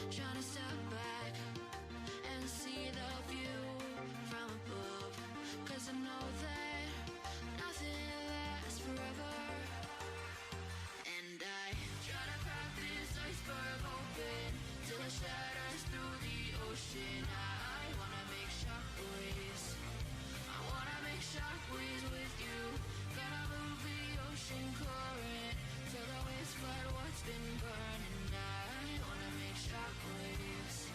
Trying to step back and see the view from above, 'cause I know that nothing lasts forever. And I try to crack this iceberg open till it shatters through the ocean. I wanna make shockwaves. I wanna make shockwaves with you. Gonna move the ocean current till the winds flood what's been burning. I wanna make shockwaves.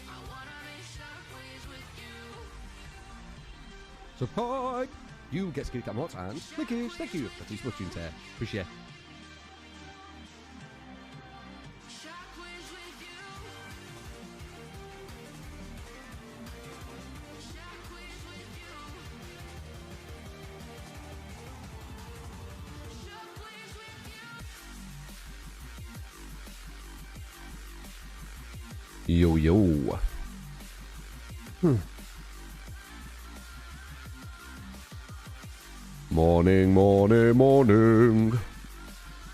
I wanna make shockwaves with you. Support! You get Skitty Cat Mods and Slickish, thank you for these watching there. Appreciate it. Shockwaves with you. Shockwaves with you. Shockwaves with you. Yo, yo. Morning, morning, morning.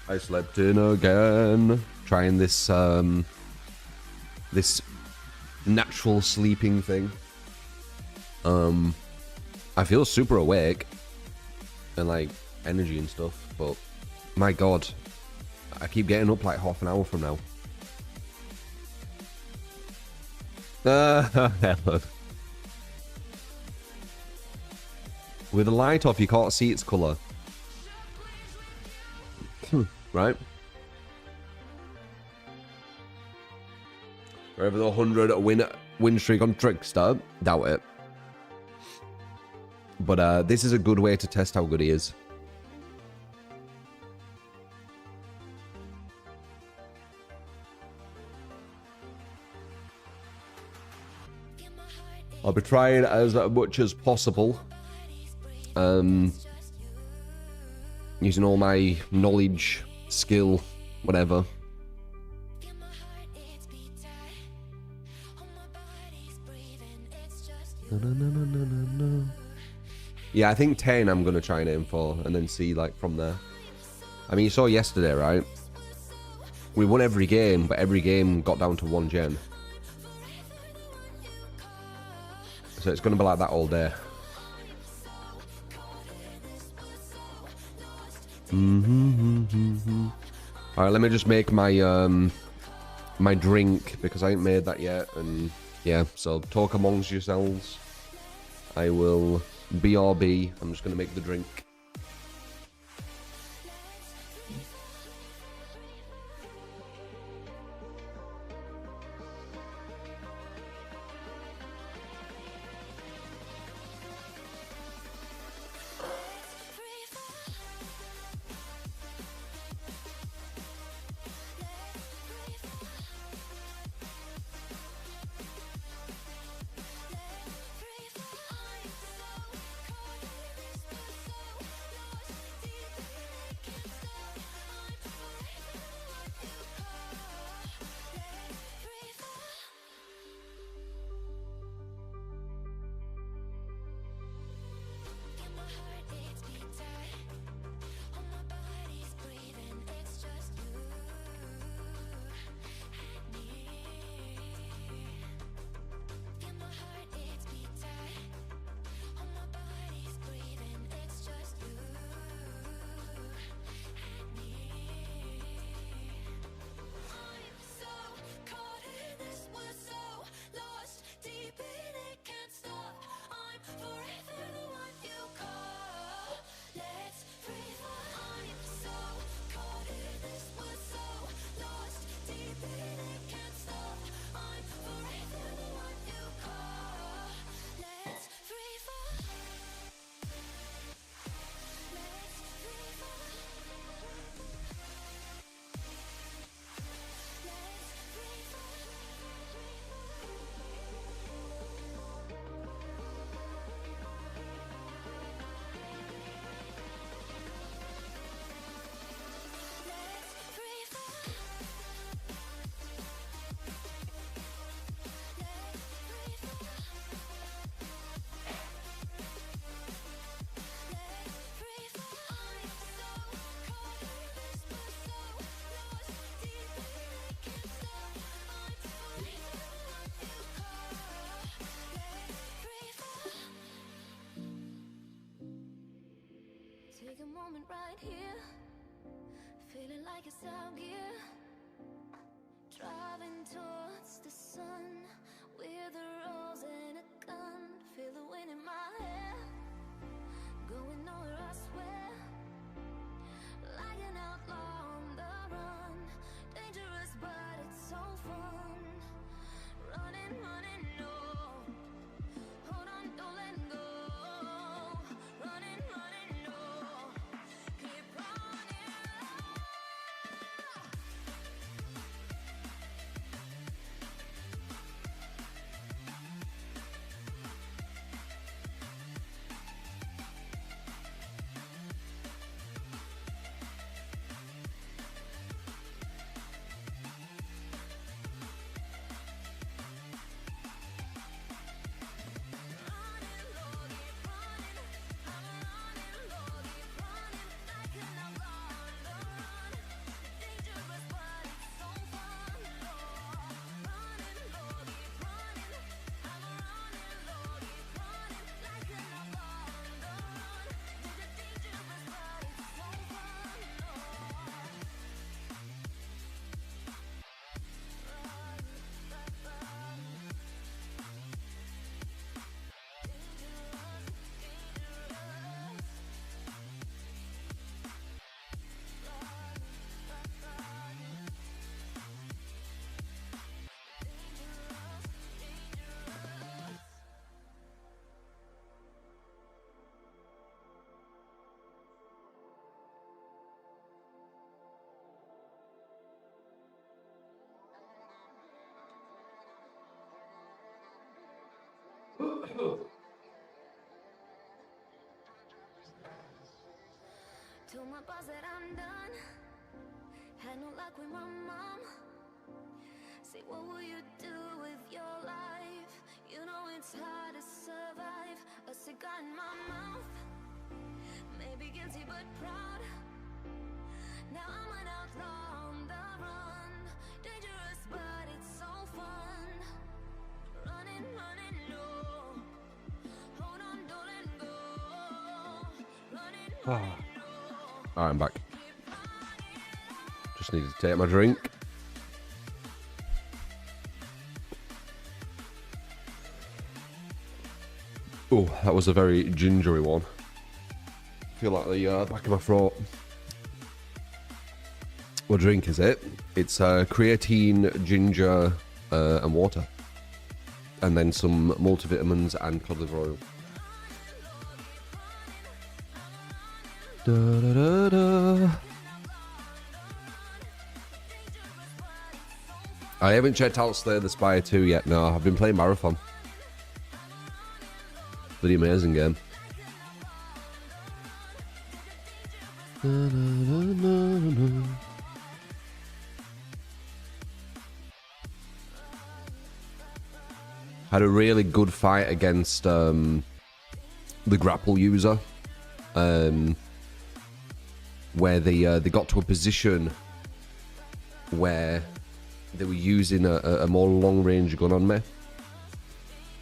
I slept in again. Trying this, this natural sleeping thing. I feel super awake. And, like, energy and stuff. But, my God. I keep getting up, like, half an hour from now. Hello. With the light off, you can't see its colour. Right? We're over the 100 win streak on Trickster. Doubt it. But this is a good way to test how good he is. I'll be trying as much as possible. Using all my knowledge, skill, whatever. Yeah, I think 10 I'm going to try and aim for, and then see, like, from there. I mean, you saw yesterday, right? We won every game, but every game got down to 1 gen. So it's going to be like that all day. Alright, let me just make my my drink, because I ain't made that yet. And yeah, so talk amongst yourselves. I will BRB. I'm just going to make the drink. Take a moment right here, feeling like it's out gear. Driving towards the sun with a rose and a gun. Feel the wind in my hair, going nowhere I swear. Like an outlaw on the run, dangerous but it's so fun. Running, running, no, hold on, don't let go. Running, running, no, keep running. Told my boss that I'm done. Had no luck with my mom. Say, what will you do with your life? You know it's hard to survive. A cigar in my mouth. Maybe guilty but proud. Now I'm an outlaw on the run. Dangerous but it's so fun. Running, running, no. Hold on, don't let go. Running, running. Alright, I'm back. Just needed to take my drink. Oh, that was a very gingery one. I feel like the back of my throat. What drink is it? It's creatine, ginger, and water. And then some multivitamins and cod liver oil. Da, da, da, da. I haven't checked out Slay the Spire 2 yet. No, I've been playing Marathon. Pretty amazing game. Da, da, da, da, da. Had a really good fight against the grapple user. Where they got to a position where they were using a more long-range gun on me,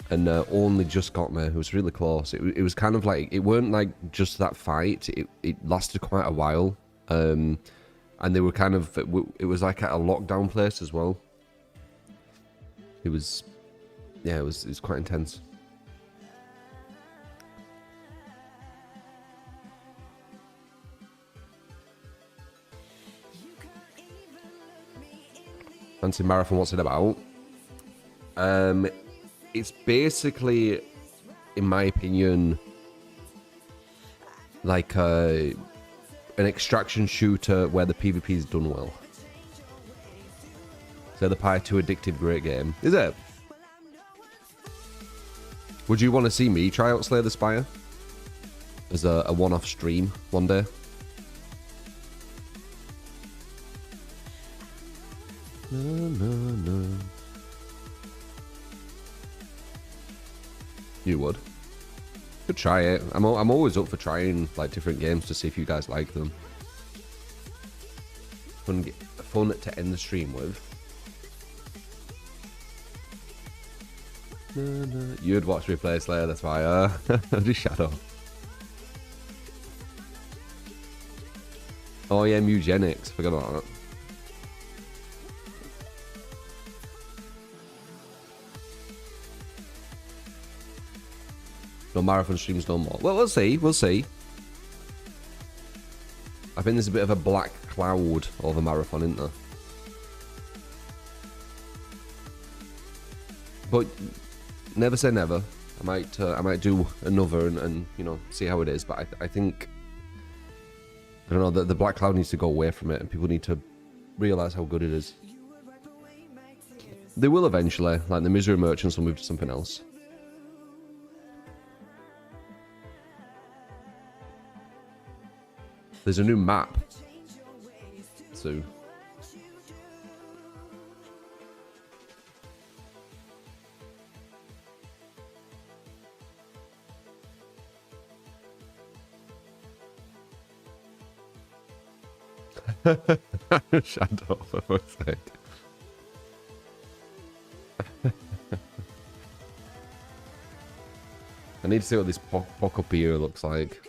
and only just got me. It was really close. It was kind of like, it weren't like just that fight. It lasted quite a while, and they were kind of, it was like at a lockdown place as well. It was, yeah, it was quite intense. Anti-Marathon, what's it about? It's basically, in my opinion, like an extraction shooter where the PvP is done well. So the Spire 2 Addicted, great game. Is it? Would you want to see me try out Slay the Spire? As a one-off stream one day? No, no, no. You would. Could try it. I'm always up for trying like different games to see if you guys like them. Fun to end the stream with. No, no. You'd watch me play Slayer, that's why. Just shadow. Oh yeah, Mugenics. Forgot about that. No marathon streams no more. Well, we'll see. We'll see. I think there's a bit of a black cloud over marathon, isn't there? But never say never. I might do another and you know, see how it is. But I think, I don't know, the black cloud needs to go away from it, and people need to realize how good it is. They will eventually. Like the misery merchants will move to something else. There's a new map. So. Shadow, for fuck's sake. I need to see what this pock up here looks like.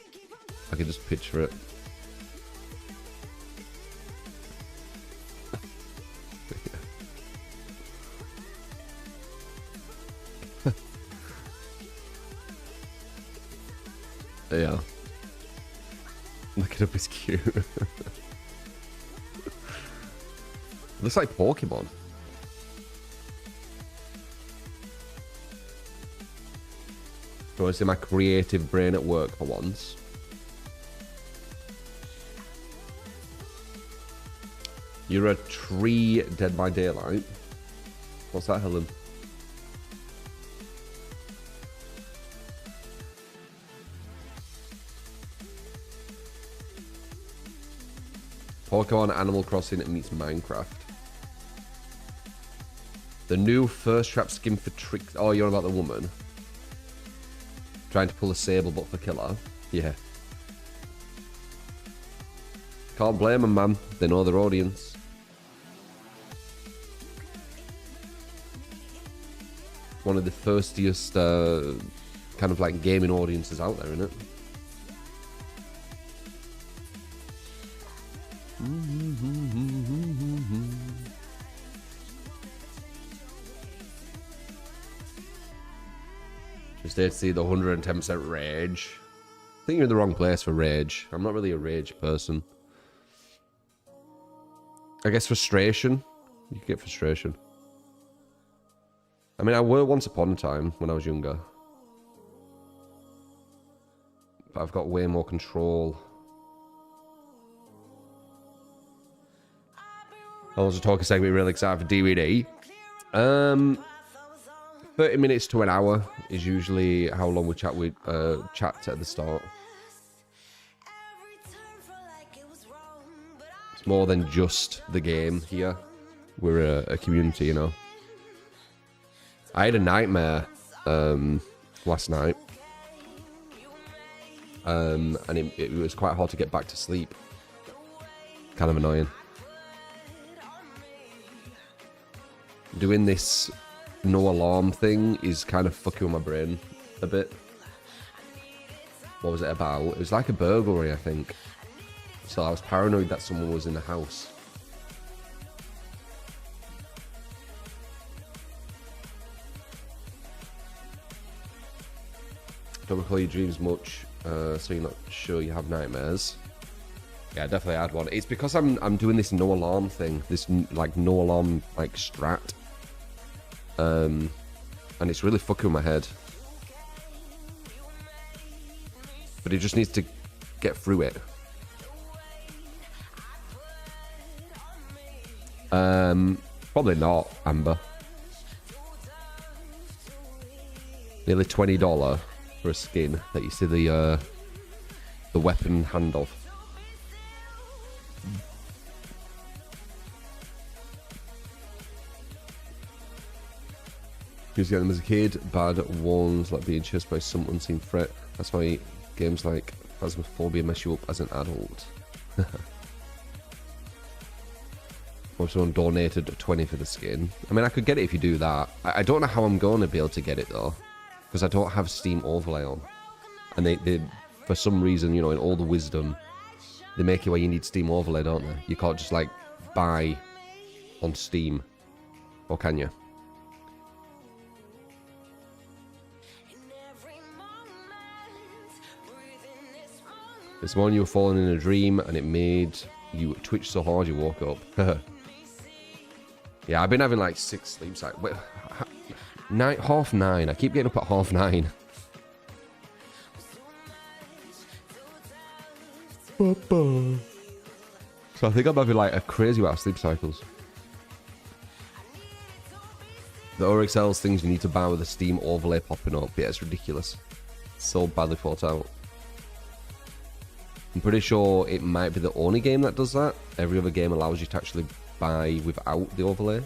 I can just picture it. Yeah. Look it up, it's cute. Looks like Pokemon. I want to see my creative brain at work for once. You're a tree dead by daylight. What's that, Helen? Pokemon Animal Crossing meets Minecraft. The new first trap skin for Trick... Oh, you're on about the woman. Trying to pull a Sable but for killer. Yeah. Can't blame them, man. They know their audience. One of the thirstiest kind of like gaming audiences out there, innit? Just there to see the 110% rage. I think you're in the wrong place for rage. I'm not really a rage person. I guess frustration. You get frustration. I mean, I were once upon a time when I was younger. But I've got way more control. I was a talking segment, really excited for DVD. 30 minutes to an hour is usually how long we chat at the start. It's more than just the game here. We're a community, you know. I had a nightmare last night. And it was quite hard to get back to sleep. Kind of annoying. Doing this no alarm thing is kind of fucking with my brain a bit. What was it about? It was like a burglary, I think. So I was paranoid that someone was in the house. Don't recall your dreams much, so you're not sure you have nightmares. Yeah, I definitely had one. It's because I'm doing this no alarm thing, this like no alarm like strat, and it's really fucking with my head. But it just needs to get through it. Probably not, Amber. Nearly $20 for a skin that you see the weapon hand of. Used to get them as a kid. Bad ones like being chased by some unseen threat. That's why games like Phasmophobia mess you up as an adult. Or someone donated 20 for the skin. I mean, I could get it if you do that. I don't know how I'm going to be able to get it though, because I don't have Steam overlay on, and they for some reason, you know, in all the wisdom They make it where you need Steam Overlay, don't they? You can't just like buy on Steam, or can you? This morning you were falling in a dream and it made you twitch so hard you woke up. Yeah, I've been having like 6 sleep cycles. Wait, 9:30. I keep getting up at 9:30. So I think I'm having like a crazy amount of sleep cycles. The ORXL's things you need to buy with the Steam overlay popping up. Yeah, it's ridiculous. So badly thought out. I'm pretty sure it might be the only game that does that. Every other game allows you to actually buy without the overlay.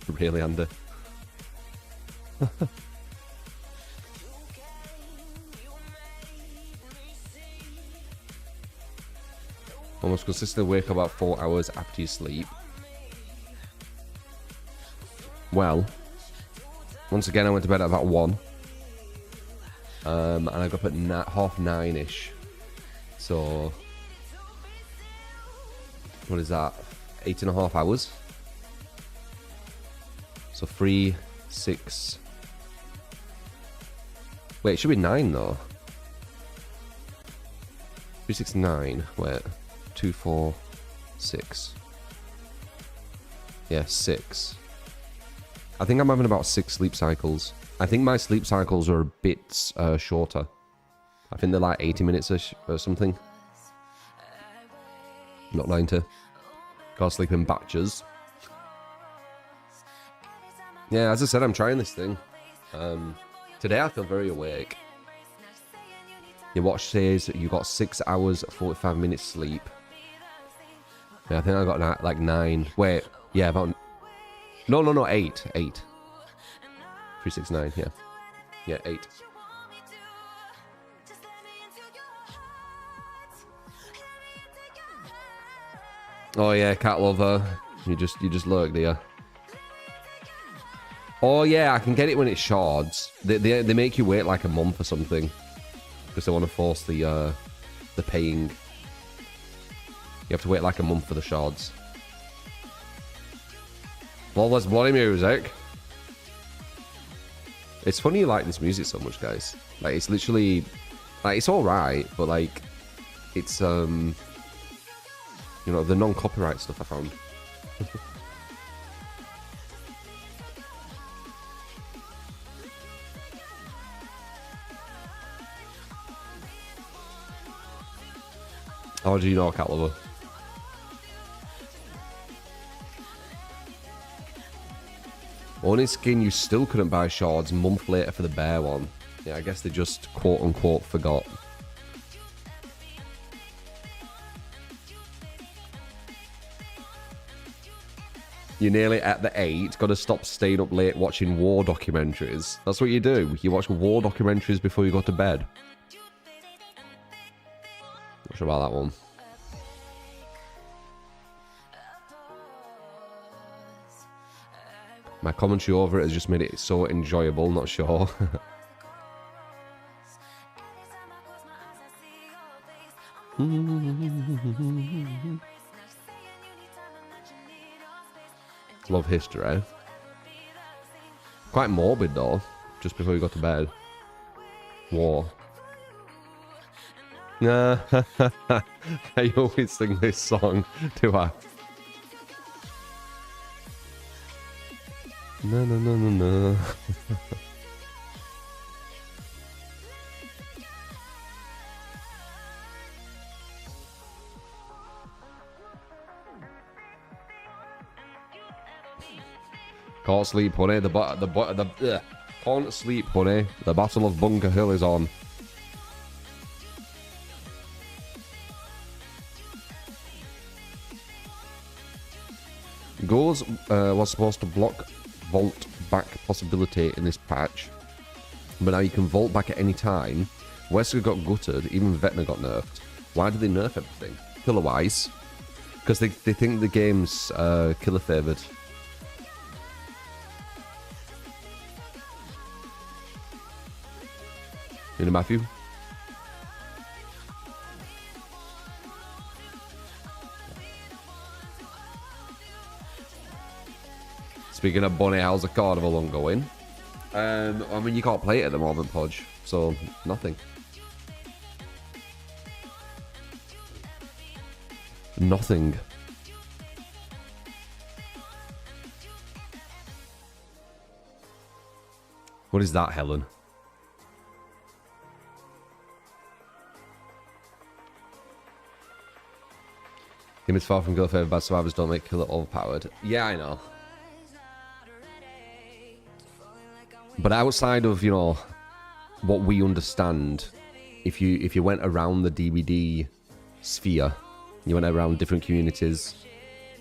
Really, Andy? Almost consistently wake up about 4 hours after you sleep. Well, once again, I went to bed at about 1. And I got up at 9:30-ish. So, what is that? 8.5 hours. So 3, 6. Wait, it should be 9 though. 3, 6, 9. Wait. 2, 4, 6. Yeah, 6. I think I'm having about 6 sleep cycles. I think my sleep cycles are a bit shorter. I think they're like 80 minutes or something. Not 90. Gotta sleep in batches. Yeah, as I said, I'm trying this thing. Today I feel very awake. Your watch says you got 6 hours, 45 minutes sleep. Yeah, I think I got like 9. Wait, yeah, about... No, 8. 8. 3, 6, 9, yeah. Yeah, 8. Oh yeah, cat lover. You just lurk there. Oh yeah, I can get it when it's shards. They make you wait like a month or something. Because they want to force the paying. You have to wait like a month for the shards. Flawless bloody music. It's funny you like this music so much, guys. Like, it's literally... Like, it's alright, but, like... It's, you know, the non-copyright stuff I found. How do you know, cat lover? Only skin you still couldn't buy shards a month later for the bear one. Yeah, I guess they just quote-unquote forgot. You're nearly at the 8. Gotta stop staying up late watching war documentaries. That's what you do. You watch war documentaries before you go to bed. Not sure about that one. My commentary over it has just made it so enjoyable, not sure. Love history. Quite morbid though, just before you go to bed. War. Nah, I always sing this song, do I? No, no, no, no, no. Can't sleep, honey. Can't sleep, honey. The Battle of Bunker Hill is on. Goals was supposed to block vault back possibility in this patch, but now you can vault back at any time. Wesker got gutted, even Vecna got nerfed. Why did they nerf everything? Killer-wise? Because they think the game's killer favoured. You know, Matthew? Speaking of Bunny, how's the carnival one going? I mean, you can't play it at the moment, Podge, so nothing. Nothing. What is that, Helen? Game is far from good for bad survivors don't make killer overpowered. Yeah, I know. But outside of, you know, what we understand, if you went around the DVD sphere, you went around different communities,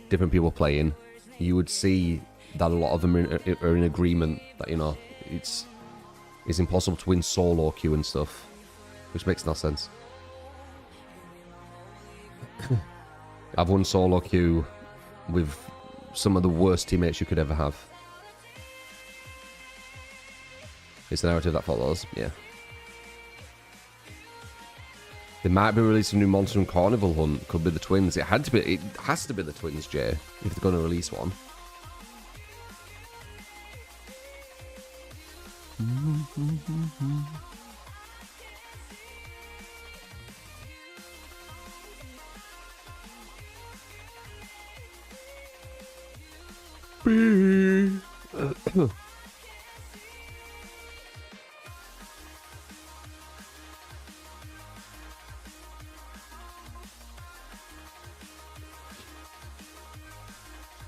different people playing, you would see that a lot of them are in agreement that, you know, it's impossible to win solo queue and stuff, which makes no sense. I've won solo queue with some of the worst teammates you could ever have. It's the narrative that follows, yeah. They might be releasing a new Monster and Carnival Hunt. Could be the twins. It has to be the twins, Jay, if they're going to release one.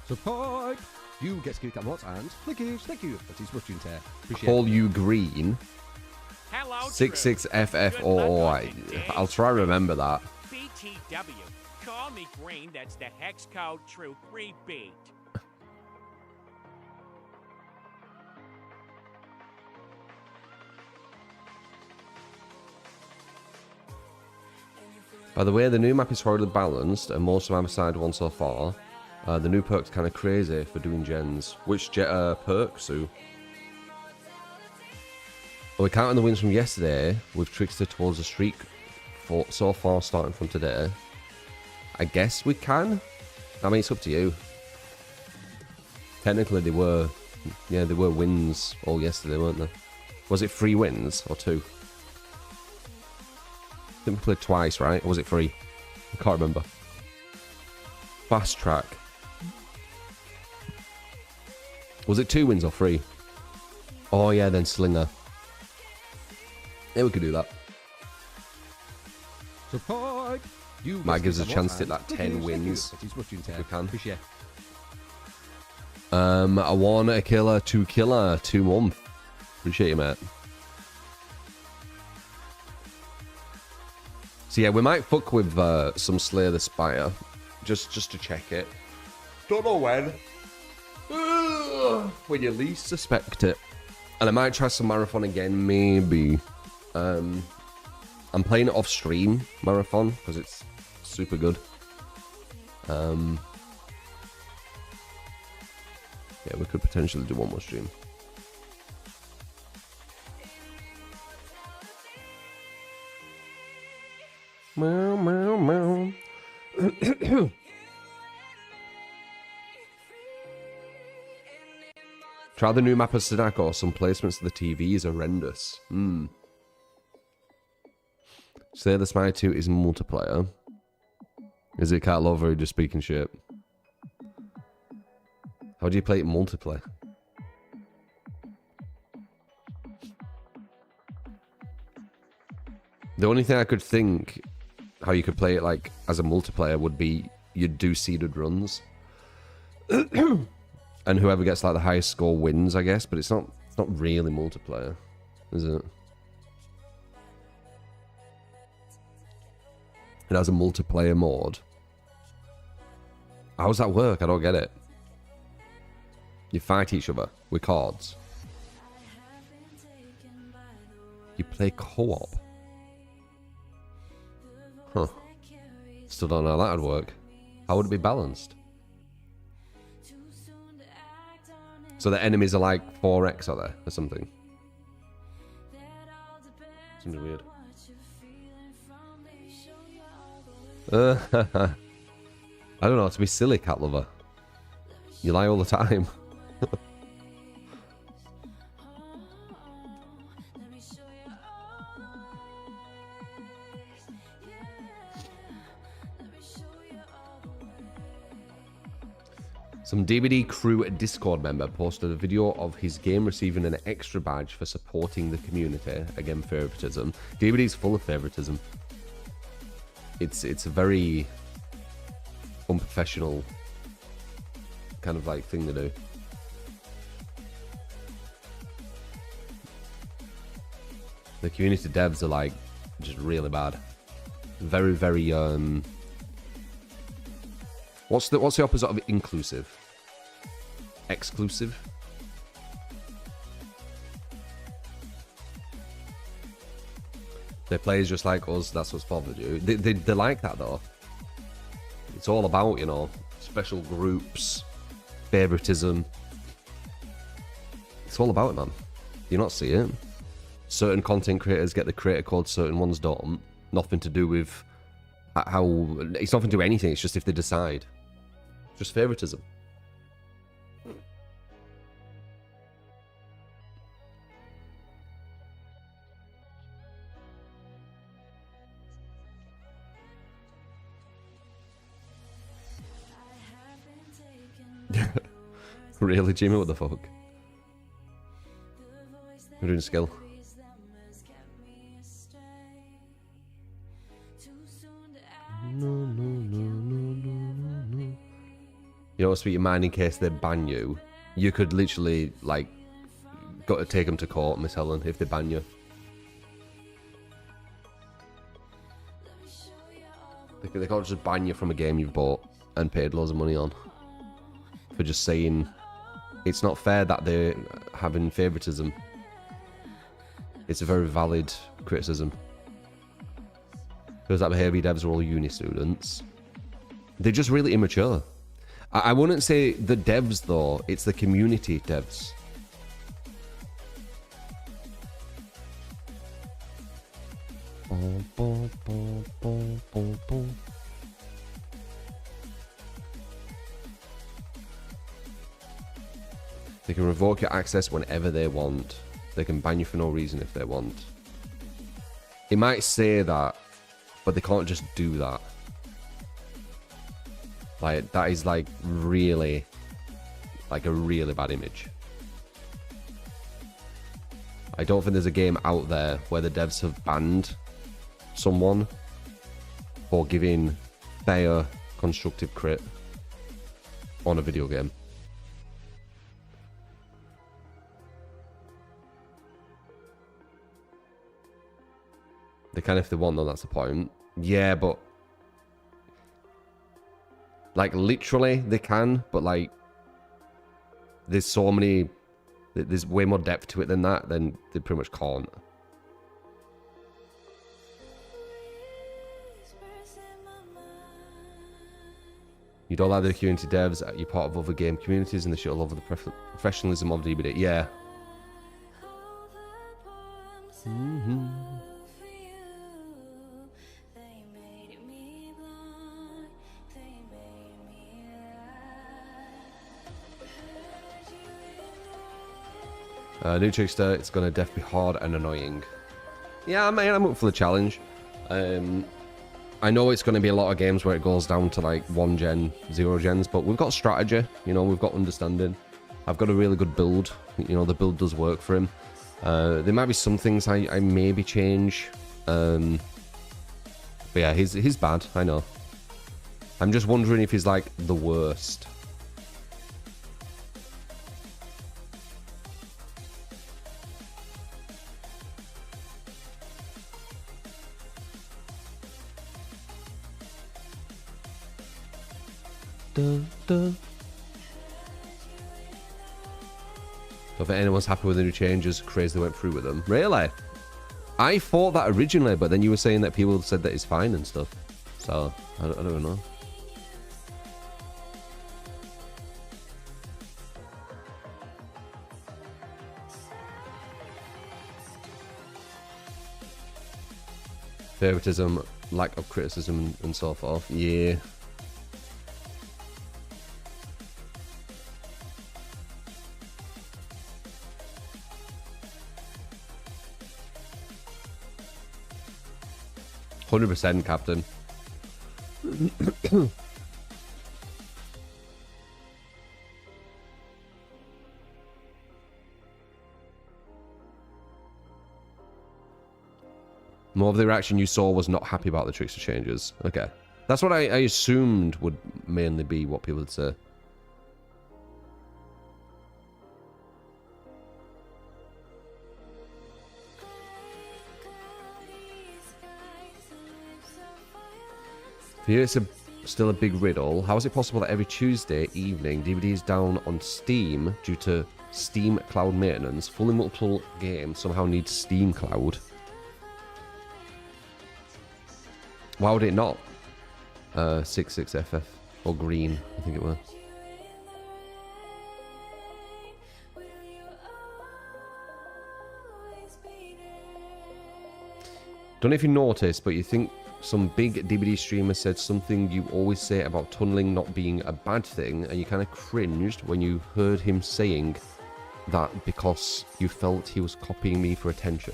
Support! You get skill at what and thank you that is much in there. Call you green. Hello, 66FFOI. I'll try to remember that. BTW. Call me green, that's the hex code true 3-beat. By the way, the new map is horribly balanced, and most of my side one so far. The new perk's kind of crazy for doing gens. Which perk, Sue? Well, we're counting the wins from yesterday with Trickster towards the streak for so far starting from today. I guess we can. I mean, it's up to you. Technically, they were wins all yesterday, weren't they? Was it 3 wins or 2? I think we played twice, right? Or was it 3? I can't remember. Fast track. Was it 2 wins or 3? Oh yeah, then Slinger. Yeah, we could do that. Support! You Might give us a chance to hit that 10 wins. We can. I want a killer, 2 killer, 2 month. Appreciate you, mate. So yeah, we might fuck with some Slay the Spire, just to check it. Don't know when. When you least suspect it. And I might try some Marathon again, maybe. I'm playing it off stream, Marathon, because it's super good. Yeah, we could potentially do one more stream. Meow, meow, meow. Try the new map of Sadako. Some placements of the TV is horrendous. Say the Spire 2 is multiplayer. Is it Cat Lover who just speaking shit? How do you play it multiplayer? The only thing I could think how you could play it like as a multiplayer would be you'd do seeded runs. And whoever gets like the highest score wins, I guess, but it's not really multiplayer, is it? It has a multiplayer mode. How does that work? I don't get it. You fight each other with cards. You play co-op. Huh. Still don't know how that would work. How would it be balanced? So the enemies are like 4x, are they? Or something? Something weird. I don't know, to be silly, cat lover. You lie all the time. Some DVD Crew Discord member posted a video of his game receiving an extra badge for supporting the community. Again, favoritism. DVD's full of favoritism. It's a very unprofessional kind of like thing to do. The community devs are like just really bad. Very, very what's the opposite of inclusive? Exclusive? They play just like us, that's what's bothered you. They like that though. It's all about, you know, special groups, favoritism. It's all about it, man. Do you not see it? Certain content creators get the creator code, certain ones don't. Nothing to do with how... It's nothing to do with anything, it's just if they decide. Just favoritism. Really, Jimmy? What the fuck? We're doing skill. You know, speak your mind in case they ban you. You could literally, like, got to take them to court, Miss Helen, if they ban you. They can't just ban you from a game you've bought and paid loads of money on. For just saying it's not fair that they're having favoritism. It's a very valid criticism. Because that behaviour devs are all uni students. They're just really immature. I wouldn't say the devs though, it's the community devs. They can revoke your access whenever they want. They can ban you for no reason if they want. It might say that, but they can't just do that. Like, that is like really, like a really bad image. I don't think there's a game out there where the devs have banned someone for giving fair, constructive crit on a video game. They can if they want, though, that's the point. Yeah, but... Like, literally, they can, but, like... There's so many... There's way more depth to it than that, then they pretty much can't. You don't like the community devs, you're part of other game communities, and they shit all over the professionalism of DBD. Yeah. New Trickster, it's gonna def be hard and annoying. Yeah, I'm up for the challenge. I know it's gonna be a lot of games where it goes down to like 1 gen, 0 gens, but we've got strategy, you know, we've got understanding. I've got a really good build, you know, the build does work for him. There might be some things I maybe change. But yeah, he's bad, I know. I'm just wondering if he's like the worst. Dun, dun. So if anyone's happy with the new changes, crazy they went through with them. Really? I thought that originally, but then you were saying that people said that it's fine and stuff. So, I don't know. Favoritism, lack of criticism, and so forth. Yeah. %, Captain. More of the reaction you saw was not happy about the Trickster changes. Okay. That's what I assumed would mainly be what people would say. For you, it's still a big riddle. How is it possible that every Tuesday evening, DVD is down on Steam due to Steam Cloud maintenance? Fully multiple games somehow need Steam Cloud. Why would it not? 66FF or green, I think it was. Don't know if you noticed, but you think some big DVD streamer said something you always say about tunneling not being a bad thing, and you kind of cringed when you heard him saying that because you felt he was copying me for attention.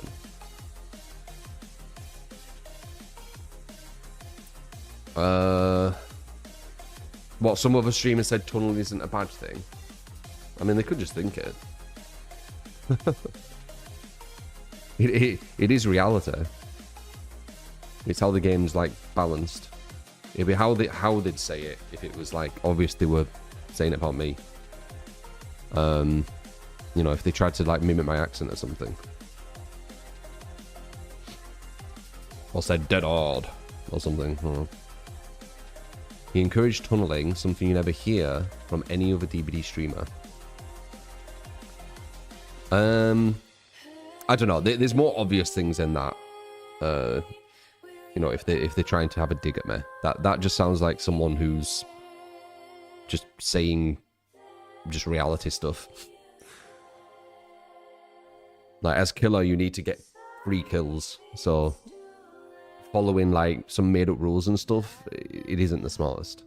What, some other streamer said tunneling isn't a bad thing? I mean, they could just think it. It is reality. It's how the game's, like, balanced. It'd be how they'd say it if it was, like, obvious they were saying it about me. You know, if they tried to, like, mimic my accent or something. Or said dead hard or something. I don't know. He encouraged tunneling, something you never hear from any other DBD streamer. I don't know. There's more obvious things in that. You know, if they're trying to have a dig at me, that just sounds like someone who's just saying just reality stuff. Like, as killer, you need to get 3 kills, so following like some made up rules and stuff, it isn't the smartest.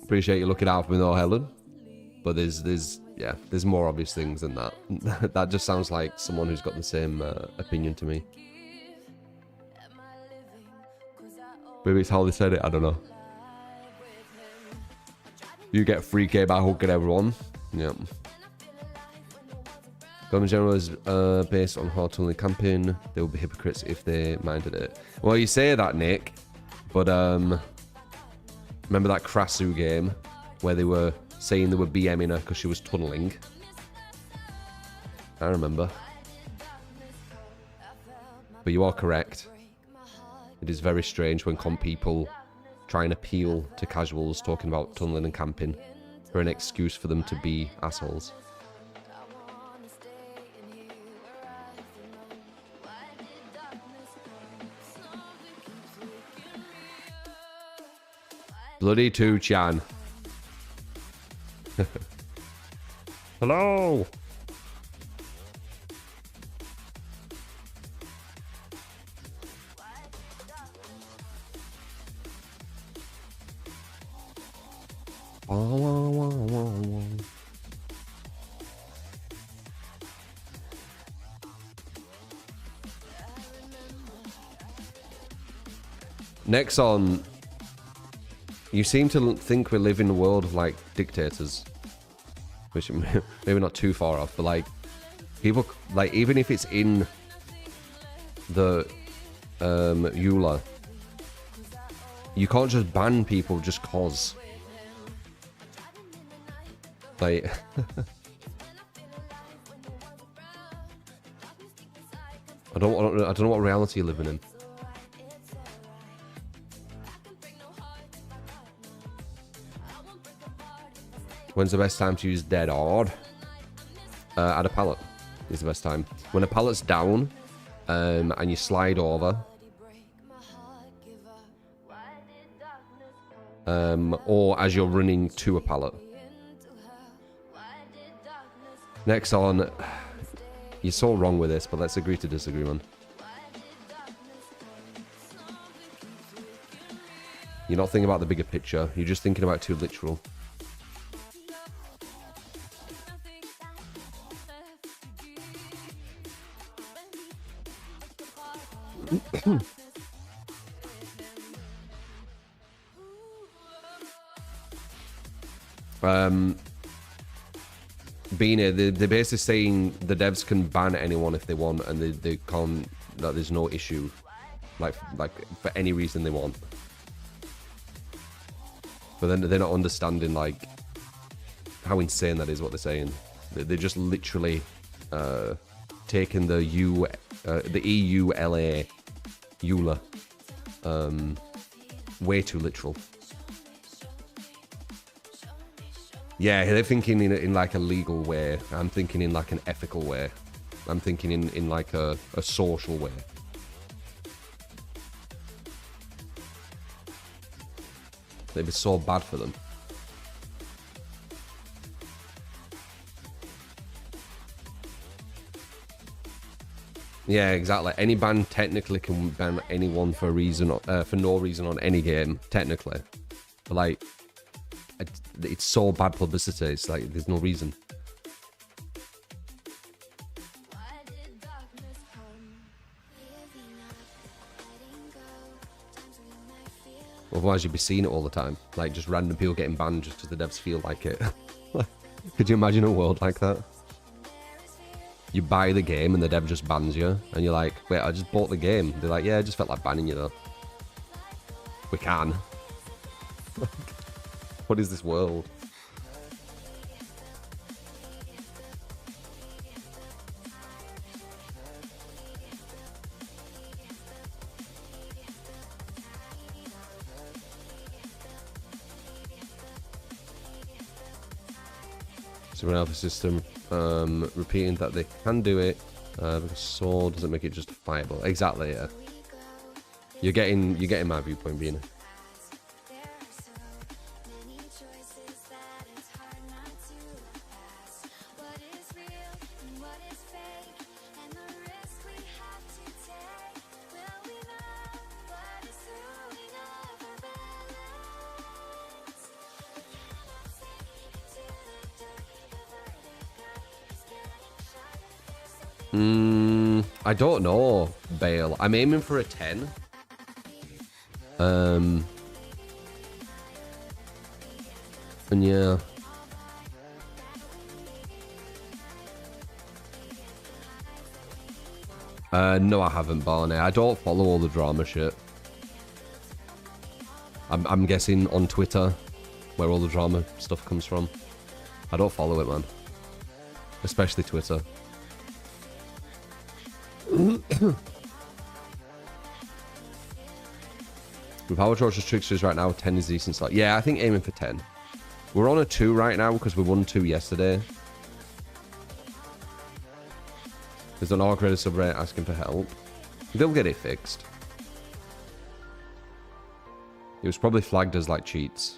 Appreciate you looking out for me though, Helen. But there's more obvious things than that. That just sounds like someone who's got the same opinion to me. Maybe it's how they said it, I don't know. You get 3k by hooking everyone. Yep. Gun in general is based on hard tunneling camping. They would be hypocrites if they minded it. Well, you say that, Nick, but remember that Krasu game where they were saying they were BMing her because she was tunneling? I remember. But you are correct. It is very strange when people try and appeal to casuals talking about tunneling and camping for an excuse for them to be assholes. Bloody 2chan. Hello. Next on, you seem to think we live in a world of like dictators, which maybe not too far off, but like people, like even if it's in the EULA, you can't just ban people just cause. Like I don't know what reality you're living in. When's the best time to use dead hard? At a pallet is the best time. When a pallet's down and you slide over, or as you're running to a pallet. Next on, You're so wrong with this, but let's agree to disagree, man. You're not thinking about the bigger picture. You're just thinking about too literal. Bina, they're basically saying the devs can ban anyone if they want, and they can't. That there's no issue, like for any reason they want. But then they're not understanding like how insane that is. What they're saying, they're just literally taking the EULA way too literal. Yeah, they're thinking in like a legal way. I'm thinking in like an ethical way. I'm thinking in like a social way. It'd be so bad for them. Yeah, exactly. Any ban technically can ban anyone for no reason on any game, technically. But like, it's so bad publicity. It's like there's no reason. Otherwise, you'd be seeing it all the time. Like just random people getting banned just because the devs feel like it. Could you imagine a world like that? You buy the game and the dev just bans you, and you're like, "Wait, I just bought the game." They're like, "Yeah, I just felt like banning you though." We can. What is this world? Someone else system repeating that they can do it because so doesn't make it justifiable. Exactly, yeah. You're getting my viewpoint, being. I don't know, Bale. I'm aiming for a 10. And yeah. No, I haven't, Barney. I don't follow all the drama shit. I'm guessing on Twitter, where all the drama stuff comes from. I don't follow it, man. Especially Twitter. With how atrocious Tricksters right now, 10 is decent start. Yeah, I think aiming for 10. We're on a 2 right now because we won 2 yesterday. There's an orc ready subreddit asking for help. They'll get it fixed. It was probably flagged as like cheats.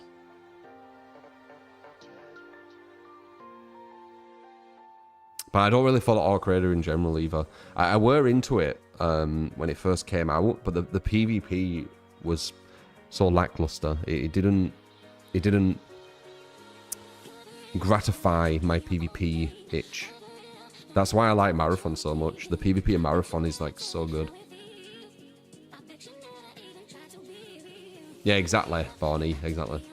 But I don't really follow Orc Raider in general either. I were into it when it first came out, but the PvP was so lackluster. It didn't gratify my PvP itch. That's why I like Marathon so much. The PvP in Marathon is like so good. Yeah, exactly, Barney, exactly.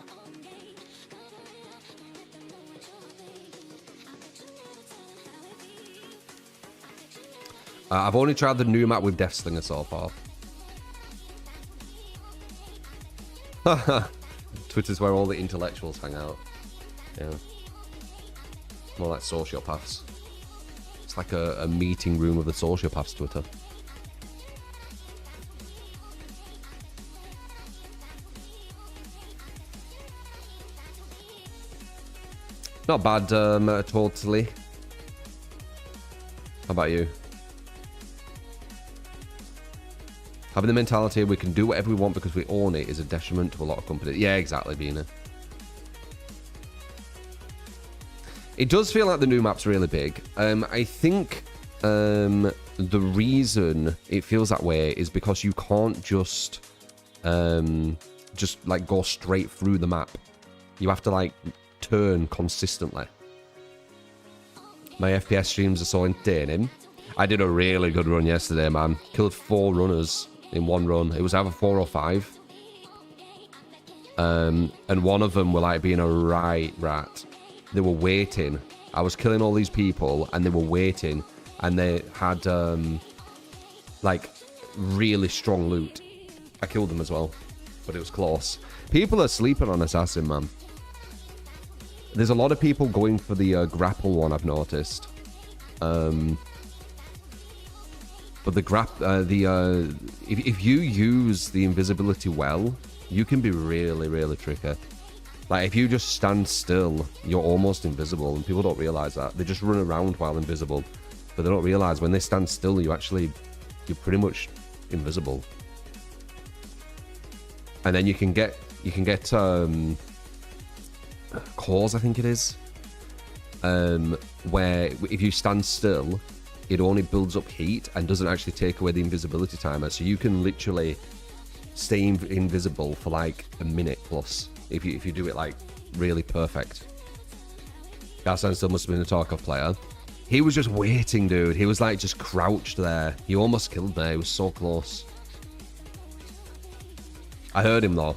I've only tried the new map with Death Slinger so far. Twitter's where all the intellectuals hang out. Yeah. More like sociopaths. It's like a meeting room of the sociopaths, Twitter. Not bad, totally. How about you? Having the mentality we can do whatever we want because we own it is a detriment to a lot of companies. Yeah, exactly, Bina. It does feel like the new map's really big. I think the reason it feels that way is because you can't just like go straight through the map. You have to like turn consistently. My FPS streams are so entertaining. I did a really good run yesterday, man. Killed 4 runners in one run. It was either 4 or 5. And one of them were like being a right rat. They were waiting. I was killing all these people and they were waiting. And they had like really strong loot. I killed them as well, but it was close. People are sleeping on Assassin, man. There's a lot of people going for the grapple one, I've noticed. But the if you use the invisibility well, you can be really, really tricky. Like, if you just stand still, you're almost invisible, and people don't realize that. They just run around while invisible, but they don't realize when they stand still, you're pretty much invisible. And then you can get cores, I think it is, where if you stand still, it only builds up heat and doesn't actually take away the invisibility timer. So you can literally stay invisible for like a minute plus if you do it like really perfect. Garsan still must have been a Tarkov player. He was just waiting, dude. He was like just crouched there. He almost killed me. He was so close. I heard him though.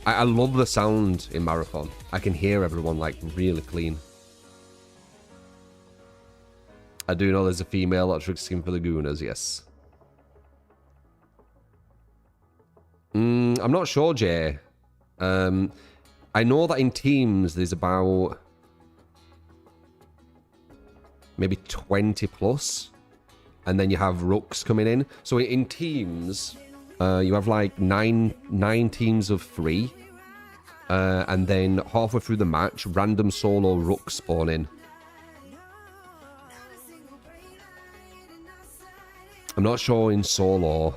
I love the sound in Marathon. I can hear everyone like really clean. I do know there's a female that trick skin for the Gooners, yes. I'm not sure, Jay. I know that in teams there's about maybe 20 plus, and then you have rooks coming in. So in teams, you have like nine teams of 3, and then halfway through the match, random solo rooks spawn in. I'm not sure in solo.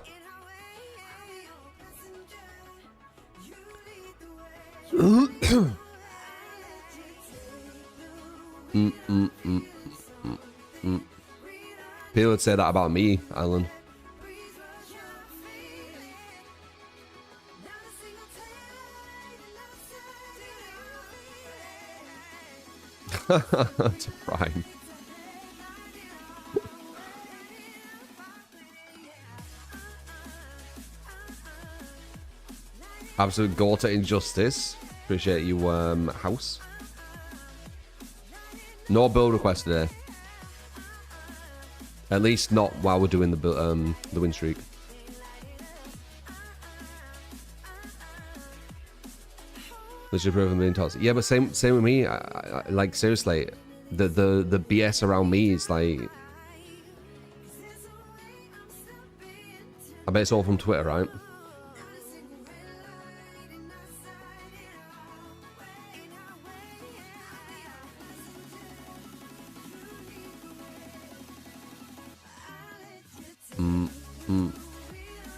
People would say that about me, Alan. To Prime. Absolute go to Injustice. Appreciate you, House. No build request today. At least not while we're doing the win streak. Let's just prove I'm being toxic. Yeah, but same with me. I, like seriously, the BS around me is like. I bet it's all from Twitter, right?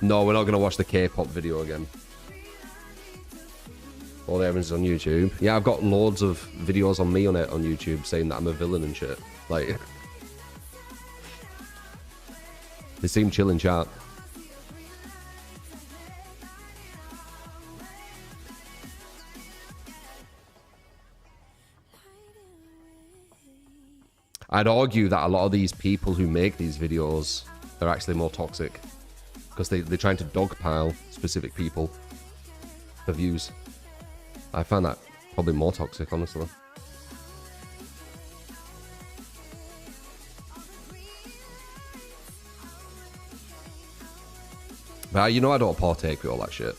No, we're not going to watch the K-pop video again. All the evidence is on YouTube. Yeah, I've got loads of videos on me on it on YouTube saying that I'm a villain and shit. Like, they seem chill in chat. I'd argue that a lot of these people who make these videos are actually more toxic. Because they're trying to dogpile specific people for views. I find that probably more toxic, honestly. But you know I don't partake with all that shit.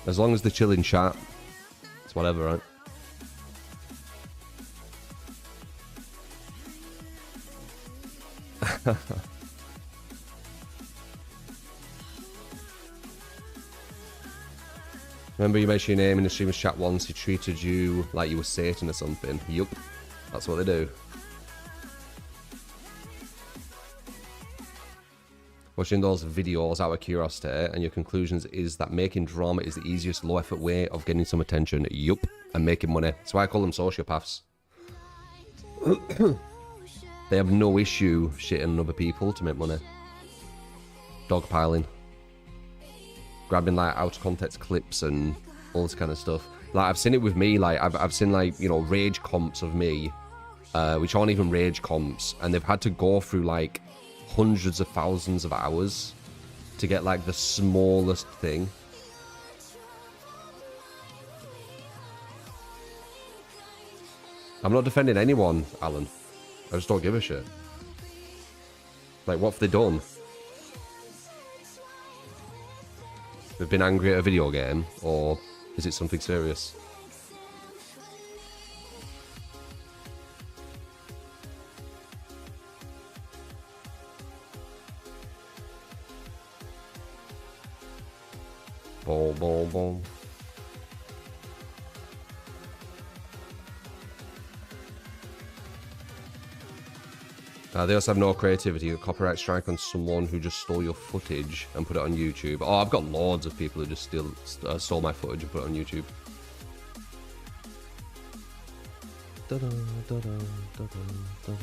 As long as they're chill in chat, it's whatever, right? Remember you mentioned your name in the streamer's chat once, he treated you like you were Satan or something. Yup, that's what they do. Watching those videos out of curiosity, and your conclusions is that making drama is the easiest low-effort way of getting some attention. Yup, and making money. That's why I call them sociopaths. They have no issue shitting on other people to make money. Dogpiling. Grabbing, like, out-of-context clips and all this kind of stuff. Like, I've seen it with me. Like, I've seen, like, you know, rage comps of me, which aren't even rage comps, and they've had to go through, like, hundreds of thousands of hours to get like the smallest thing. I'm not defending anyone, Alan. I just don't give a shit. Like, what have they done? They've been angry at a video game, or is it something serious? Boom, boom, boom. They also have no creativity. A copyright strike on someone who just stole your footage and put it on YouTube. Oh, I've got loads of people who just stole my footage and put it on YouTube. Da-da, da-da, da-da, da-da.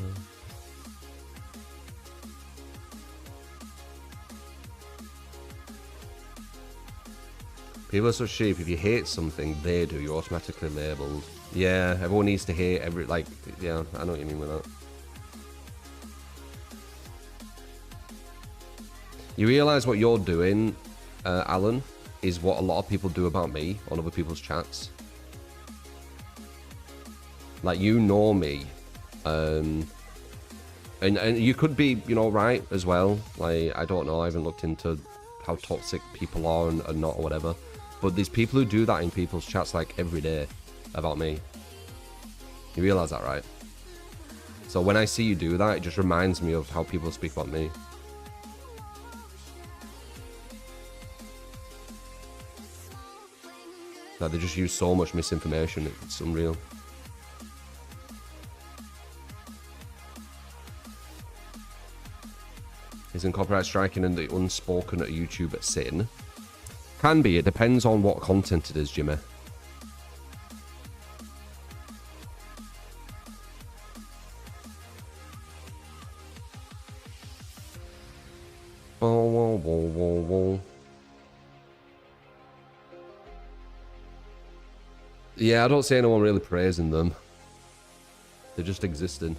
People are such sheep. If you hate something they do, you're automatically labelled. Yeah, everyone needs to hate every, like, yeah, I know what you mean with that. You realise what you're doing, Alan, is what a lot of people do about me on other people's chats. Like, you know me. And you could be, you know, right as well. Like, I don't know, I haven't looked into how toxic people are and not or whatever. But there's people who do that in people's chats, like, every day about me. You realise that, right? So when I see you do that, it just reminds me of how people speak about me. Like, they just use so much misinformation, it's unreal. Isn't copyright striking and the unspoken at YouTube a sin? Can be, it depends on what content it is, Jimmy. Whoa, whoa, whoa, whoa, whoa. Yeah, I don't see anyone really praising them. They're just existing.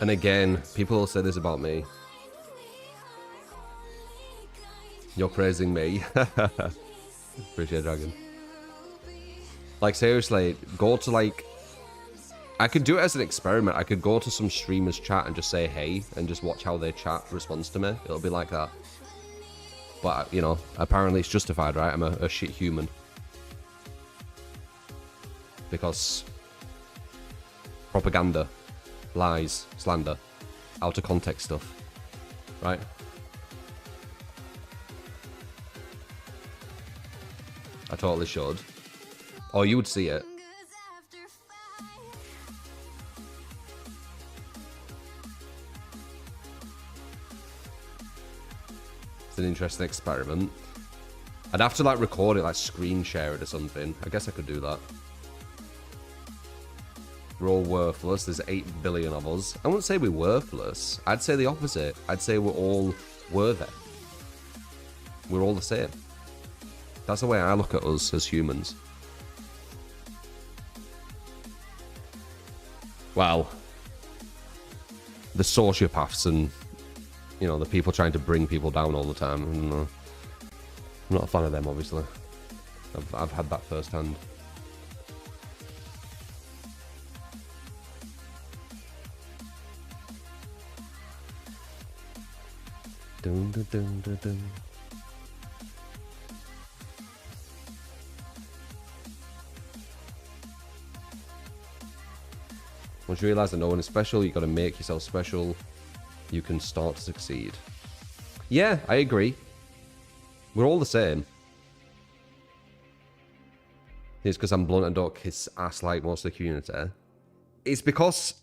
And again, people will say this about me. You're praising me. Appreciate it, Dragon. Like, seriously, go to, like... I could do it as an experiment. I could go to some streamer's chat and just say hey, and just watch how their chat responds to me. It'll be like that. But, you know, apparently it's justified, right? I'm a shit human. Because... propaganda. Lies. Slander. Out of context stuff. Right? I totally should. Or you would see it. It's an interesting experiment. I'd have to, like, record it, like, screen share it or something. I guess I could do that. We're all worthless. There's 8 billion of us. I wouldn't say we're worthless. I'd say the opposite. I'd say we're all worthy. We're all the same. That's the way I look at us as humans. Well, the sociopaths and, you know, the people trying to bring people down all the time. I'm not a fan of them, obviously. I've had that firsthand. Dun, dun, dun, dun, dun. Once you realise that no one is special, you got to make yourself special. You can start to succeed. Yeah, I agree. We're all the same. It's because I'm blunt and don't kiss ass like most of the community. It's because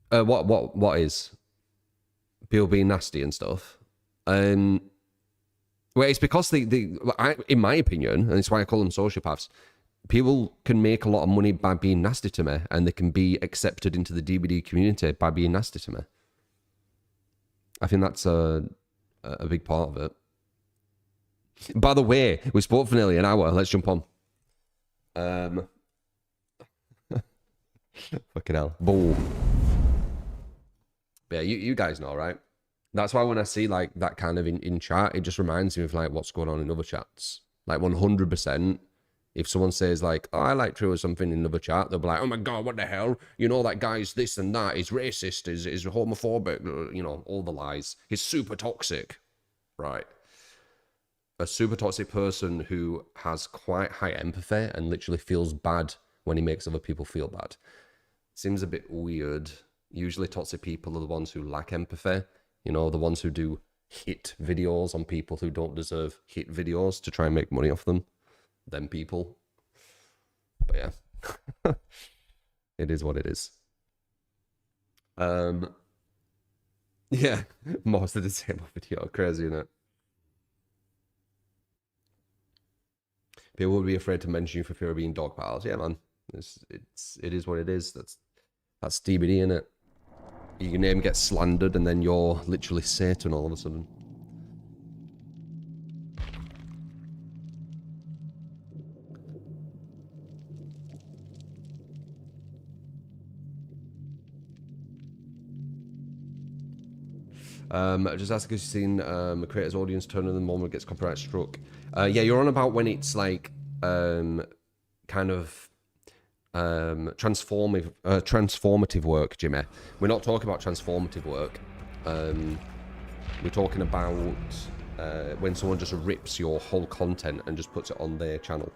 what is people being nasty and stuff. Well, it's because in my opinion, and it's why I call them sociopaths. People can make a lot of money by being nasty to me, and they can be accepted into the DVD community by being nasty to me. I think that's a big part of it. By the way, we spoke for nearly an hour. Let's jump on. Fucking hell. Boom. But yeah, you guys know, right? That's why when I see like that kind of in chat, it just reminds me of like what's going on in other chats. Like 100%. If someone says like, oh, I like True or something in another chat, they'll be like, oh my God, what the hell? You know, that guy's this and that. He's racist, is homophobic, you know, all the lies. He's super toxic. Right. A super toxic person who has quite high empathy and literally feels bad when he makes other people feel bad. Seems a bit weird. Usually toxic people are the ones who lack empathy. You know, the ones who do hit videos on people who don't deserve hit videos to try and make money off them. Them people. But yeah. It is what it is. Yeah. Most of the disabled video. Crazy, isn't it? People would be afraid to mention you for fear of being dog piles. Yeah, man. It is what it is. That's DBD, innit? Your name gets slandered and then you're literally Satan all of a sudden. Just ask because you've seen the creator's audience turn on the moment it gets copyright struck. Yeah, you're on about when it's like kind of transformative work, Jimmy. We're not talking about transformative work. We're talking about when someone just rips your whole content and just puts it on their channel.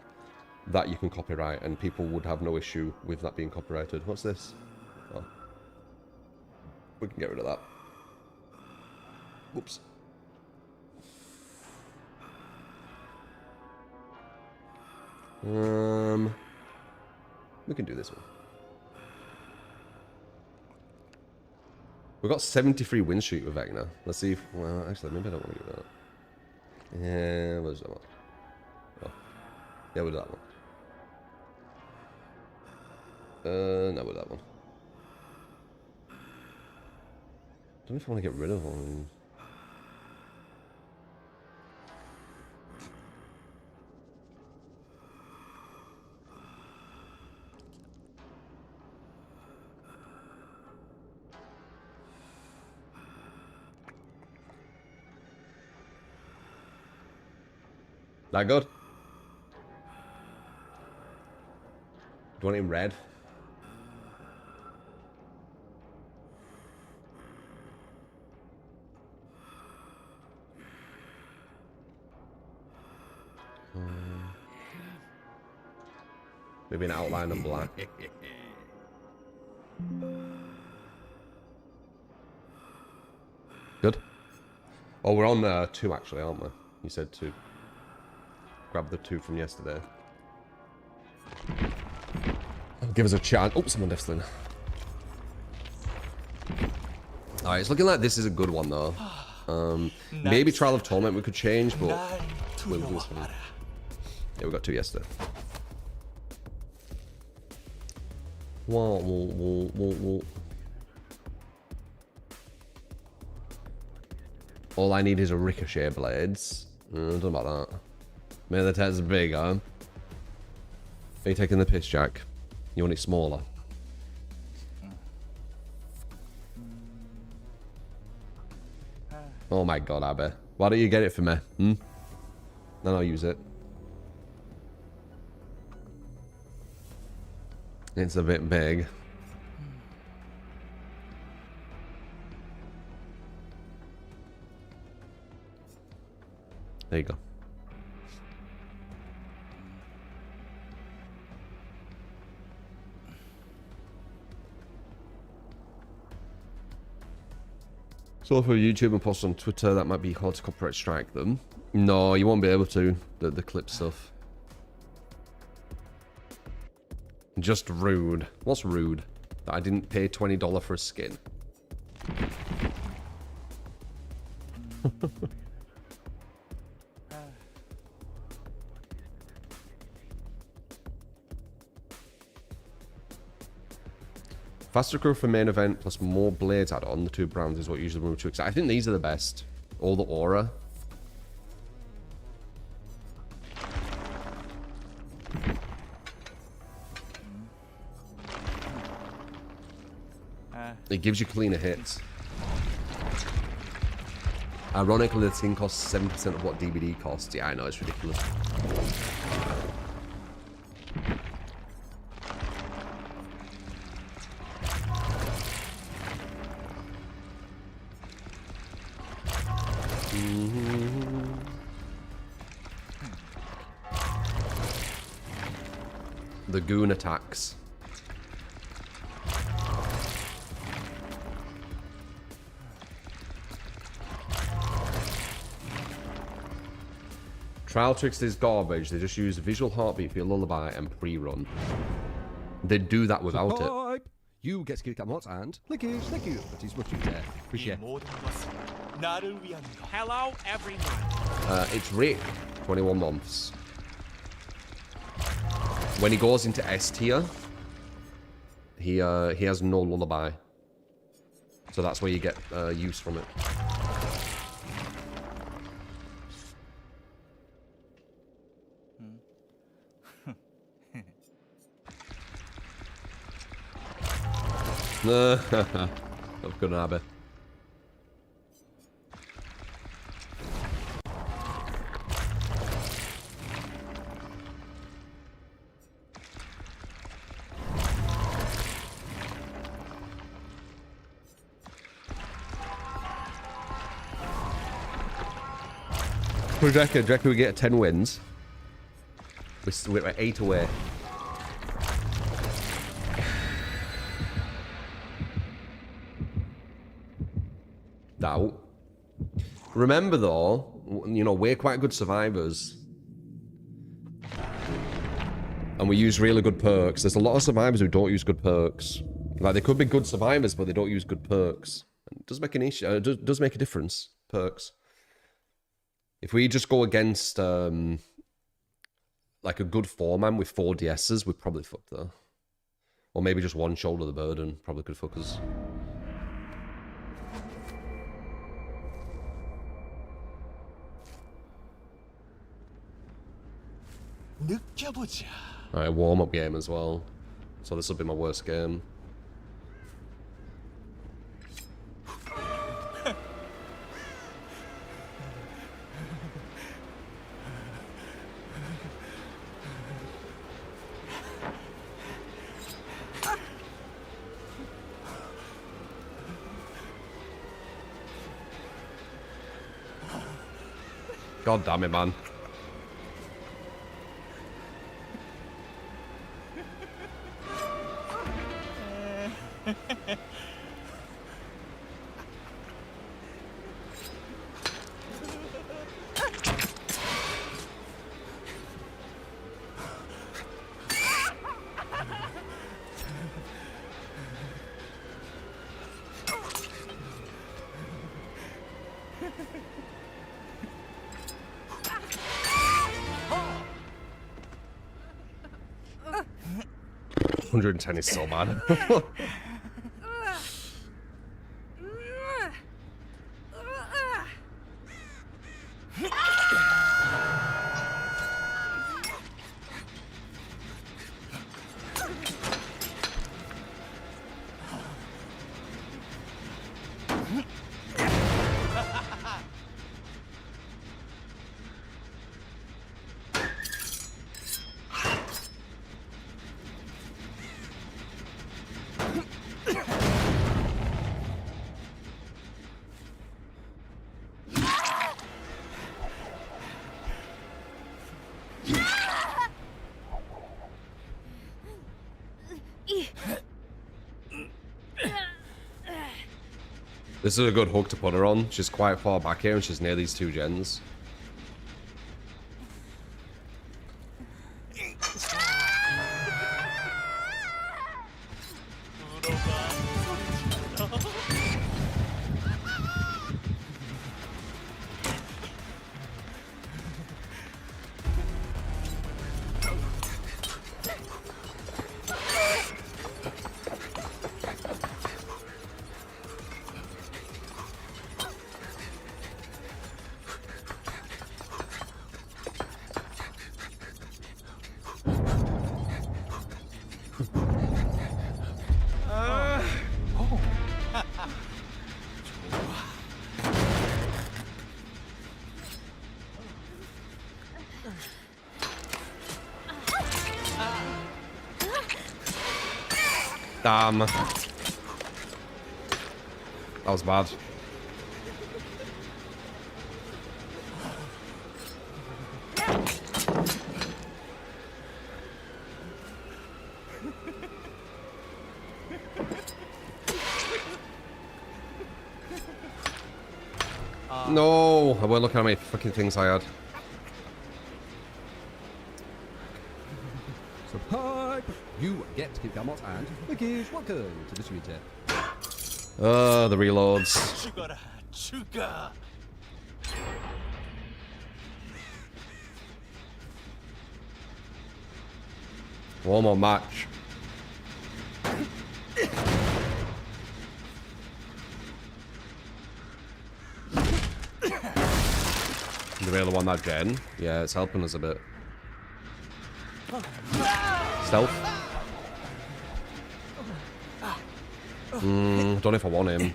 That you can copyright, and people would have no issue with that being copyrighted. What's this? Oh. We can get rid of that. Whoops. We can do this one. We've got 73 win streak with Vecna. Let's see if... Well, actually, maybe I don't want to do that. Yeah, where's that one? Oh. Yeah, we'll do that one. No, we'll do that one. I don't know if I want to get rid of one. That good? Do you want it in red? Maybe an outline of black. Good. Oh, we're on 2 actually, aren't we? You said 2. Grab the 2 from yesterday. Give us a chance. Oh, someone definitely. Alright, it's looking like this is a good one though. Maybe Trial of Torment we could change, but we'll do this one. Yeah, we got 2 yesterday. Whoa. All I need is a ricochet blades. I don't know about that. Maybe the test's big, huh? Are you taking the piss, Jack? You want it smaller? Oh my god, Abby. Why don't you get it for me? Then I'll use it. It's a bit big. There you go. So for YouTube and post on Twitter, that might be hard to copyright strike them. No, you won't be able to, the clip stuff. Just rude. What's rude? That I didn't pay $20 for a skin. Faster crew for main event plus more blades add-on. The 2 browns is what usually move to. I think these are the best. All the aura. It gives you cleaner hits. Ironically, the thing costs 7% of what DBD costs. Yeah, I know, it's ridiculous. The goon attacks. Trial Tricks is garbage. They just use visual heartbeat for your lullaby and pre-run. They do that without it. You get skill cap mods and clickies. Thank you. That is what you dare. Appreciate. Hello, everyone. It's Rick, 21 months. When he goes into S tier, he has no lullaby. So that's where you get use from it. Of good habit. Do you reckon we get 10 wins? We're 8 away. Doubt. Remember though, you know, we're quite good survivors. And we use really good perks. There's a lot of survivors who don't use good perks. Like, they could be good survivors, but they don't use good perks. It does make an issue. It does make a difference, perks. If we just go against, like, a good 4-man with 4 DSs, we're probably fucked, though. Or maybe just one shoulder the burden. Probably could fuck us. Alright, warm-up game as well. So this will be my worst game. God damn it, man. $110 is so bad. This is a good hook to put her on. She's quite far back here and she's near these 2 gens. Damn. That was bad. No, I won't look at how many fucking things I had. So pipe, you get Gamot and Mickey's welcome to the Twitter. The reloads. 죽어라, 죽어. One more match. You really want that gen? Yeah, it's helping us a bit. Stealth. Don't know if I want him.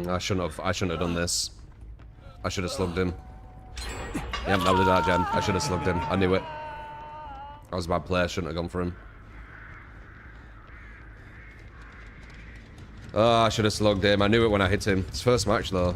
I shouldn't have done this. I should have slugged him. Yeah, that was that gen. I should have slugged him. I knew it. I was a bad player. I shouldn't have gone for him. Oh, I should have slugged him. I knew it when I hit him. It's first match though.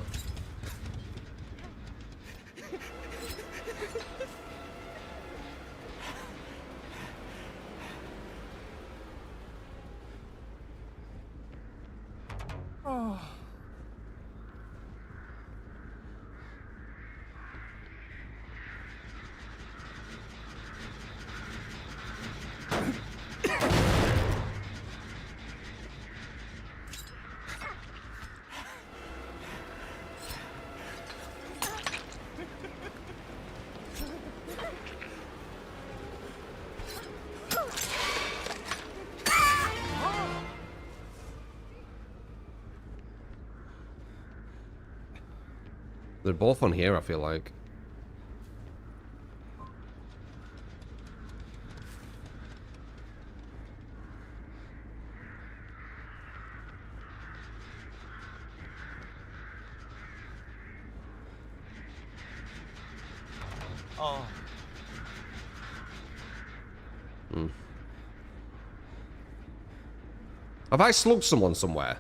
They're both on here, I feel like. Oh. Have I slugged someone somewhere?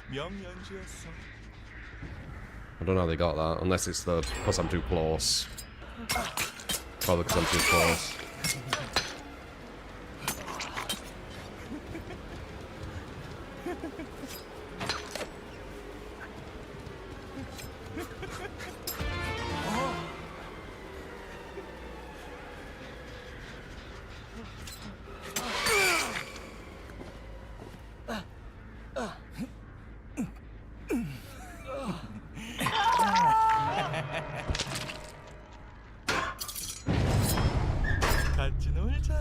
명연주였어. I don't know how they got that, unless it's because I'm too close. Probably because I'm too close. 같이 놀자.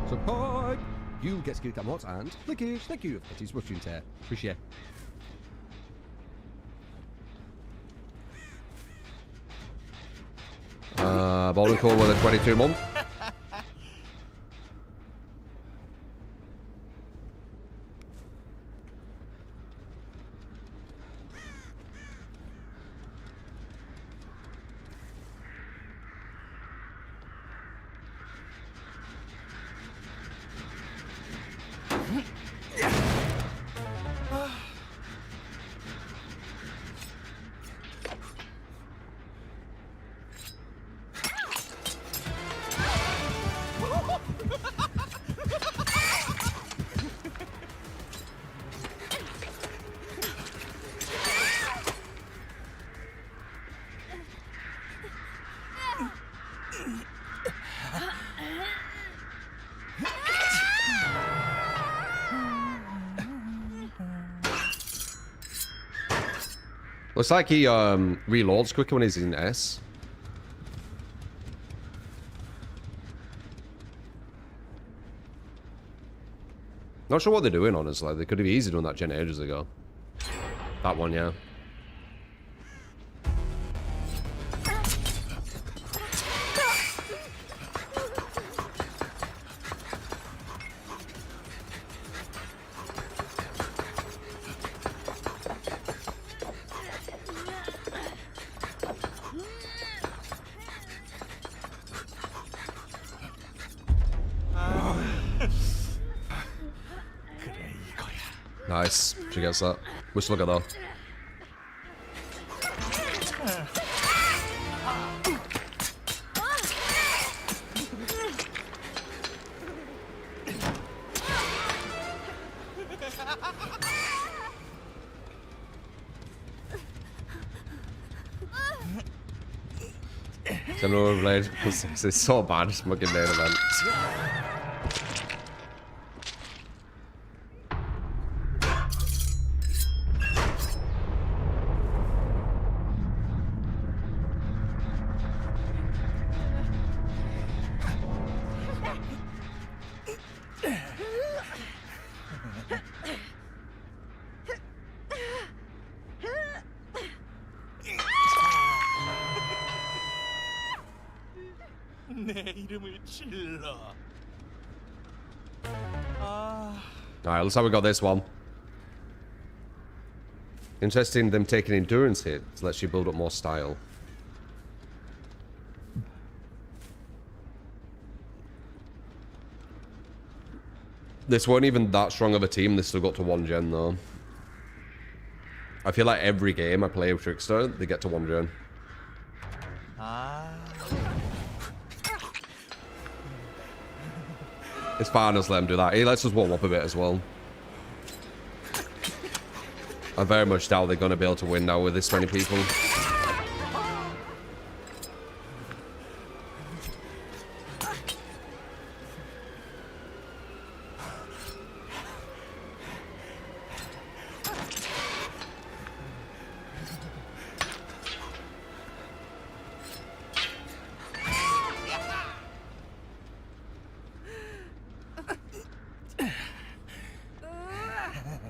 So pipe, you get Gamot and Mickey's thank you for his Russian tear. Appreciate. Bowling call with a 22-month. Looks like he reloads quicker when he's in S. Not sure what they're doing, honestly. They could have easily done that gen ages ago. That one, yeah. Nice. She gets that. Wish look at though. General Blade. It's so bad. Fucking main event. 내 이름을 질러. Alright, looks like we got this one. Interesting them taking endurance hits lets you build up more style. This weren't even that strong of a team, they still got to 1 gen though. I feel like every game I play with Trickster, they get to 1 gen. It's fine, just let him do that. He lets us warm up a bit as well. I very much doubt they're going to be able to win now with this many people.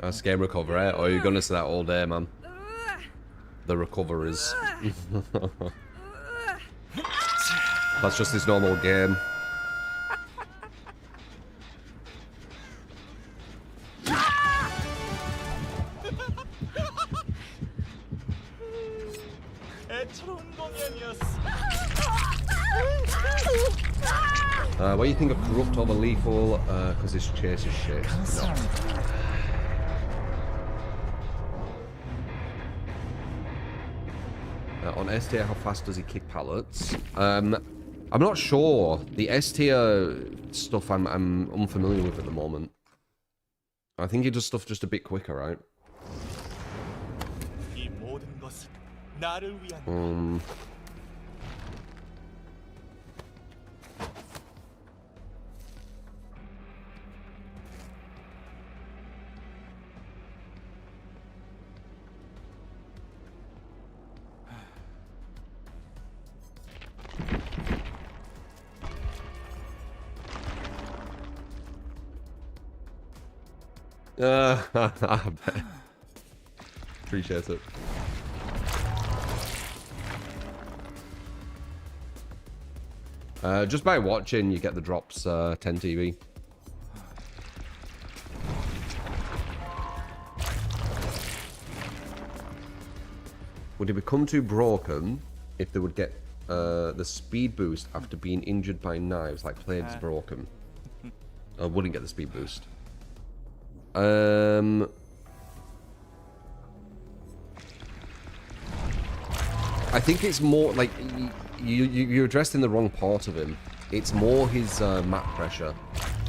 That's game recovery, eh? Or you're gonna say that all day, man. The recoveries. That's just his normal game. What do you think of corrupt over lethal? Because his chase is shit. No. On S tier, how fast does he kick pallets? I'm not sure. The S tier stuff I'm unfamiliar with at the moment. I think he does stuff just a bit quicker, right? I bet. Appreciate it. Just by watching, you get the drops 10 TV. Would it become too broken if they would get the speed boost after being injured by knives, like Plague's broken? I wouldn't get the speed boost. I think it's more like you're addressed in the wrong part of him. It's more his map pressure.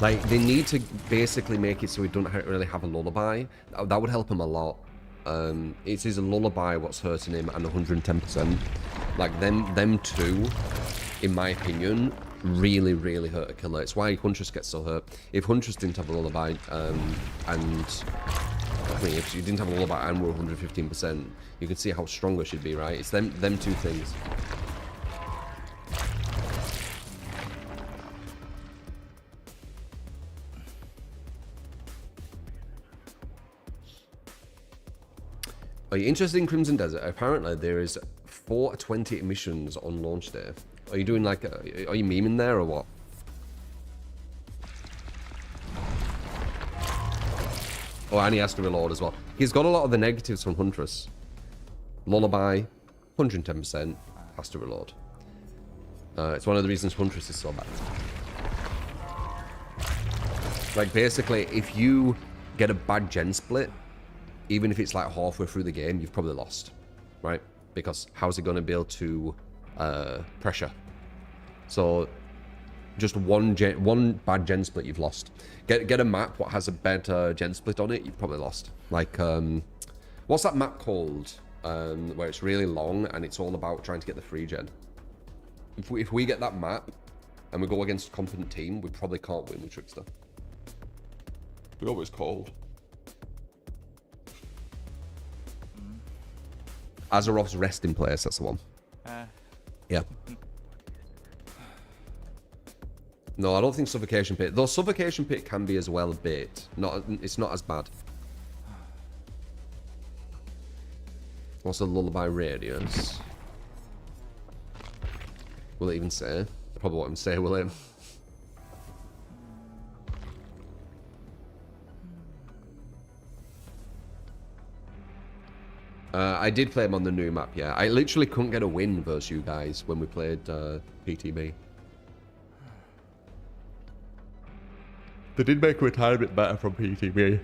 Like they need to basically make it so he doesn't really have a lullaby. That would help him a lot. It's his lullaby what's hurting him, and 110%. Like them two, in my opinion, really hurt a killer. It's why Huntress gets so hurt. If Huntress didn't have a lullaby, and I mean, if you didn't have a lullaby and were 115%, you could see how stronger she'd be, right? It's them two things. Are you interested in Crimson Desert? Apparently there is 420 missions on launch day. Are you doing like, are you memeing there or what? Oh, and he has to reload as well. He's got a lot of the negatives from Huntress. Lullaby, 110%, has to reload. It's one of the reasons Huntress is so bad. Like, basically, if you get a bad gen split, even if it's like halfway through the game, you've probably lost, right? Because how's it going to be able to pressure? So just one bad gen split, you've lost. Get a map what has a better gen split on it, you've probably lost. Like, what's that map called? Where it's really long and it's all about trying to get the free gen. If we get that map and we go against a competent team, we probably can't win with Trickster. We always cold. Azeroth's resting place, that's the one. Yeah. No, I don't think Suffocation Pit. Though Suffocation Pit can be as well bait. It's not as bad. What's the Lullaby radius? Will it even say? Probably won't even say, will it? I did play him on the new map, yeah. I literally couldn't get a win versus you guys when we played PTB. They did make him a tiny bit better from PTB.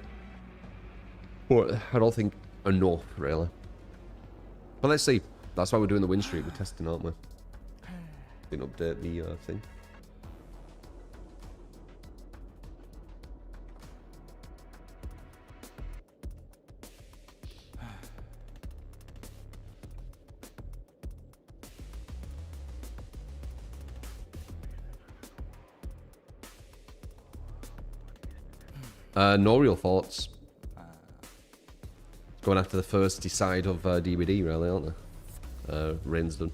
But I don't think enough, really. But let's see. That's why we're doing the win streak. We're testing, aren't we? Didn't update the thing. No real thoughts. Going after the first side of DVD, really, aren't they? Rain's done.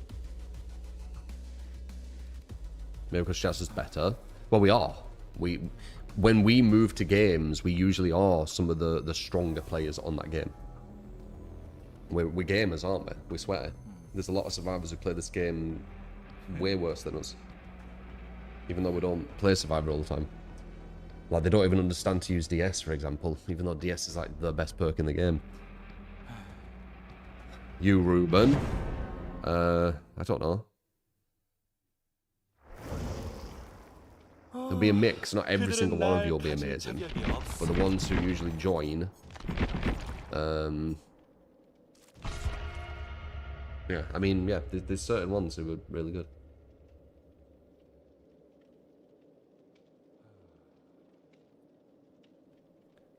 Maybe because Shaz is better. Well, we are. When we move to games, we usually are some of the stronger players on that game. We're gamers, aren't we? We swear. There's a lot of survivors who play this game way worse than us. Even though we don't play Survivor all the time. Like, they don't even understand to use DS, for example, even though DS is like the best perk in the game. You, Ruben. I don't know. There'll be a mix. Not every single one of you will be amazing. But the ones who usually join... yeah, I mean, yeah, there's certain ones who are really good.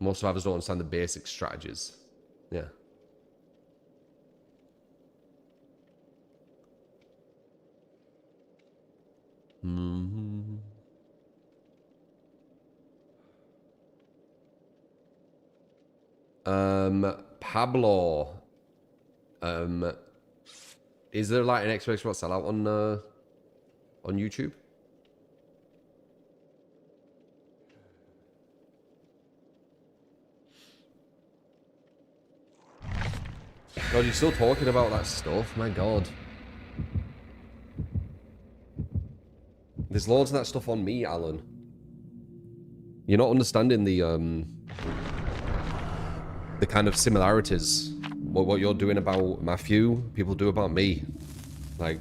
Most survivors don't understand the basic strategies. Yeah. Pablo. Is there like an Xbox One sellout on YouTube? God, you're still talking about that stuff? My God. There's loads of that stuff on me, Alan. You're not understanding the kind of similarities. What you're doing about Matthew, people do about me. Like...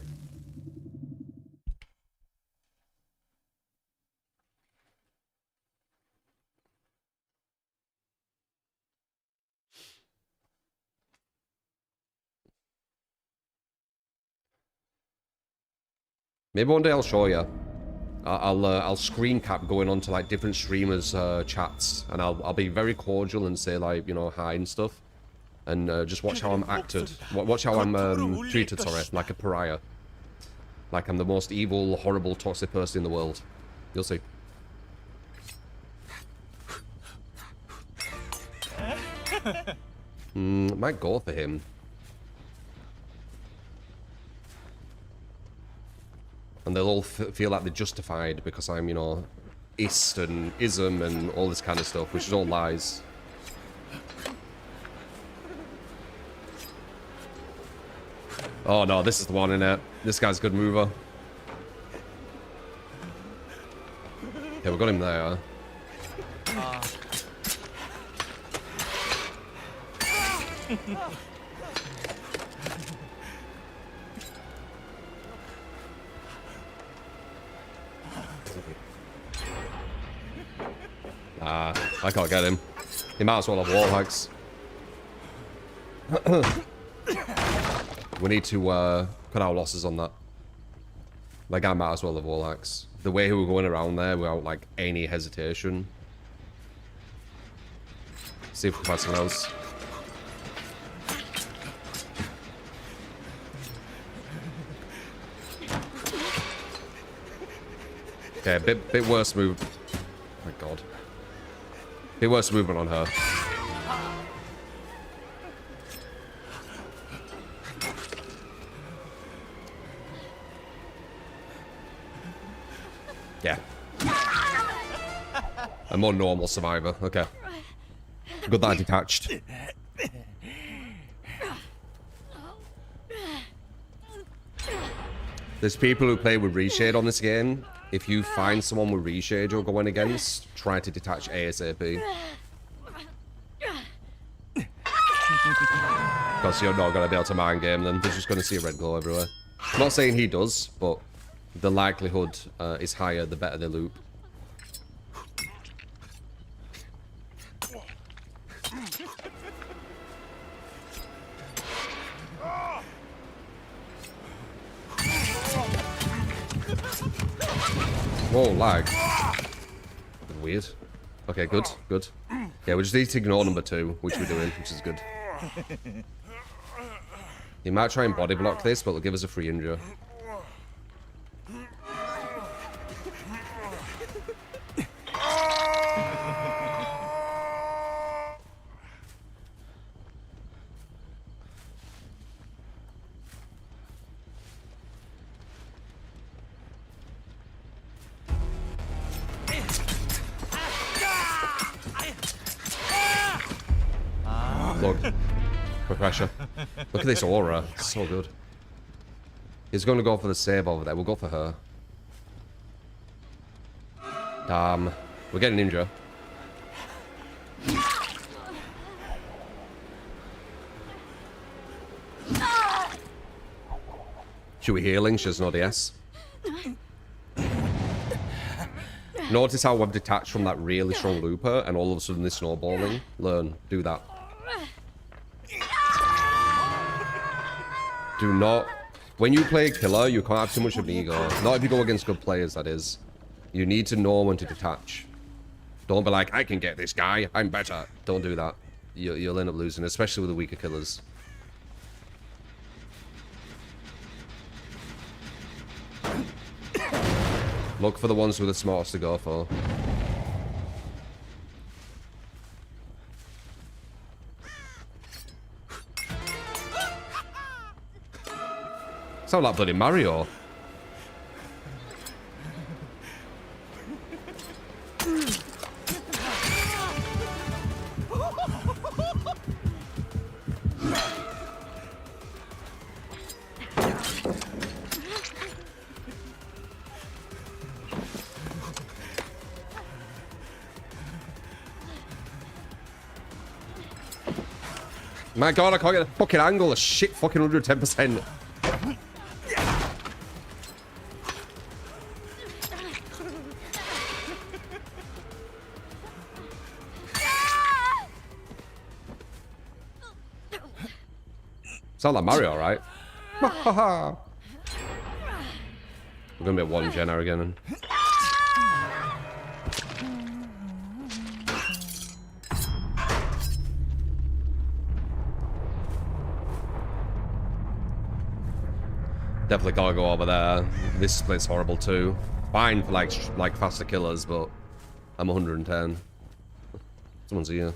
Maybe one day I'll show you. I'll screen cap going on to like different streamers' chats, and I'll be very cordial and say like, you know, hi and stuff, and just watch how I'm acted. Watch how I'm treated. Sorry, like a pariah. Like I'm the most evil, horrible, toxic person in the world. You'll see. Might go for him. And they'll all feel like they're justified because I'm, you know, ist and ism and all this kind of stuff, which is all lies. Oh no, this is the one, innit? This guy's a good mover. Yeah, we got him there. I can't get him. He might as well have wall hacks. We need to cut our losses on that. That guy might as well have wall hacks. The way he was going around there without like any hesitation. See if we can find someone else. Okay, bit worse move. Oh my god. Bit worse movement on her. Yeah. A more normal survivor. Okay. Good that I detached. There's people who play with reshade on this game. If you find someone with reshade you're going against, try to detach ASAP. Because you're not going to be able to mind game them. They're just going to see a red glow everywhere. I'm not saying he does, but the likelihood is higher the better they loop. Whoa, lag. Weird. Okay, good, good. Yeah, we just need to ignore number 2, which we're doing, which is good. He might try and body block this, but it'll give us a free injure. Look. For pressure. Look at this aura. It's so good. He's going to go for the save over there. We'll go for her. Damn. We're getting injured. Should we healing? She has no DS. Notice how I've detached from that really strong looper and all of a sudden they're snowballing. Learn. Do that. Do not... When you play killer, you can't have too much of an ego. Not if you go against good players, that is. You need to know when to detach. Don't be like, I can get this guy, I'm better. Don't do that. You'll end up losing, especially with the weaker killers. Look for the ones with the smartest to go for. Sound like bloody Mario. My god, I can't get the fucking angle. A shit fucking 110%. Sound like Mario, right? We're gonna be at 1 Jenna again. Definitely gotta go over there. This split's horrible too. Fine for like faster killers, but I'm 110. Someone's here.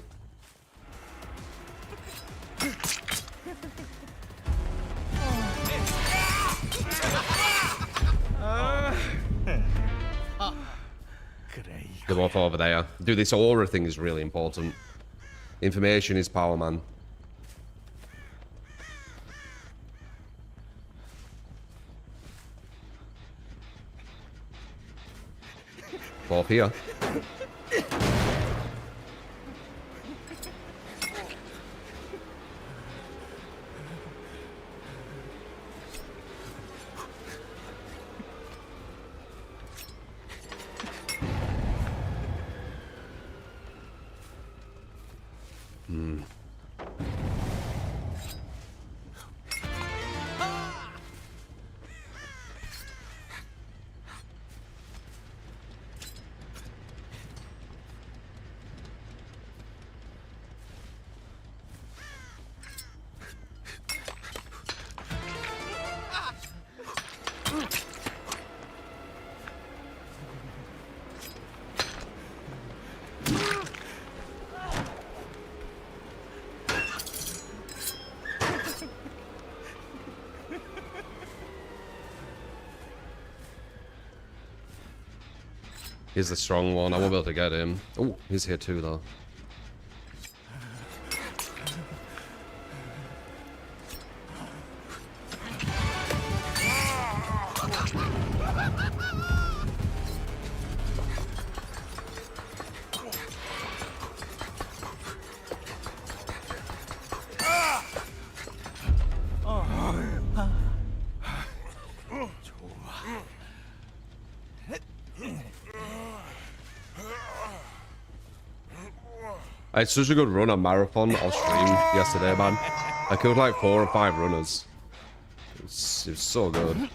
They're both over there. Dude, this aura thing is really important. Information is power, man. forth here. He's the strong one. I won't be able to get him. Oh, he's here too, though. I had such a good run on Marathon off stream yesterday, man. I killed like 4 or 5 runners. It was so good.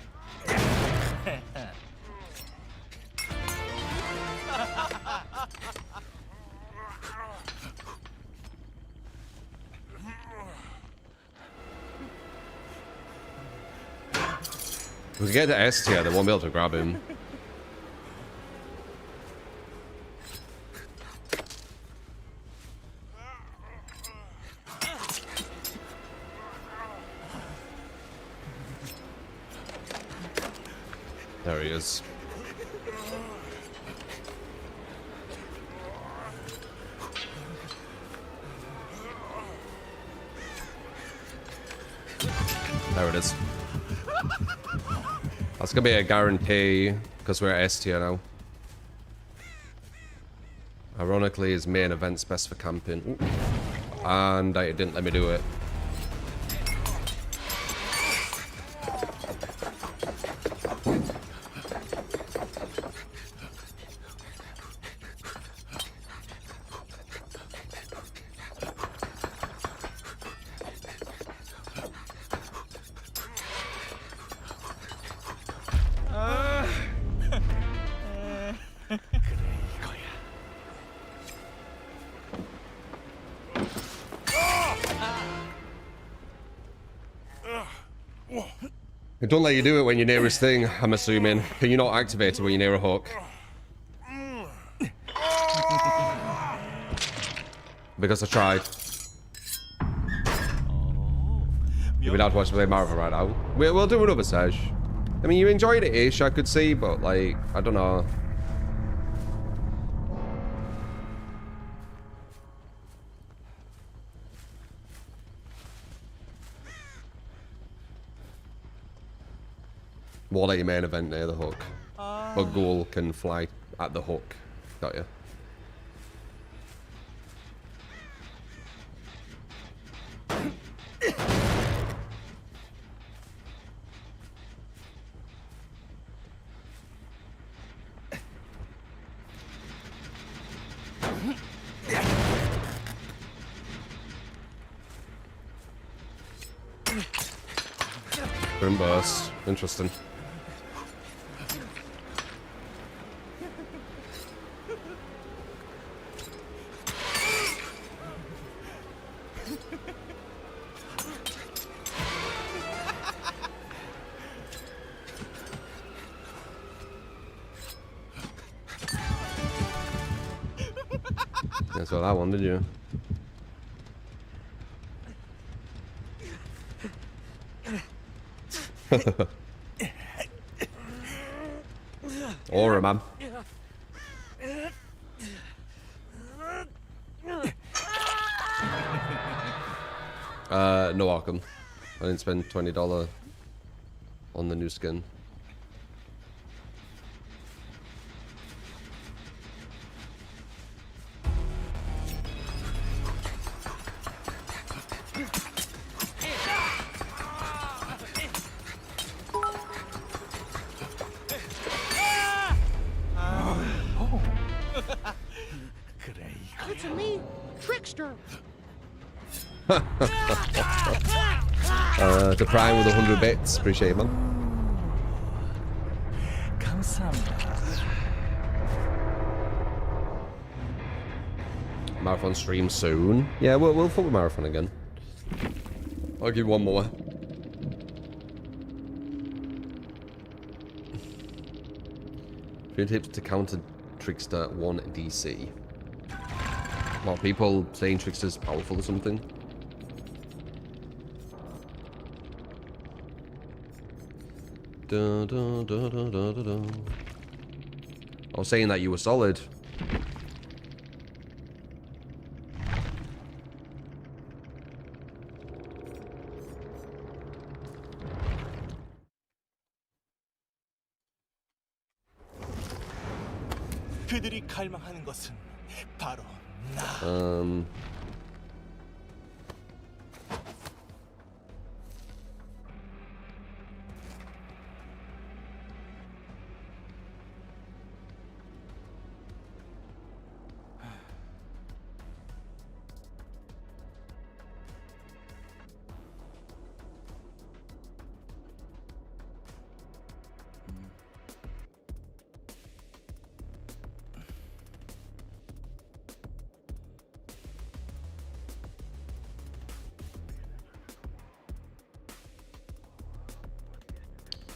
If we get to S tier, they won't be able to grab him. There he is. There it is. That's gonna be a guarantee because we're at S tier now. Ironically, his main event's best for camping. Ooh. And it didn't let me do it. It don't let you do it when you're near his thing, I'm assuming. Can you not activate it when you're near a hook? Because I tried. You'll be allowed to watch me play Marathon right now. We'll do another sesh. I mean, you enjoyed it-ish, I could see, but like, I don't know. Wall at your main event near the hook. But Ghoul can fly at the hook. Got you. Grim burst. Interesting. That's what I wanted, did you? Aura, man. No Arkham. I didn't spend $20 on the new skin. To Prime with 100 bits. Appreciate it, man. 감사합니다. Marathon stream soon. Yeah, we'll fuck with Marathon again. I'll give one more. Three tips to counter Trickster 1 DC. Well, people saying Trickster's powerful or something. I was saying that you were solid. 그들이 갈망하는 것은 바로 나.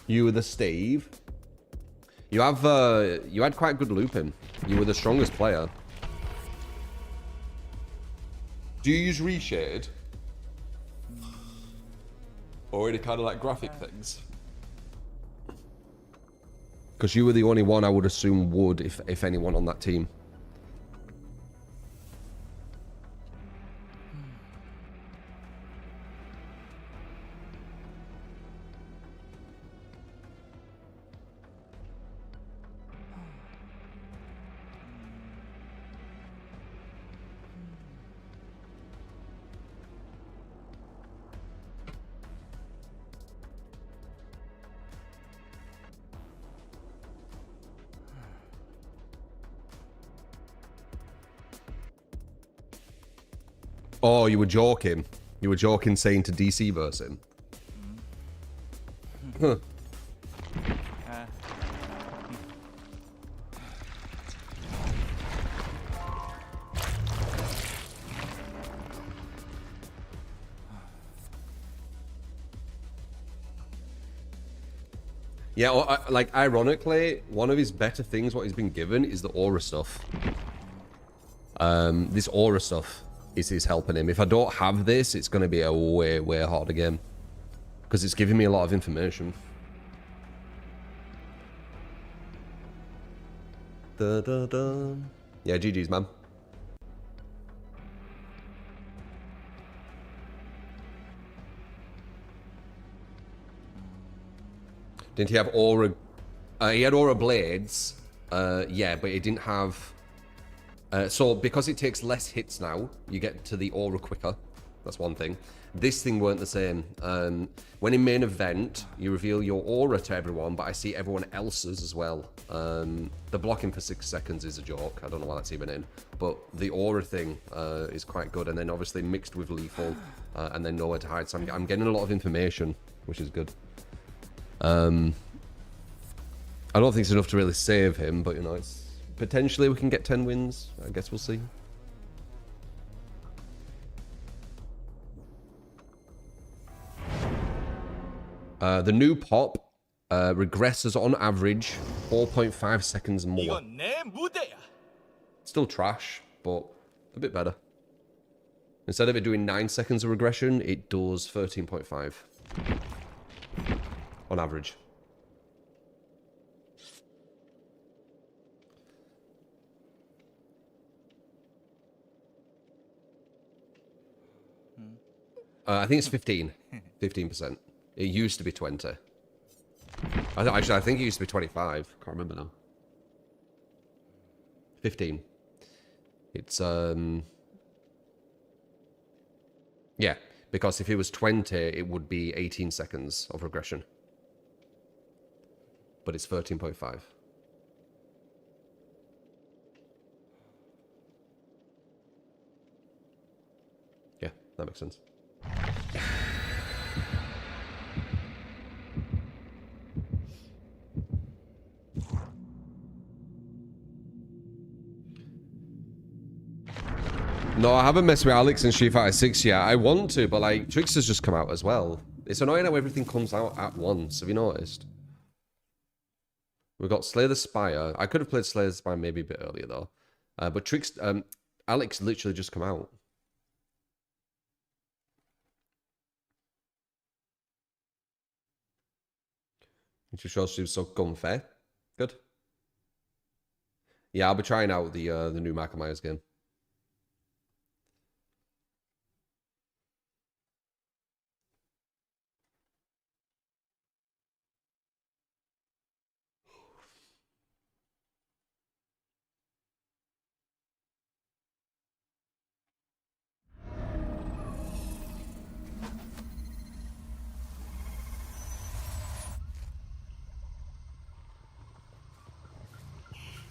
You were the Steve. You had quite good looping. You were the strongest player. Do you use reshade? Or any kind of like graphic things? Because you were the only one I would assume would, if anyone on that team. Oh, you were joking. You were joking saying to DC verse him. Huh. Yeah, well, like, ironically, one of his better things, what he's been given, is the aura stuff. This aura stuff is helping him. If I don't have this, it's going to be a way, way harder game. Because it's giving me a lot of information. Da, da, da. Yeah, GG's, man. Didn't he have aura? He had aura blades. Yeah, but he didn't have... so because it takes less hits now, you get to the aura quicker. That's one thing. This thing weren't the same. When in main event, you reveal your aura to everyone, but I see everyone else's as well. The blocking for 6 seconds is a joke. I don't know why that's even in. But the aura thing is quite good. And then obviously mixed with lethal, and then nowhere to hide. So I'm getting a lot of information, which is good. I don't think it's enough to really save him, but you know, it's potentially we can get 10 wins. I guess we'll see. The new pop regresses on average 4.5 seconds more. 이건 내 무대야. Still trash, but a bit better. Instead of it doing 9 seconds of regression, it does 13.5 on average. I think it's 15%. It used to be 20. Actually, I think it used to be 25. Can't remember now. 15. It's yeah, because if it was 20, it would be 18 seconds of regression. But it's 13.5. Yeah, that That makes sense. No, I haven't messed with Alex in Street Fighter 6 yet. I want to, but like, Trickster's just come out as well. It's annoying how everything comes out at once. Have you noticed? We've got Slay the Spire. I could have played Slay the Spire maybe a bit earlier though. But Alex literally just come out. It just shows she was so comfy. Good. Yeah, I'll be trying out the new Michael Myers game.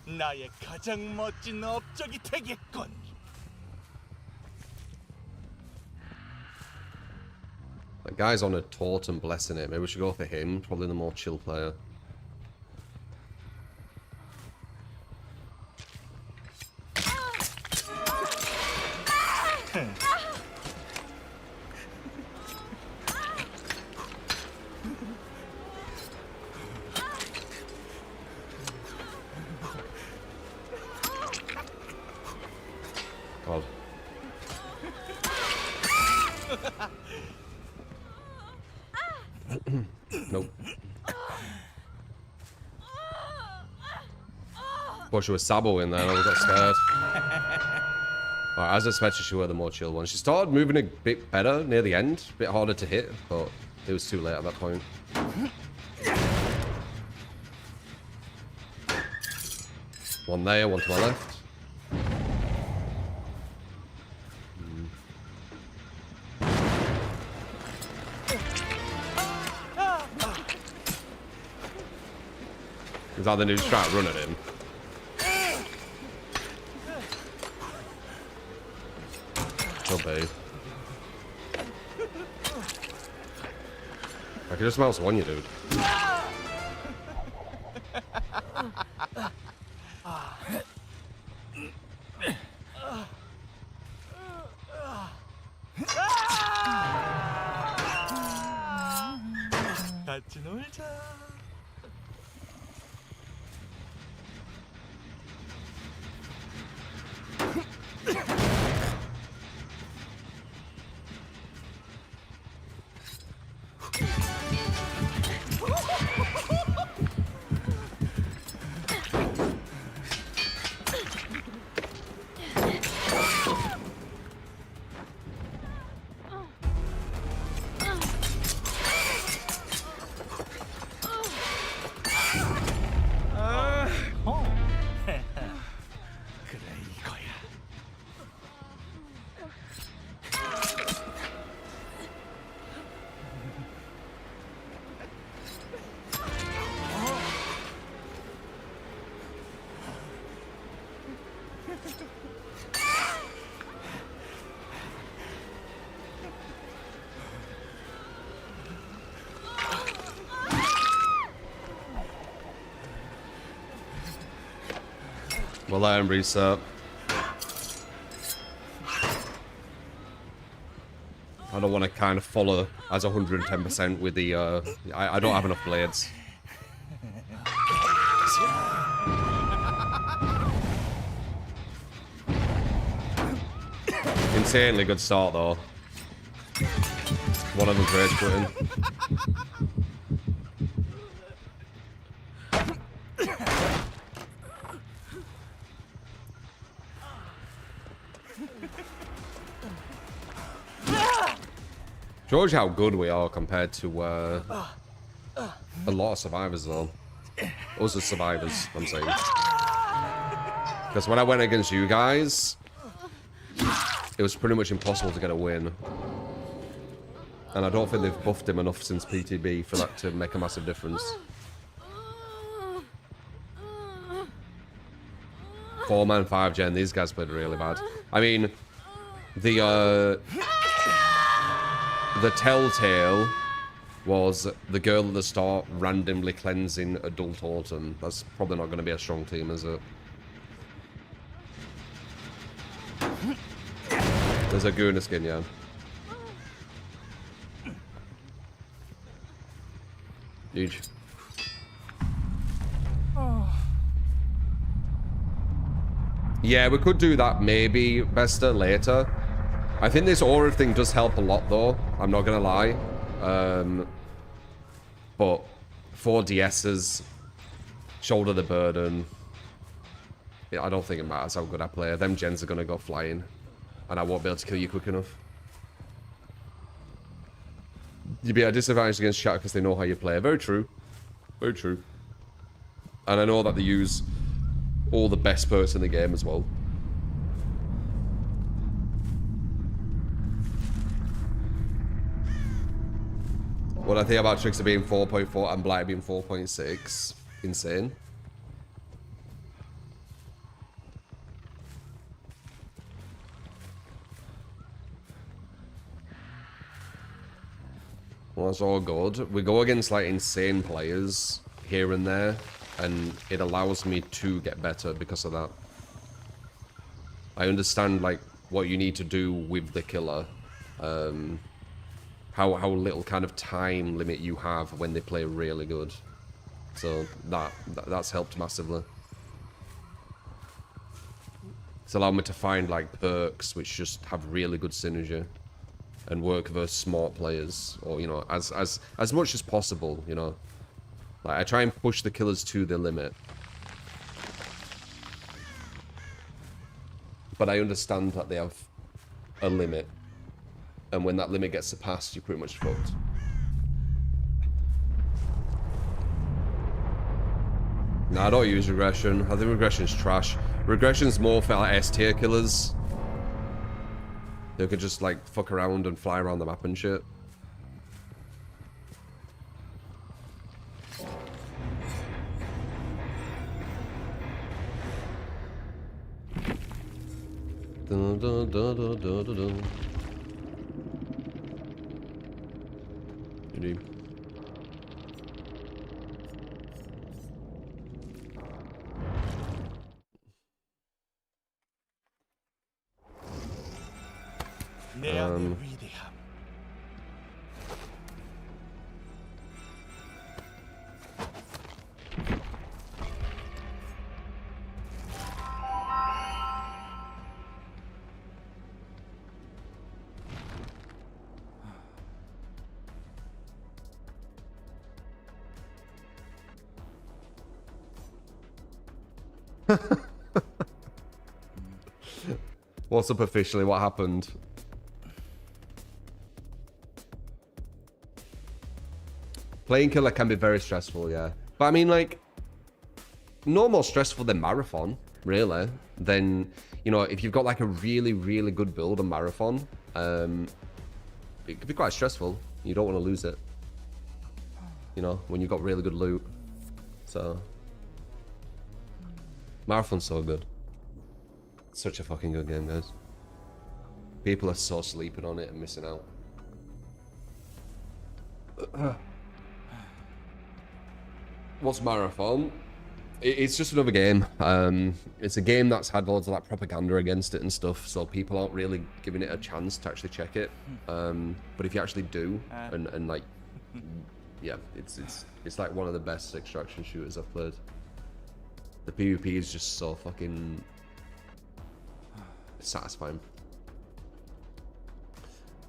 나의 가장 멋진 업적이 되겠군. That guy's on a totem blessing it. Maybe we should go for him. Probably the more chill player. God. Nope. Thought she was Sabo in there and I got scared. Right, as I expected, she were the more chill one. She started moving a bit better near the end, a bit harder to hit, but it was too late at that point. One there, one to my left. Is that the new strat? Run at him. Could be. I can just mouse one you, dude. 같이 놀자. We'll let him reset. I don't want to kind of follow as 110% with the, I don't have enough blades. Insanely good start though. One of them's rage quitting. Shows you how good we are compared to a lot of survivors, though. Us as survivors, I'm saying. Because when I went against you guys, it was pretty much impossible to get a win. And I don't think they've buffed him enough since PTB for that to make a massive difference. 4-man 5-gen, these guys played really bad. I mean, the the telltale was the girl at the start randomly cleansing Adult Autumn. That's probably not going to be a strong team, is it? There's a Guna skin, yeah. Huge. Yeah, we could do that maybe, Bester, later. I think this aura thing does help a lot, though. I'm not going to lie. But 4 DSs, shoulder the burden. Yeah, I don't think it matters how good I play. Them gens are going to go flying. And I won't be able to kill you quick enough. You'd be at a disadvantage against chat because they know how you play. Very true. Very true. And I know that they use all the best perks in the game as well. What I think about Trickster being 4.4 and Blight being 4.6. Insane. Well, that's all good. We go against like insane players here and there, and it allows me to get better because of that. I understand like what you need to do with the killer. How little kind of time limit you have when they play really good. So that's helped massively. It's allowed me to find like perks which just have really good synergy and work versus smart players, or you know, as much as possible, you know. Like I try and push the killers to their limit. But I understand that they have a limit. And when that limit gets surpassed, you're pretty much fucked. Nah, I don't use regression. I think regression's trash. Regression's more for like S-tier killers. They could just like fuck around and fly around the map and shit. Dun, dun, dun, dun, dun, dun, dun. 내 안의 위대함. What's up officially? What happened? Playing killer can be very stressful, yeah. But I mean, like, no more stressful than Marathon, really. Then, you know, if you've got like a really, really good build on Marathon, it could be quite stressful. You don't want to lose it, you know, when you've got really good loot. So, Marathon's so good. Such a fucking good game, guys. People are so sleeping on it and missing out. What's Marathon? It's just another game. It's a game that's had loads of like propaganda against it and stuff, so people aren't really giving it a chance to actually check it. But if you actually do, and like, yeah, it's like one of the best extraction shooters I've played. The PvP is just so fucking satisfying.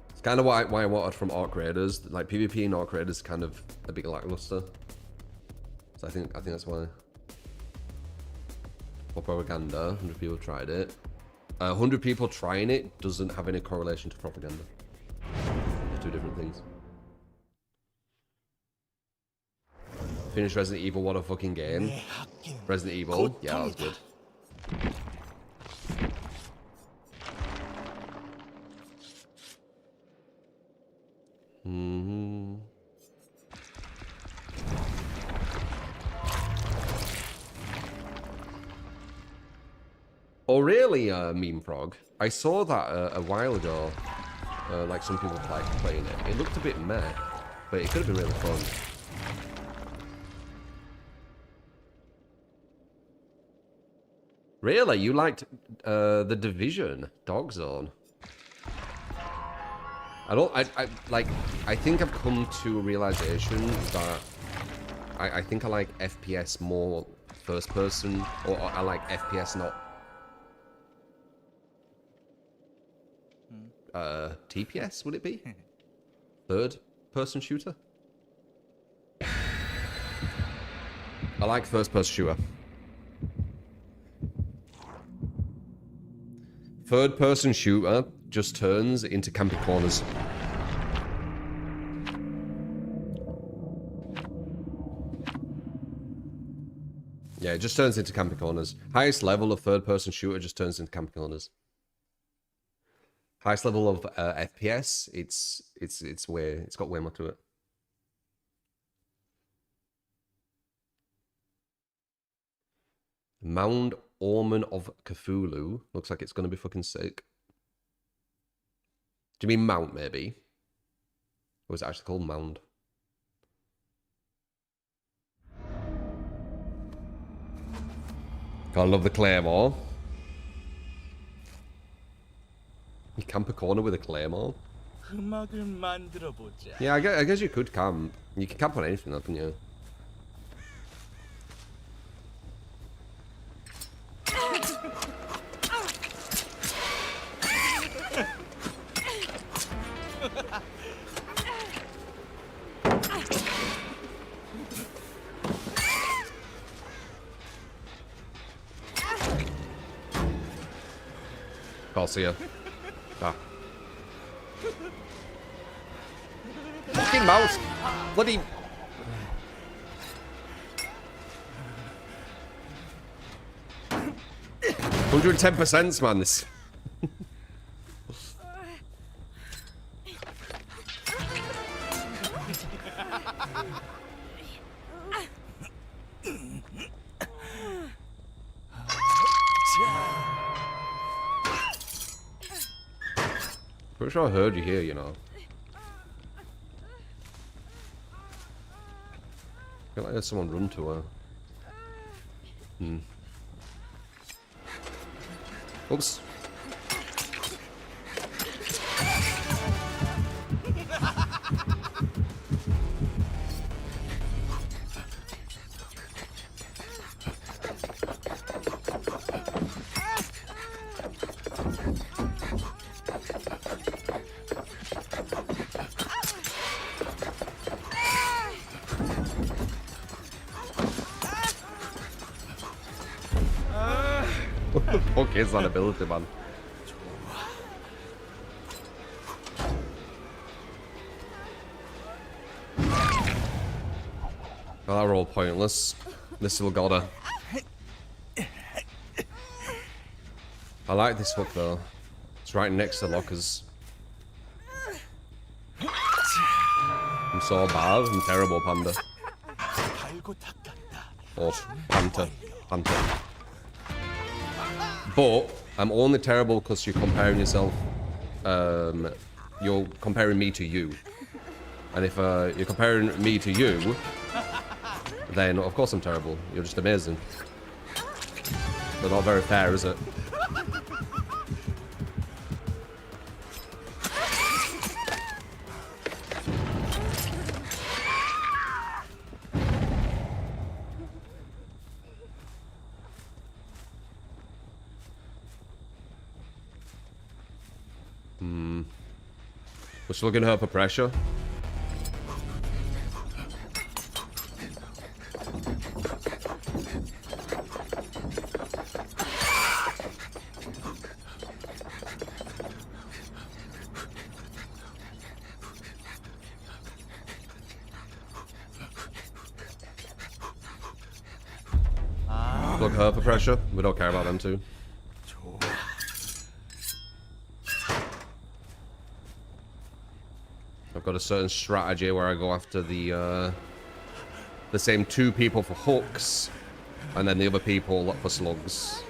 It's kind of why I wanted from Arc Raiders. Like PvP in Arc Raiders is kind of a bit lackluster. So I think that's why. For propaganda, 100 people tried it. 100 people trying it doesn't have any correlation to propaganda. They're two different things. Finished Resident Evil, what a fucking game. Resident Evil, yeah, that was good. Oh really, Meme Frog? I saw that a while ago. like some people like playing it. It looked a bit meh, but it could have been really fun. Really? You liked The Division, Dog Zone? I think I've come to a realization that I think I like FPS more first person, or I like FPS not TPS, would it be? Third person shooter? I like first person shooter. Third person shooter just turns into campy corners. Yeah, it just turns into campy corners. Highest level of third person shooter just turns into campy corners. Highest level of FPS, it's got way more to it. Mound Orman of Cthulhu. Looks like it's going to be fucking sick. Do you mean Mount, maybe? Or is it actually called Mound? I love the Claymore. You camp a corner with a Claymore? Yeah, I guess you could camp. You can camp on anything, though, can you? I'll see ya. Ah. Fucking mouse! Bloody... 110%, man, this... Pretty sure I heard you here, you know. I feel like there's someone run to her. Oops. Fuck is that ability, man? Well, that were all pointless. This still got her. I like this hook though. It's right next to lockers. I'm so bad. I'm terrible, Panda. Or Panther. Panther. But I'm only terrible because you're comparing yourself. You're comparing me to you. And if you're comparing me to you, then of course I'm terrible. You're just amazing. But not very fair, is it? We're still looking her for pressure. Look her for pressure. We don't care about them too. I've got a certain strategy where I go after the same two people for hooks, and then the other people for slugs.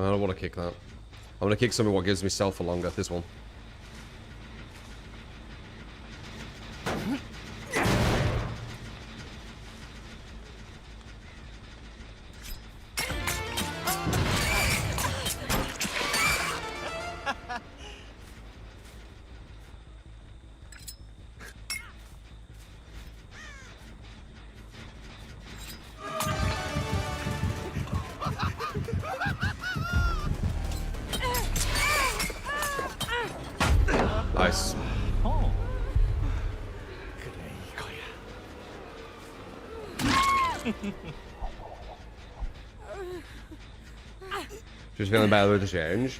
I don't want to kick that. I'm going to kick something what gives me stealth for longer. This one. Nice. Just feeling better with the change.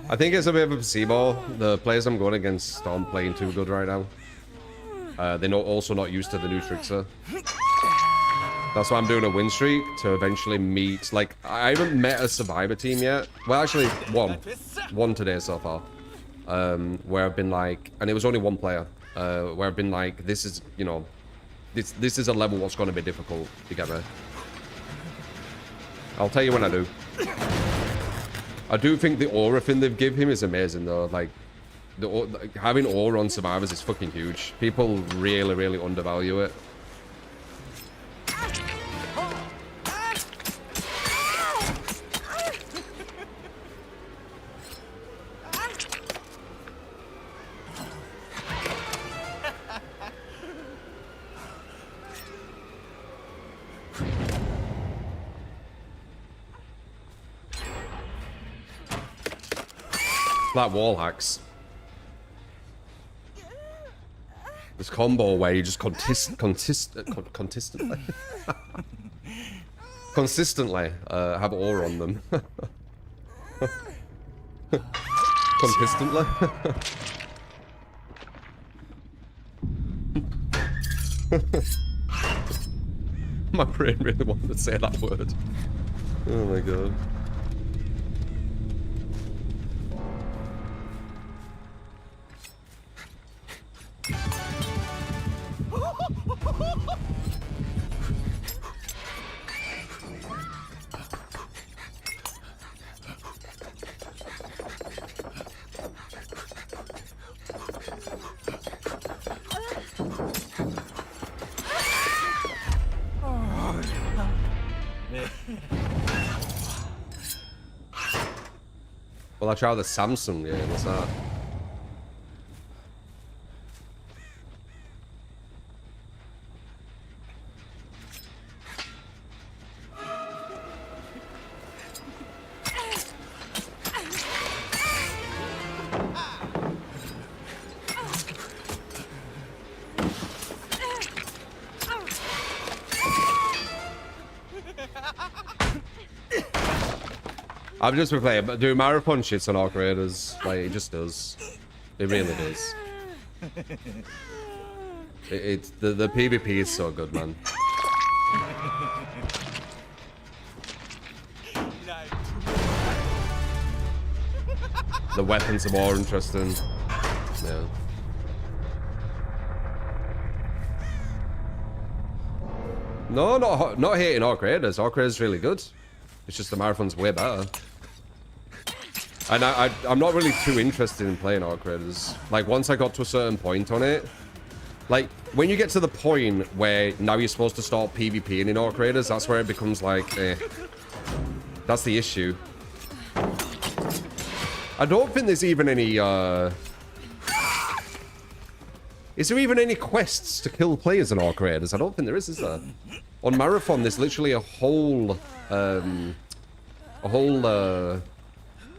I think it's a bit of a placebo. The players I'm going against aren't playing too good right now. They're also not used to the new TRICKSTER. That's why I'm doing a win streak to eventually meet. Like, I haven't met a survivor team yet. Well, actually, one today so far. Where I've been like, and it was only one player. Where I've been like, this is, you know, this is a level what's going to be difficult to get there. I'll tell you when I do. I do think the aura thing they've given him is amazing though. Like, having aura on survivors is fucking huge. People really, really undervalue it. That wall hacks. This combo where you just consistently have aura on them. Consistently. My brain really wanted to say that word. Oh my god. Well, I tried the Samsung game, what's that? I've just been playing, but doing marathon shits on Arc Raiders, like, it just does. It really does. It's the PvP is so good, man. The weapons are more interesting. Yeah. No, not hating Arc Raiders. Arc Raiders is really good. It's just the marathon's way better. And I'm not really too interested in playing Arc Raiders. Like, once I got to a certain point on it, like, when you get to the point where now you're supposed to start PvPing in Arc Raiders, that's where it becomes like, eh. That's the issue. I don't think there's even any, Is there even any quests to kill players in Arc Raiders? I don't think there is there? On Marathon, there's literally a whole,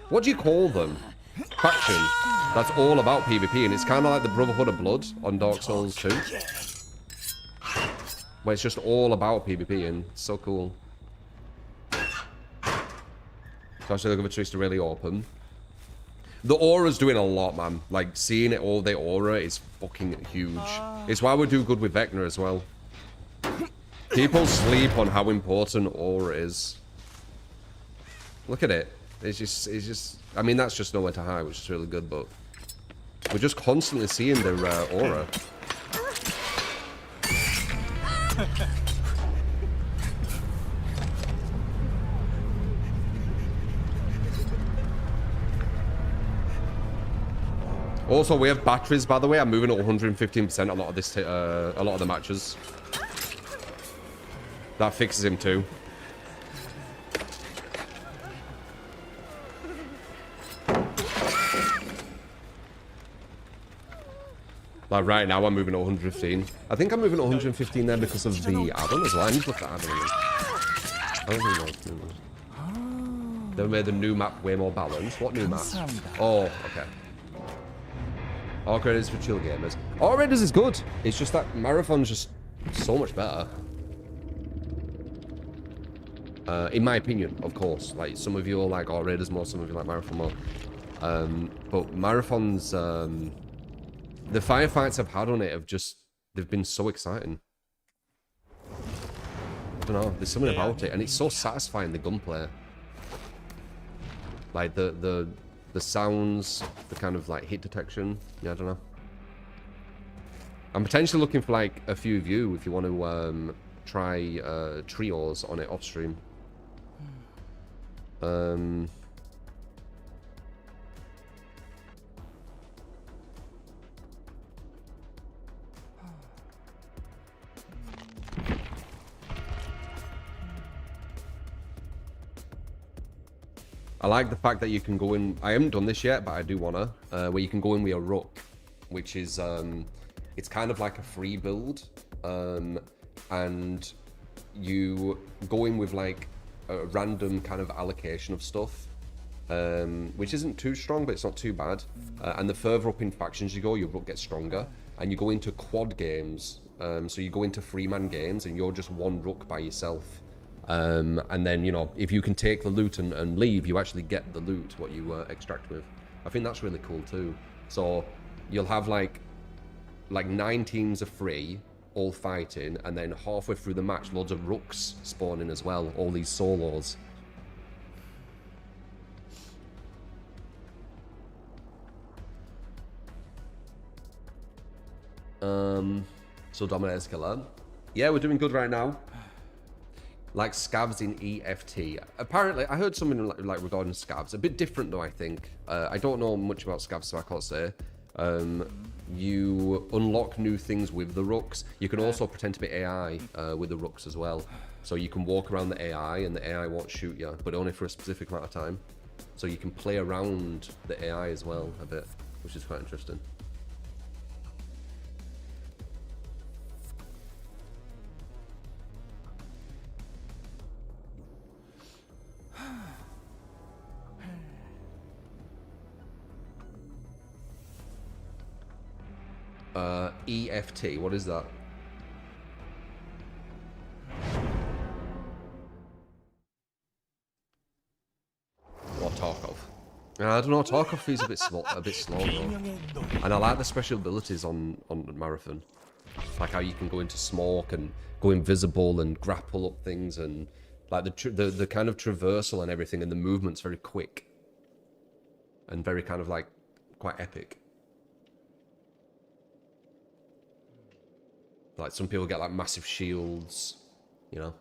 what do you call them? Faction. That's all about PvP, and it's kind of like the Brotherhood of Blood on Dark Souls 2. Where it's just all about PvP, and it's so cool. So actually looking for Trickster really open. The aura's doing a lot, man. Like, seeing it all, the aura is fucking huge. It's why we do good with Vecna as well. People sleep on how important aura is. Look at it. It's just, I mean, that's just nowhere to hide, which is really good, but we're just constantly seeing their aura. Also, we have batteries, by the way. I'm moving at 115% a lot of this, a lot of the matches. That fixes him too. Like right now, I'm moving at 115. I think I'm moving at 115 there because of the add-on as well. I need to look at add-on. I don't think that's... They've made the new map way more balanced. What new map? Oh, okay. Arc Raiders for chill gamers. Arc Raiders is good. It's just that Marathon's just so much better. In my opinion, of course. Like, some of you are like Arc Raiders more, some of you like Marathon more. But Marathon's... the firefights I've had on it have just... They've been so exciting. I don't know. There's something about it. And it's so satisfying, the gunplay. Like, the sounds, the kind of, like, hit detection. Yeah, I don't know. I'm potentially looking for, like, a few of you if you want to try trios on it off stream. I like the fact that you can go in... I haven't done this yet, but I do want to. Where you can go in with a Rook, which is... it's kind of like a free build. And you go in with like a random kind of allocation of stuff. Which isn't too strong, but it's not too bad. And the further up in factions you go, your Rook gets stronger. And you go into quad games. So you go into 3-man games and you're just one Rook by yourself. And then, you know, if you can take the loot and leave, you actually get the loot, what you extract with. I think that's really cool too. So you'll have like 9 teams of 3, all fighting, and then halfway through the match, loads of Rooks spawning as well, all these solos. So Dominator's Killer. Yeah, we're doing good right now. Like scavs in EFT. Apparently, I heard something like regarding scavs. A bit different though, I think. I don't know much about scavs, so I can't say. You unlock new things with the Rooks. You can also pretend to be AI with the Rooks as well. So you can walk around the AI and the AI won't shoot you, but only for a specific amount of time. So you can play around the AI as well a bit, which is quite interesting. EFT, what is that? Or Tarkov? I don't know, Tarkov is a bit slow though. And I like the special abilities on Marathon. Like how you can go into smoke and go invisible and grapple up things, and like the kind of traversal and everything, and the movement's very quick. And very kind of like quite epic. Like, some people get, like, massive shields, you know?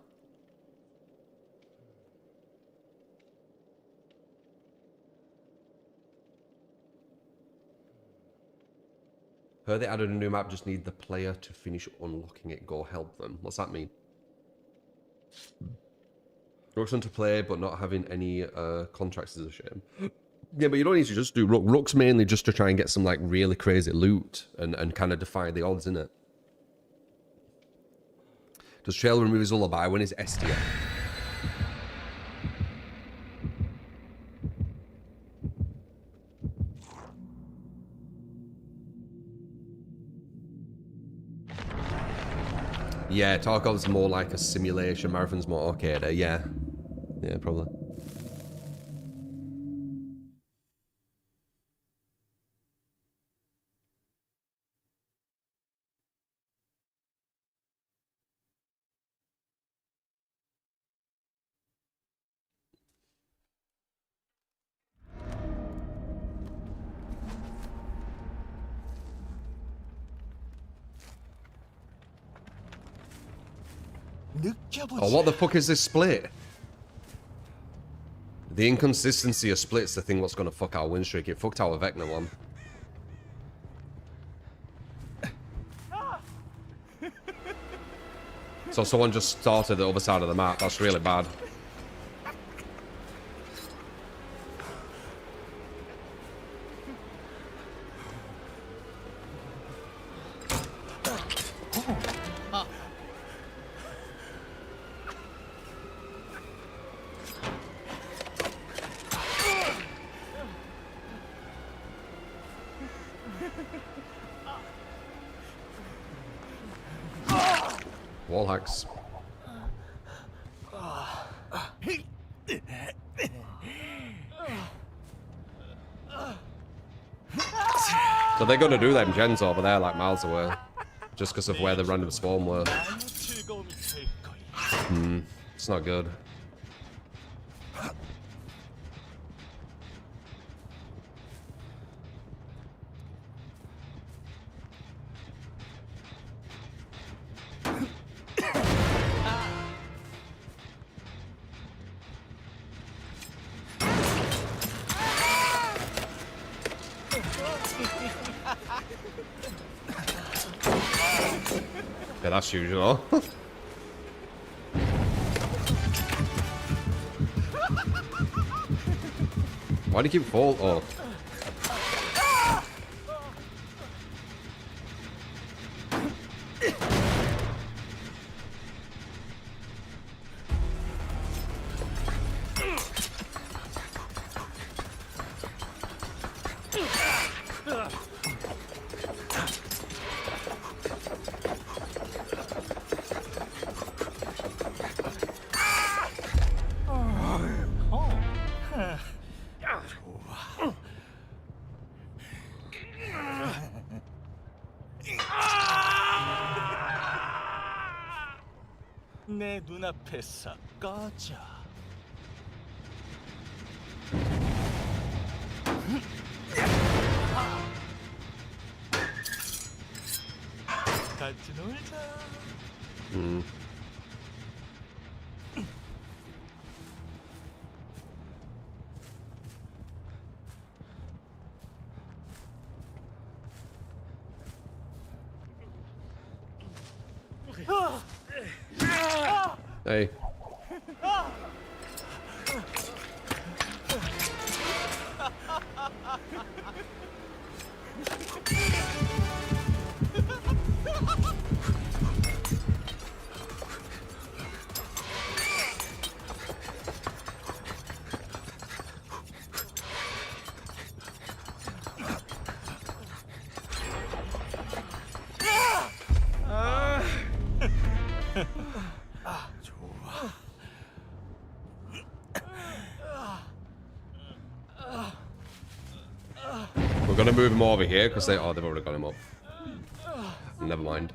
Heard they added a new map, just need the player to finish unlocking it, go help them. What's that mean? Rook's fun to play, but not having any contracts is a shame. Yeah, but you don't need to just do Rook. Rook's mainly just to try and get some, like, really crazy loot and kind of defy the odds, innit? Does Trail remove his lullaby when he's STF? Yeah, Tarkov's more like a simulation, Marathon's more arcade. Yeah. Yeah, probably. Oh, what the fuck is this split? The inconsistency of splits the thing what's gonna fuck our win streak. It fucked our Vecna one. So someone just started the other side of the map. That's really bad. Wall hacks. So they're gonna do them gens over there like miles away. Just because of where the random spawn were. It's not good. Yeah, that's usual. Why do you keep fall? Oh. 내 눈앞에서 꺼져. 같이 놀자. Hey. We're gonna move him over here because they've already got him up. Never mind.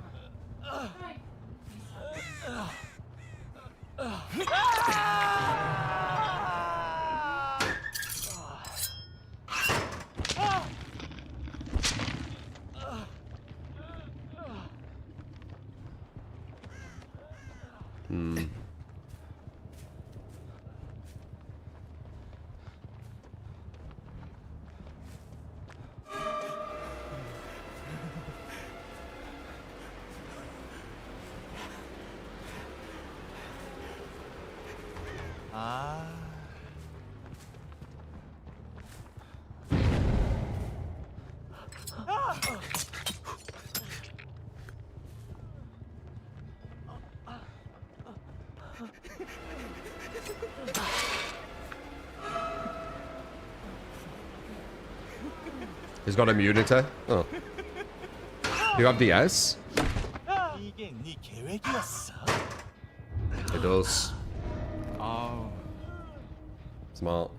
He's got immunity. Oh. You have DS? 이게 네 계획이었어? It does. 아우. Smart.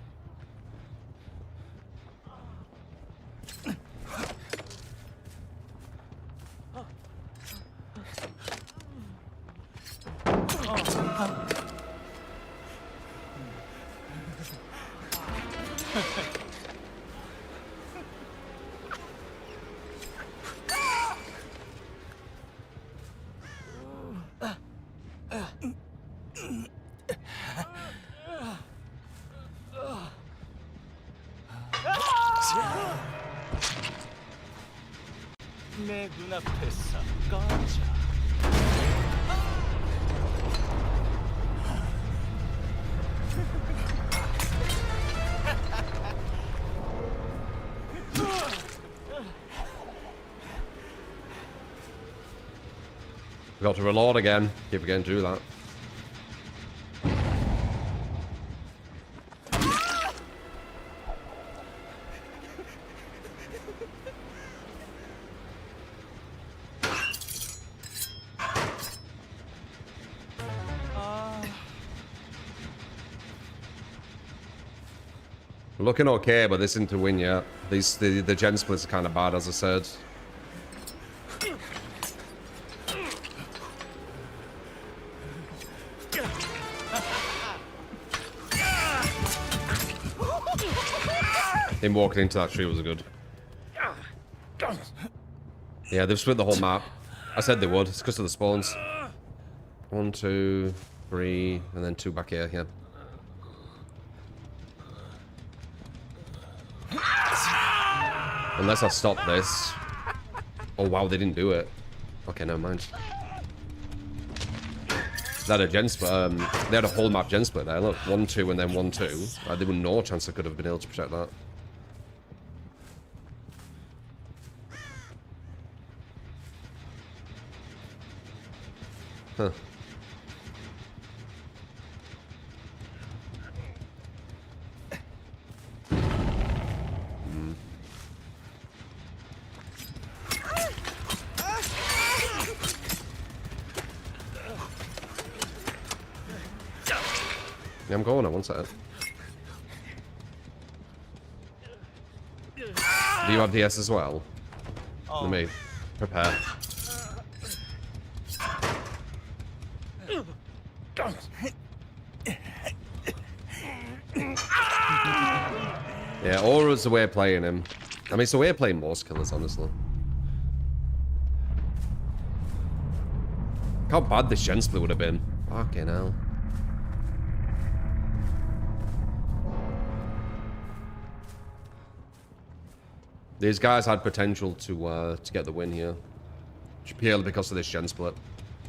내 눈앞에서 꺼져. We got to reload again. Keep forgetting to do that. We're looking okay, but this isn't to win yet. The gen splits are kind of bad, as I said. Him walking into that tree was good. Yeah, they've split the whole map. I said they would. It's because of the spawns. 1, 2, 3, and then 2 back here. Yeah. Unless I stop this. Oh wow, they didn't do it. Okay, never mind. They had a gen split. They had a whole map gen split there. Look, 1, 2, and then 1, 2. There was no chance I could have been able to protect that. Huh. Yeah, I'm going on one second. Do you have DS as well? Let me prepare. Yeah, Aura's the way of playing him. I mean, it's the way of playing most killers, honestly. How bad this gen split would have been. Fucking hell. These guys had potential to get the win here. Purely because of this gen split.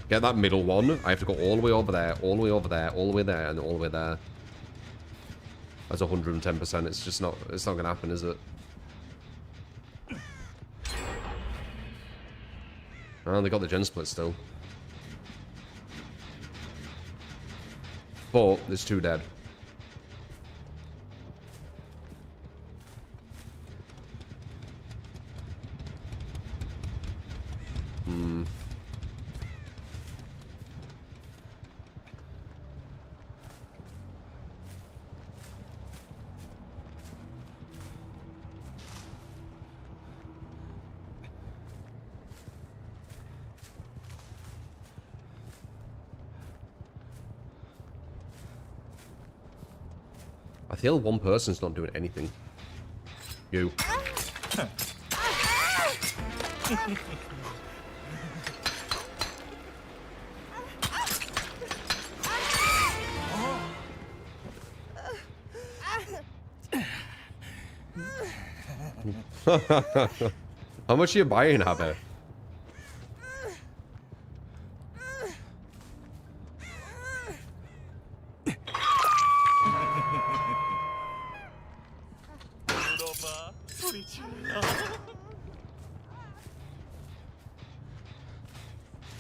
Get that middle one. I have to go all the way over there, all the way over there, all the way there, and all the way there. That's 110%. It's just not. It's not gonna happen, is it? Oh, they got the gen split still. But there's 2 dead. Hmm. I feel one person's not doing anything. You. How much are you buying, Abby?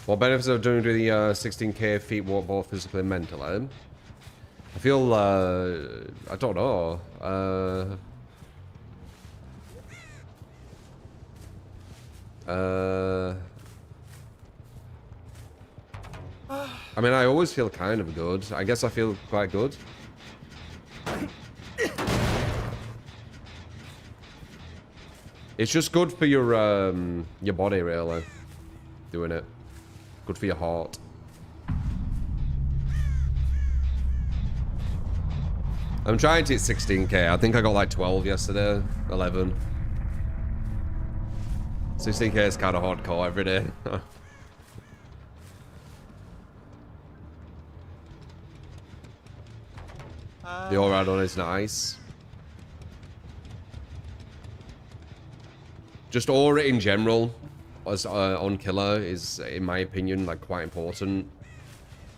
What benefits of doing the 16k feet walk both physically and mentally? I feel, I don't know. I mean, I always feel kind of good. I guess I feel quite good. It's just good for your body, really. Doing it. Good for your heart. I'm trying to hit 16k. I think I got like 12 yesterday. 11. 16k is kind of hardcore every day. The aura add-on is nice. Just aura in general, as on killer, is, in my opinion, like quite important.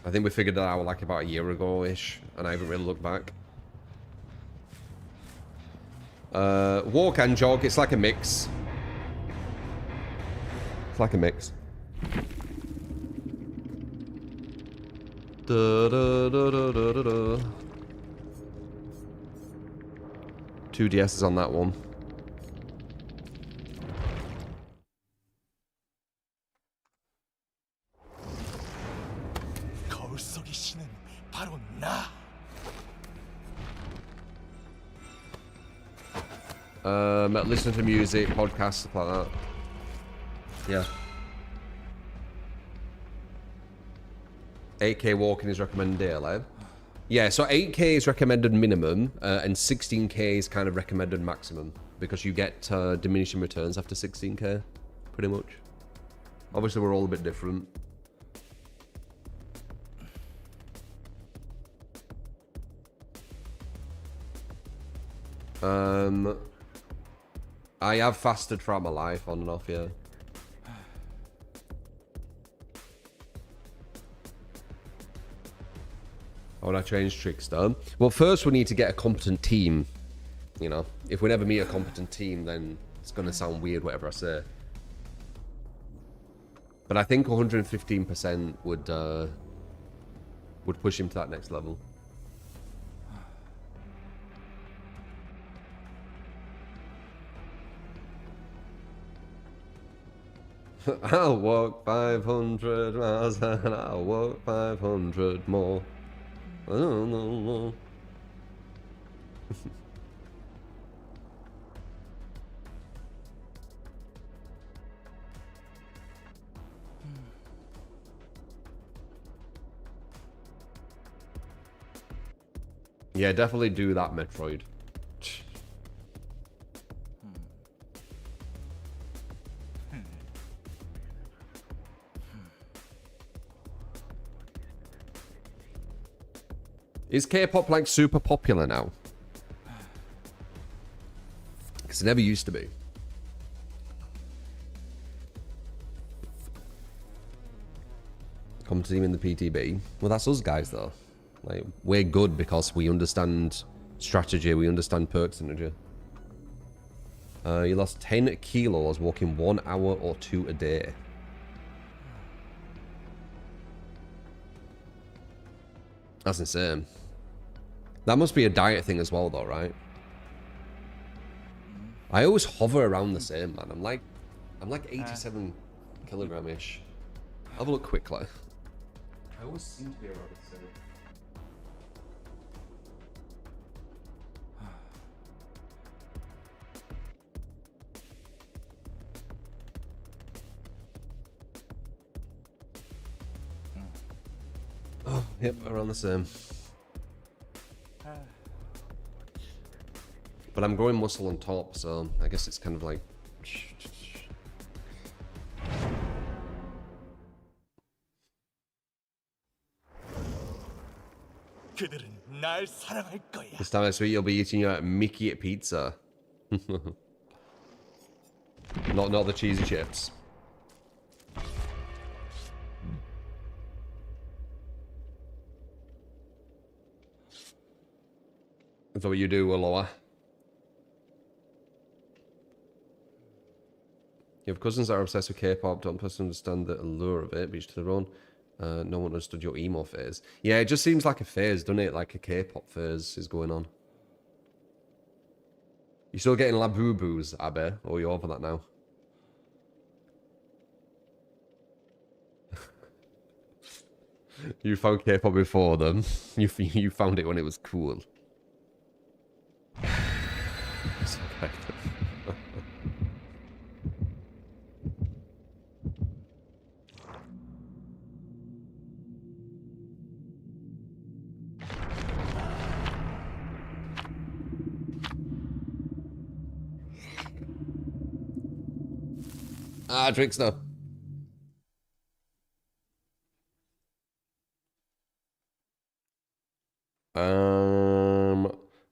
I think we figured that out like about a year ago-ish, and I haven't really looked back. Walk and jog, it's like a mix. It's like a mix. Da, da, da, da, da, da, da. 2 DSs on that one. 거울 속의 신은 바로 나. Listen to music, podcasts, stuff like that. Yeah. 8K walking is recommended daily. Yeah, so 8K is recommended minimum, and 16K is kind of recommended maximum, because you get diminishing returns after 16K, pretty much. Obviously, we're all a bit different. I have fasted throughout my life, on and off, yeah. How would I change Trickster? Well, first we need to get a competent team. You know, if we never meet a competent team, then it's going to sound weird, whatever I say. But I think 115% would push him to that next level. I'll walk 500 miles and I'll walk 500 more. I don't know. Yeah, definitely do that, Metroid. Is K-pop like super popular now? Because it never used to be. Come team in the PTB. Well, that's us guys though. Like, we're good because we understand strategy, we understand perk synergy. You lost 10 kilos walking 1 hour or 2 a day. That's insane. That must be a diet thing as well though, right? I always hover around the same, man. I'm like 87 kilogram-ish. Have a look quickly. I always seem to be around the same. Oh, yep, around the same. But I'm growing muscle on top, so I guess it's kind of like... 그들은 날 사랑할 거야. This time next week you'll be eating your Mickey pizza. Not the cheesy chips. Is that what you do, Willowa? You have cousins that are obsessed with K-pop, don't personally understand the allure of it, but each to their own. No one understood your emo phase. Yeah, it just seems like a phase, doesn't it? Like a K-pop phase is going on. You still getting Labubu's, Abe? Or are you over that now? You found K-pop before them. You found it when it was cool. Trickster.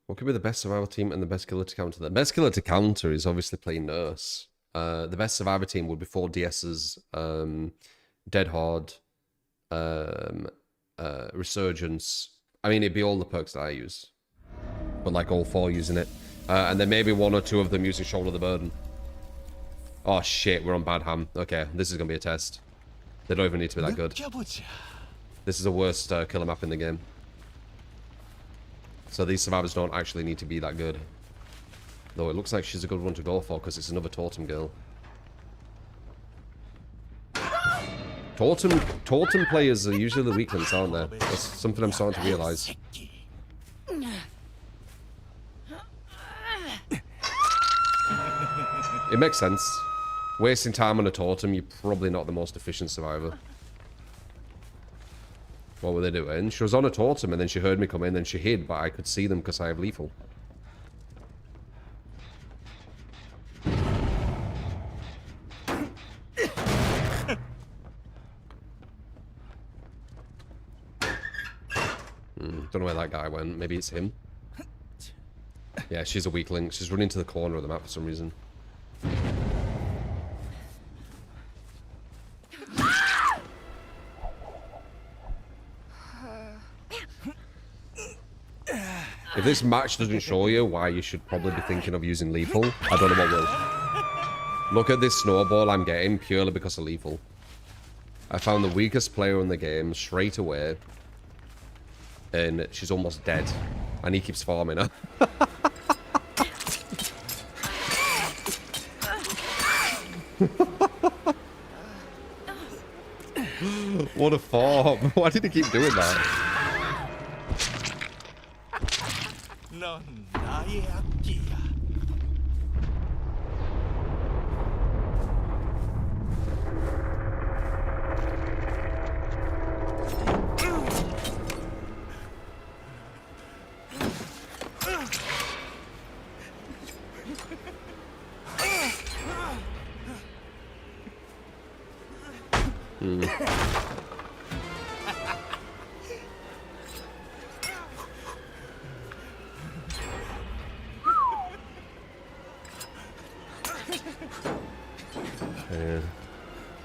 What could be the best survivor team and the best killer to counter? The best killer to counter is obviously playing Nurse. The best survivor team would be 4 DS's, Dead Hard, Resurgence. I mean, it'd be all the perks that I use, but like all 4 using it, and then maybe 1 or 2 of them using Shoulder the Burden. Oh shit, we're on bad ham. Okay, this is gonna be a test. They don't even need to be that good. This is the worst killer map in the game. So these survivors don't actually need to be that good. Though it looks like she's a good one to go for because it's another totem girl. Totem players are usually the weak links, aren't they? That's something I'm starting to realise. It makes sense. Wasting time on a totem, you're probably not the most efficient survivor. What were they doing? She was on a totem and then she heard me come in and she hid, but I could see them because I have lethal. Don't know where that guy went. Maybe it's him. Yeah, she's a weak link. She's running to the corner of the map for some reason. If this match doesn't show you why you should probably be thinking of using lethal, I don't know what will. Look at this snowball I'm getting purely because of lethal. I found the weakest player in the game straight away. And she's almost dead. And he keeps farming her. What a farm. Why did he keep doing that? 넌 나의 악기야.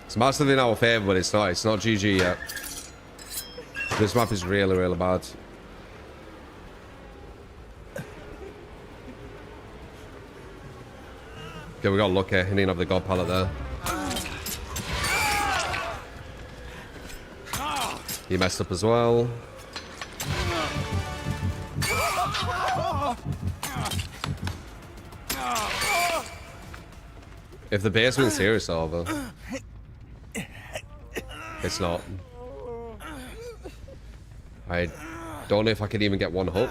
It's massively in our favour, but it's not GG yet. This map is really, really bad. Okay, we got lucky. He didn't have the god pallet there. He messed up as well. If the basement's here, it's over. It's not. I don't know if I can even get one hook.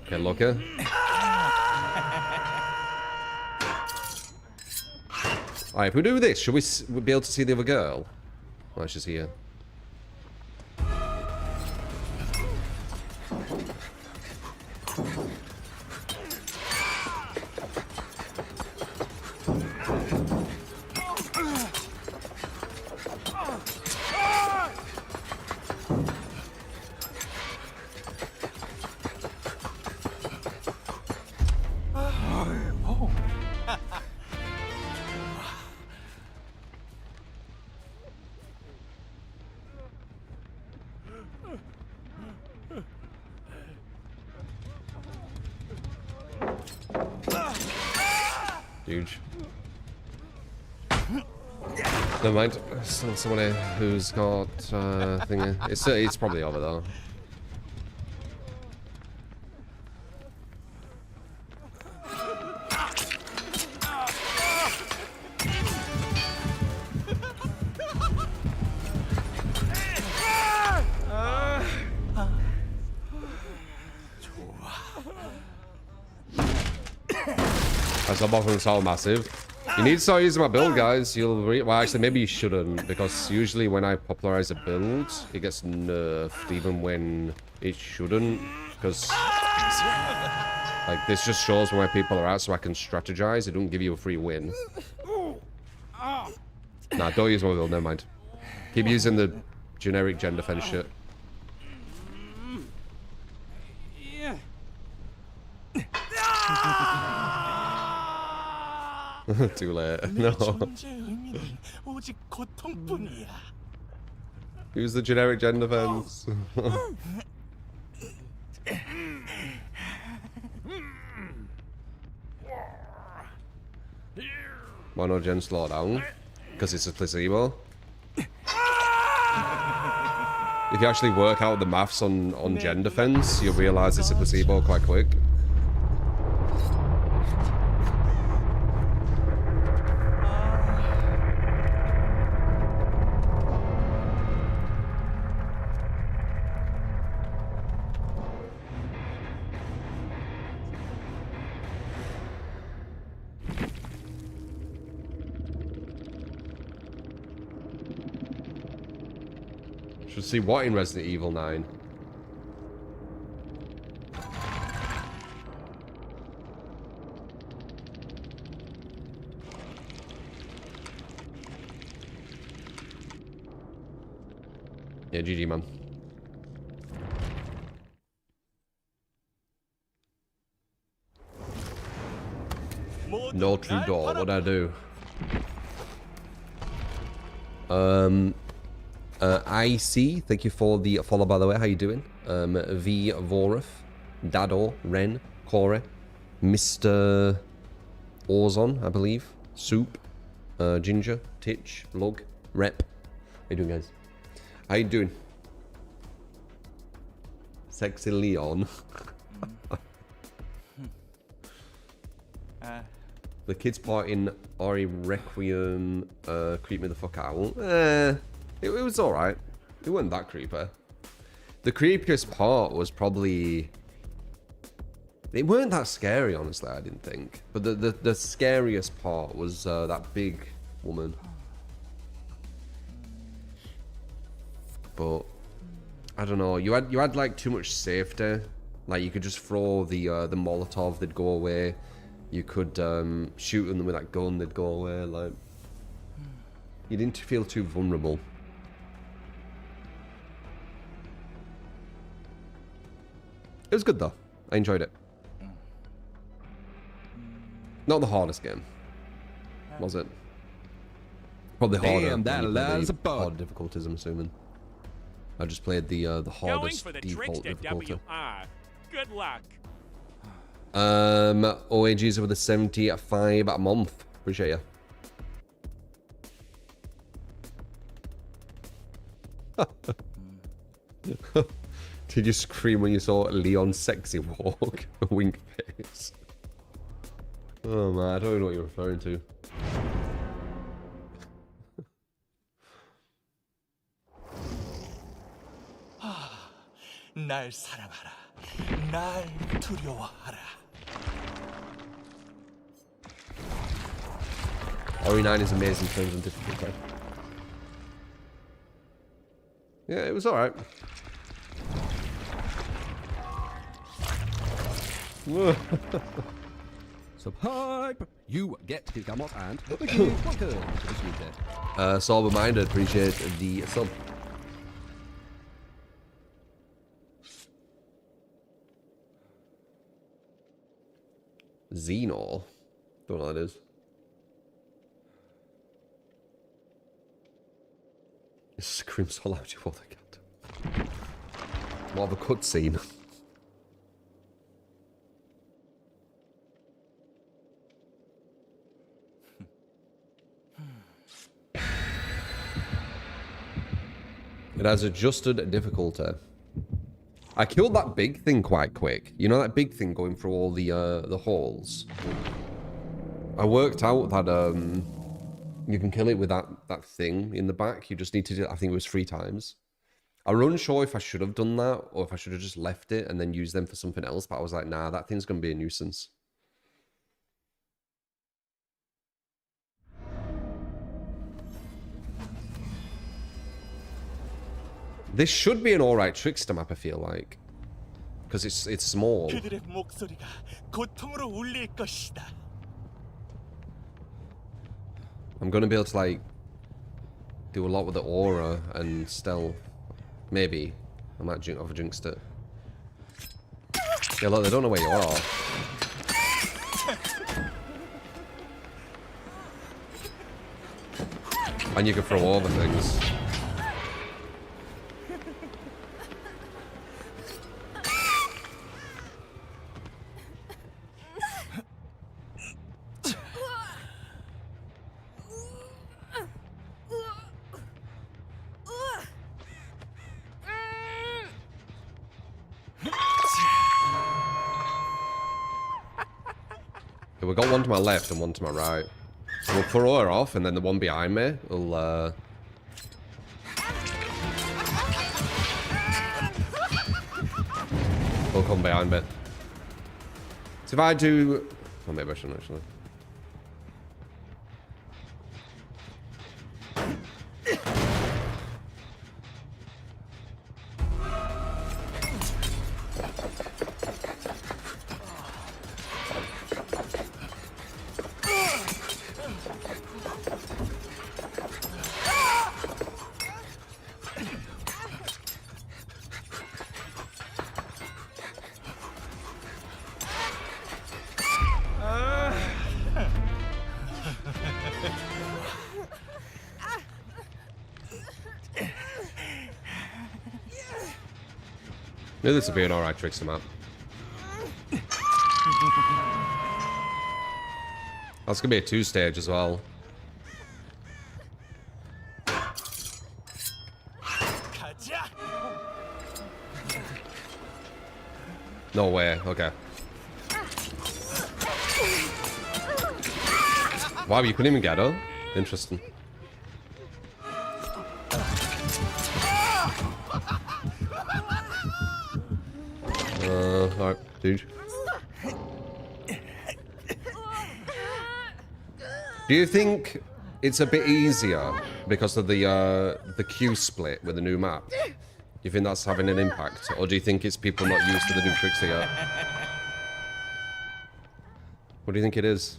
Okay, look here. Alright, if we do this, should we be able to see the other girl? Oh, she's here. Huge. Never mind. Still somebody who's got thingy. It's probably over though. That's not bothering so massive. You need to start using my build, guys. Well, actually, maybe you shouldn't, because usually when I popularize a build, it gets nerfed, even when it shouldn't. Because like this just shows where people are at, so I can strategize. It don't give you a free win. Nah, don't use my build. Never mind. Keep using the generic gen defense shit. Too late. No. 오직 고통뿐이야. Use the generic gen defense. Why not Gen slow down? Because it's a placebo. If you actually work out the maths on Gen defense, you'll realize it's a placebo quite quick. Should see what in Resident Evil 9. Yeah, GG, man. No true door. What'd I do? IC, thank you for the follow, by the way. How you doing? V Voruf, Dado, Ren, Kore, Mr. Orzon, I believe, Soup, Ginger, Titch, Lug, Rep. How you doing, guys? How you doing? Sexy Leon. The kids part in Ori Requiem creep me the fuck out. It was alright. It wasn't that creepy. The creepiest part was probably... It weren't that scary, honestly, I didn't think. But the scariest part was that big woman. But I don't know. You had like too much safety. Like you could just throw the Molotov, they'd go away. You could shoot them with that gun, they'd go away. Like you didn't feel too vulnerable. It was good though. I enjoyed it. Not the hardest game, was it? Probably harder. Damn, that allows a bug. Hard difficulties, I'm assuming. I just played the hardest Going for the default Trickster difficulty. WR. Good luck. OAGs with a 75 a month. Appreciate you. Did you scream when you saw Leon's sexy walk? Wink face. Oh man, I don't even know what you're referring to. 날 사랑하라. 날 두려워하라. Ori 9 is amazing in terms of difficulty. Yeah, it was alright. Subhype! You get Gamot and welcome to the stream. Sober minded, appreciate the sub. Xenor. Don't know what that is. It screams so loud you want to get. More of a cutscene. It has adjusted difficulty. I killed that big thing quite quick. You know that big thing going through all the halls? I worked out that you can kill it with that thing in the back. You just need to do it, I think it was 3 times. I was unsure if I should have done that or if I should have just left it and then used them for something else, but I was like, nah, that thing's going to be a nuisance. This should be an alright Trickster map, I feel like. Because it's small. 그들의 목소리가 고통으로 울릴 것이다. I'm gonna be able to like do a lot with the aura and stealth. Maybe. I might jinxed it. Yeah, look, they don't know where you are. And you can throw over things. Yeah, we've got one to my left and one to my right. We'll throw her off, and then the one behind me will, will come behind me. So if I do... Oh, maybe I shouldn't, actually. Knew this would be an alright trickster map. That's gonna be a 2-stage as well. No way, okay. Wow, you couldn't even get her? Interesting. Alright, dude. Do you think it's a bit easier because of the queue split with the new map? Do you think that's having an impact? Or do you think it's people not used to the new trickster yet? What do you think it is?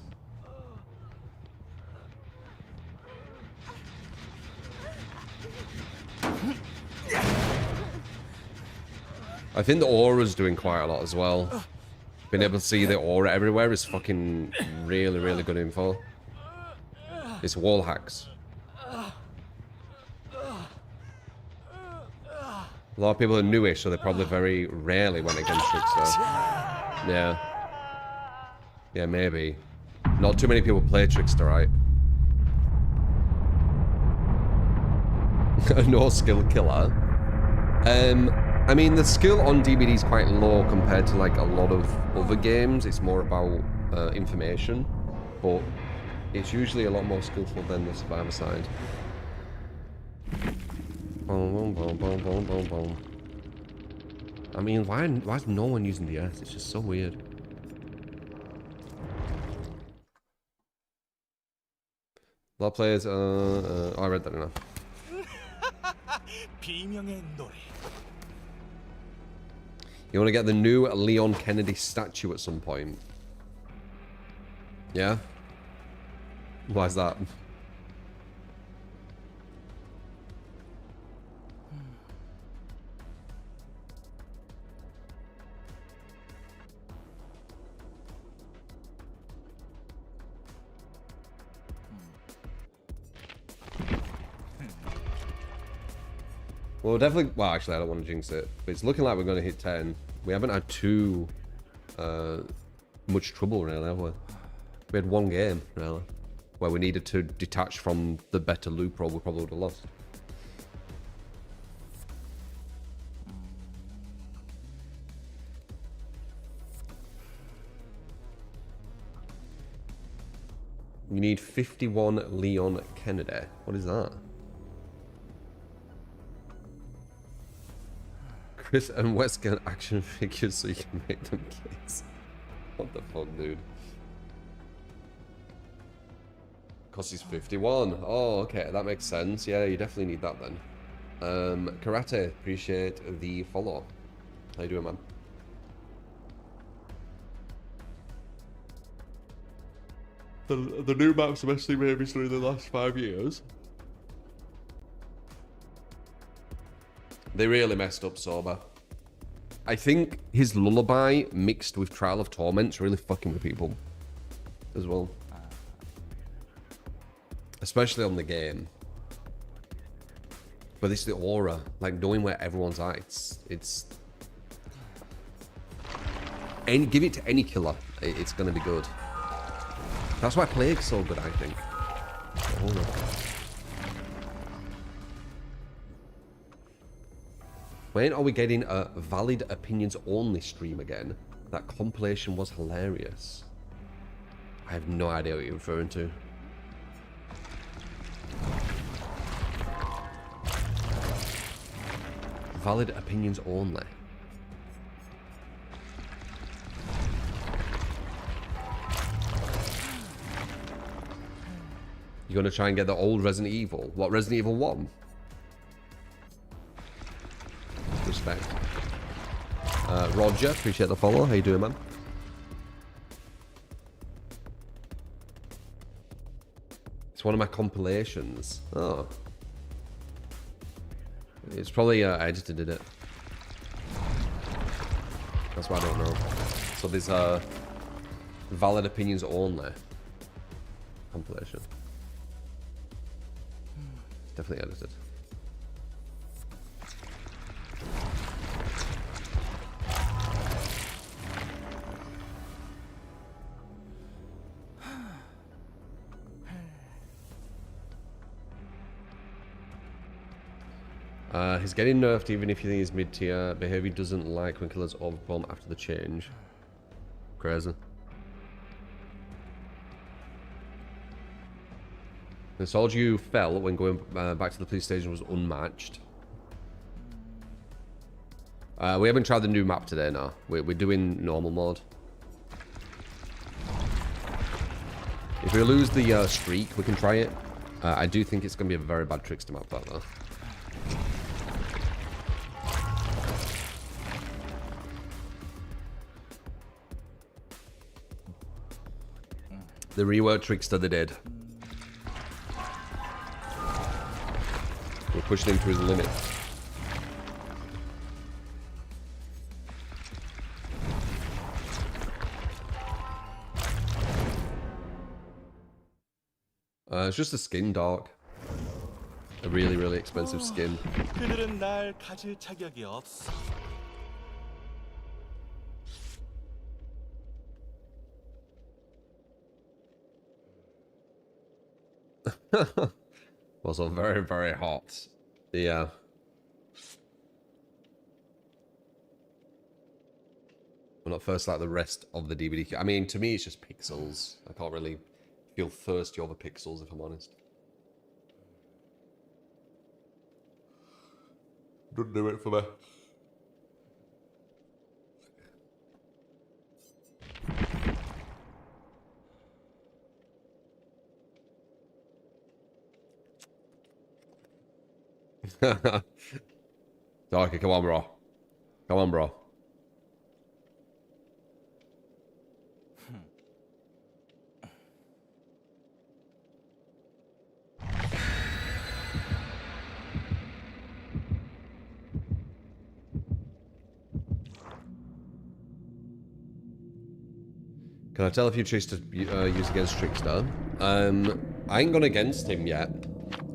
I think the aura's doing quite a lot as well. Being able to see the aura everywhere is fucking really, really good info. It's wall hacks. A lot of people are newish, so they probably very rarely went against Trickster. Yeah. Yeah, maybe. Not too many people play Trickster, right? A no skill killer. I mean, the skill on DBD is quite low compared to like a lot of other games. It's more about information, but it's usually a lot more skillful than the survivor side. Boom, boom, boom, boom, boom, boom, boom. I mean, why is no one using the S? It's just so weird. A lot of players, I read that enough. You want to get the new Leon Kennedy statue at some point? Yeah? Why is that? Well, definitely... Well, actually, I don't want to jinx it. But it's looking like we're going to hit 10. We haven't had too much trouble, really, have we? We had one game, really, where we needed to detach from the better loop, or we probably would have lost. You need 51 Leon Kennedy. What is that? Chris and Wes get action figures so you can make them kids. What the fuck, dude? Because he's 51. Oh, okay, that makes sense. Yeah, you definitely need that then. Karate, appreciate the follow. How you doing, man? The new maps, especially maybe through the last 5 years. They really messed up Sober. I think his Lullaby mixed with Trial of Torment's really fucking with people as well. Especially on the game. But it's the aura, like knowing where everyone's at. It's give it to any killer, it's gonna be good. That's why Plague's so good, I think. Oh no. When are we getting a valid opinions only stream again? That compilation was hilarious. I have no idea what you're referring to. Valid opinions only. You're gonna try and get the old Resident Evil. What, Resident Evil 1? Respect. Roger, appreciate the follow. How you doing, man? It's one of my compilations. Oh. It's probably I edited it. That's why I don't know. So there's valid opinions only compilation. Definitely edited. He's getting nerfed even if you think he's mid-tier. Behavior doesn't like when killers overperform after the change. Crazy. The soldier you fell when going back to the police station was unmatched. We haven't tried the new map today, no. We're doing normal mode. If we lose the streak, we can try it. I do think it's going to be a very bad trickster map, that though. The reworked trickster they did. We're pushing him to his limit. It's just a skin, Dark. A really, really expensive skin. 그들은 날 가질 자격이 없어. Also very, very hot. Yeah. Well, not first like the rest of the DVD. I mean, to me, it's just pixels. I can't really feel thirsty over pixels, if I'm honest. Doesn't do it for me. Darky, come on, bro. Come on, bro. Can I tell if you choose to use against Trickster? I ain't gone against him yet.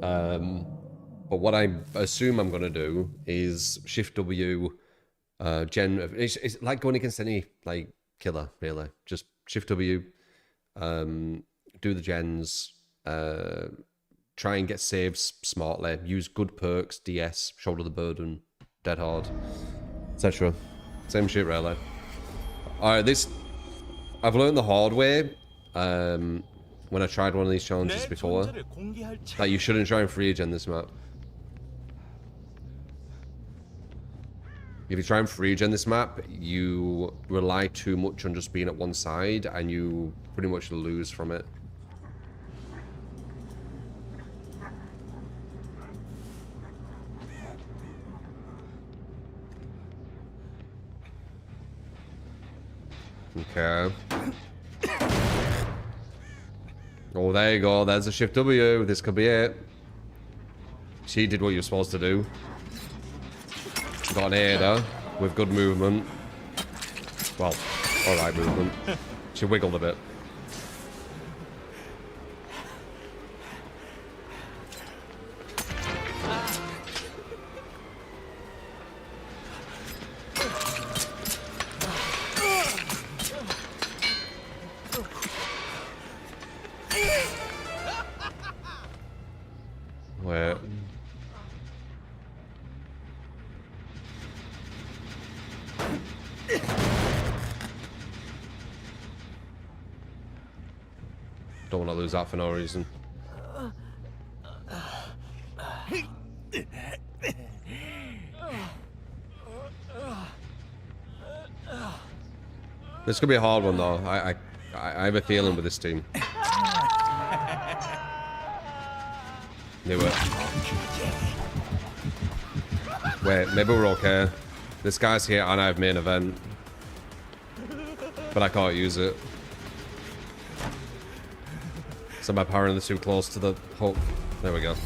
But what I assume I'm going to do is Shift W, it's like going against any like killer, really. Just Shift W, do the gens, try and get saves smartly, use good perks, DS, Shoulder the Burden, Dead Hard, etc. Same shit, really. Alright, this... I've learned the hard way, when I tried one of these challenges before, that you shouldn't try and free gen this map. If you try and free gen this map, you rely too much on just being at one side, and you pretty much lose from it. Okay. Oh, there you go. There's a Shift W. This could be it. She did what you were supposed to do. Got an Ada with good movement. Well, alright movement. She wiggled a bit. Where? Don't want to lose that for no reason. This could be a hard one though. I have a feeling with this team. Knew it. Wait, maybe we're okay. This guy's here and I have main event. But I can't use it. So my power is too close to the hook. There we go.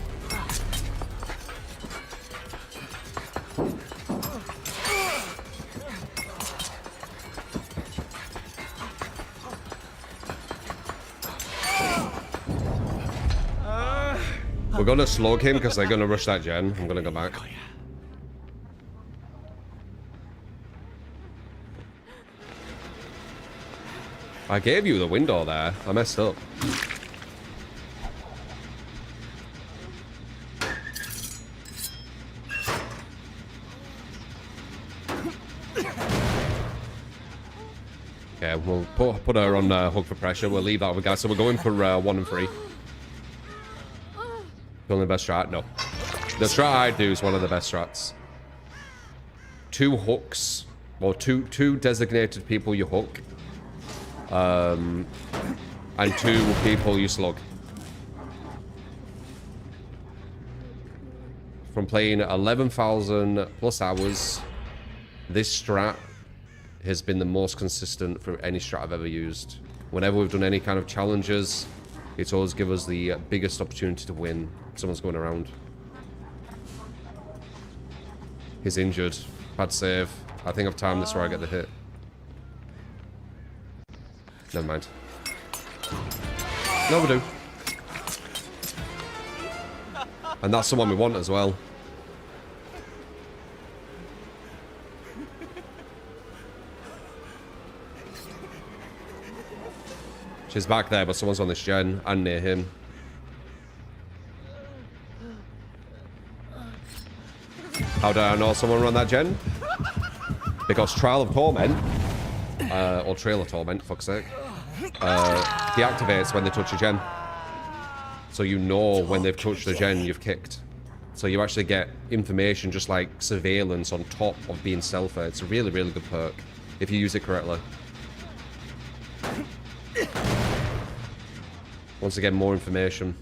We're gonna slog him because they're gonna rush that gen. I'm gonna go back. I gave you the window there. I messed up. Okay, we'll put her on hook for pressure. We'll leave that with guys. So we're going for 1 and 3. Only the best strat? No. The strat I do is one of the best strats. 2 hooks, or two designated people you hook, and 2 people you slug. From playing 11,000 plus hours, this strat has been the most consistent for any strat I've ever used. Whenever we've done any kind of challenges, it's always give us the biggest opportunity to win. Someone's going around. He's injured. Bad save. I think I've timed this where I get the hit. Never mind. No, we do. And that's the one we want as well. She's back there, but someone's on this gen and near him. How do I know someone run that gen? Because Trial of Torment, or Trail of Torment, fuck's sake, deactivates when they touch a gen. So you know when they've touched the gen you've kicked. So you actually get information just like surveillance on top of being stealthy. It's a really, really good perk if you use it correctly. Once again, more information.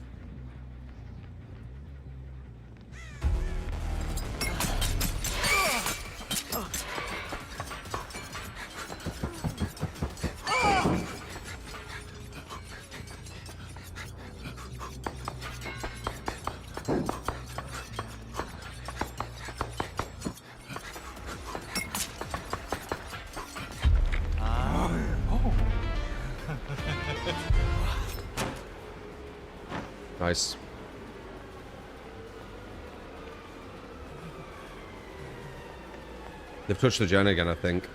Nice. They've touched the gen again, I think.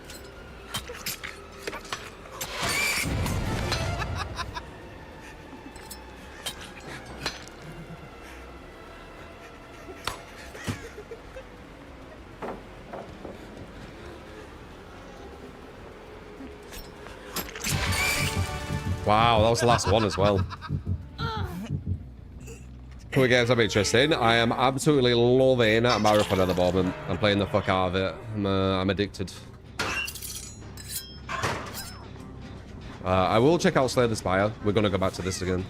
Wow, that was the last one as well. Cool games, I'm interested. I am absolutely loving Marathon at the moment. I'm playing the fuck out of it. I'm addicted. I will check out Slay the Spire. We're gonna go back to this again.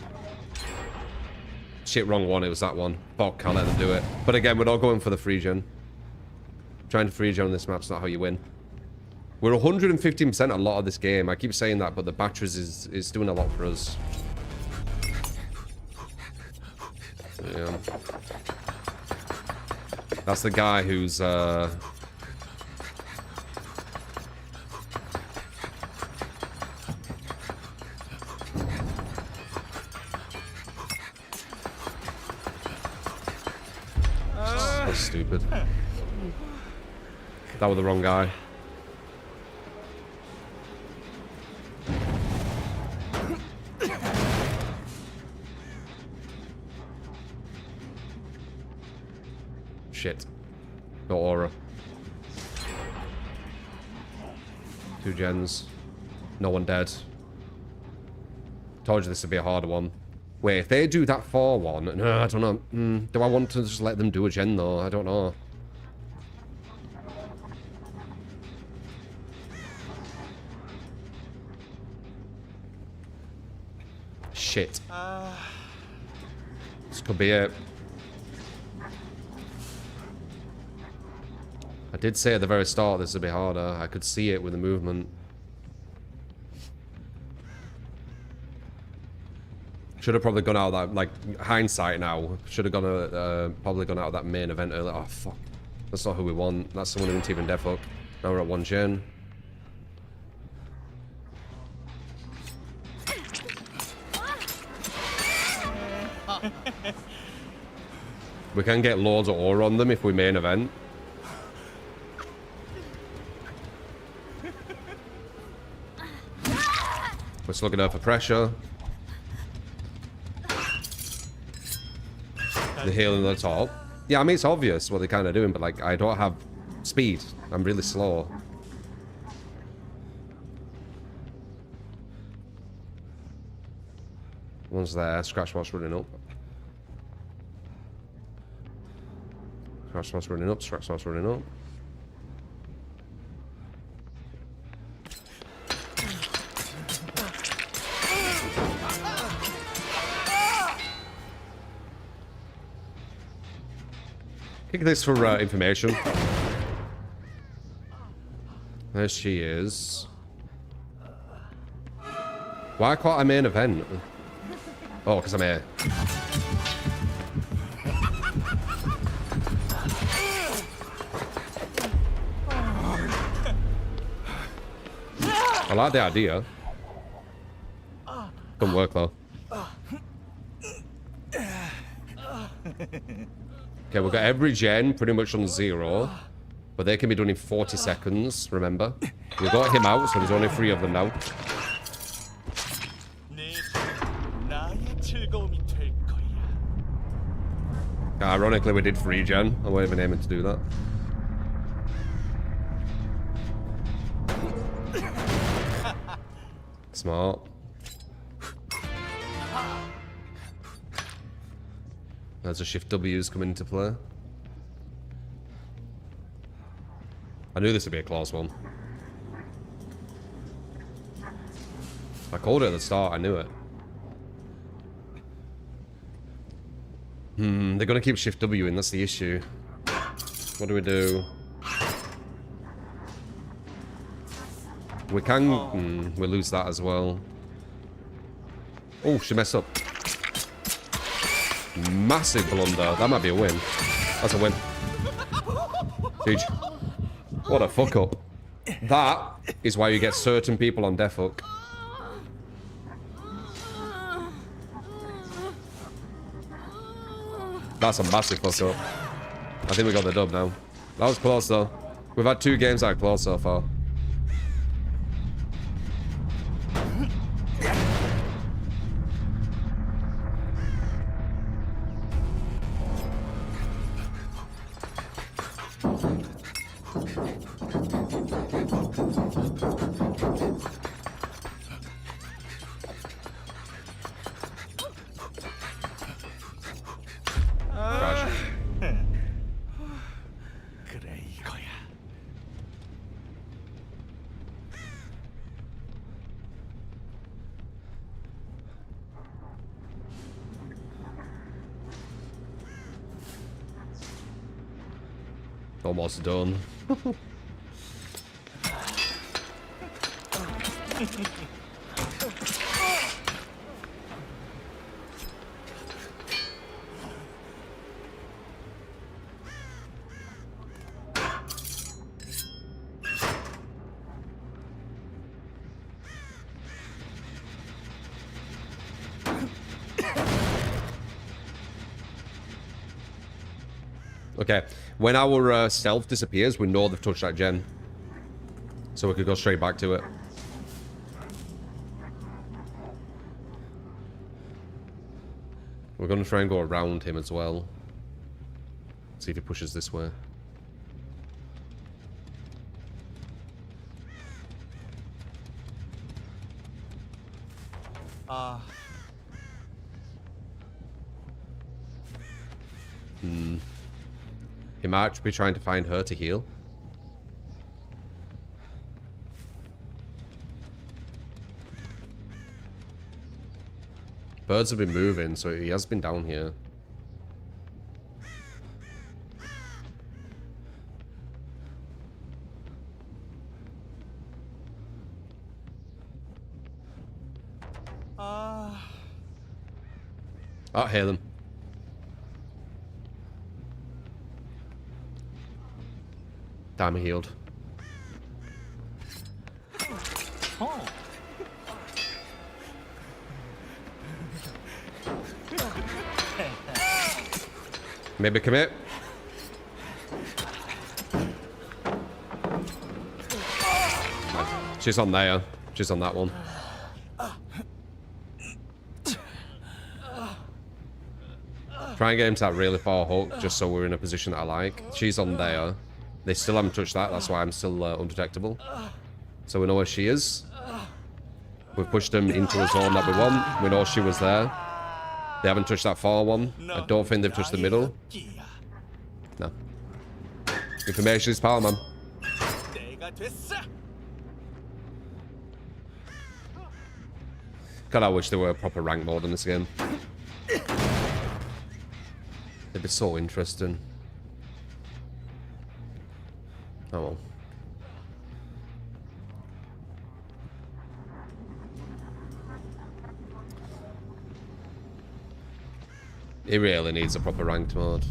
Shit, wrong one. It was that one. Fuck, I'll let them do it. But again, we're not going for the free gen. Trying to free gen on this map's not how you win. We're 115% a lot of this game. I keep saying that, but the batteries is doing a lot for us. Yeah. That's the guy who's so stupid. That was the wrong guy. Shit. No aura. 2 gens. No one dead. Told you this would be a harder one. Wait, if they do that 4-1, no, I don't know. Do I want to just let them do a gen though? I don't know. Shit. This could be it. I did say at the very start this would be harder. I could see it with the movement. Should have probably gone out of that, like, hindsight now. Should have gone probably gone out of that main event earlier. Oh, fuck. That's not who we want. That's someone who didn't even def hook. Now we're at 1 gen. We can get loads of ore on them if we main event. We're just looking out for pressure. The healing at the top. Yeah, I mean, it's obvious what they're kind of doing, but, like, I don't have speed. I'm really slow. One's there. Scratch Spot's running up. Scratch Spot's running up. Scratch Spot's running up. Kick this for information. There she is. Why can't I main event? Oh, because I'm here. I like the idea. Doesn't work though. Okay, we've got every gen pretty much on 0. But they can be done in 40 seconds, remember? We got him out, so there's only 3 of them now. Ironically, we did 3 gen. I wasn't even aiming to do that. Smart. There's a shift W's coming into play. I knew this would be a close one. I called it at the start, I knew it. They're gonna keep shift W in, that's the issue. What do we do? We can... we lose that as well. Oh, she messed up. Massive blunder. That might be a win. That's a win. Huge. What a fuck up. That is why you get certain people on def hook. That's a massive fuck up. I think we got the dub now. That was close though. We've had 2 games that are close so far. Almost done. Okay, when our stealth disappears, we know they've touched that gen. So we could go straight back to it. We're going to try and go around him as well. See if he pushes this way. He might be trying to find her to heal. Birds have been moving, so he has been down here. Oh, hear them. Damn, he healed. Oh. Maybe commit. She's on there. She's on that one. Try and get him to that really far hook, just so we're in a position that I like. She's on there. They still haven't touched that, that's why I'm still undetectable. So we know where she is. We've pushed them into a zone that we want. We know she was there. They haven't touched that far one. I don't think they've touched the middle. No. Information is power, man. God, I wish there were a proper rank mode in this game. It'd be so interesting. Oh well. It really needs a proper ranked mode.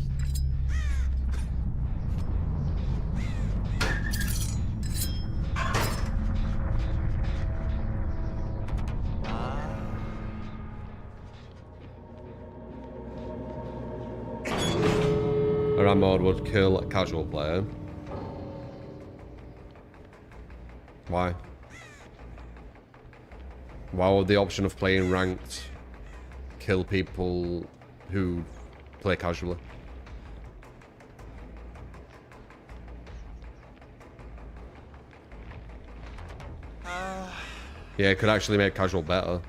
A ranked mode would kill a casual player. Why? Why would the option of playing ranked kill people who play casually? Yeah, it could actually make casual better.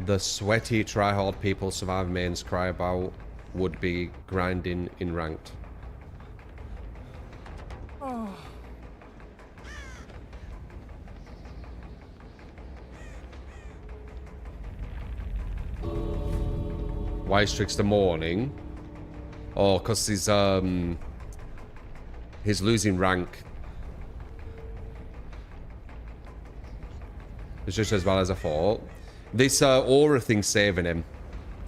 The sweaty, try-hard people Survivor mains cry about would be grinding in ranked. Oh. Why is TRICKSTER mourning? Oh, because he's losing rank. It's just as bad as I thought. This aura thing's saving him.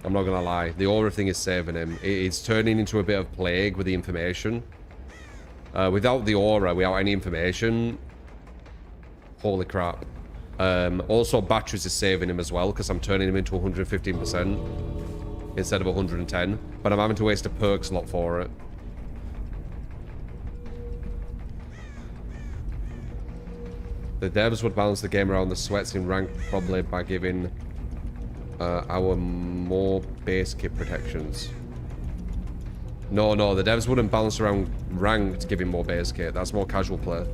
I'm not gonna lie. The aura thing is saving him. It's turning into a bit of plague with the information. Without the aura, without any information, holy crap. Also, batteries is saving him as well, because I'm turning him into 115% instead of 110. But I'm having to waste a perk slot for it. The devs would balance the game around the sweats in rank probably by giving our more base kit protections. No, the devs wouldn't balance around ranked giving more base kit. That's more casual play.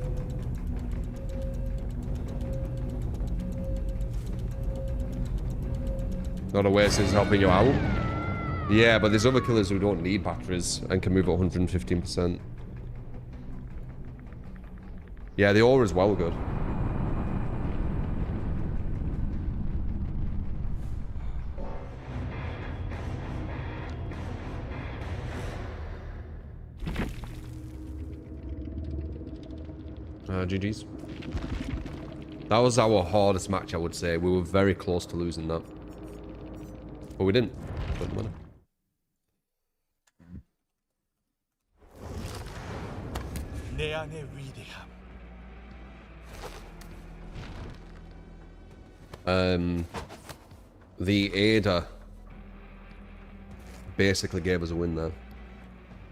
Not a waste is helping you out. Yeah, but there's other killers who don't need batteries and can move at 115%. Yeah, the aura is well good. GG's. That was our hardest match, I would say. We were very close to losing that. But we didn't. Doesn't matter. The Ada basically gave us a win there.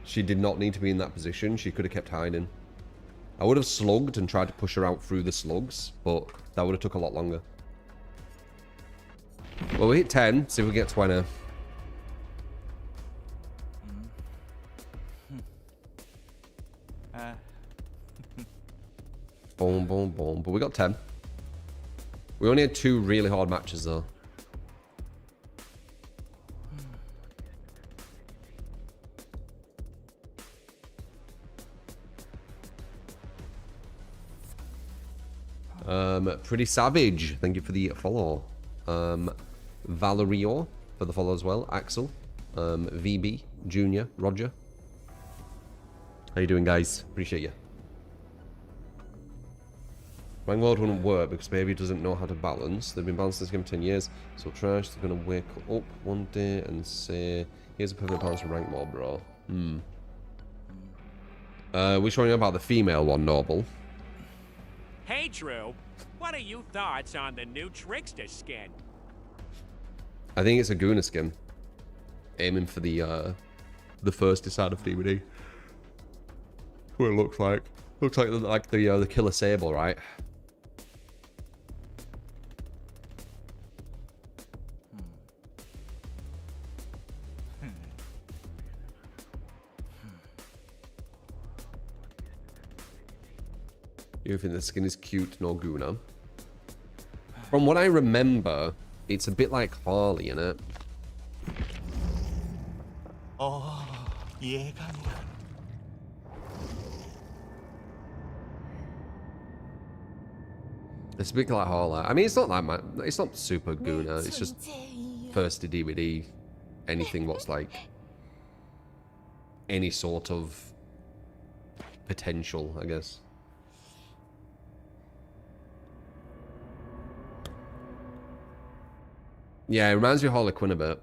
She did not need to be in that position. She could have kept hiding. I would have slugged and tried to push her out through the slugs, but that would have took a lot longer. But Well, we hit 10. See if we get 20. Boom, boom, boom. But we got 10. We only had 2 really hard matches, though. Pretty savage. Thank you for the follow. Valerio for the follow as well. Axel. VB. Junior. Roger. How you doing, guys? Appreciate you. Rank World wouldn't work because Baby doesn't know how to balance. They've been balancing this game for 10 years. So Trash is going to wake up one day and say, here's a perfect balance for Rank World, bro. We're showing about the female one, Noble. Hey, Drew. What are your thoughts on the new Trickster skin? I think it's a Guna skin. Aiming for the first Decide of DVD. What it looks like. Looks like the Killer Sable, right? You think the skin is cute, no Guna? From what I remember, it's a bit like Harley, innit? It's a bit like Harley. I mean, it's not like it's not super Guna. It's just first to DVD, anything what's like any sort of potential, I guess. Yeah, it reminds me of Harley Quinn a bit.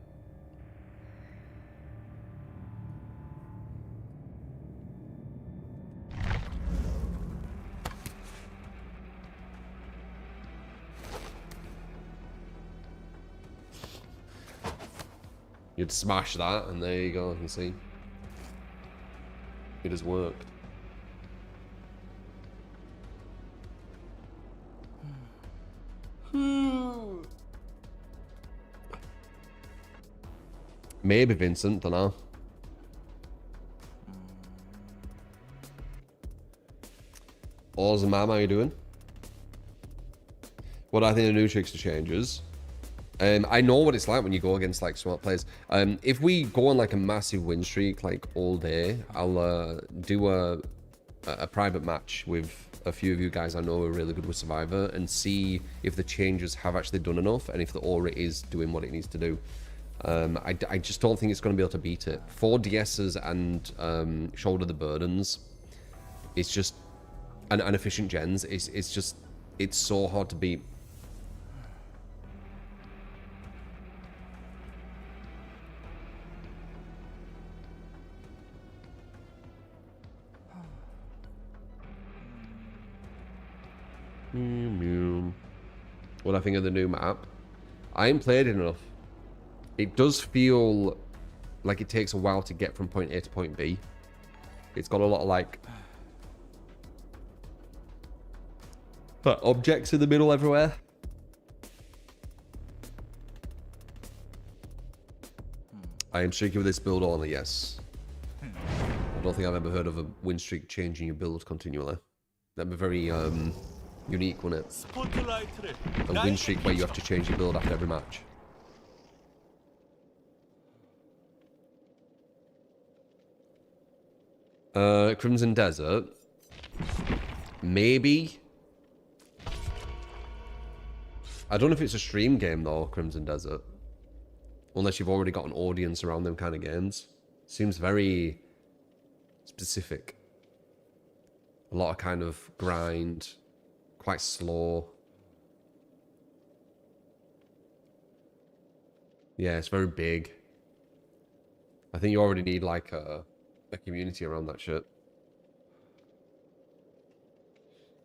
You'd smash that, and there you go. You can see it has worked. Maybe Vincent, don't know. Awesome, man. How you doing? What I think the new Trickster changes. I know what it's like when you go against like smart players. If we go on like a massive win streak like all day, I'll do a private match with a few of you guys I know are really good with Survivor and see if the changes have actually done enough and if the aura is doing what it needs to do. I just don't think it's going to be able to beat it. 4 DSs and shoulder the burdens. It's just an efficient gens. It's so hard to beat. What I think of the new map. I ain't played it enough. It does feel like it takes a while to get from point A to point B. It's got a lot of like objects in the middle everywhere. I am streaking with this build only, yes. I don't think I've ever heard of a win streak changing your build continually. That'd be very unique, wouldn't it? A win streak where you have to change your build after every match. Crimson Desert. Maybe. I don't know if it's a stream game though, Crimson Desert. Unless you've already got an audience around them kind of games. Seems very specific. A lot of kind of grind. Quite slow. Yeah, it's very big. I think you already need like a community around that shit.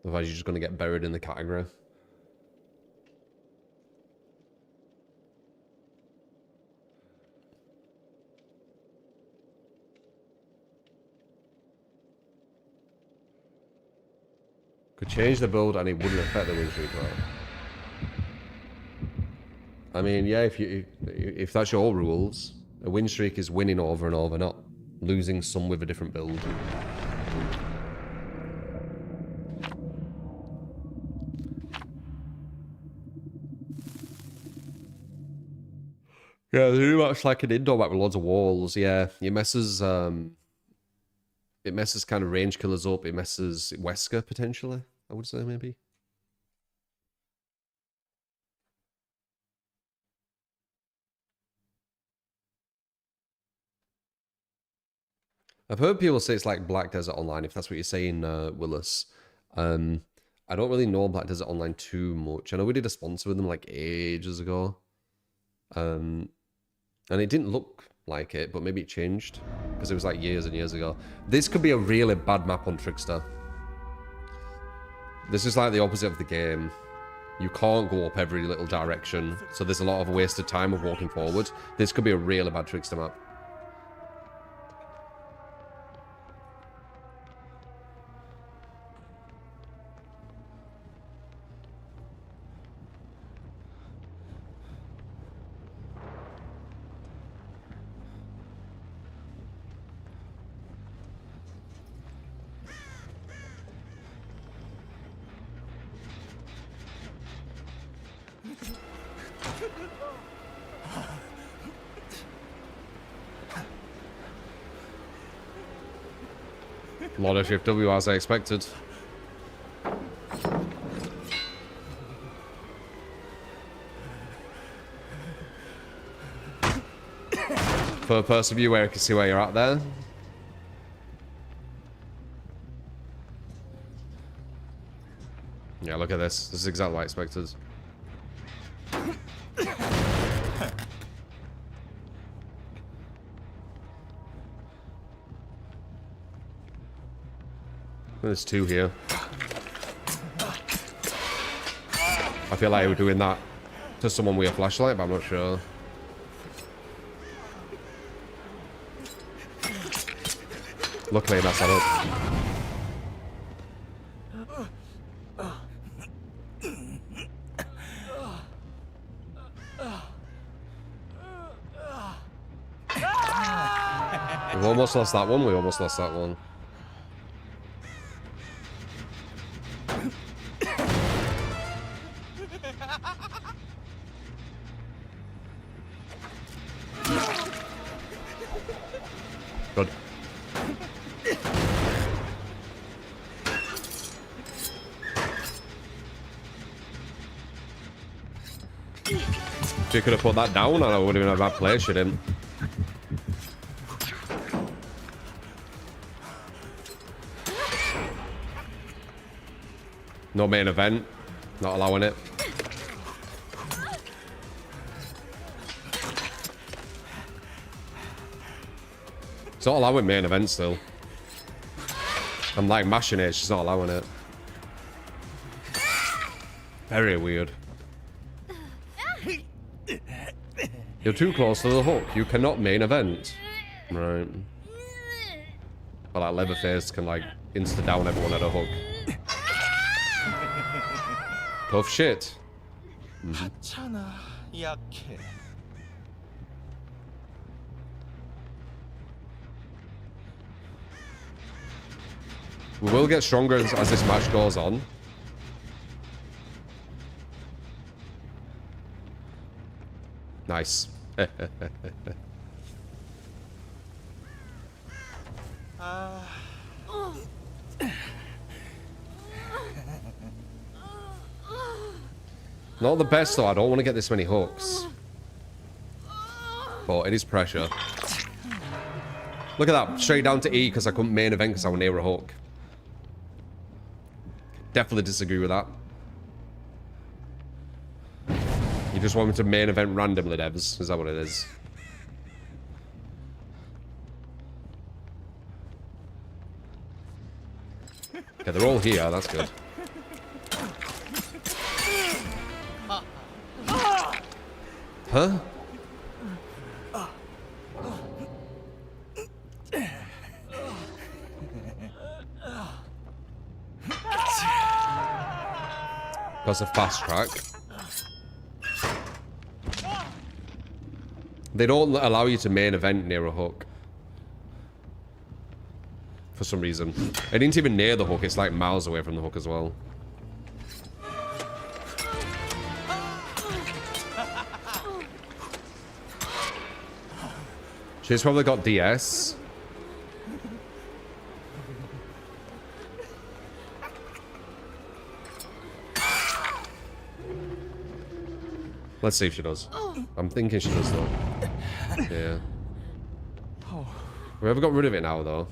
Otherwise you're just going to get buried in the category. Could change the build and it wouldn't affect the win streak, right? I mean, yeah, if that's your rules, a win streak is winning over and over, not losing some with a different build. Yeah, they're pretty much like an indoor map with loads of walls. Yeah, it messes kind of range killers up. It messes Wesker potentially, I would say, maybe. I've heard people say it's like Black Desert Online, if that's what you're saying, Willis. I don't really know Black Desert Online too much. I know we did a sponsor with them like ages ago. And it didn't look like it, but maybe it changed. Because it was like years and years ago. This could be a really bad map on Trickster. This is like the opposite of the game. You can't go up every little direction. So there's a lot of wasted time of walking forward. This could be a really bad Trickster map. A lot of Shift W as I expected. For a person view where I can see where you're at there. Yeah, look at this. This is exactly what I expected. There's two here. I feel like we're doing that to someone with a flashlight, but I'm not sure. Luckily, that's that up. We've almost lost that one. We almost lost that one. Good. She could have put that down and I would have been a bad play, she didn't. No main event. Not allowing it. It's not allowing main event still. I'm like mashing it, she's not allowing it. Very weird. You're too close to the hook. You cannot main event. Right. But like Leatherface can like insta down everyone at a hook. Tough shit. We will get stronger as this match goes on. Nice. Not the best though, I don't want to get this many hooks. But it is pressure. Look at that, straight down to E because I couldn't main event because I was near a hook. Definitely disagree with that. You just want me to main event randomly, devs? Is that what it is? Okay, they're all here, that's good. Huh? That's a fast track. They don't allow you to main event near a hook. For some reason. It ain't even near the hook, it's like miles away from the hook as well. She's probably got DS. Let's see if she does. I'm thinking she does though. Yeah. We haven't got rid of it now though.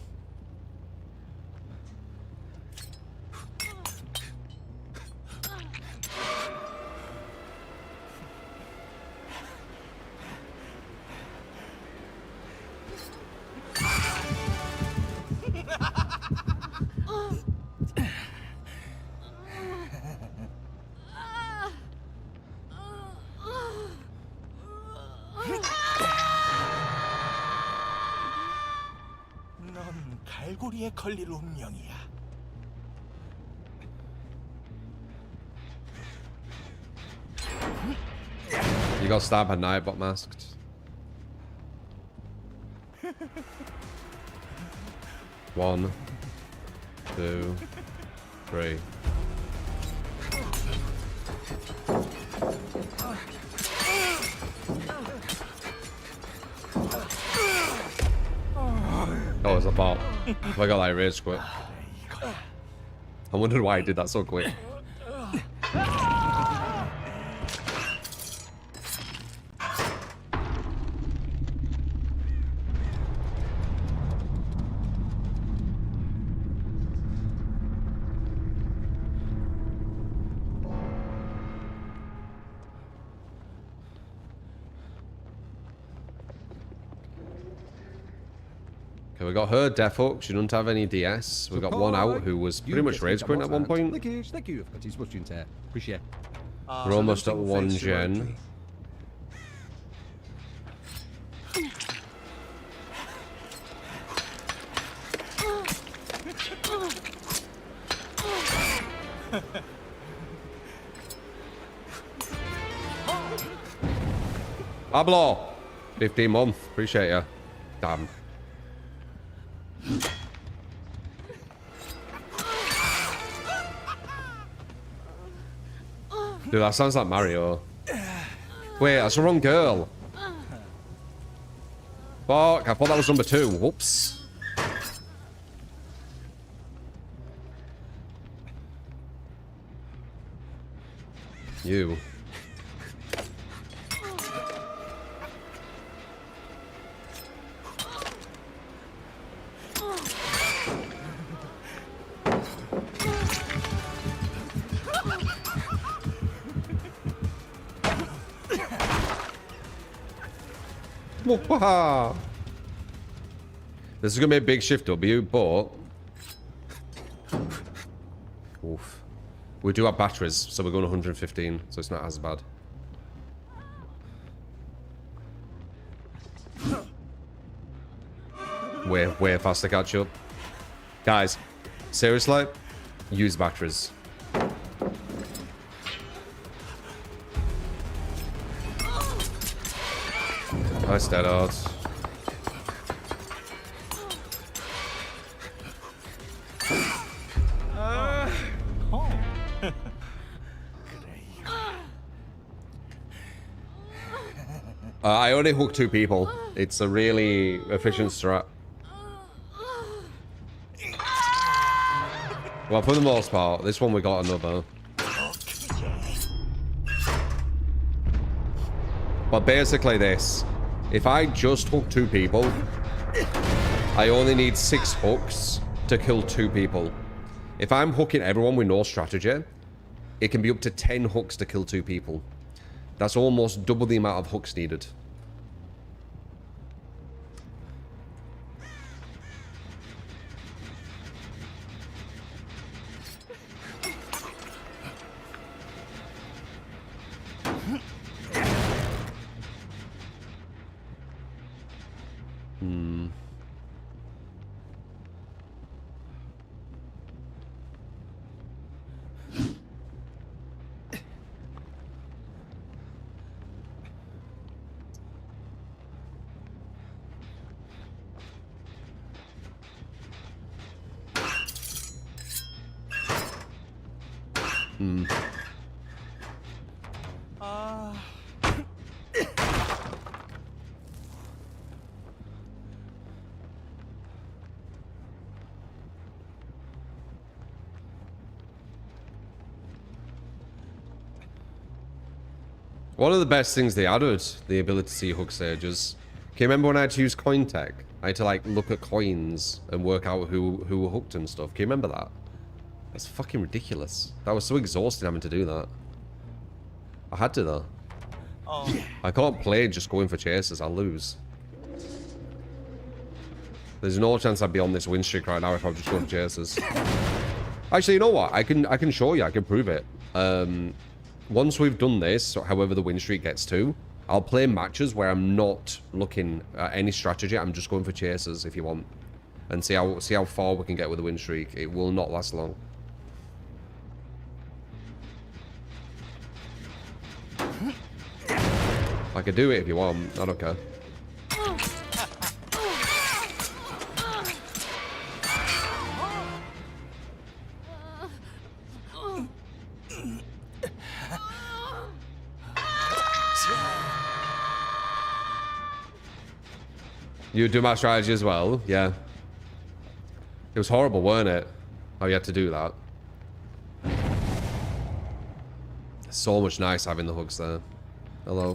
넌 갈고리에 걸릴 운명이야. You got stabbed at night, but masked. One, two, three. Oh, it's a bot. I got like rage quit. I wondered why he did that so quick. Okay, we got her death hook. She doesn't have any DS. We got one out who was pretty much rage quitting at one point. Thank you for his watching there. Appreciate. We're almost at 1 gen. Pablo! 15 month. Appreciate ya. Damn. Dude, that sounds like Mario. Wait, that's the wrong girl. Fuck, I thought that was number 2. Whoops. You. This is gonna be a big shift W, but oof. We do have batteries, so we're going 115, so it's not as bad. Way faster catch up. Guys, seriously, use batteries. Nice dead odds. I only hook 2 people. It's a really efficient strat. Well, for the most part, this one we got another. But basically this, if I just hook 2 people, I only need 6 hooks to kill 2 people. If I'm hooking everyone with no strategy, it can be up to 10 hooks to kill 2 people. That's almost double the amount of hooks needed. 아, One of the best things they added, the ability to see hook sages. Can you remember when I had to use coin tech? I had to like look at coins and work out who were hooked and stuff. Can you remember that? That's fucking ridiculous. That was so exhausting having to do that. I had to though. I can't play just going for chases. I'll lose. There's no chance I'd be on this win streak right now if I'm just going for chases. Actually, you know what? I can show you. I can prove it. Once we've done this, however the win streak gets to, I'll play matches where I'm not looking at any strategy. I'm just going for chases if you want, and see how far we can get with the win streak. It will not last long. I could do it if you want. I don't care. You do my strategy as well? Yeah. It was horrible, weren't it? How you had to do that. So much nice having the hooks there. Hello.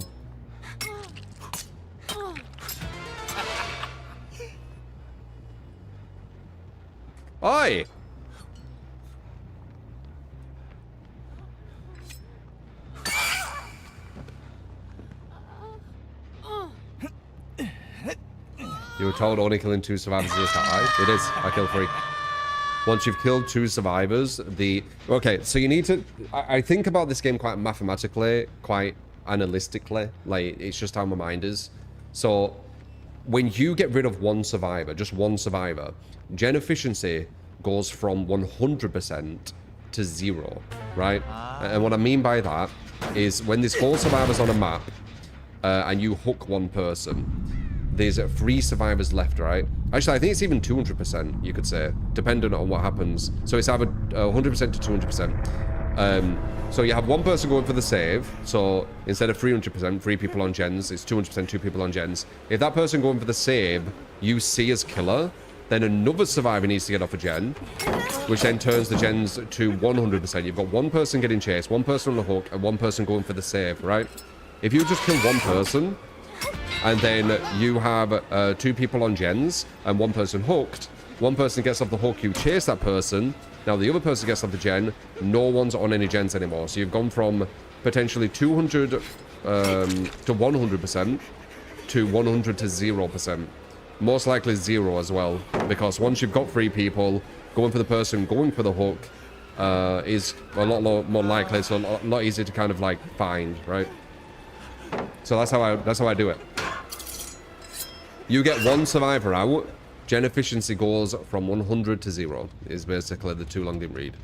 Oi! You were told only killing 2 survivors is high. It is. I killed 3. Once you've killed 2 survivors, okay, so you need to... I think about this game quite mathematically, quite analytically. Like, it's just how my mind is. So, when you get rid of 1 survivor, just 1 survivor, gen efficiency goes from 100% to 0, right? And what I mean by that is when there's 4 survivors on a map, and you hook 1 person, there's 3 survivors left, right? Actually, I think it's even 200%, you could say, depending on what happens. So it's either 100% to 200%. So you have 1 person going for the save. So instead of 300%, 3 people on gens, it's 200%, 2 people on gens. If that person going for the save, you see as killer, then another survivor needs to get off a gen, which then turns the gens to 100%. You've got 1 person getting chased, 1 person on the hook, and 1 person going for the save, right? If you just kill 1 person, and then you have 2 people on gens and 1 person hooked, 1 person gets off the hook, you chase that person, now the other person gets off the gen, no one's on any gens anymore. So you've gone from potentially 200 to 100% to 100 to 0%. Most likely 0 as well, because once you've got 3 people, going for the person going for the hook is a lot more likely. It's a lot easier to kind of like find, right? So that's how I do it. You get 1 survivor out, gen efficiency goes from 100 to 0. Is basically the too long didn't read.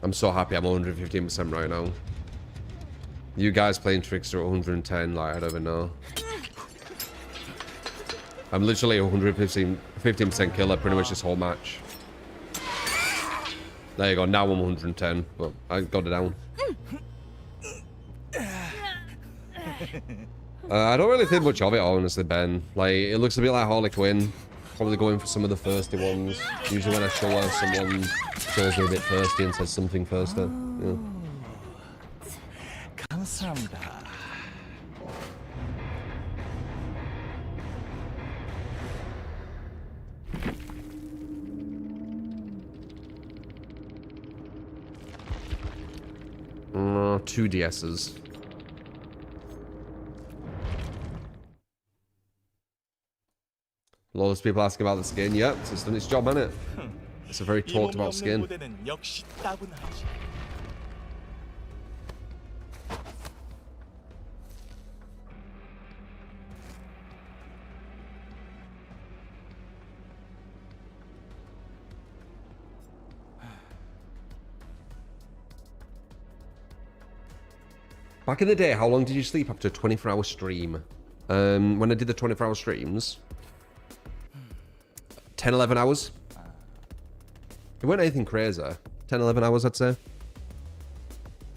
I'm so happy I'm 115% right now. You guys playing Trickster at 110, like I don't even know. I'm literally 15% killer pretty much this whole match. There you go, now I'm 110, but I got it down. I don't really think much of it, honestly, Ben. Like, it looks a bit like Harley Quinn. Probably going for some of the thirsty ones. Usually when I show her, someone shows me a bit thirsty and says something thirsty. Yeah. 감사합니다. Two DSs. Loads of people asking about the skin. Yep, it's done its job, hasn't it? It's a very talked about skin. 무대는 역시 따분하지. Back in the day, how long did you sleep after a 24-hour stream? When I did the 24-hour streams, 10, 11 hours. It wasn't anything crazy. 10, 11 hours, I'd say.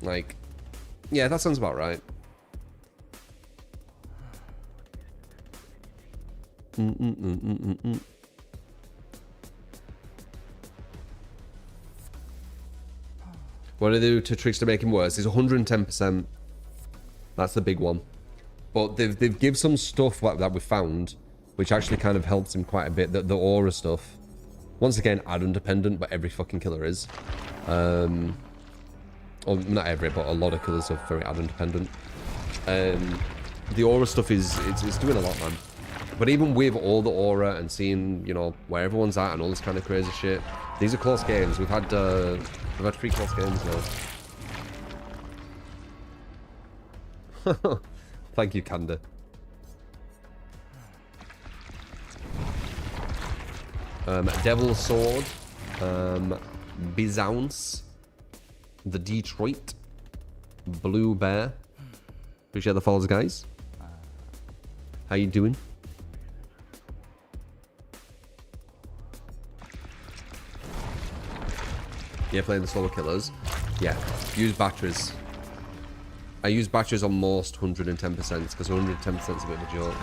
Like, yeah, that sounds about right. What do they do to Tricks to make him worse? It's 110%. That's the big one. But they've give some stuff that we found, which actually kind of helps him quite a bit. The aura stuff. Once again, add-on dependent, but every fucking killer is. Or not every, but a lot of killers are very add-on dependent. The aura stuff it's doing a lot, man. But even with all the aura and seeing, you know, where everyone's at and all this kind of crazy shit, these are close games. We've had 3 close games now. Thank you, Kanda. Devil's Sword, Bizounce, the Detroit, Blue Bear. Appreciate the follows, guys. How you doing? Yeah, playing the solo killers. Yeah, use batteries. I use batteries on most 110% because 110% is a bit of a joke.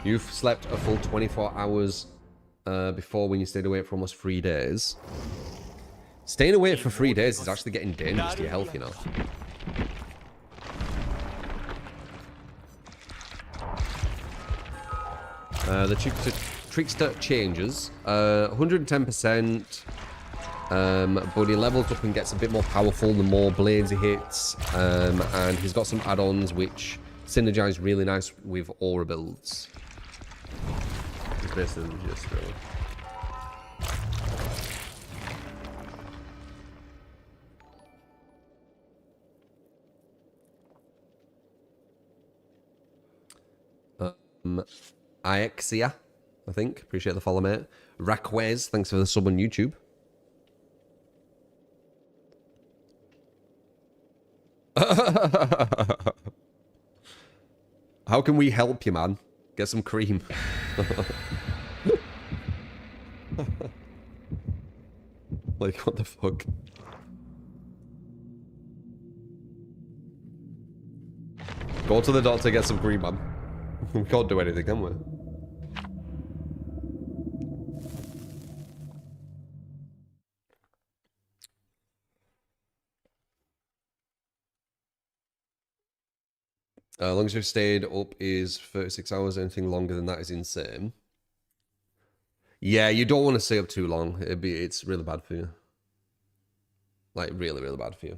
You've slept a full 24 hours before when you stayed awake for almost 3 days. Staying awake for 3 days is actually getting dangerous to your health, you know. The Trickster changes. 110%. But he levels up and gets a bit more powerful the more blades he hits. And he's got some add-ons which synergize really nice with aura builds. It's basically just really. Iexia, I think. Appreciate the follow, mate. Raquez, thanks for the sub on YouTube. How can we help you, man? Get some cream. Like, what the fuck? Go to the doctor, get some cream, man. We can't do anything, can we? As long as you've stayed up is 36 hours. Anything longer than that is insane. Yeah, you don't want to stay up too long. It's really bad for you. Like, really, really bad for you.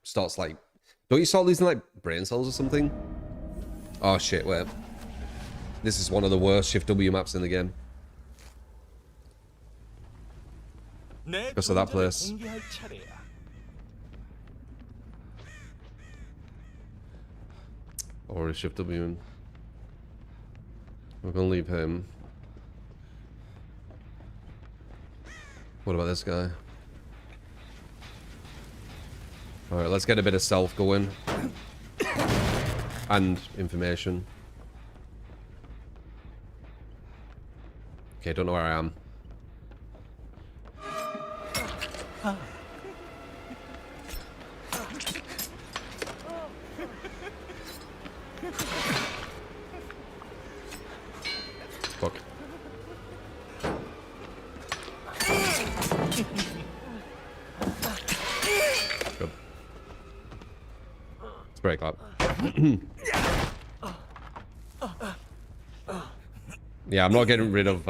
Starts like... Don't you start losing, like, brain cells or something? Oh, shit, wait. This is one of the worst Shift W maps in the game. Because of that place. Or Shift W. We're gonna leave him. What about this guy? Alright, let's get a bit of self going. And information. Okay, don't know where I am. Fuck. Good. Let's break up. Yeah, I'm not getting rid of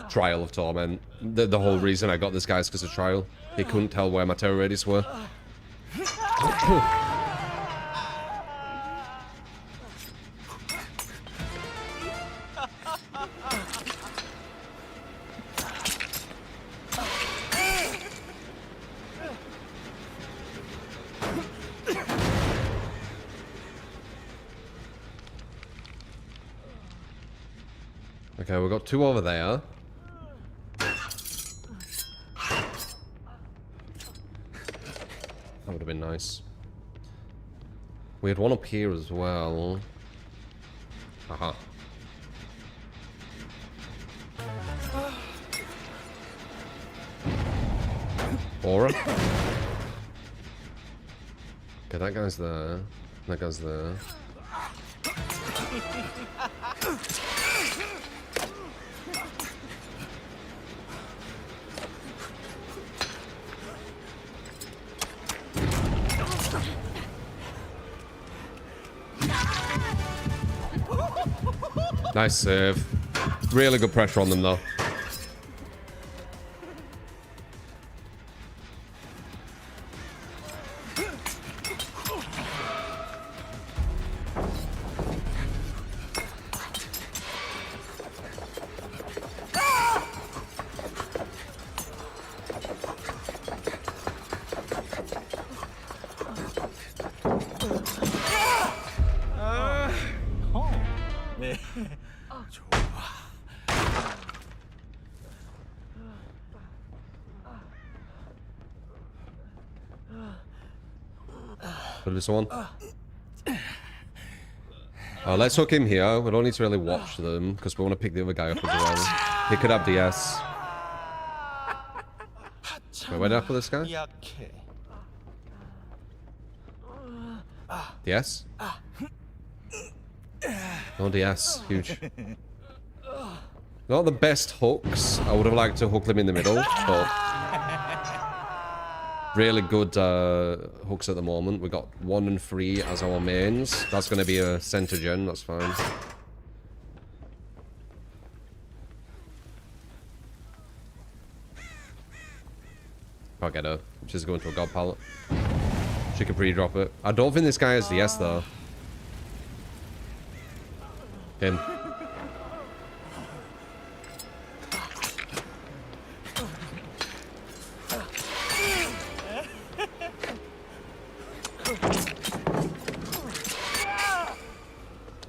Trial of Torment. The whole reason I got this guy is because of Trial. He couldn't tell where my terror radius were. Okay, we've got 2 over there. That would have been nice. We had 1 up here as well. Aha. Aura. Okay, that guy's there. That guy's there. Nice save. Really good pressure on them though. 네. Put this one. Let's hook him here. We don't need to really watch them because we want to pick the other guy up as well. He could have DS. Wait, where did I put this guy? 약해. DS? No DS. Huge. Not the best hooks. I would have liked to hook them in the middle, but really good hooks at the moment. We got 1 and 3 as our mains. That's going to be a center gen. That's fine. I'll get her. She's going to a god pallet. She can pre-drop it. I don't think this guy has DS though. Him.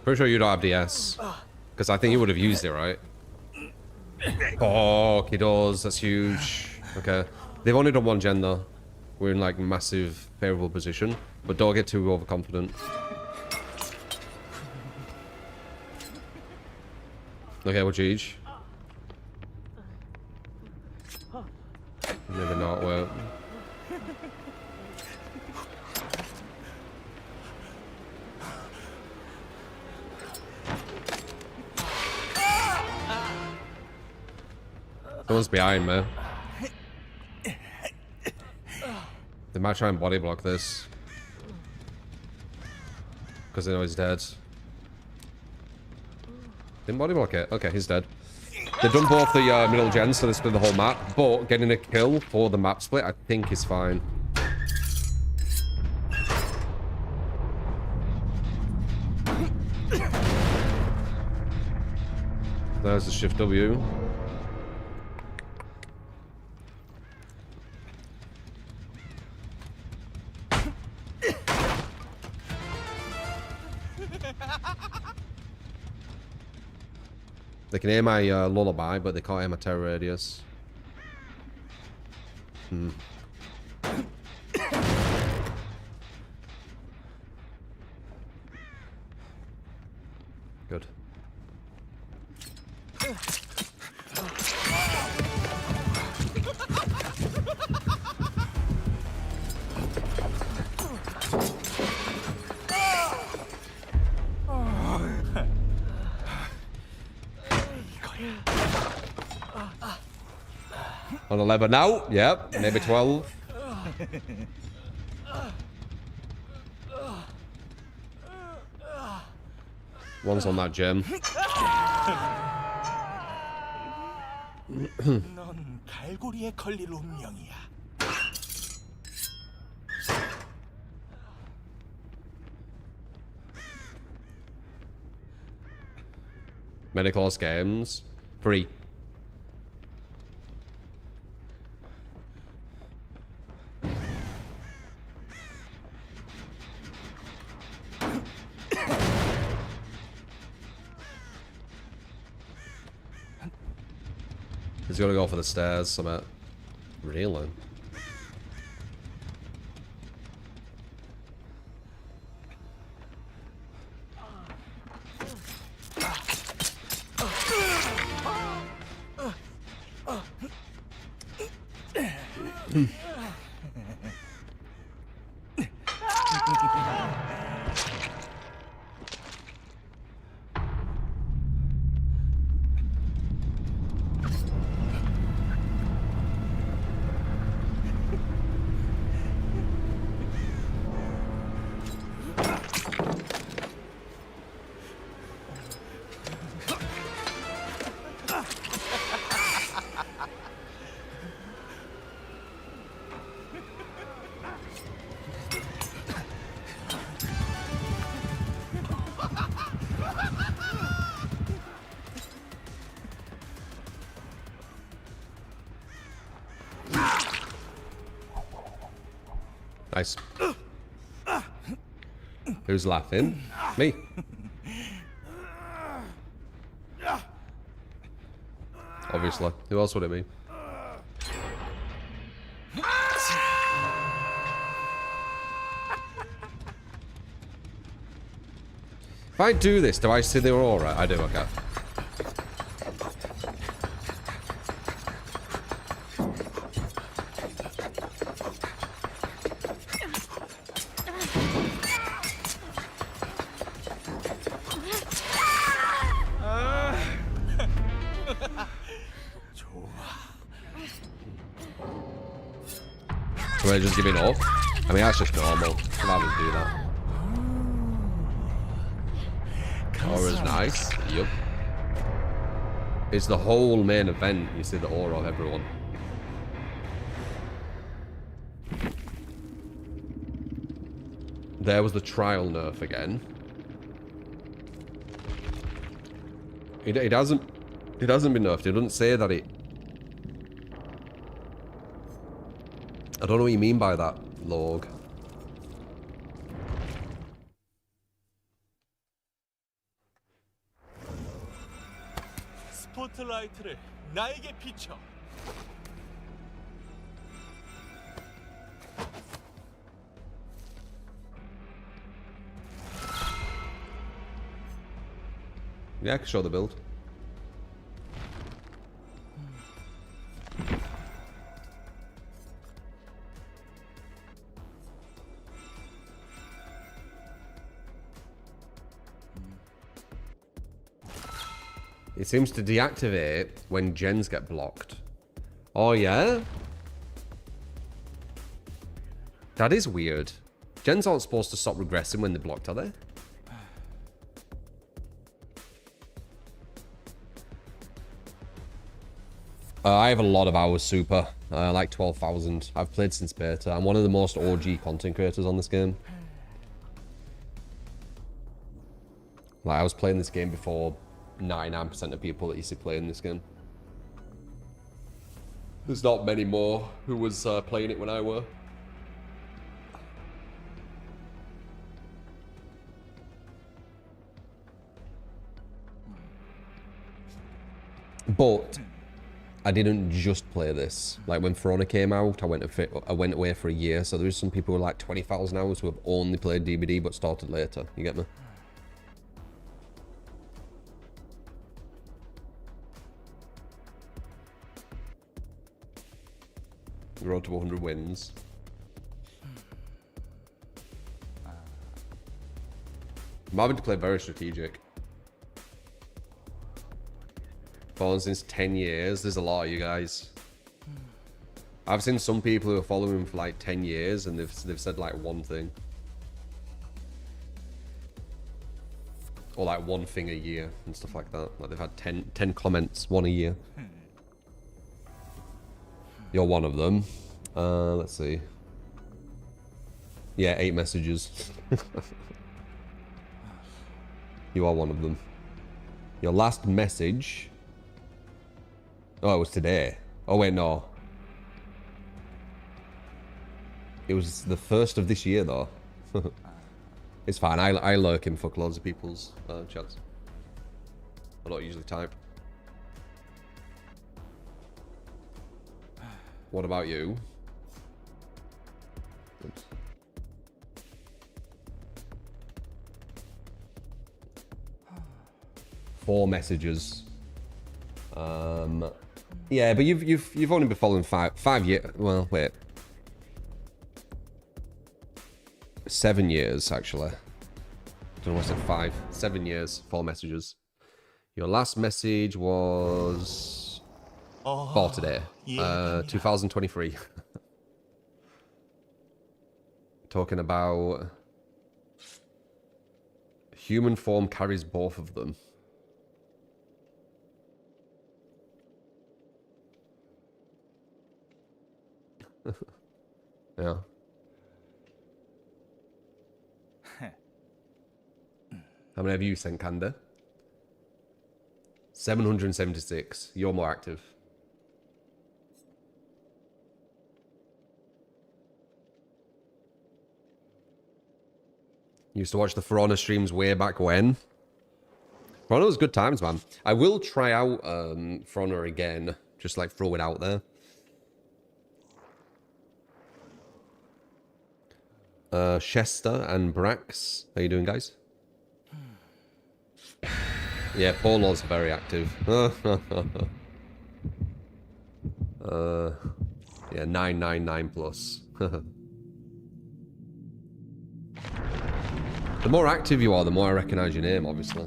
Pretty sure you don't have DS. Because I think you would have used it, right? Oh, he does. That's huge. Okay. They've only done 1 gen though. We're in like massive favorable position. But don't get too overconfident. Okay, we're GG. Maybe not, wait. Someone's behind me. They might try and body block this. Because they know he's dead. Didn't body block it. Okay, he's dead. They've done both the middle gens, so they split the whole map. But getting a kill for the map split, I think is fine. There's the shift W. They can hear my lullaby, but they can't hear my terror radius. Good. On 11 now. Yep, maybe 12. One's on that gem. 넌 갈고리에 걸릴 운명이야. Many close games. 3. He's gonna go for the stairs, I bet. Really? Nice. Who's laughing? Me. Obviously. Who else would it be? If I do this, do I see the aurora? I do, okay. Am I just giving up? I mean, that's just normal. Survivors do that. Aura's nice. Yup. It's the whole main event. You see the aura of everyone. There was the trial nerf again. It hasn't been nerfed. It doesn't say that it... I don't know what you mean by that, log. 스포트라이트를 나에게 비춰. Yeah, I can show the build. It seems to deactivate when gens get blocked. Oh, yeah? That is weird. Gens aren't supposed to stop regressing when they're blocked, are they? I have a lot of hours super. Like 12,000. I've played since beta. I'm one of the most OG content creators on this game. Like, I was playing this game before 99% of people that used to play in this game. There's not many more who was playing it when I were. But I didn't just play this. Like when For Honor came out, I went away for a year. So there's some people who are like 20,000 hours who have only played DBD but started later. You get me? Road to 100 wins. I'm having to play very strategic. Following since 10 years. There's a lot of you guys. I've seen some people who are following him for like 10 years and they've said like one thing. Or like one thing a year and stuff like that. Like they've had 10 comments, one a year. You're one of them. Let's see. Yeah, 8 messages. You are one of them. Your last message... Oh, it was today. Oh, wait, no. It was the 1st of this year, though. It's fine. I lurk and fuck loads of people's chats. I don't usually type. What about you? Oops. Four messages. Yeah, but you've only been following 5 years. Well, wait. 7 years actually. Don't know what I said. 5, 7 years. 4 messages. Your last message was for today. 2023. Talking about human form carries both of them. Yeah. How many have you sent, Kanda? 776. You're more active. Used to watch the For Honor streams way back when. For Honor was good times, man. I will try out For Honor again. Just like throw it out there. Chester and Brax. How you doing, guys? Yeah, Polo's very active. Yeah, 999 plus. The more active you are, the more I recognize your name, obviously.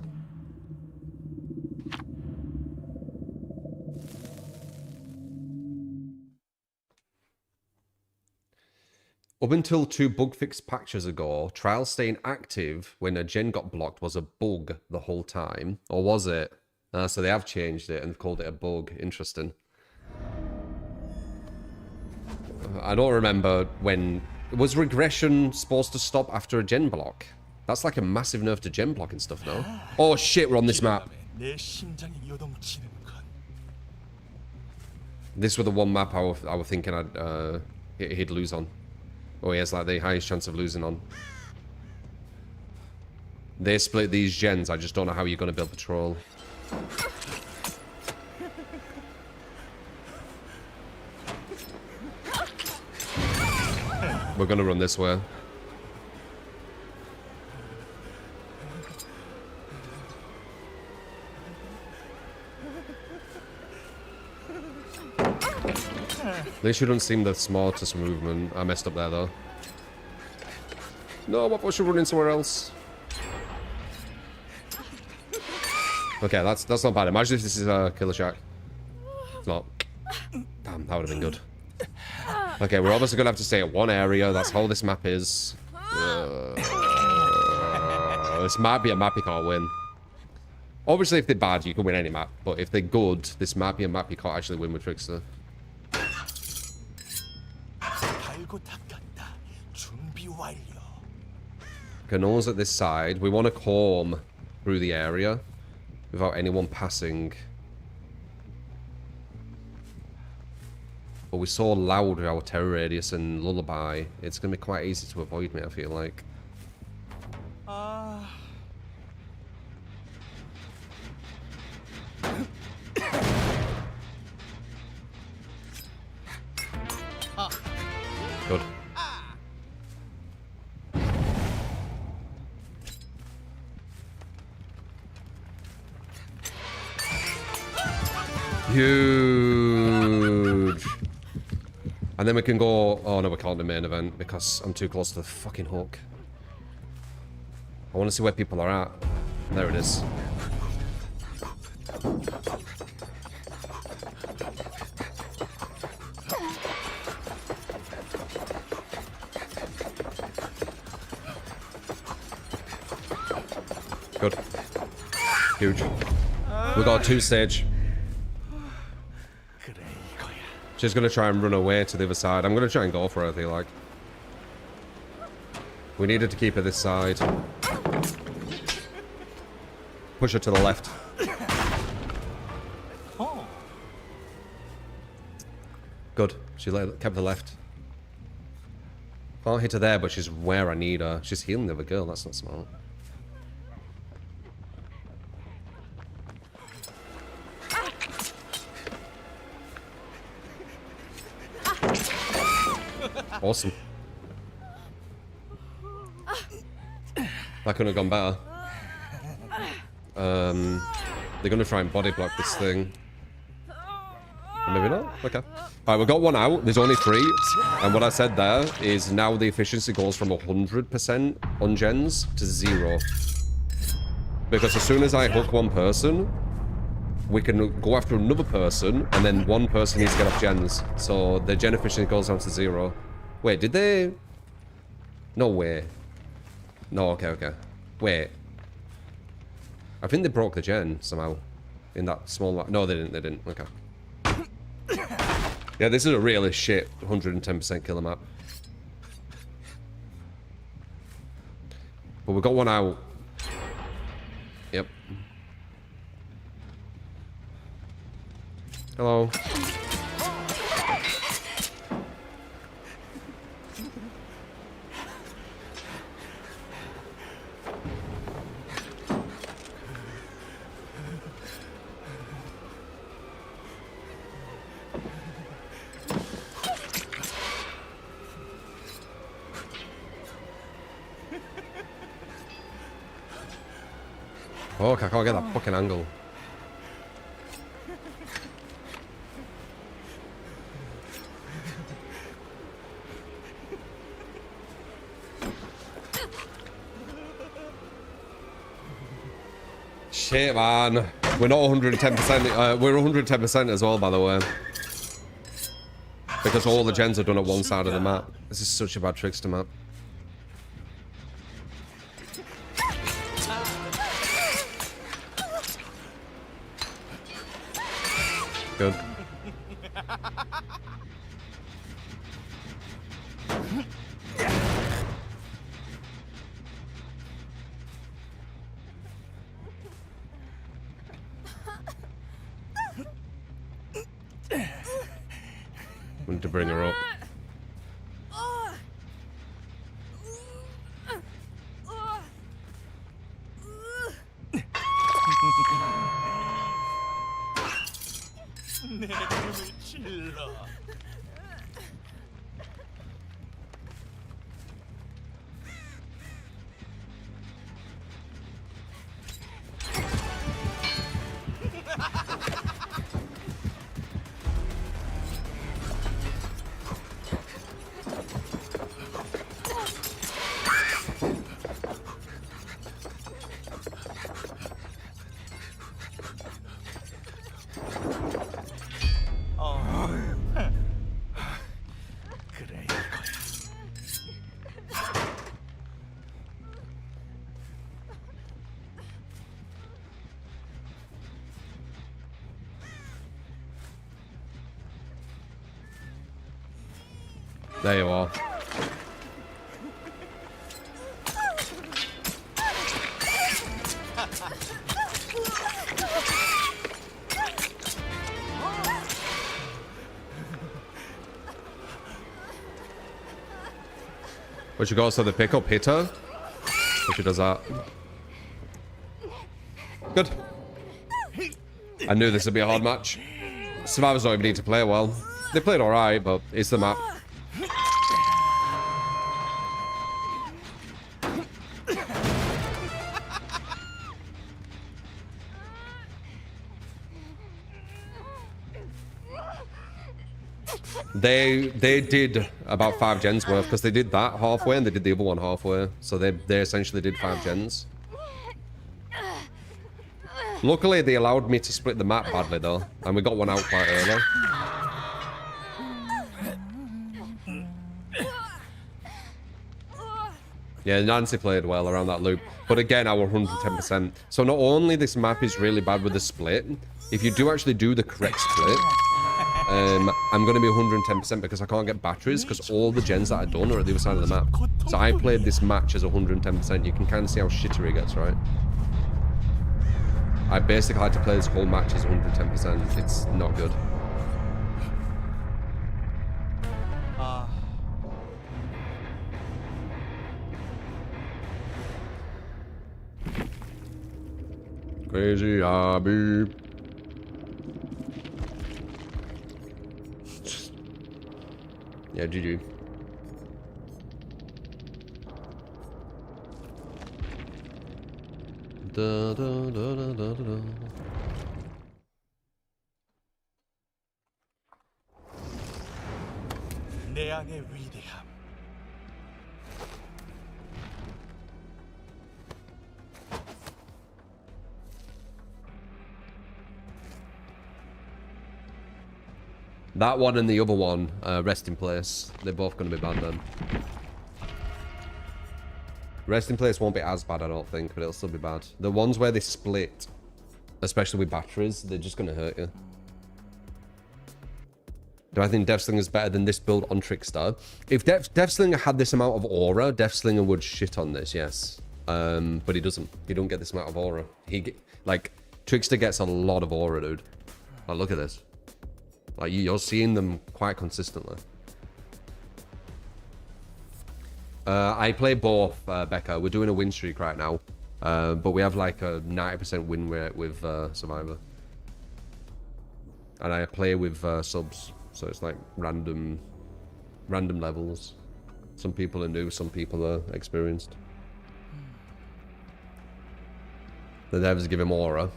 Up until 2 bug fix patches ago, trial staying active when a gen got blocked was a bug the whole time. Or was it? So they have changed it and called it a bug. Interesting. I don't remember when... Was regression supposed to stop after a gen block? That's like a massive nerf to gen block and stuff, no? Oh shit, we're on this map. This was the one map I was thinking he'd lose on. Oh, he has like the highest chance of losing on. They split these gens. I just don't know how you're going to build patrol. We're going to run this way. They shouldn't seem the smartest movement. I messed up there, though. No, I should run in somewhere else. Okay, that's not bad. Imagine if this is a killer shack. It's not. Damn, that would have been good. Okay, we're obviously going to have to stay at one area. That's how this map is. This might be a map you can't win. Obviously, if they're bad, you can win any map. But if they're good, this might be a map you can't actually win with Trickster. Canoes at this side. We want to comb through the area without anyone passing. But we're so loud with our terror radius and lullaby. It's going to be quite easy to avoid me, I feel like. Good. Huge. And then we can go... Oh, no, we can't do main event because I'm too close to the fucking hook. I want to see where people are at. There it is. Good. Huge. We got a 2-stage. She's going to try and run away to the other side. I'm going to try and go for her, I feel like. We needed to keep her this side. Push her to the left. Good. She kept the left. Can't hit her there, but she's where I need her. She's healing the other girl. That's not smart. Awesome. That couldn't have gone better. They're gonna try and body block this thing. Maybe not? Okay. Alright, we got one out. There's only 3. And what I said there is now the efficiency goes from 100% on gens to 0. Because as soon as I hook one person, we can go after another person, and then one person needs to get off gens. So the gen efficiency goes down to 0. Wait, did they? No way. No, okay. Wait. I think they broke the gen somehow. In that small... No, they didn't. Okay. Yeah, this is a really shit 110% killer map. But we got one out. Yep. Hello. Oh, I can't get that fucking angle. Shit, man. We're not 110%. We're 110% as well, by the way. Because all the gens are done at one side of the map. This is such a bad trickster map. Good. We need to bring her up. 내 꿈을 질러. 그래 이거야. There you are. But she goes to the pickup, hit her. So she does that. Good. I knew this would be a hard match. Survivors don't even need to play well. They played alright, but it's the map. They did about 5 gens worth because they did that halfway and they did the other one halfway. So they essentially did 5 gens. Luckily, they allowed me to split the map badly though, and we got one out quite early. Yeah, Nancy played well around that loop, but again, I was 110%. So not only this map is really bad with the split, if you do actually do the correct split, I'm going to be 110% because I can't get batteries because all the gens that I've done are at the other side of the map. So I played this match as 110%. You can kind of see how shittery it gets, right? I basically had to play this whole match as 110%. It's not good. Crazy Abby. Yeah, GG. Da, da, da, da, da, da. 내 안의 위대함. That one and the other one, rest in place. They're both going to be bad then. Rest in place won't be as bad, I don't think, but it'll still be bad. The ones where they split, especially with batteries, they're just going to hurt you. Do I think Deathslinger is better than this build on Trickster? If Deathslinger had this amount of aura, Deathslinger would shit on this, yes. But he doesn't. He don't get this amount of aura. Like, Trickster gets a lot of aura, dude. Like, look at this. Like, you're seeing them quite consistently. I play both, Becca. We're doing a win streak right now. But we have like a 90% win rate with Survivor. And I play with subs. So it's like random levels. Some people are new, some people are experienced. The devs give him aura.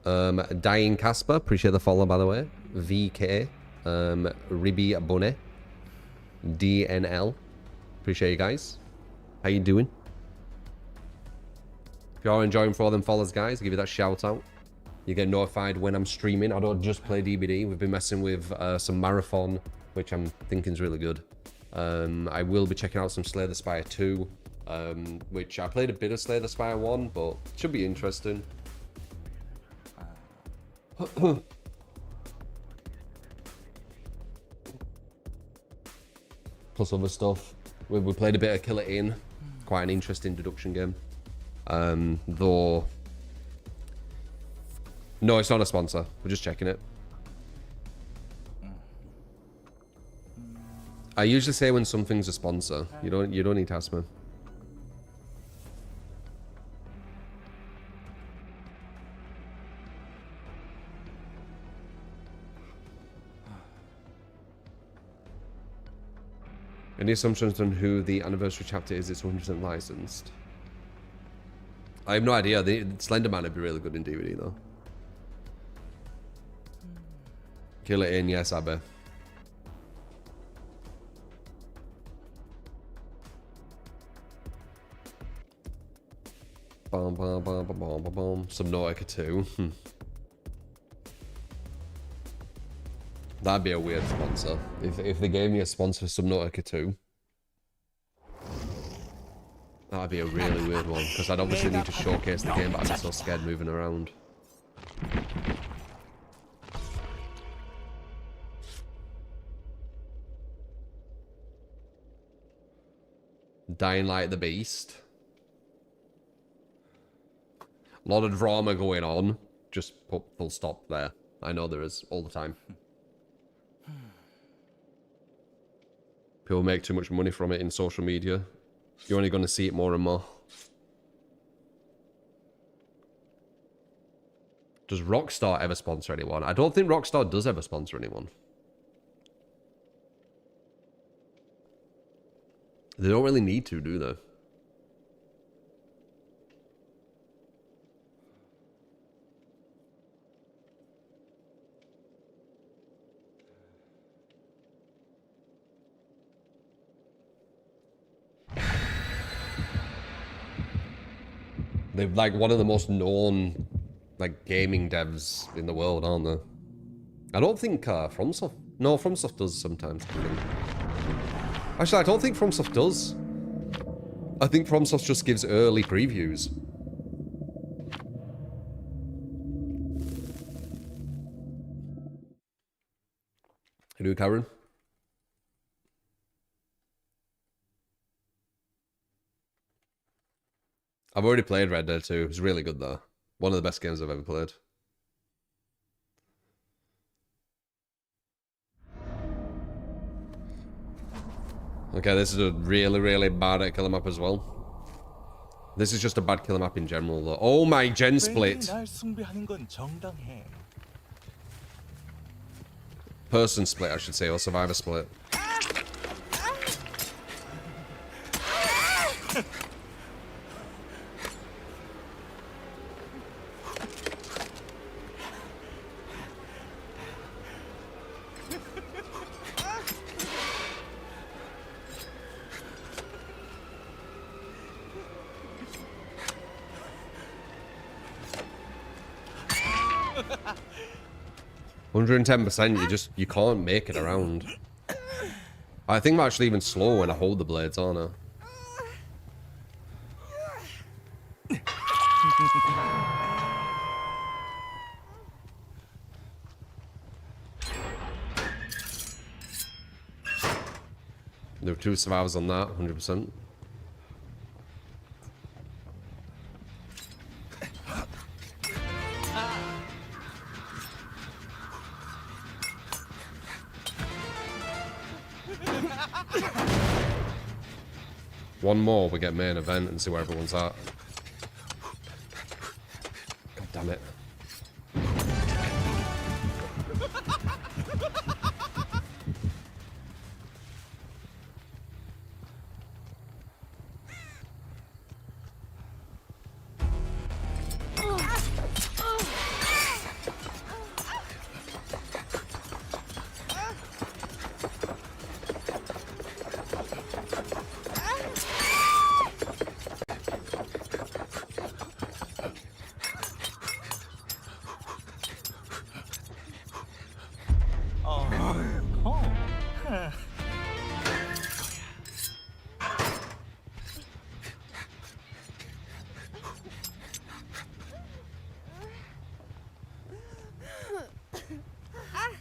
Dying Casper, appreciate the follow by the way. VK, Ribi Bonnet, DNL, appreciate you guys. How you doing? If you're enjoying for them follows, guys, give you that shout out. You get notified when I'm streaming. I don't just play DBD. We've been messing with some Marathon, which I'm thinking is really good. I will be checking out some Slay the Spire 2, which I played a bit of Slay the Spire 1, but should be interesting. Plus other stuff. We played a bit of Kill It In. Quite an interesting deduction game. Though... No, it's not a sponsor. We're just checking it. I usually say when something's a sponsor. You don't need to ask me. Any assumptions on who the anniversary chapter is? It's 100% licensed. I have no idea. The Slender Man would be really good in DVD though. Kill It In, yes, Abbe. Bum, bum, bum, bum, bum, bum, bum. Subnautica 2. That'd be a weird sponsor. If they gave me a sponsor for Subnautica 2. That'd be a really weird one. Because I'd obviously need to showcase the game, but I'd be so scared moving around. Dying Light the Beast. A lot of drama going on. Just put full stop there. I know there is all the time. People make too much money from it in social media. You're only going to see it more and more. Does Rockstar ever sponsor anyone? I don't think Rockstar does ever sponsor anyone. They don't really need to, do they? They're like one of the most known like gaming devs in the world, aren't they? I don't think FromSoft... No, FromSoft does sometimes. Actually, I don't think FromSoft does. I think FromSoft just gives early previews. How do you, Karen? I've already played Red Dead 2. It's really good though. One of the best games I've ever played. Okay, this is a really, really bad killer map as well. This is just a bad killer map in general though. Oh my, gen split. Person split, I should say, or survivor split. 110%, you can't make it around. I think I'm actually even slower when I hold the blades, aren't I? There were 2 survivors on that, 100%. One more, we get main event and see where everyone's at. God damn it.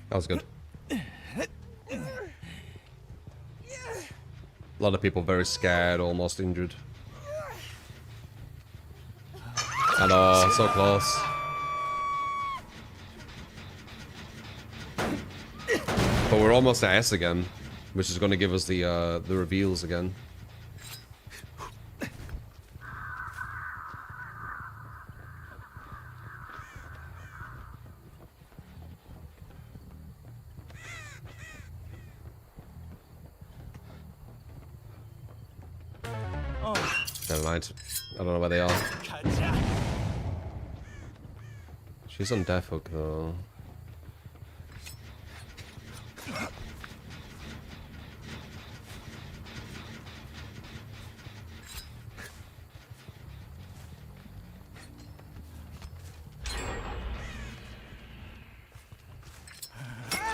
That was good. A lot of people very scared, almost injured. I know, so close. But we're almost at S again, which is going to give us the reveals again. Never mind. I don't know where they are. She's on death hook though.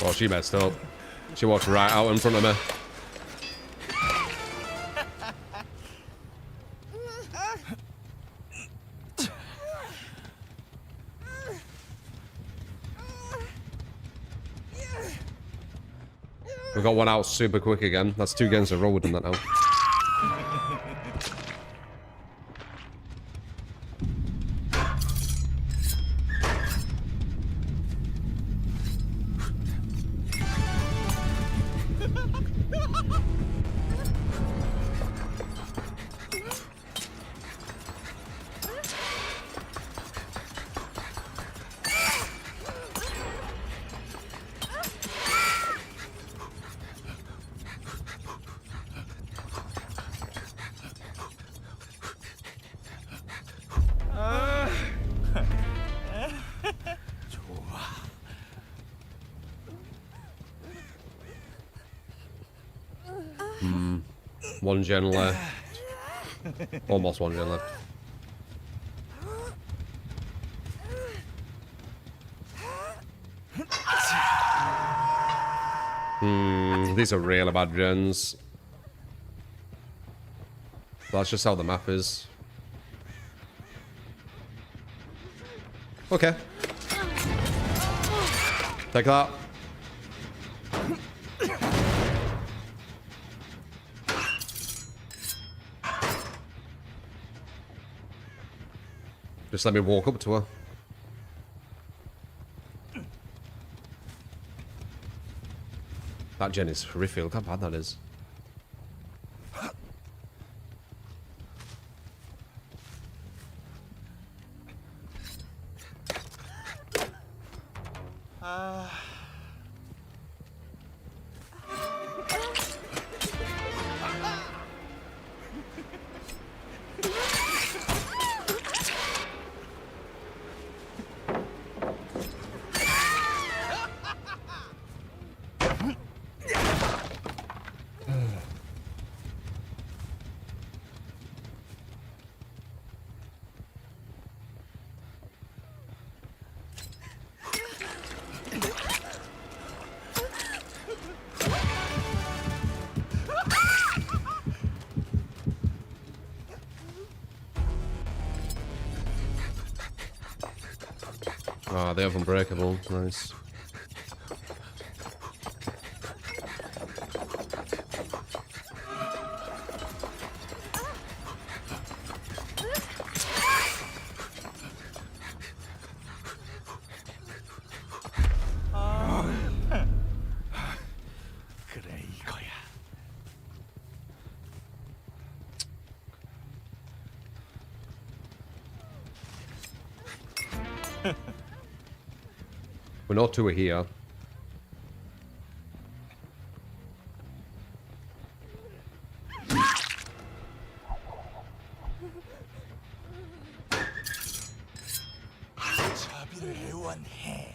Oh, she messed up. She walked right out in front of me. We got one out super quick again. That's 2 games in a row we've done that now. One gen left. Almost 1 gen left. These are really bad gens. That's just how the map is. Okay. Take that. Just let me walk up to her. That gen is horrific. Look how bad that is. Ah, they have unbreakable. Nice. 그래 이거야. We're not two here. 자비를 애원해.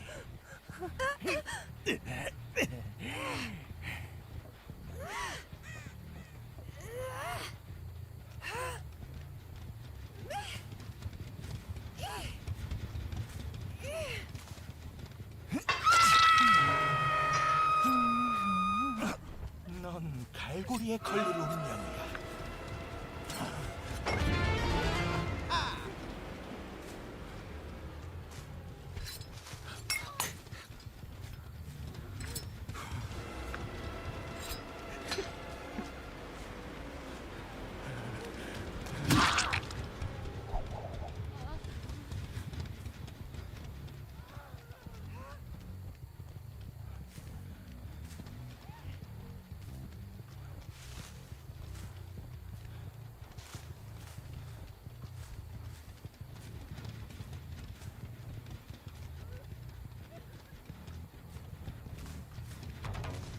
넌 갈고리에 걸릴 운명이야.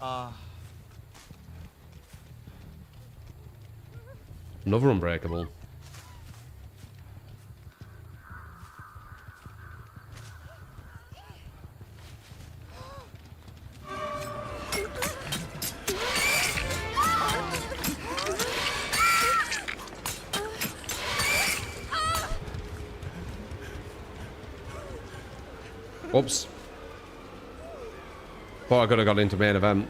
아, Another unbreakable. Oops. Thought I could have got into main event.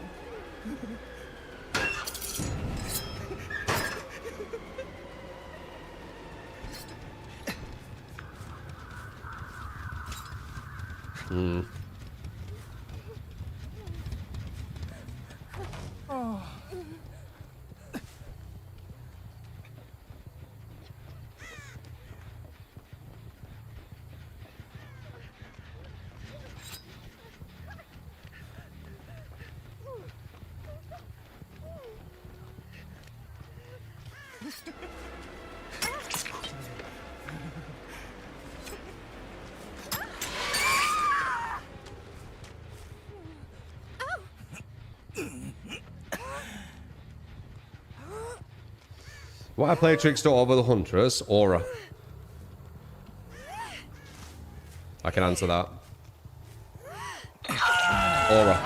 Why I play Trickster over the Huntress? Aura. I can answer that. Aura.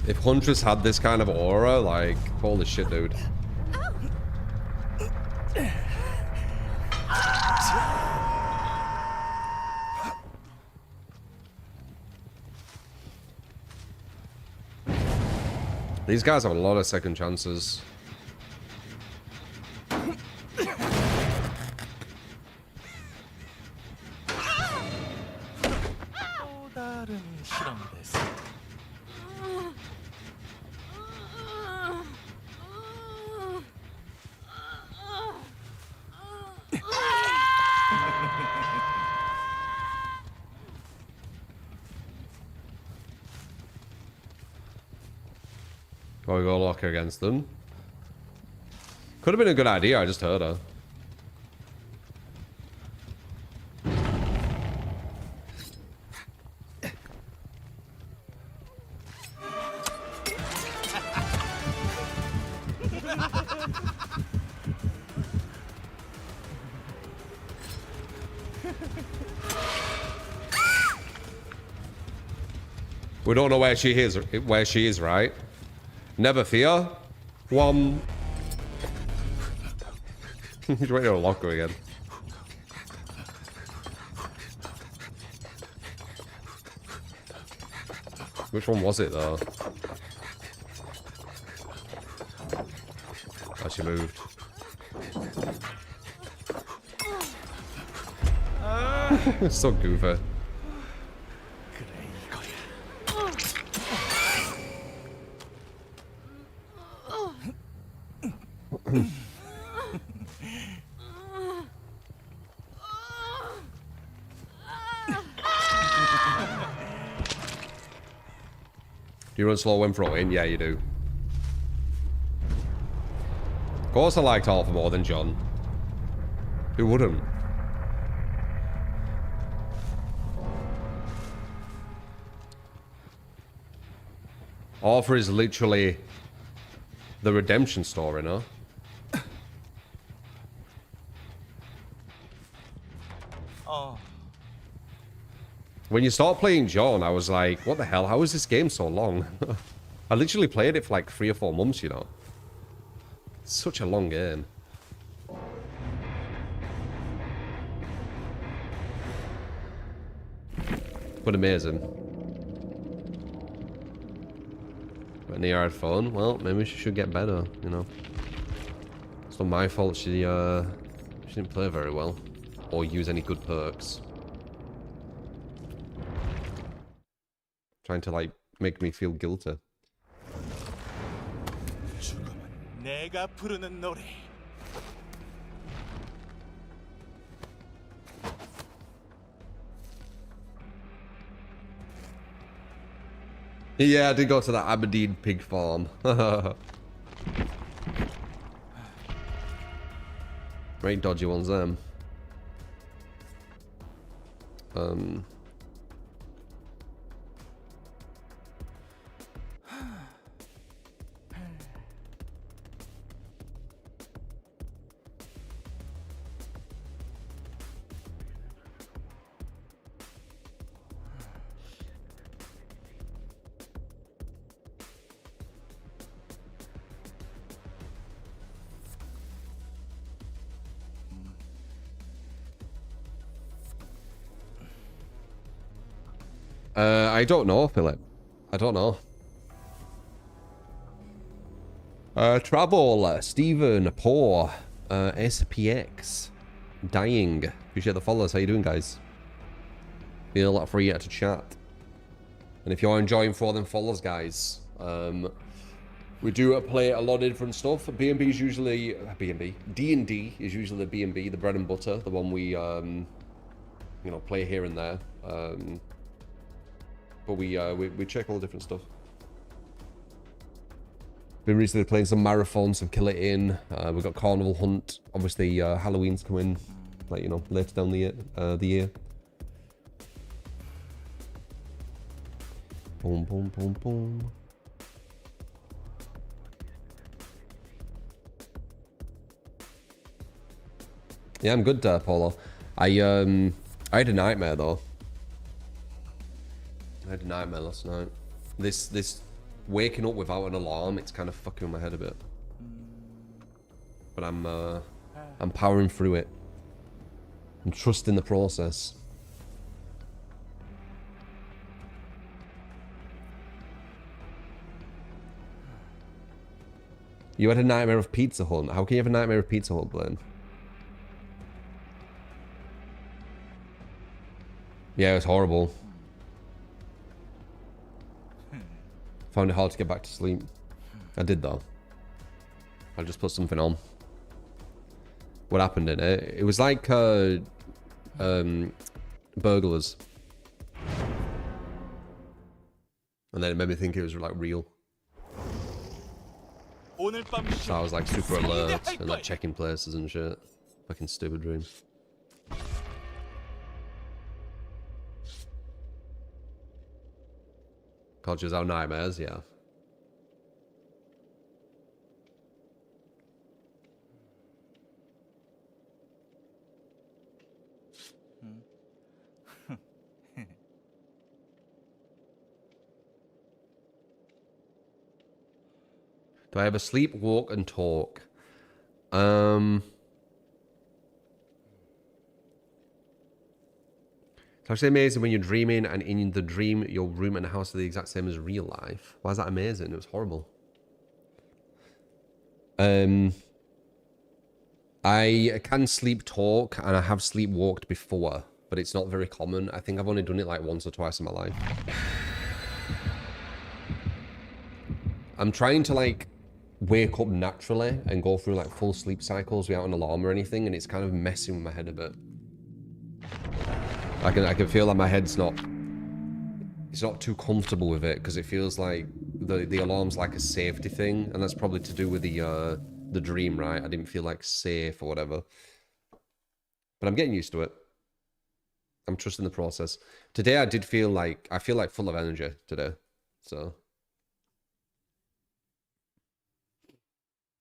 If Huntress had this kind of aura, like, holy shit, dude. These guys have a lot of second chances. 또 다른 실험 됐어. Oh, we got a locker against them. Could have been a good idea, I just heard her. We don't know where she is, right? Never fear. One. He's ready to lock her again. Which one was it though? Oh, she moved. So goofy. 그래 이거야. Do you run slow when throwing? Yeah, you do. Of course I liked Alpha more than John. Who wouldn't? Alpha is literally the redemption story, no? When you start playing John, I was like, what the hell? How is this game so long? I literally played it for like 3 or 4 months, you know? It's such a long game. But amazing. Got an ear phone. Well, maybe she should get better, you know? It's not my fault she didn't play very well. Or use any good perks. Trying to, like, make me feel guilty. 죽음은 내가 부르는 노래. Yeah, I did go to that Aberdeen pig farm. Very dodgy ones, them. I don't know, Philip. I don't know. Travel, Stephen, Poor, SPX, Dying. Appreciate the follows. How you doing, guys? Feel free to chat. And if you're enjoying for them follows, guys, we do play a lot of different stuff. B&B is usually D&D is usually the B&B, the bread and butter, the one we you know, play here and there. But we check all the different stuff. Been recently playing some marathons, some Kill It In. We've got Carnival Hunt. Obviously, Halloween's coming, like, you know, later down the year. Boom, boom, boom, boom. Yeah, I'm good, Paulo. I had a nightmare though. I had a nightmare last night. This waking up without an alarm, it's kind of fucking with my head a bit. But I'm powering through it. I'm trusting the process. You had a nightmare of Pizza Hut. How can you have a nightmare of Pizza Hut, Blaine? Yeah, it was horrible. Found it hard to get back to sleep. I did though. I just put something on. What happened in it? It was like burglars. And then it made me think it was like real. So I was like super alert and like checking places and shit. Fucking stupid dream. Cultures our nightmares, yeah. Do I ever sleep, walk, and talk? It's actually amazing when you're dreaming and in the dream, your room and house are the exact same as real life. Why is that amazing? It was horrible. I can sleep talk and I have sleepwalked before, but but it's not very common. I think I've only done it like once or twice in my life. I'm trying to like wake up naturally and go through like full sleep cycles without an alarm or anything, and it's kind of messing with my head a bit. I can feel that my head's not, it's not too comfortable with it, because it feels like the alarm's like a safety thing, and that's probably to do with the dream, right? I didn't feel like safe or whatever. But I'm getting used to it. I'm trusting the process. Today I did feel like, I feel like full of energy today. So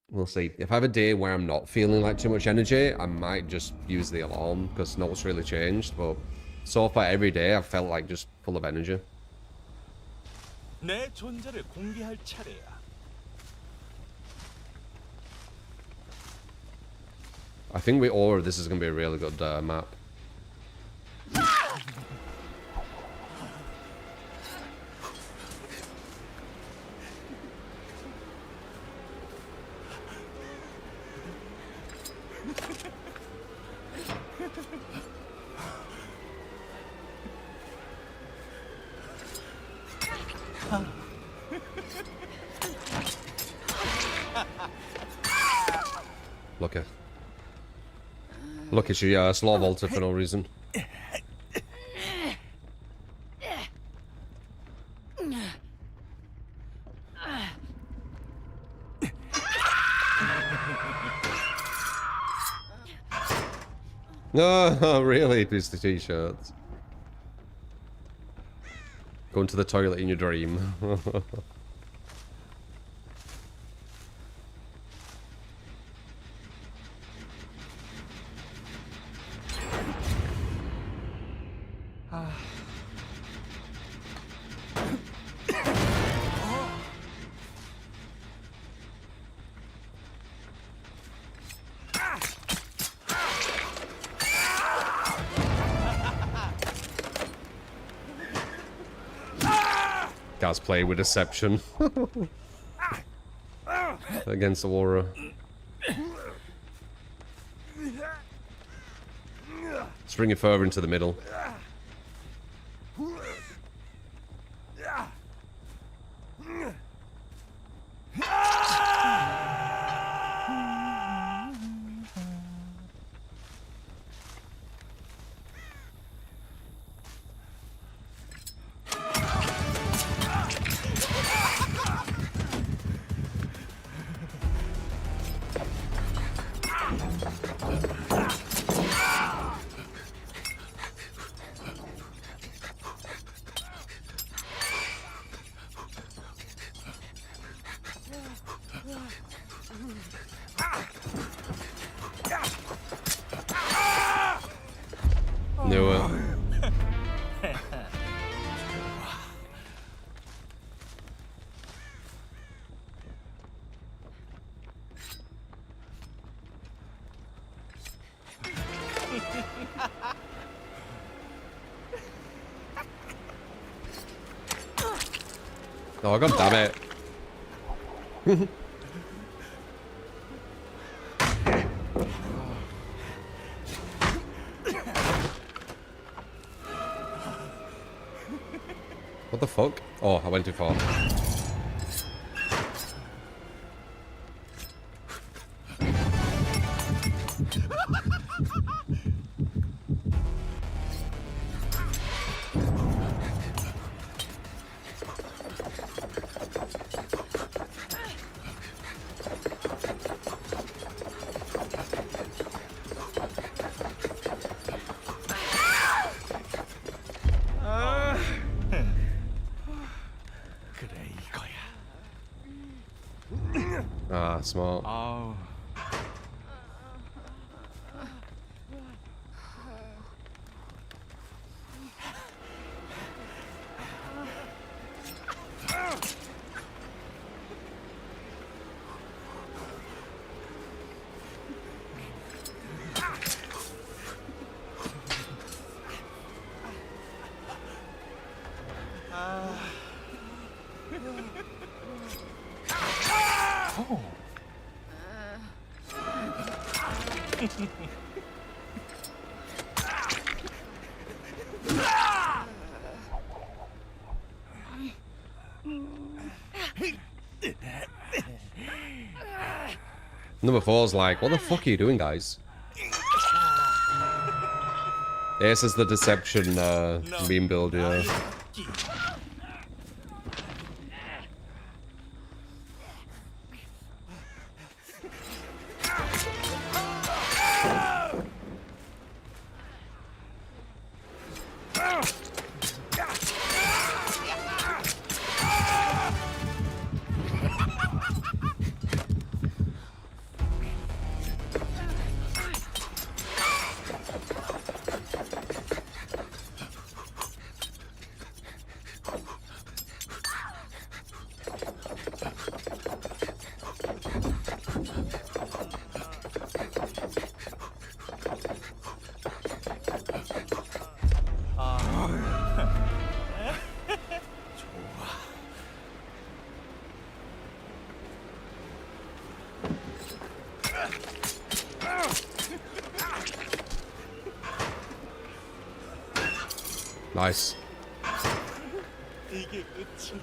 we'll see. If I have a day where I'm not feeling like too much energy, I might just use the alarm, because not what's really changed. But so far every day I've felt like just full of energy. 내 존재를 공개할 차례야. I think with Aura, this is going to be a really good map. Look at she slow vaulted for no reason. No, really, it's the t-shirts. Going to the toilet in your dream. Guys play with deception against Aura. Let's bring it further into the middle. Knew it. Oh, god damn it. What the fuck? Oh, I went too far. Ah, smart. 아우. Number 4's like, what the fuck are you doing, guys? This is the deception meme build, yeah. Nice. 이게 끝이야.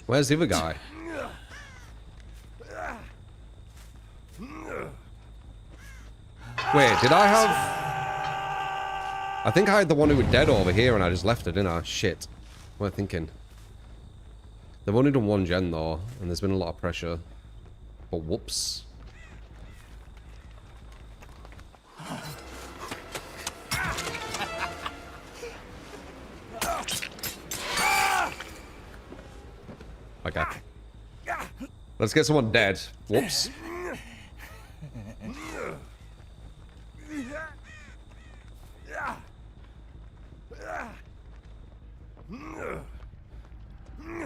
Where's the other guy? Wait, did I have... I think I had the one who was dead over here and I just left it, didn't I? Shit. What am I thinking? They've only done one gen though, and there's been a lot of pressure. But whoops. Okay. Let's get someone dead. Whoops.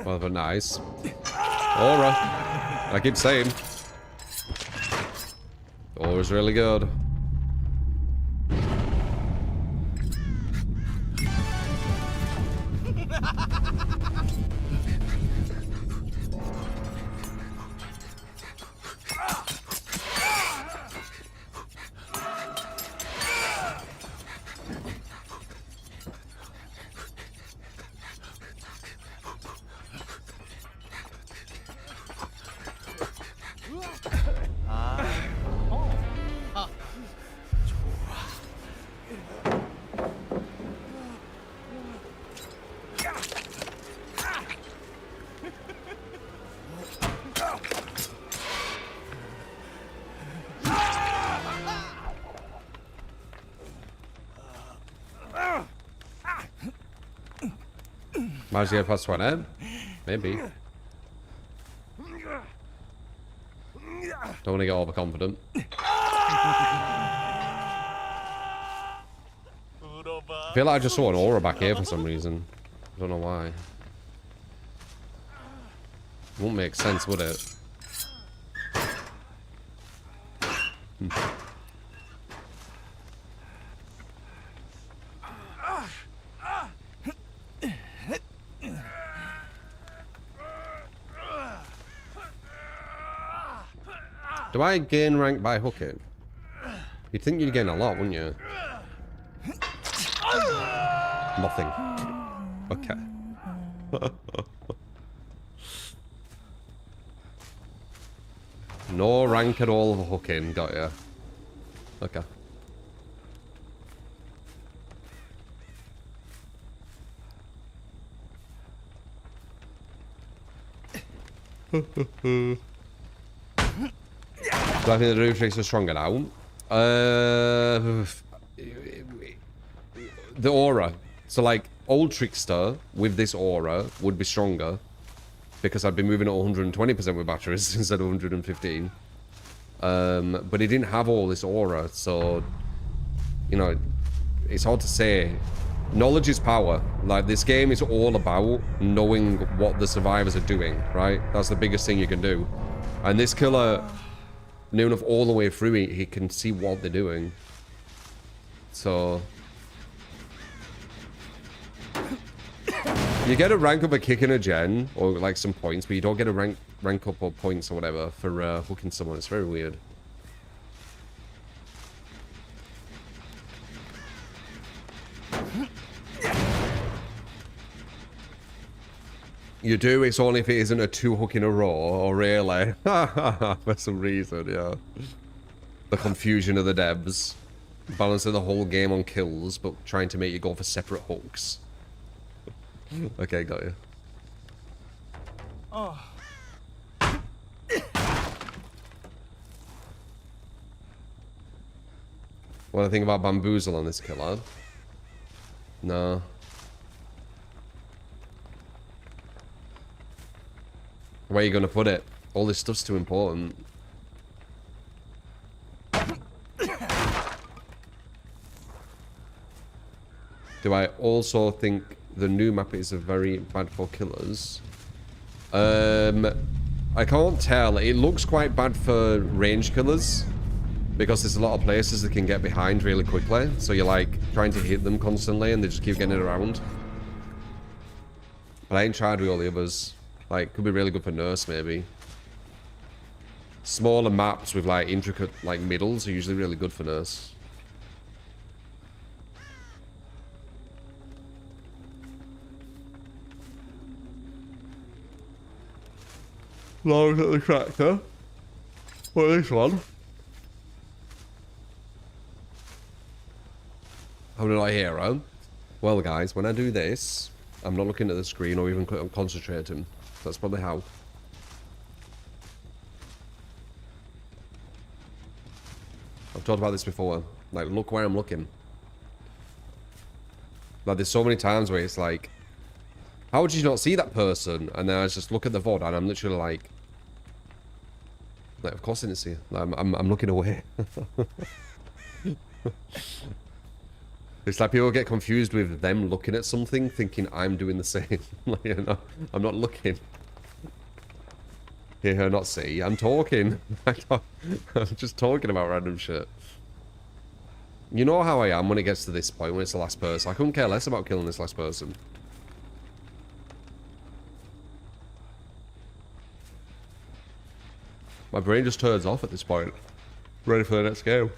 Well, but nice. Aura. I keep saying. Aura's really good. Might get past one end? Maybe. Don't want to get overconfident. I feel like I just saw an aura back here for some reason. I don't know why. Won't make sense, would it? Do I gain rank by hooking? You'd think you'd gain a lot, wouldn't you? Nothing. Okay. No rank at all for hooking, got ya. Okay. Do I think the new tricks are stronger now? The aura. So like, old Trickster with this aura would be stronger because I'd be moving at 120% with batteries instead of 115. But he didn't have all this aura, so you know, it's hard to say. Knowledge is power. Like, this game is all about knowing what the survivors are doing, right? That's the biggest thing you can do. And this killer, near enough all the way through, he can see what they're doing. So... You get a rank up a kick and a gen, or like some points, but you don't get a rank up or points or whatever for hooking someone. It's very weird. You do, it's only if it isn't a 2 hook in a row, or really. For some reason, yeah. The confusion of the devs. Balancing the whole game on kills, but trying to make you go for separate hooks. Okay, got you. 어, What do I think about bamboozle on this killer? No. Where are you gonna put it? All this stuff's too important. Do I also think the new map is very bad for killers? I can't tell. It looks quite bad for range killers because there's a lot of places that can get behind really quickly. So you're like trying to hit them constantly and they just keep getting it around. But I ain't tried with all the others. Like, could be really good for nurse maybe. Smaller maps with like intricate like middles are usually really good for nurse. Look at the tractor. What is this one? I'm not a hero. Well, guys, when I do this, I'm not looking at the screen or even concentrating. That's probably how. I've talked about this before. Like, look where I'm looking. Like, there's so many times where it's like, how would you not see that person? And then I just look at the VOD and I'm literally like, of course I didn't see it. I'm looking away. It's like people get confused with them looking at something, thinking I'm doing the same. Like, you know, I'm not looking. Hear her, not see. I'm talking. I'm just talking about random shit. You know how I am when it gets to this point, when it's the last person. I couldn't care less about killing this last person. My brain just turns off at this point. Ready for the next game.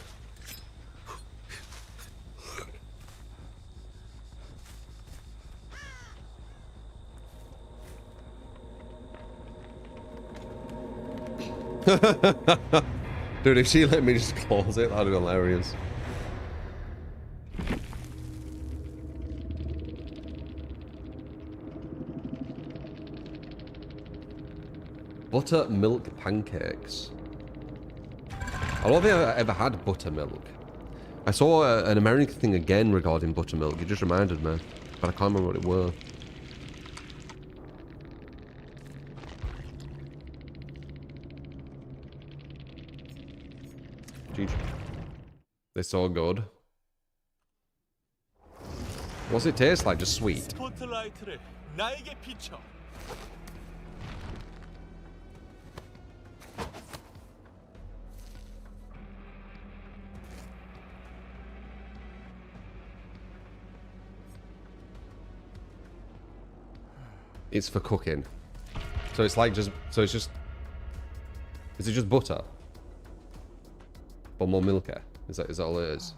Dude, if she let me just close it, that'd be hilarious. Buttermilk pancakes. I don't think I've ever had buttermilk. I saw an American thing again regarding buttermilk. It just reminded me, but I can't remember what it were. Jeez. They're so good. What's it taste like? Just sweet. 스포트라이트를 나에게 비춰. It's for cooking. So it's like just, so it's just, is it just butter? But more milky? Is that all it is?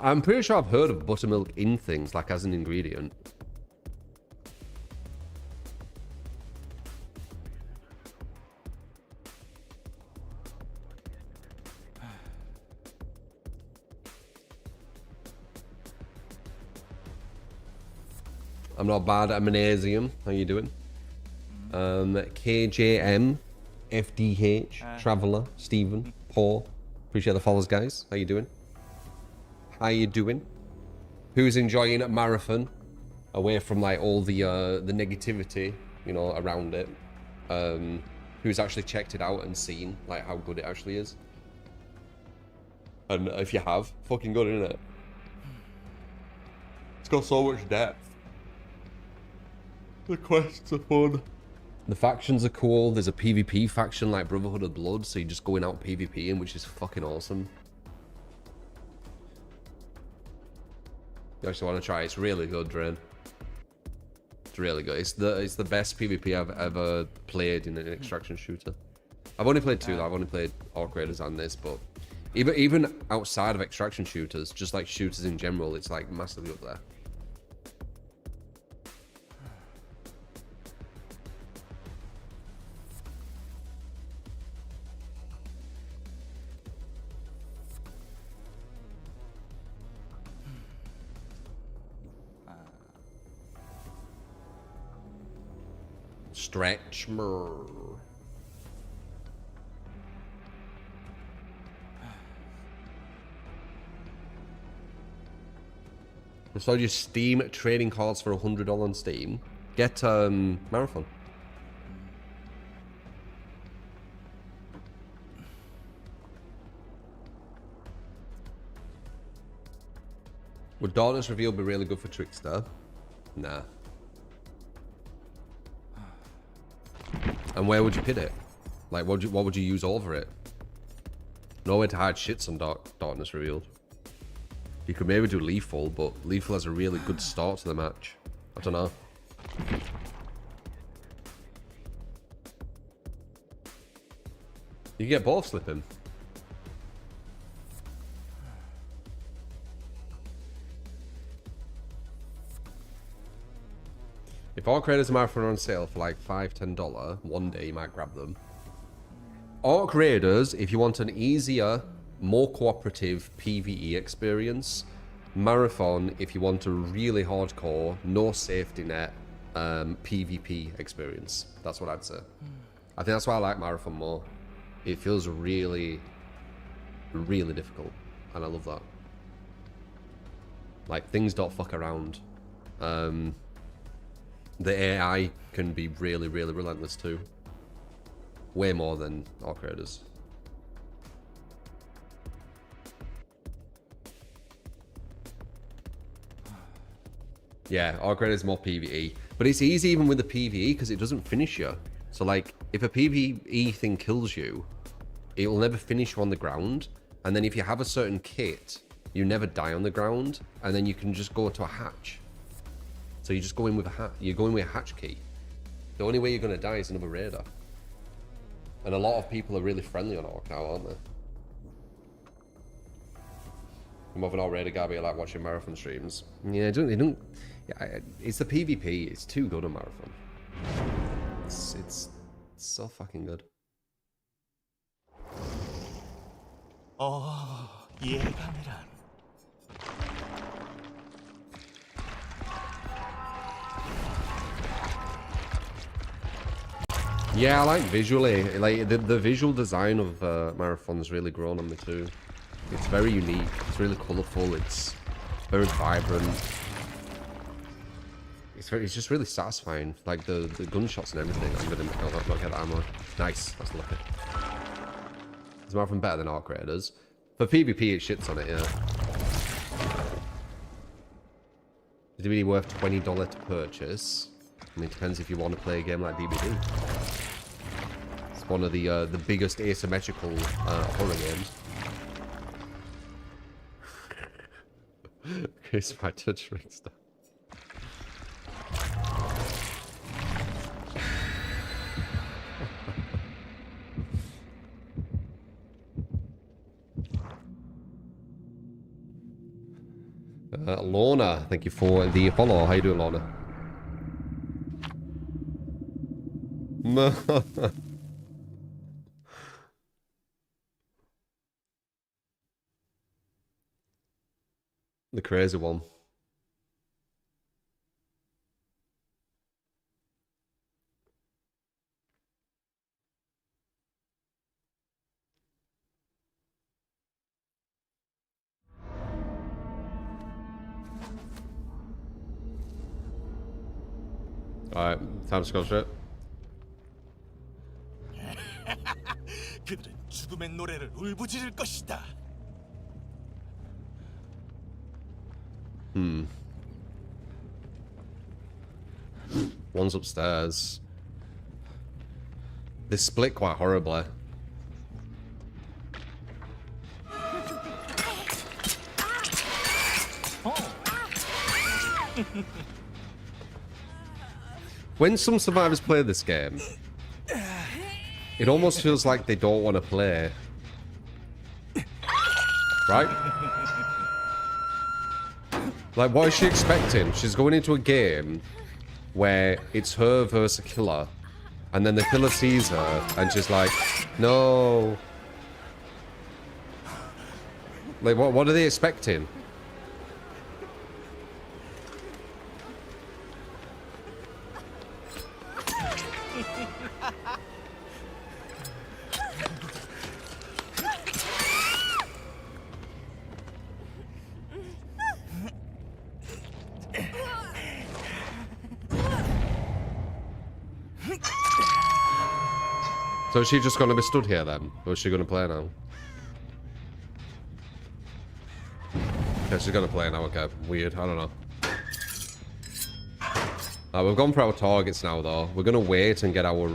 I'm pretty sure I've heard of buttermilk in things, like as an ingredient. I'm not bad at magnesium. How you doing? KJM, FDH, Traveller, Stephen, Paul. Appreciate the follows, guys. How you doing? How you doing? Who's enjoying a marathon away from like all the negativity, you know, around it? Who's actually checked it out and seen like how good it actually is? And if you have, fucking good, isn't it? It's got so much depth. The quests are fun. The factions are cool. There's a PvP faction like Brotherhood of Blood, so you're just going out PvPing, which is fucking awesome. You actually want to try it? It's really good, Drain. It's really good. It's the best PvP I've ever played in an extraction shooter. I've only played two though. I've only played Orc Raiders and this, but even outside of extraction shooters, just like shooters in general, it's like massively up there. Stretch mer. I saw your Steam trading cards for $100 on Steam. Get Marathon. Would Darkness Reveal be really good for Trickster? Nah. And where would you pit it? Like, what would you use over it? Nowhere to hide shits on Darkness Revealed. You could maybe do Lethal, but Lethal has a really good start to the match. I don't know. You get both slipping. If Orc Raiders and Marathon are on sale for like $5–10, one day you might grab them. Orc Raiders, if you want an easier, more cooperative PvE experience. Marathon, if you want a really hardcore, no safety net PvP experience. That's what I'd say. I think that's why I like Marathon more. It feels really, really difficult, and I love that. Like, things don't fuck around. The AI can be really, really relentless too. Way more than Orc Raiders. Yeah, Orc Raiders is more PvE. But it's easy even with the PvE because it doesn't finish you. So like, if a PvE thing kills you, it will never finish you on the ground. And then if you have a certain kit, you never die on the ground. And then you can just go to a hatch. So you just go in with you're going with a hatch key. The only way you're going to die is another raider. And a lot of people are really friendly on Orc now, aren't they? I'm more of an Orc Raider guy, but I like watching Marathon streams. Yeah, yeah, it's the PvP. It's too good on Marathon. It's so fucking good. 예감이란. Yeah, I like visually. Like the visual design of Marathon's really grown on me too. It's very unique. It's really colourful. It's very vibrant. It's just really satisfying. Like the gunshots and everything. I'm gonna not get the ammo. Nice. That's lucky. Is Marathon better than Orc Raiders? For PvP, it shits on it. Yeah. Is it really worth $20 to purchase? I mean, it depends if you want to play a game like DBD. It's one of the biggest asymmetrical horror games. Chris Fighter Trickster. Lorna, thank you for the follow. How you doing, Lorna? The crazy one. Alright, time to go straight. 그들은 죽음의 노래를 울부짖을 것이다. One's upstairs. They split quite horribly. When some survivors play this game, it almost feels like they don't want to play. Right? Like, what is she expecting? She's going into a game where it's her versus a killer, and then the killer sees her, and she's like, no. Like, what are they expecting? So is she just going to be stood here then? Or is she going to play now? Yeah, she's going to play now, okay. Weird, I don't know. We've gone for our targets now, though. We're going to wait and get our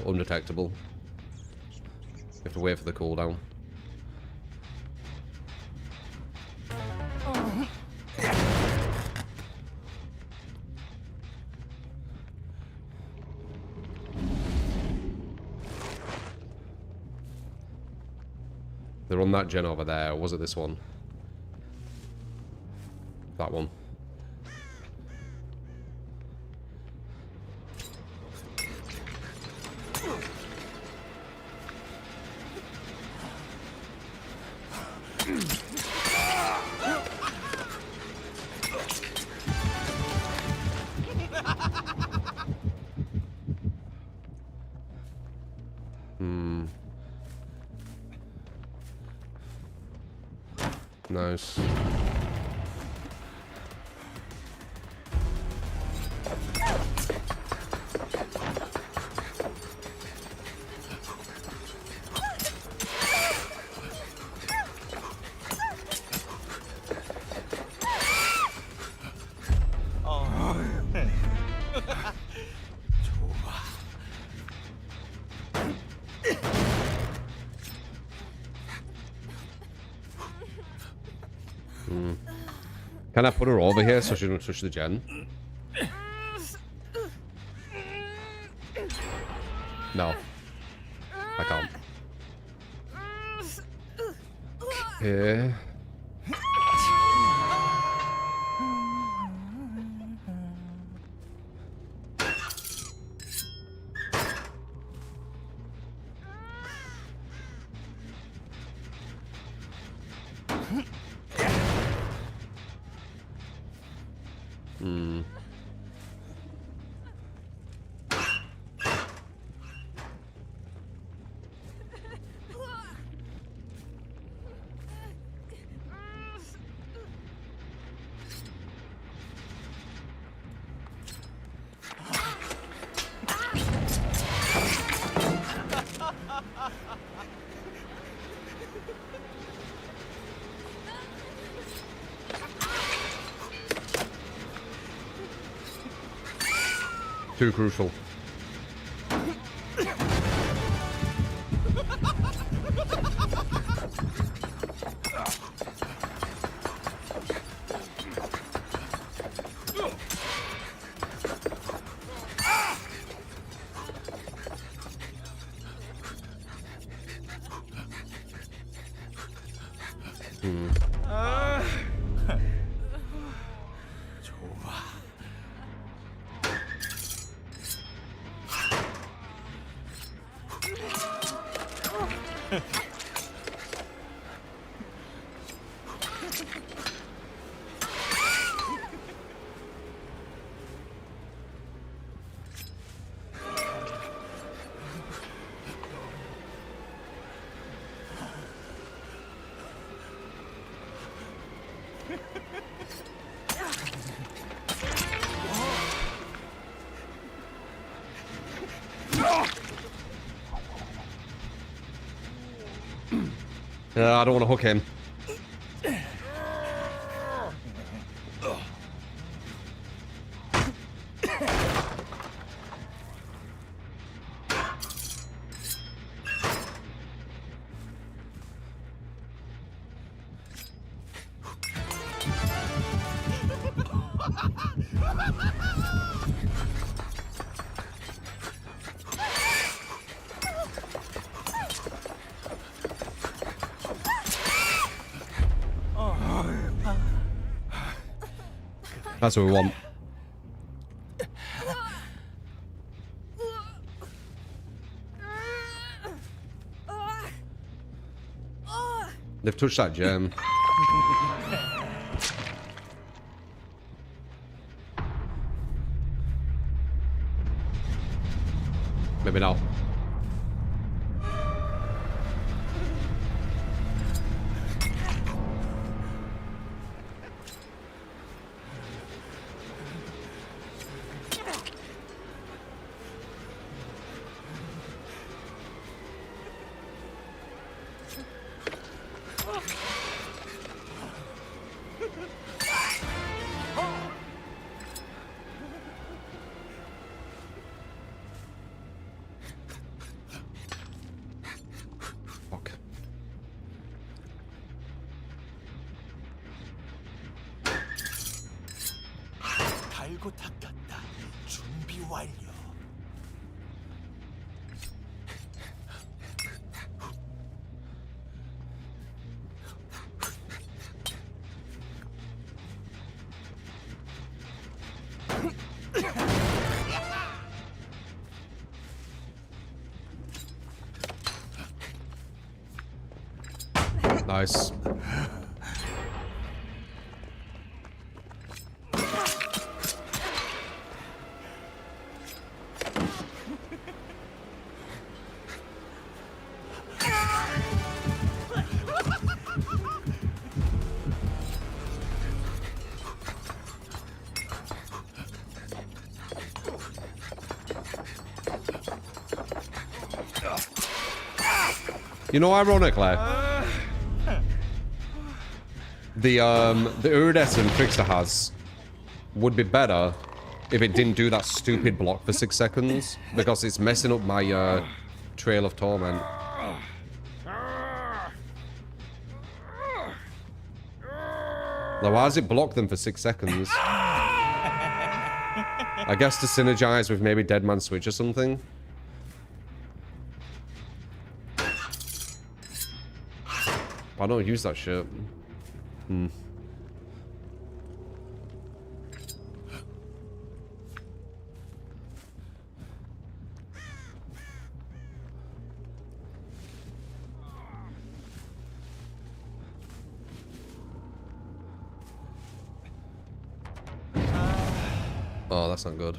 undetectable. We have to wait for the cooldown. They're on that gen over there, or was it this one? That one. Nice. Can I put her over here so she don't touch the gen? No. I can't. Okay. Too crucial. I don't want to hook him. That's what we want. They've touched that gem. Maybe not. Fuck. 달고 닦았다. 준비 완료. Nice. You know, ironically, the iridescent Trickster has would be better if it didn't do that stupid block for 6 seconds, because it's messing up my trail of torment. Now, why does it block them for 6 seconds? I guess to synergize with maybe Dead Man Switch or something. I don't use that shit. Oh, that's not good.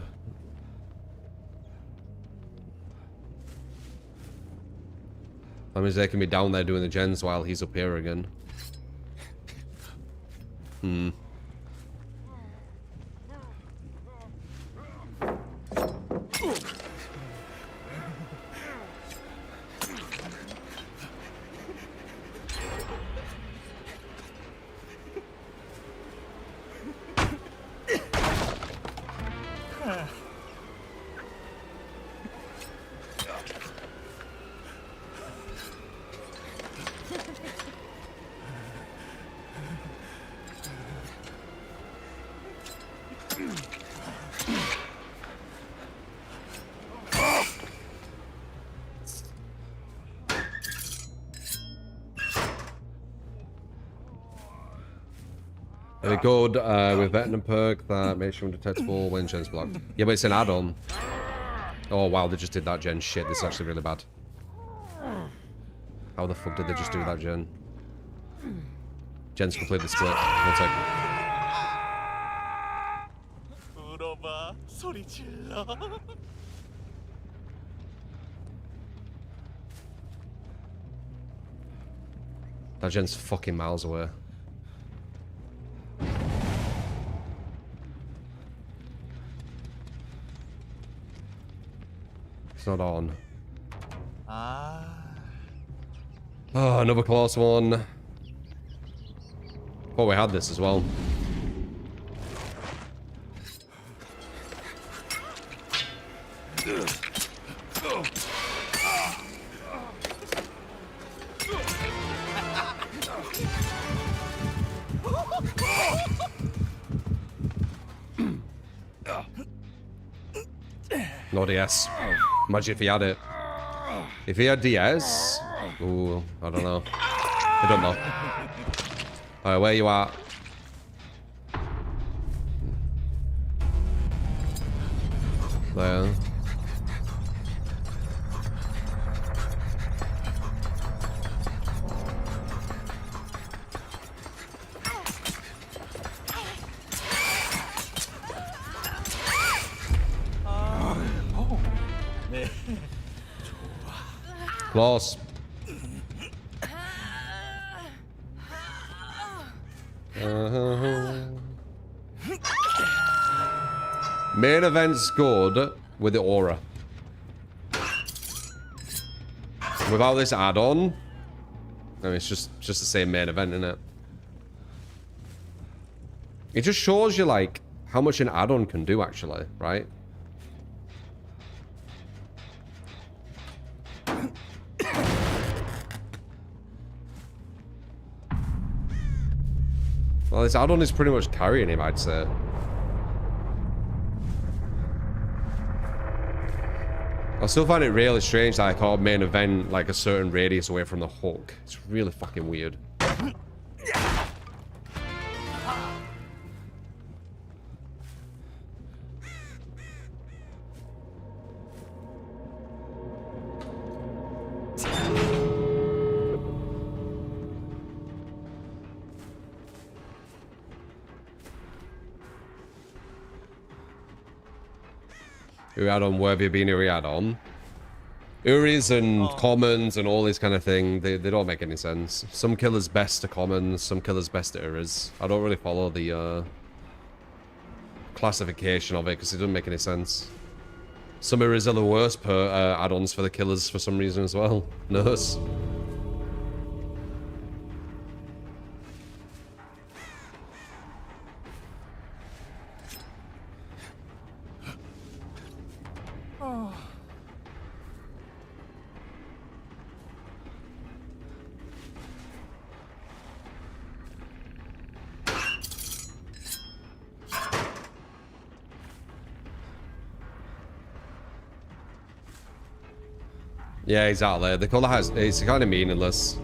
That means they can be down there doing the gens while he's up here again. A good with veteran perk that makes you undetectable when gen's blocked. Yeah, but it's an add-on. Oh wow, they just did that gen. Shit, this is actually really bad. How the fuck did they just do that gen? Gen's completely split. We'll take it. 울어봐, 소리 질러. That gen's fucking miles away. It's not on. 아, Oh, another close one. Oh, we had this as well. No DS. Imagine if he had it. If he had DS... Ooh, I don't know. I don't know. Alright, where you at? there. Close. Main event's good with the aura. Without this add-on, I mean, it's just the same main event, isn't it? It just shows you, like, how much an add-on can do, actually, right? Well, this add-on is pretty much carrying him, I'd say. I still find it really strange that I call main event like a certain radius away from the hook. It's really fucking weird. Add-on, where have you been add-on? Uris and commons and all this kind of thing, they don't make any sense. Some killers best to commons, some killers best to Uris. I don't really follow the classification of it because it doesn't make any sense. Some Uris are the worst per add-ons for the killers for some reason as well. Nurse. Yeah, exactly. The colour has... It's kind of meaningless.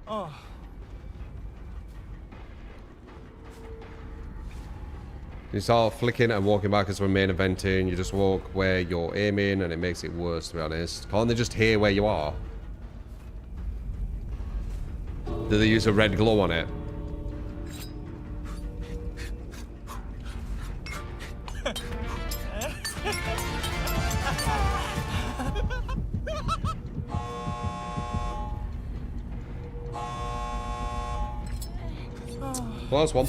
Oh. You start flicking and walking back as we're main eventing. You just walk where you're aiming and it makes it worse, to be honest. Can't they just hear where you are? Do they use a red glow on it? Close one.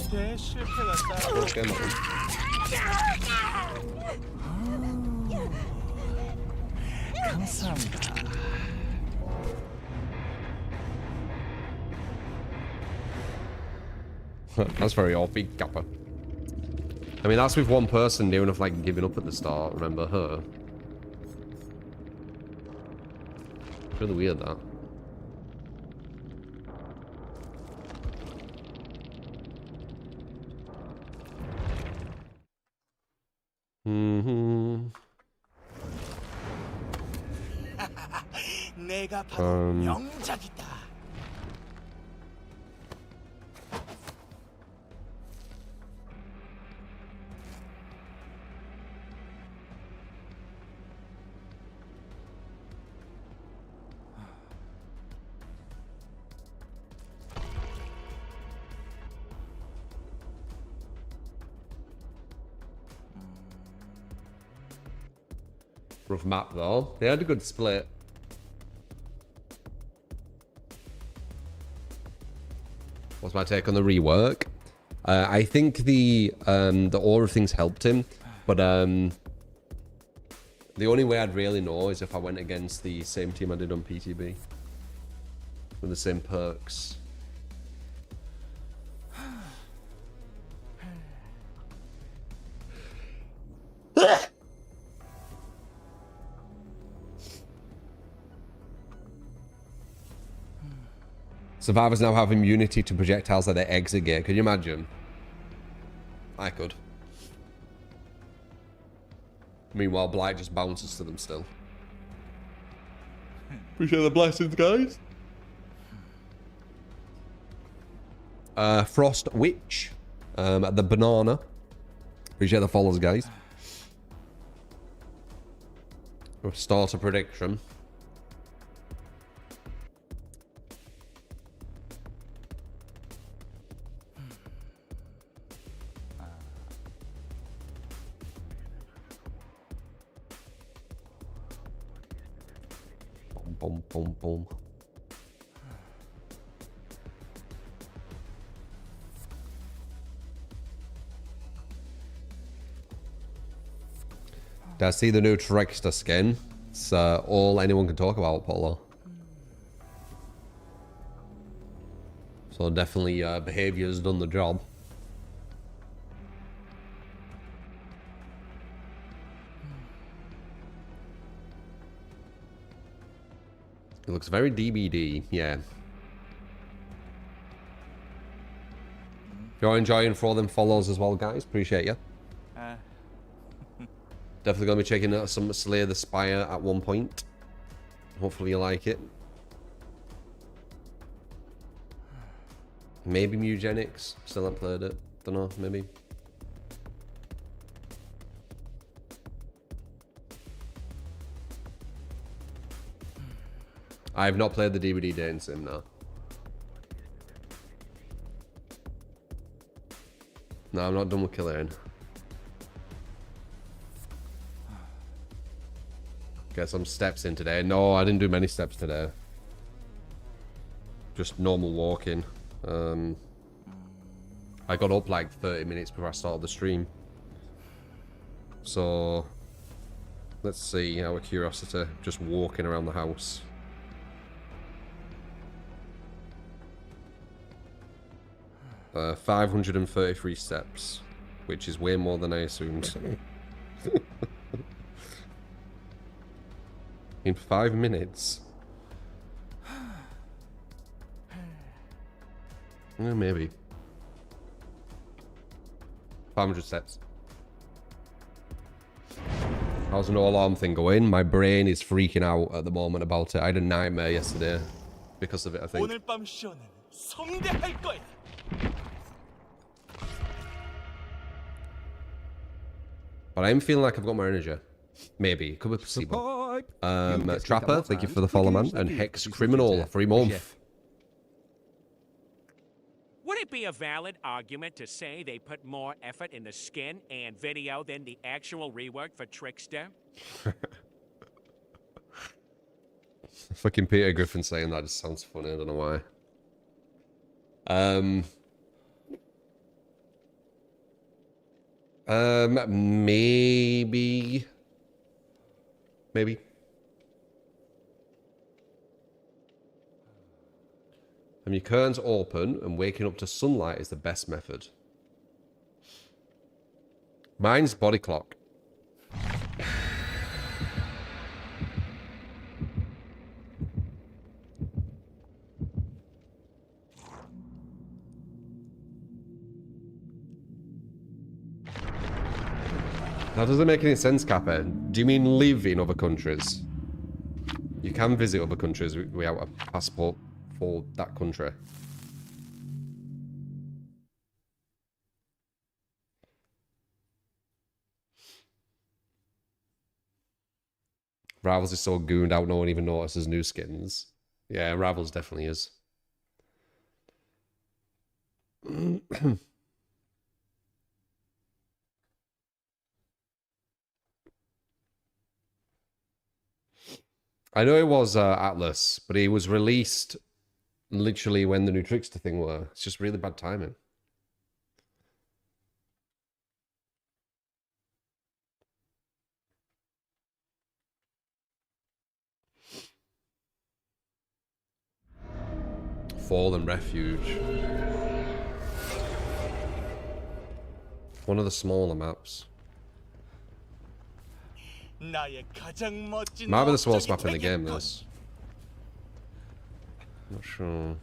That's very offbeat, Kappa. I mean, that's with one person near enough like giving up at the start. Remember her? It's really weird, that. 내가 바로 명작이다. Rough map though. They had a good split. What's my take on the rework? I think the aura things helped him, but the only way I'd really know is if I went against the same team I did on PTB with the same perks. Survivors now have immunity to projectiles that they exit gate. Could you imagine? I could. Meanwhile, Blight just bounces to them still. Appreciate the blessings, guys. Frost Witch. The banana. Appreciate the follows, guys. We'll start a prediction. Boom, boom, boom. Did I see the new Trickster skin? It's all anyone can talk about, Polo. So definitely behavior's done the job. It looks very DBD, yeah. If you're enjoying for all them follows as well, guys, appreciate you. Definitely gonna be checking out some Slayer the Spire at one point. Hopefully you like it. Maybe Mugenics. Still haven't played it. Don't know, maybe. I have not played the DVD dating sim now. No, I'm not done with killing. Get some steps in today. No, I didn't do many steps today. Just normal walking. I got up like 30 minutes before I started the stream. So, let's see, out of curiosity, just walking around the house. Uh, 533 steps, which is way more than I assumed. In 5 minutes. Maybe. 500 steps. How's the no alarm thing going? My brain is freaking out at the moment about it. I had a nightmare yesterday because of it, I think. 오늘 밤 쇼는 성대할 거야. But I'm feeling like I've got more energy. Maybe. Could be placebo. Trapper, thank you for the follow, man. And Hex Criminal, 3 months. Would it be a valid argument to say they put more effort in the skin and video than the actual rework for Trickster? Fucking Peter Griffin saying that just sounds funny, I don't know why. Maybe. And your curtains open and waking up to sunlight is the best method. Mine's body clock. That doesn't make any sense, Kappa. Do you mean live in other countries? You can visit other countries without a passport for that country. Rivals is so gooned out no one even notices new skins. Yeah, Rivals definitely is. I know it was Atlas, but he was released literally when the new Trickster thing were. It's just really bad timing. Fallen Refuge. One of the smaller maps. 나의 가장 멋진 Might be the smallest 업적이 map in the game, 되겠군. this. Not sure.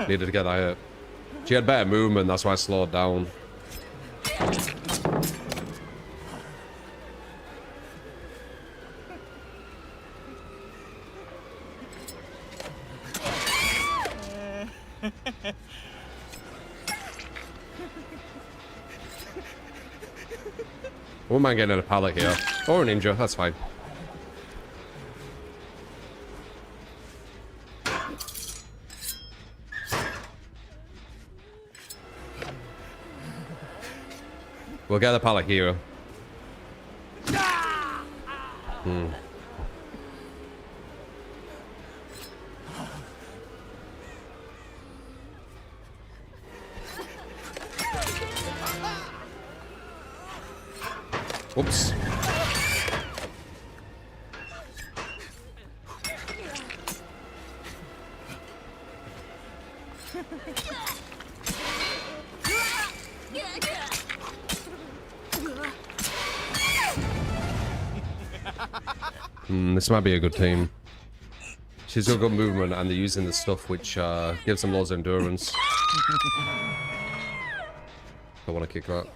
Needed to get that hit. She had better movement, that's why I slowed down. I wouldn't mind getting a pallet here. Or a ninja, that's fine. We'll get the pallet here. Oops. This might be a good team. She's got good movement and they're using the stuff which gives them loads of endurance. I want to kick that.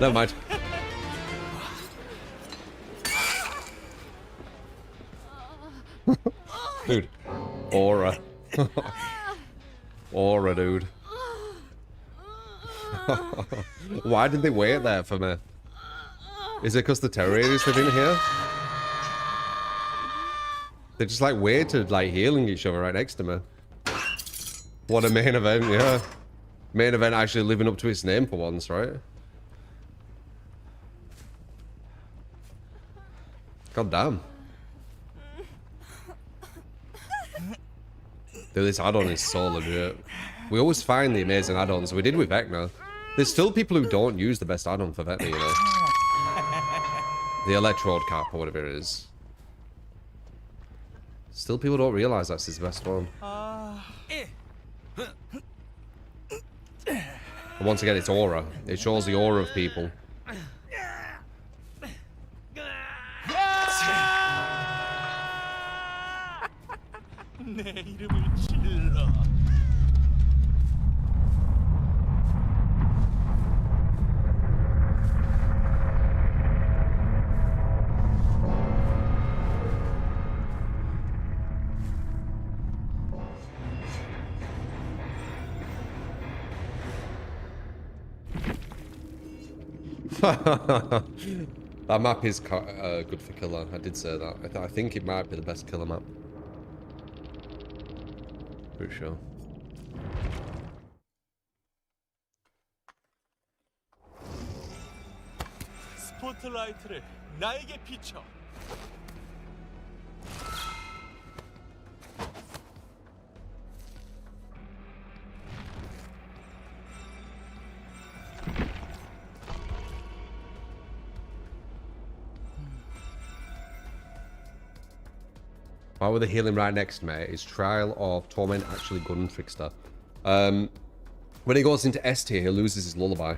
Never mind. Dude. Aura. Aura, dude. Why did they wait there for me? Is it because the terror radius are in here? They just like waited, like healing each other right next to me. What a main event, yeah. Main event actually living up to its name for once, right? God damn. Dude, this add-on is so legit. We always find the amazing add-ons. We did with Vecna. There's still people who don't use the best add-on for Vecna, you know. The electrode cap or whatever it is. Still people don't realize that's his best one. And once again, it's aura. It shows the aura of people. 내 이름을 질러. That map is good for killer. I did say that. I think it might be the best killer map. Pretty sure. 스포트라이트를 나에게 비춰. Why were they healing right next to me? Is Trial of Torment actually good in Trickster? When he goes into S tier, he loses his lullaby.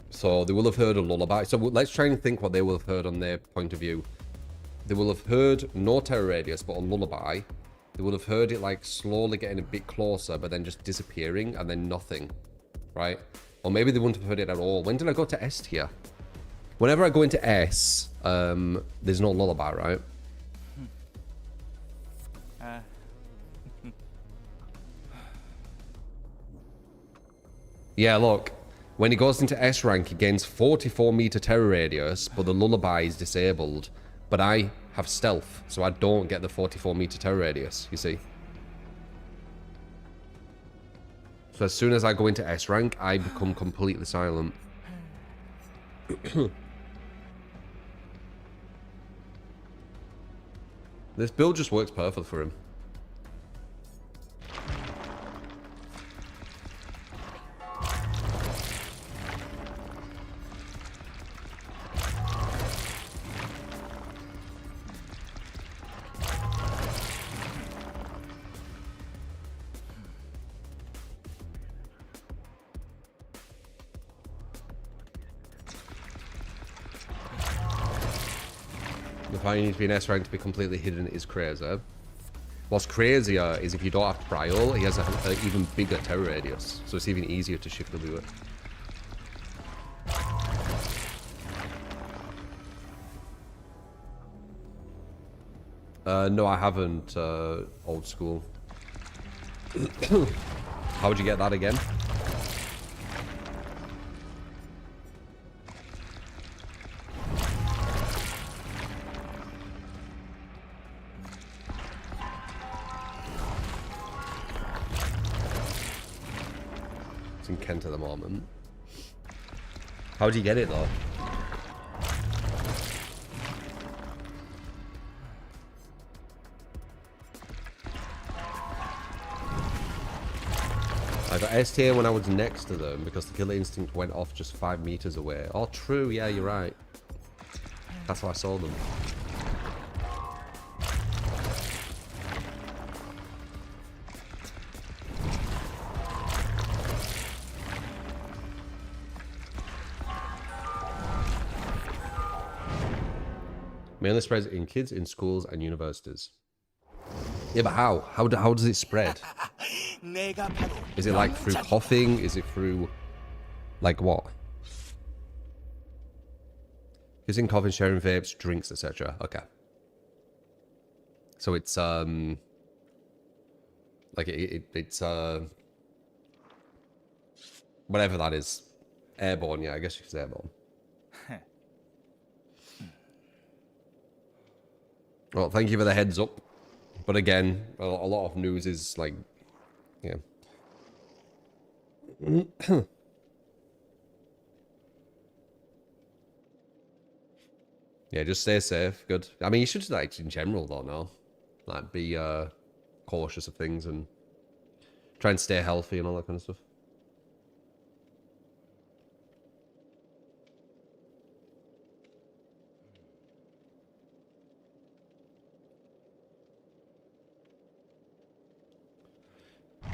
So they will have heard a lullaby. So let's try and think what they will have heard on their point of view. They will have heard no terror radius, but on lullaby, they will have heard it like slowly getting a bit closer, but then just disappearing and then nothing, right? Or maybe they wouldn't have heard it at all. When did I go to S tier? Whenever I go into S, there's no lullaby, right? Yeah, look. When he goes into S rank, he gains 44-meter terror radius, but the lullaby is disabled. But I have stealth, so I don't get the 44-meter terror radius, you see. So as soon as I go into S rank, I become completely silent. This build just works perfect for him. The fact you need to be in S rank to be completely hidden is crazy. What's crazier is if you don't have Priol, he has an even bigger terror radius, so it's even easier to shift W it. No, I haven't, old school. How would you get that again? In Kent at the moment. How do you get it though? I got S tier when I was next to them because the killer instinct went off just 5 meters away. Oh, true. Yeah, you're right. That's how I saw them. Mainly spreads in kids in schools and universities. Yeah, but how? How does it spread? Is it like through coughing? Is it through like what? Using coughing, sharing vapes, drinks, etc. Okay. So it's like it's whatever that is. Airborne, yeah, I guess you could say airborne. Well, thank you for the heads up. But again, a lot of news is like, yeah. Yeah, just stay safe. Good. I mean, you should, like, in general, though, no? Like, be cautious of things and try and stay healthy and all that kind of stuff.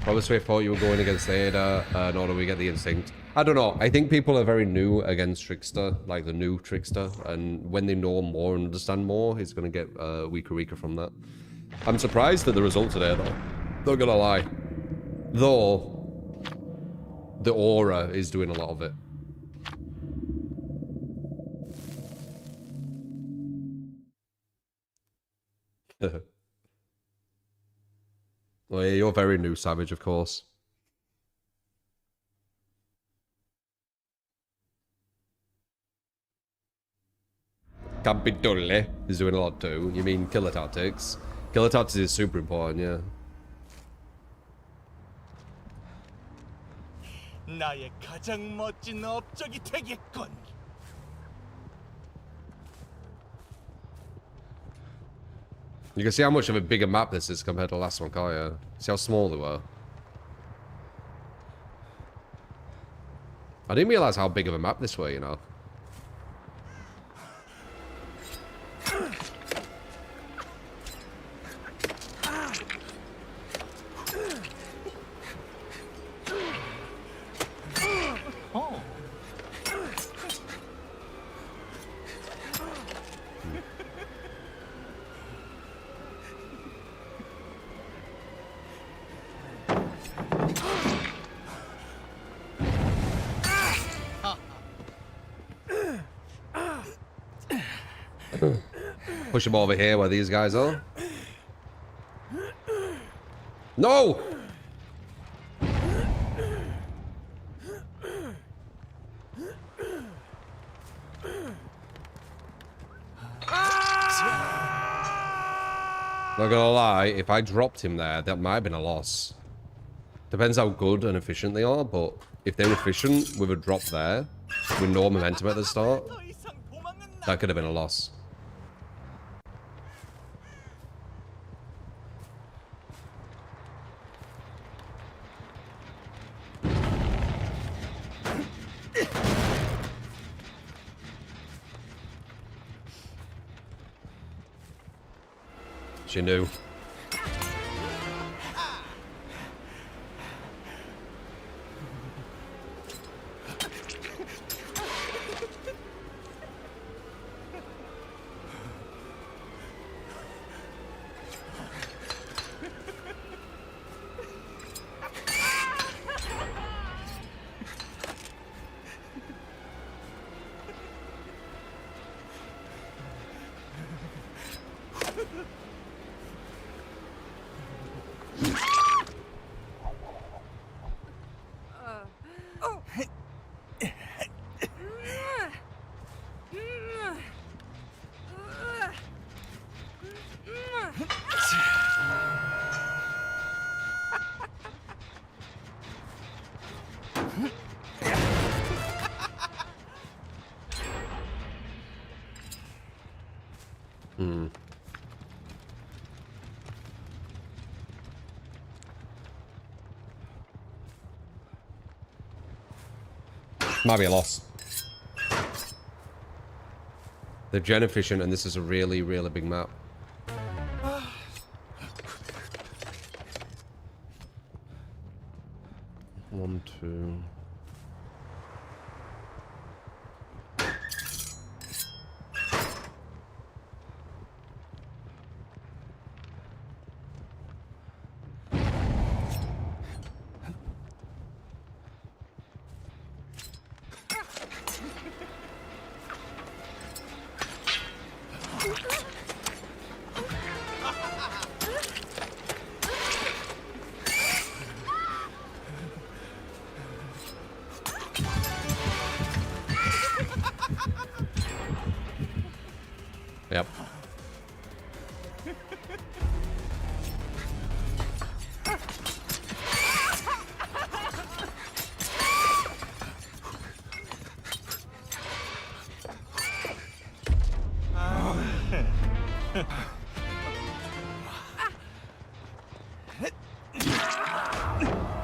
Obviously, I thought you were going against Ada. Nor do we get the instinct. I don't know. I think people are very new against Trickster, like the new Trickster. And when they know more and understand more, he's going to get weaker from that. I'm surprised at the result today, though. Not going to lie. Though, the aura is doing a lot of it. Well, yeah, you're very new, Savage, of course. Capitole is doing a lot too. You mean killer tactics? Killer tactics is super important, yeah. 나의 가장 멋진 업적이 되겠군. You can see how much of a bigger map this is compared to the last one, can't you? See how small they were. I didn't realize how big of a map this were, you know. Oh. Push him over here where these guys are. No! Not gonna lie, if I dropped him there, that might have been a loss. Depends how good and efficient they are, but if they're efficient with a drop there, with no momentum at the start, that could have been a loss. She knew. Might be a loss. They're gen efficient, and this is a really, really big map. One, two. Yep.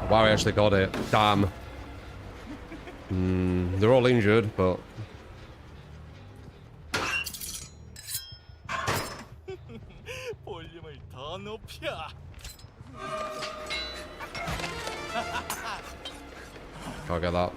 Wow, I actually got it. Damn. They're all injured, but... 볼륨을 더 높여. Can't get that.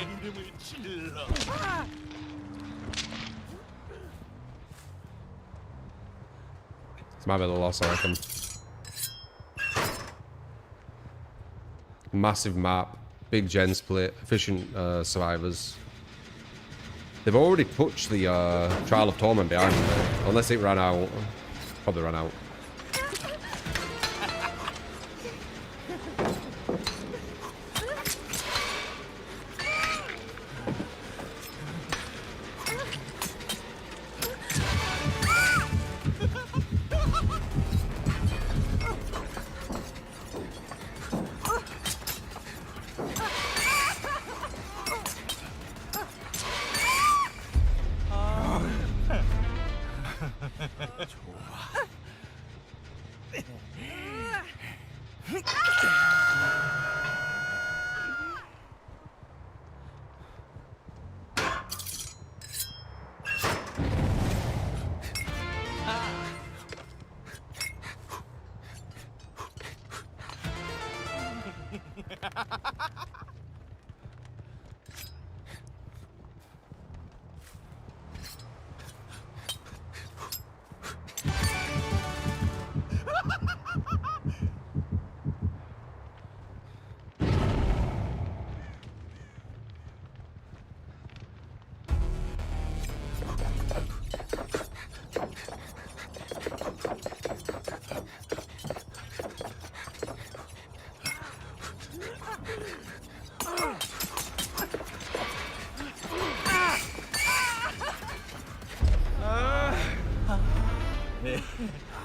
내 이름을 질러. This might be the loss, I reckon. Massive map, big gen split, efficient survivors. They've already touched the Trial of Torment behind them, unless it ran out. Probably ran out.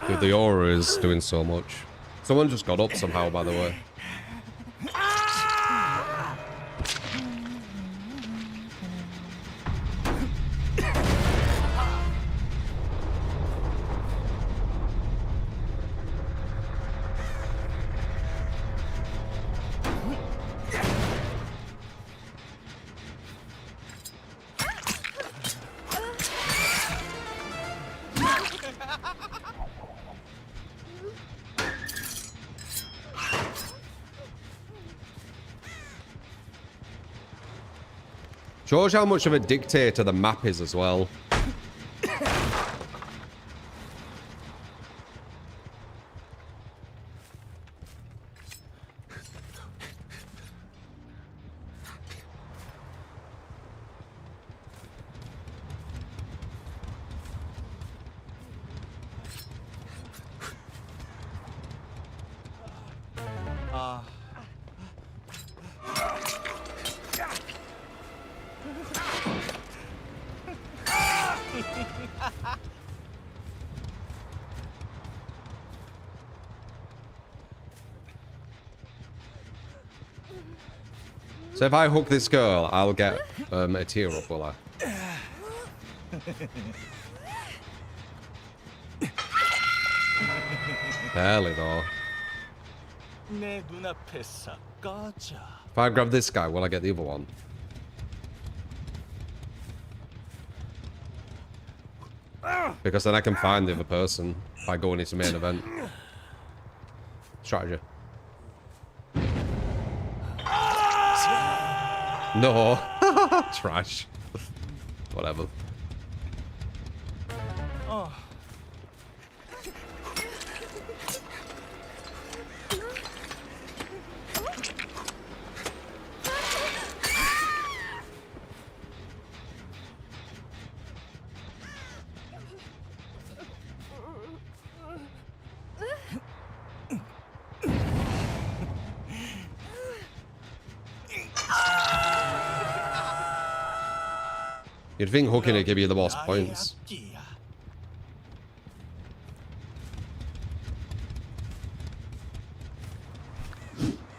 Dude, the aura is doing so much. Someone just got up somehow, by the way. Shows how much of a dictator the map is as well. So if I hook this girl, I'll get a tear up, will I? Barely though. 내 눈앞에서 꺼져. If I grab this guy, will I get the other one? Because then I can find the other person by going into main event. Strategy. No. Trash. Whatever. You'd think hooking would give you the most points.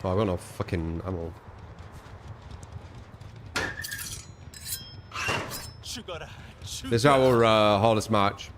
Oh, I've got no fucking ammo. This is our hardest match.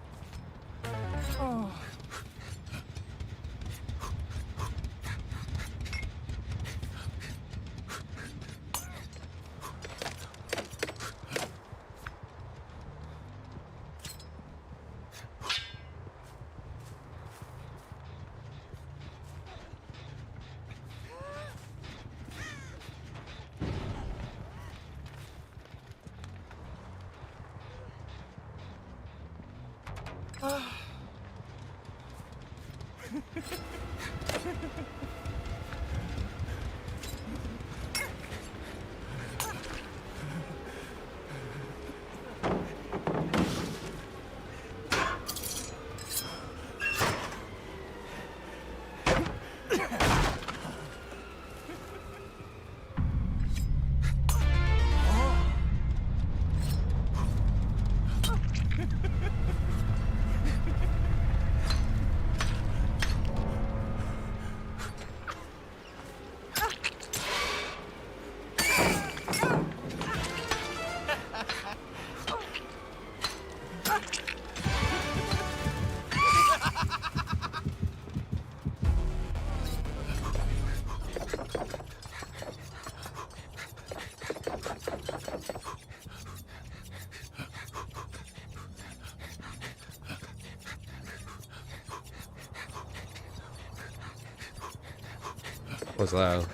What's that?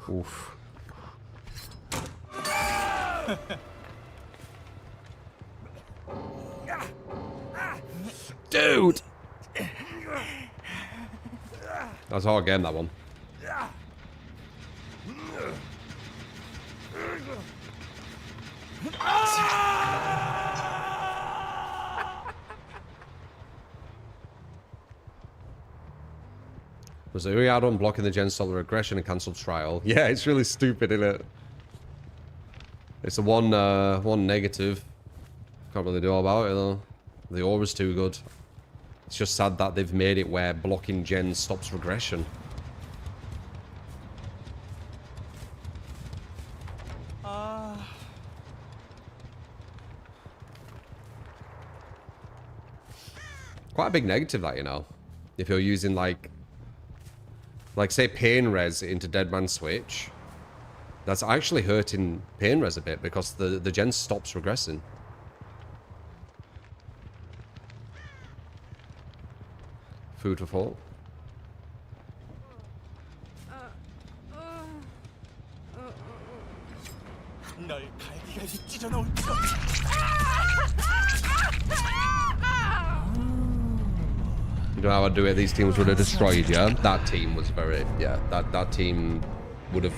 Oof. Dude! That's a hard game, that one. Was it really hard on blocking the gen solar aggression and cancelled trial? Yeah, it's really stupid, isn't it? It's the one negative. Can't really do all about it though. The aura's too good. It's just sad that they've made it where blocking gens stops regression. Quite a big negative, that, you know. If you're using like say pain res into Dead Man Switch, that's actually hurting pain res a bit because the gen stops regressing. Food for thought. 널 갈기갈기 찢어놓을 거. You know how I'd do it? These teams would have destroyed you. That team was very... Yeah, that team would have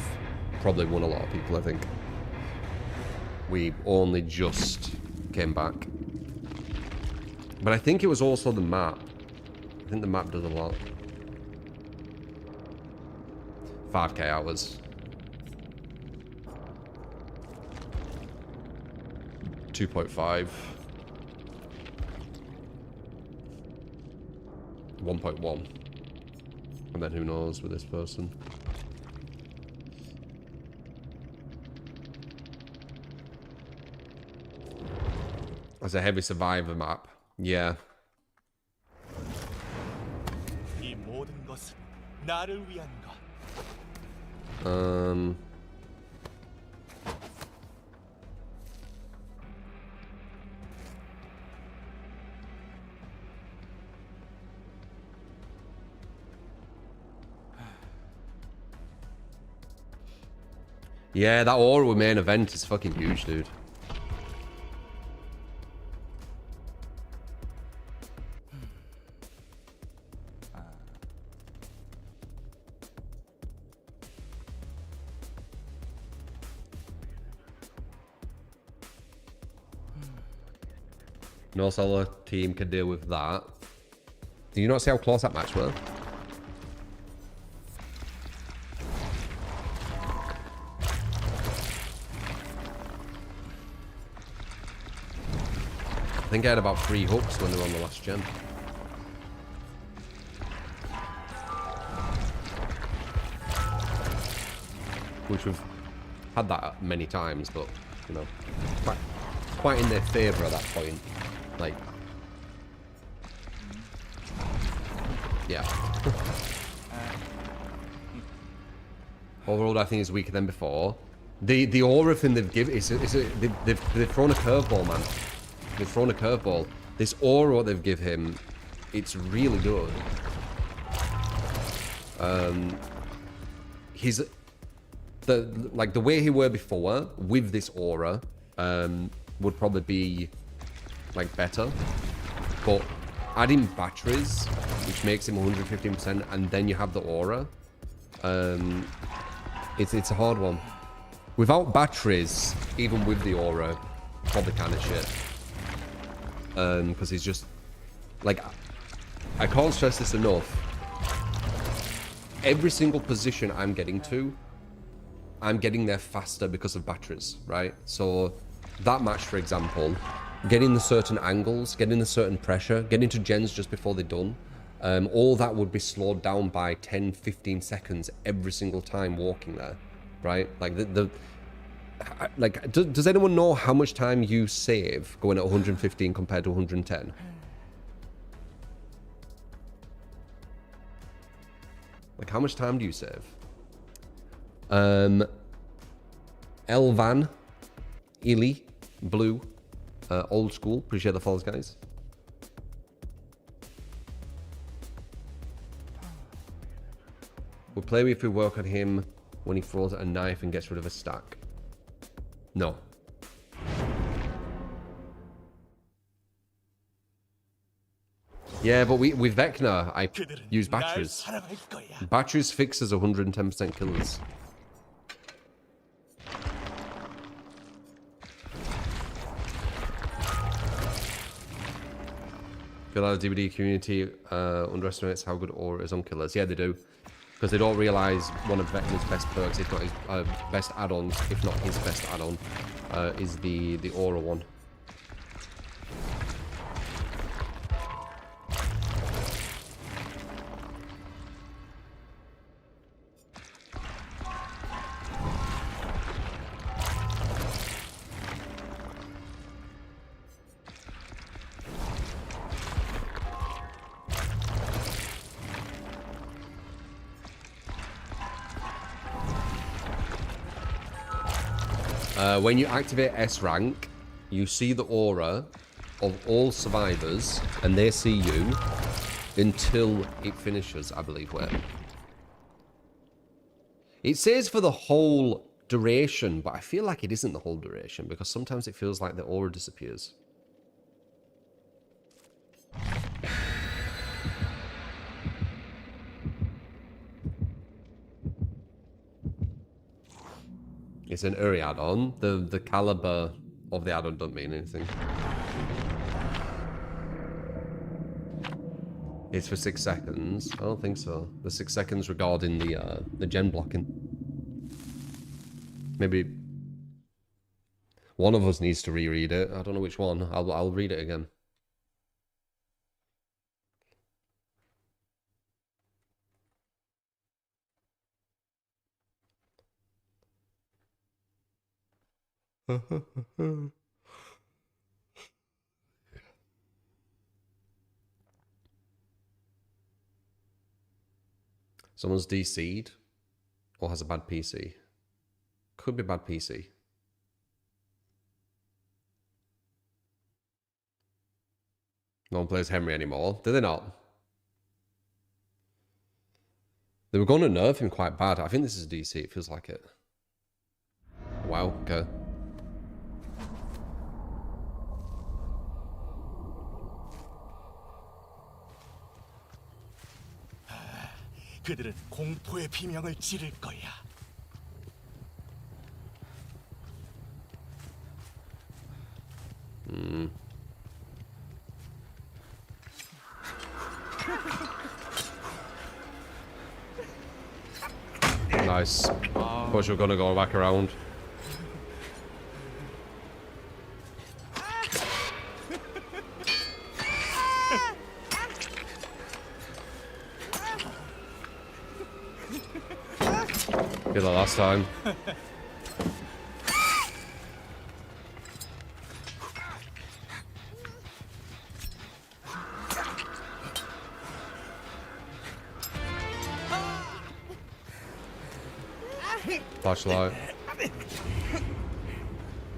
probably won a lot of people, I think. We only just came back. But I think it was also the map. I think the map does a lot. 5k hours. 2.5. 1.1. And then who knows with this person. That's a heavy survivor map. Yeah. 이 모든 것은 나를 위한 것. Yeah, that aura main event is fucking huge, dude. No solo team can deal with that. Do you not see how close that match was? I think I had about 3 hooks when they were on the last gen. Which we've had that many times, but, you know, quite in their favour at that point. Like, yeah. Overall, I think it's weaker than before. The aura thing they've given they've thrown a curveball, man. They've thrown a curveball. This aura they've given him, it's really good. He's the way he were before with this aura would probably be like better, but adding batteries, which makes him 115%, and then you have the aura, it's a hard one. Without batteries, even with the aura, probably kind of shit. Because he's just like, I can't stress this enough. Every single position I'm getting to, I'm getting there faster because of batteries, right? So that match, for example, getting the certain angles, getting the certain pressure, getting to gens just before they're done, all that would be slowed down by 10-15 seconds every single time walking there, right? Like does anyone know how much time you save going at 115 compared to 110? Like, how much time do you save? Elvan, Illy, Blue, old school. Appreciate the follows, guys. We'll play if we work on him when he throws a knife and gets rid of a stack. No. Yeah, but with Vecna, I use batteries. Batteries fixes 110% killers. I feel like the DVD community underestimates how good Aura is on killers. Yeah, they do. Because they don't realise one of Vecna's best perks, if not his best add-ons, if not his best add-on, is the Aura one. When you activate S rank, you see the aura of all survivors, and they see you until it finishes, I believe. Where it says for the whole duration, but I feel like it isn't the whole duration because sometimes it feels like the aura disappears. It's an Uri add-on. The caliber of the add-on don't mean anything. It's for 6 seconds. I don't think so. The 6 seconds regarding the gen blocking. Maybe one of us needs to reread it. I don't know which one. I'll read it again. Someone's DC'd or has a bad PC. Could be bad PC. No one plays Henry anymore. Do they not? They were going to nerf him quite bad. I think this is a DC. It feels like it. Wow, okay. 그들은 공포의 비명을 지를 거야. Nice. Of course we're gonna go back around. Did that last time. Flashlight.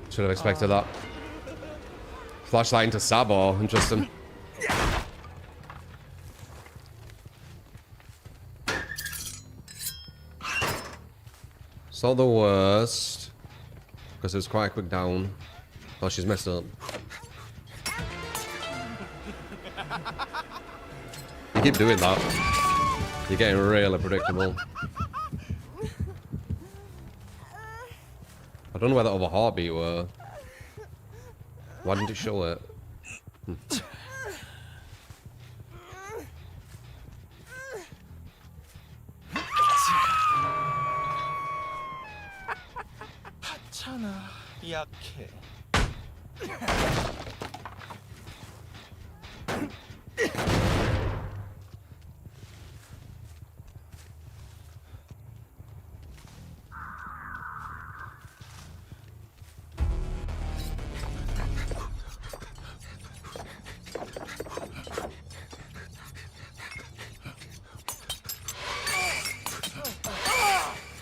Should have expected that. Flashlight into Sabo, interesting. It's not the worst, because it was quite a quick down. Oh, she's messed up. You keep doing that. You're getting really predictable. I don't know where that other heartbeat were. Why didn't it show it? 하찮아, 약해.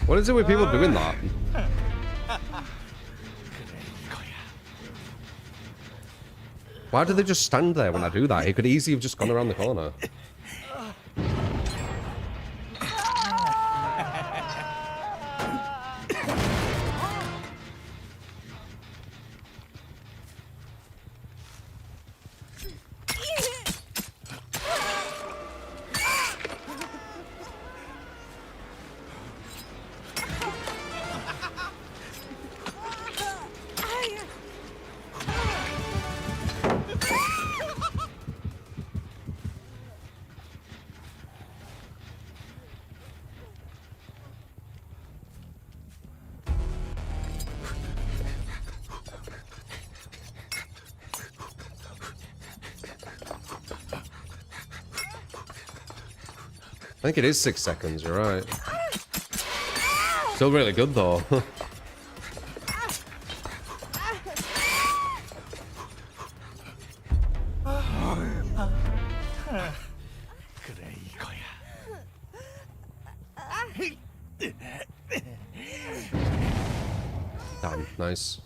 What is it with people doing that? Why do they just stand there when I do that? He could easily have just gone around the corner. I think it is 6 seconds, you're right. Still really good though. 그래 이거야. Damn, nice.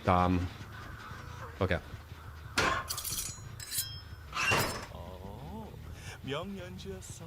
Damn. Okay. 명연주였어.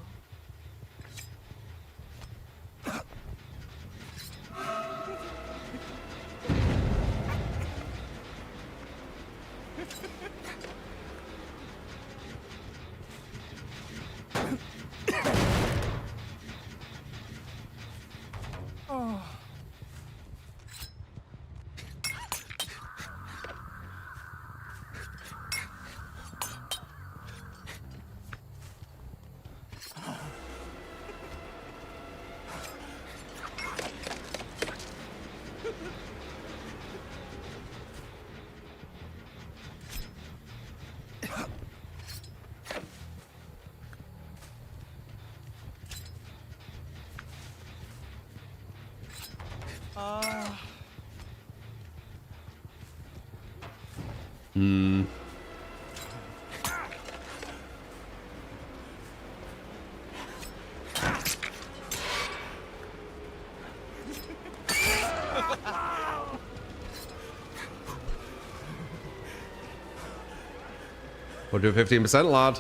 We'll do 15%, lad.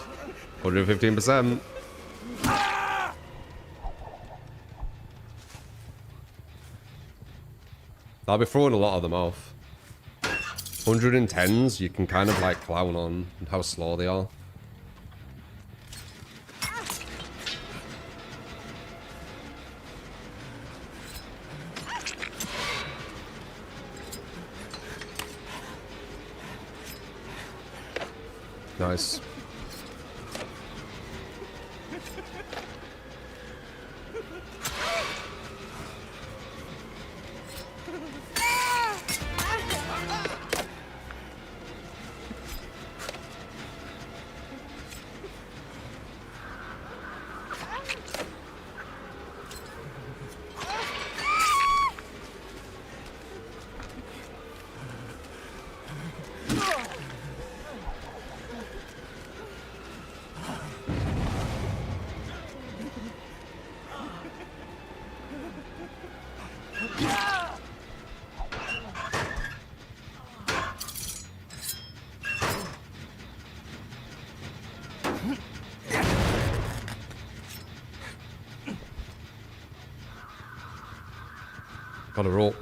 We'll do 15%. I'll be throwing a lot of them off. 110s, you can kind of like clown on how slow they are. Nice. Got a rope.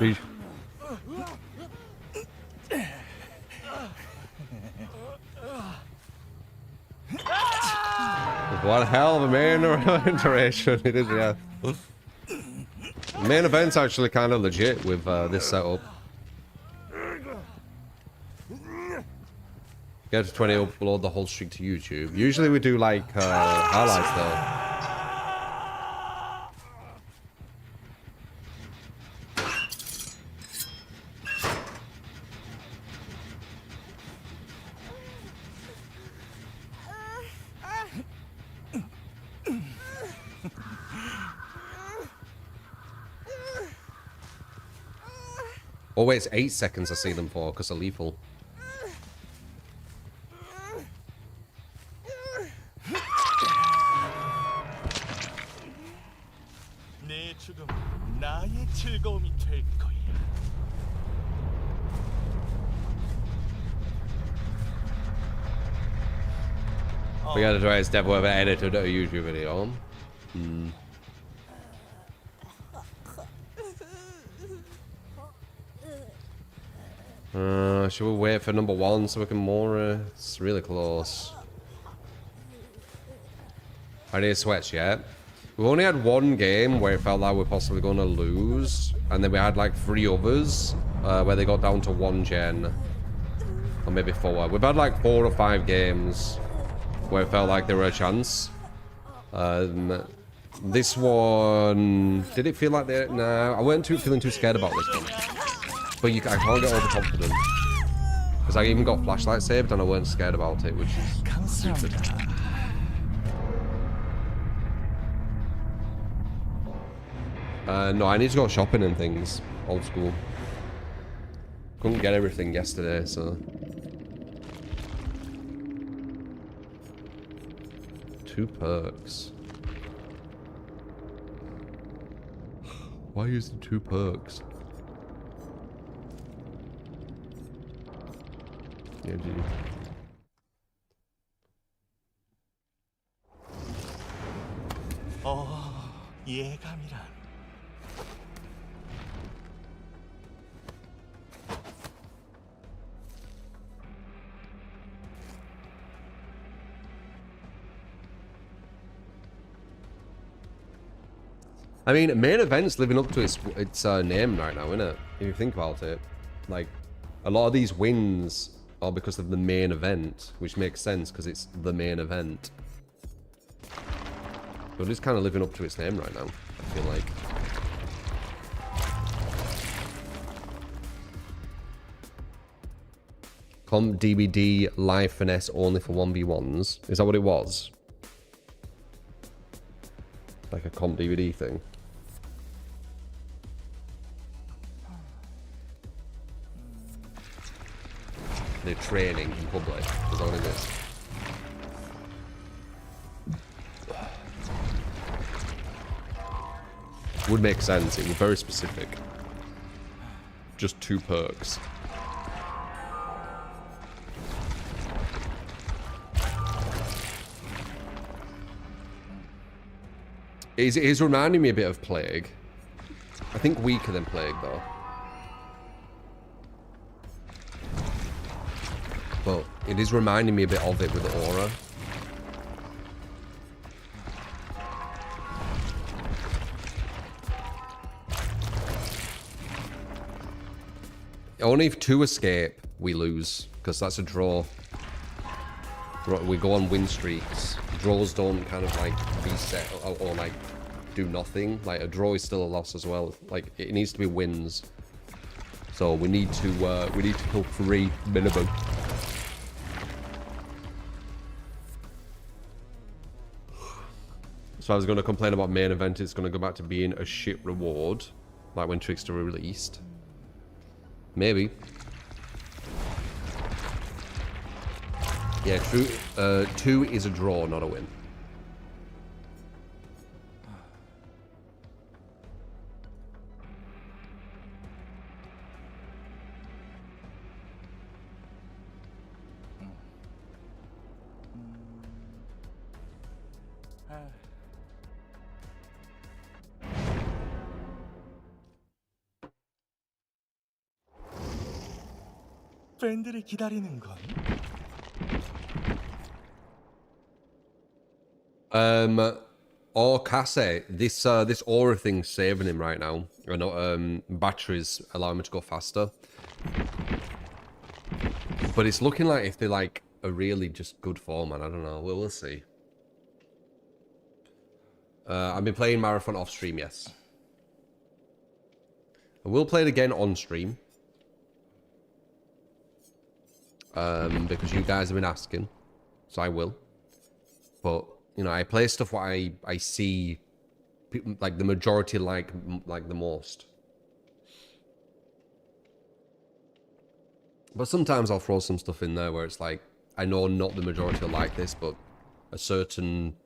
Please. What a hell of a main iteration it is, yeah. The main event's actually kind of legit with this setup. Get to 20, upload the whole streak to YouTube. Usually we do like highlights though. Oh wait, it's 8 seconds I see them for, because they're lethal. 내 죽음은 나의 즐거움이 될 거야. We gotta try his devil ever edited a YouTube video. Should we wait for number 1 so we can more? It's really close. I need sweats yet. We've only had 1 game where it felt like we're possibly going to lose, and then we had like 3 others where they got down to 1 gen, or maybe 4. We've had like 4 or 5 games where it felt like there were a chance. This one, did it feel like they? Nah, I weren't feeling too scared about this one. But I can't get overconfident. Because I even got flashlight saved and I weren't scared about it, which is stupid. No, I need to go shopping and things. Old school. Couldn't get everything yesterday, so... 2 perks. Why use the 2 perks? Yeah, gee. 예감이란. I mean, main event's living up to its name right now, isn't it? If you think about it. Like, a lot of these wins are because of the main event, which makes sense because it's the main event. But it's kind of living up to its name right now, I feel like. Comp DVD live finesse only for 1v1s. Is that what it was? Like a comp DVD thing. They're training in public. Is that what it is? Would make sense. It was very specific. Just 2 perks. It is reminding me a bit of Plague. I think weaker than Plague, though. But it is reminding me a bit of it with the aura. Only if 2 escape, we lose. Because that's a draw. We go on win streaks. Draws don't kind of like reset or like do nothing. Like a draw is still a loss as well. Like it needs to be wins. So we need to kill 3 minimum. So I was going to complain about main event. It's going to go back to being a shit reward, like when Trickster released. Maybe. Yeah, true. 2 is a draw, not a win. 팬들이 기다리는 건 Or Casse, this aura thing's saving him right now. I know batteries allow him to go faster. But it's looking like if they like a really just good form, man. I don't know. We'll see. I've been playing Marathon off stream, yes. I will play it again on stream. Because you guys have been asking. So I will. But, you know, I play stuff what I see people, like the majority like the most. But sometimes I'll throw some stuff in there where it's like, I know not the majority will like this, but a certain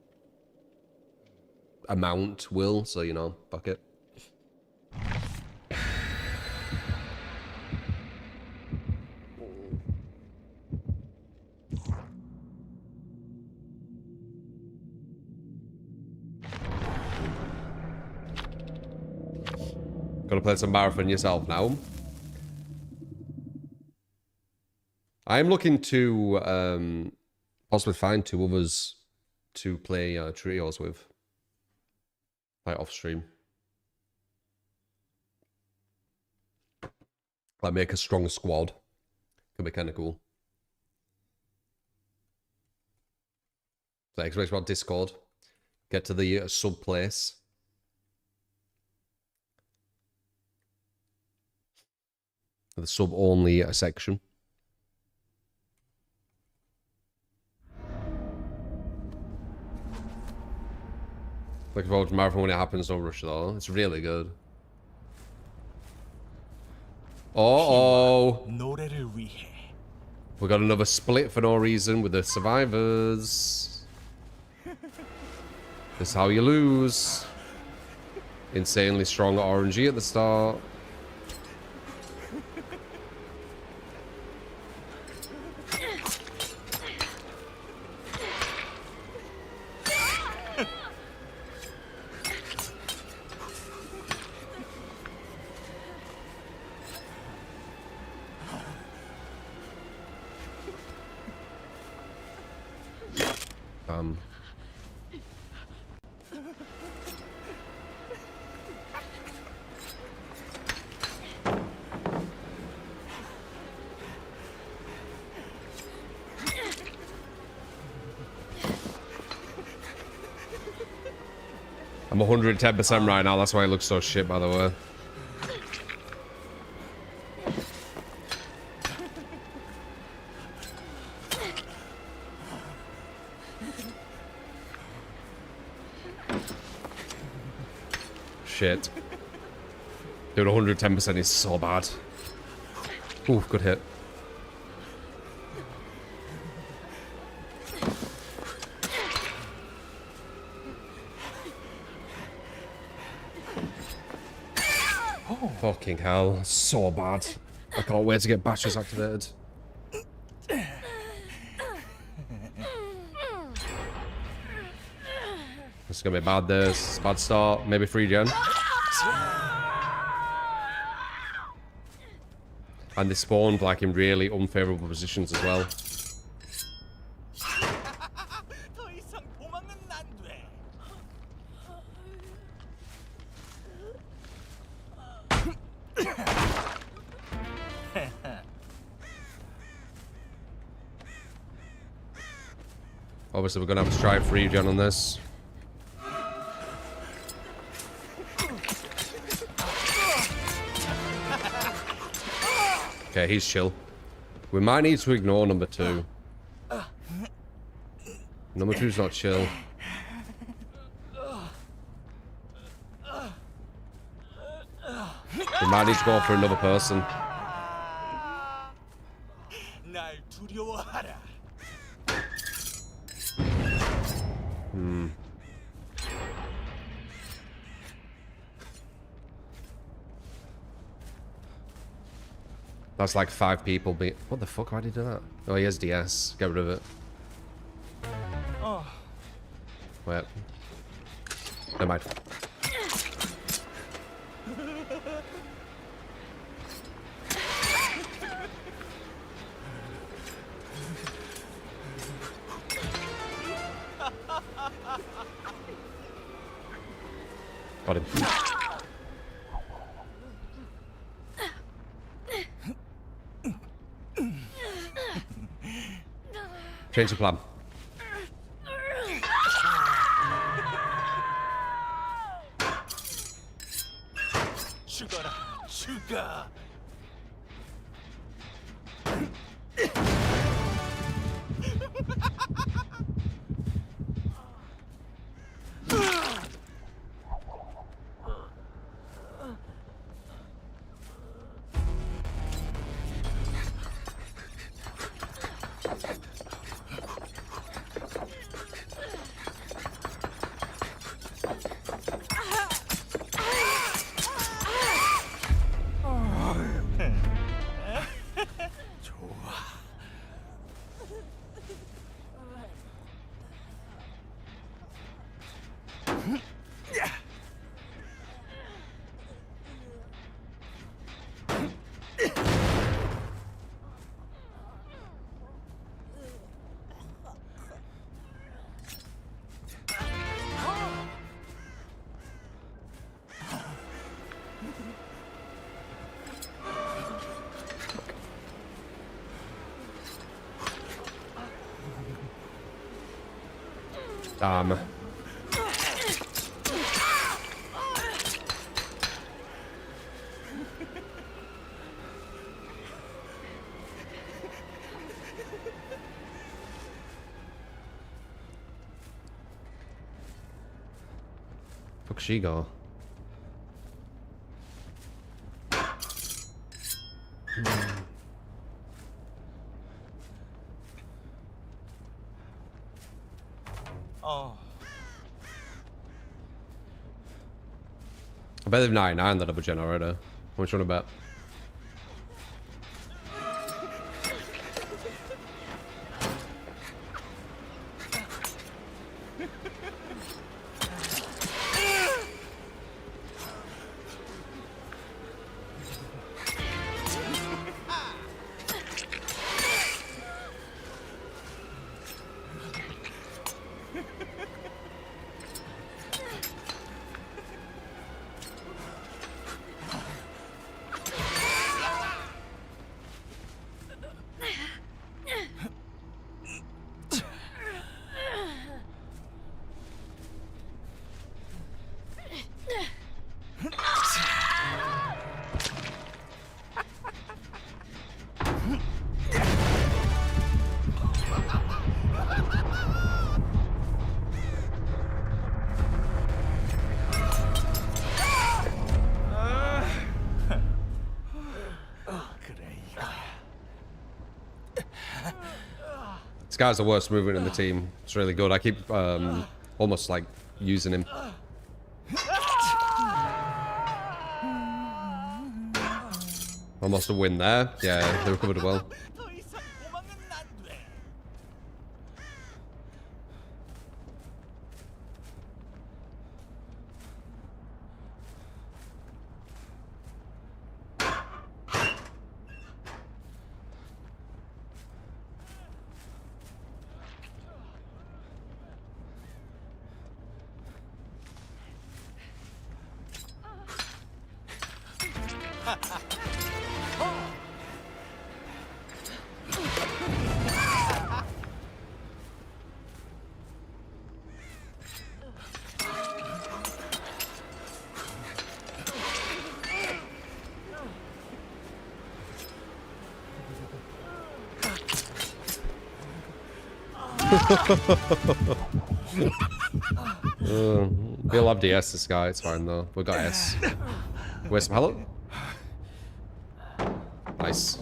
amount will, so, you know, fuck it. Gonna play some Marathon yourself now. I'm looking to possibly find 2 others to play trios with. Like off stream. Like make a strong squad. Could be kind of cool. So expect about Discord. Get to the sub place. The sub only section. Looking forward to Marathon when it happens, no rush though. It's really good. Uh-oh. 노래를 위해. We got another split for no reason with the survivors. This is how you lose. Insanely strong RNG at the start. I'm 110% right now, that's why it looks so shit, by the way. Shit. Dude, 110% is so bad. Ooh, good hit. Fucking hell, so bad. I can't wait to get batteries activated. This is gonna be bad, this. Bad start. Maybe 3 gen. And they spawned like in really unfavorable positions as well. 더 이상 도망은 안 돼. Obviously, we're gonna have to try 3 gen on this. Okay, he's chill. We might need to ignore number 2. Number 2's not chill. We might need to go for another person. 날 두려워하라. That's like 5 people be- What the fuck? Why did he do that? Oh, he has DS. Get rid of it. Oh. Wait. Never mind. Got him. Change the plan. 죽어라, 죽어. Damn. Fuck she go? I bet they've 99 that double gen already. How much you want to bet? This guy's the worst movement in the team. It's really good. I keep almost like using him. Almost a win there. Yeah, they recovered well. We'll have DS this guy, it's fine though. We got S. Where's some hello? Nice.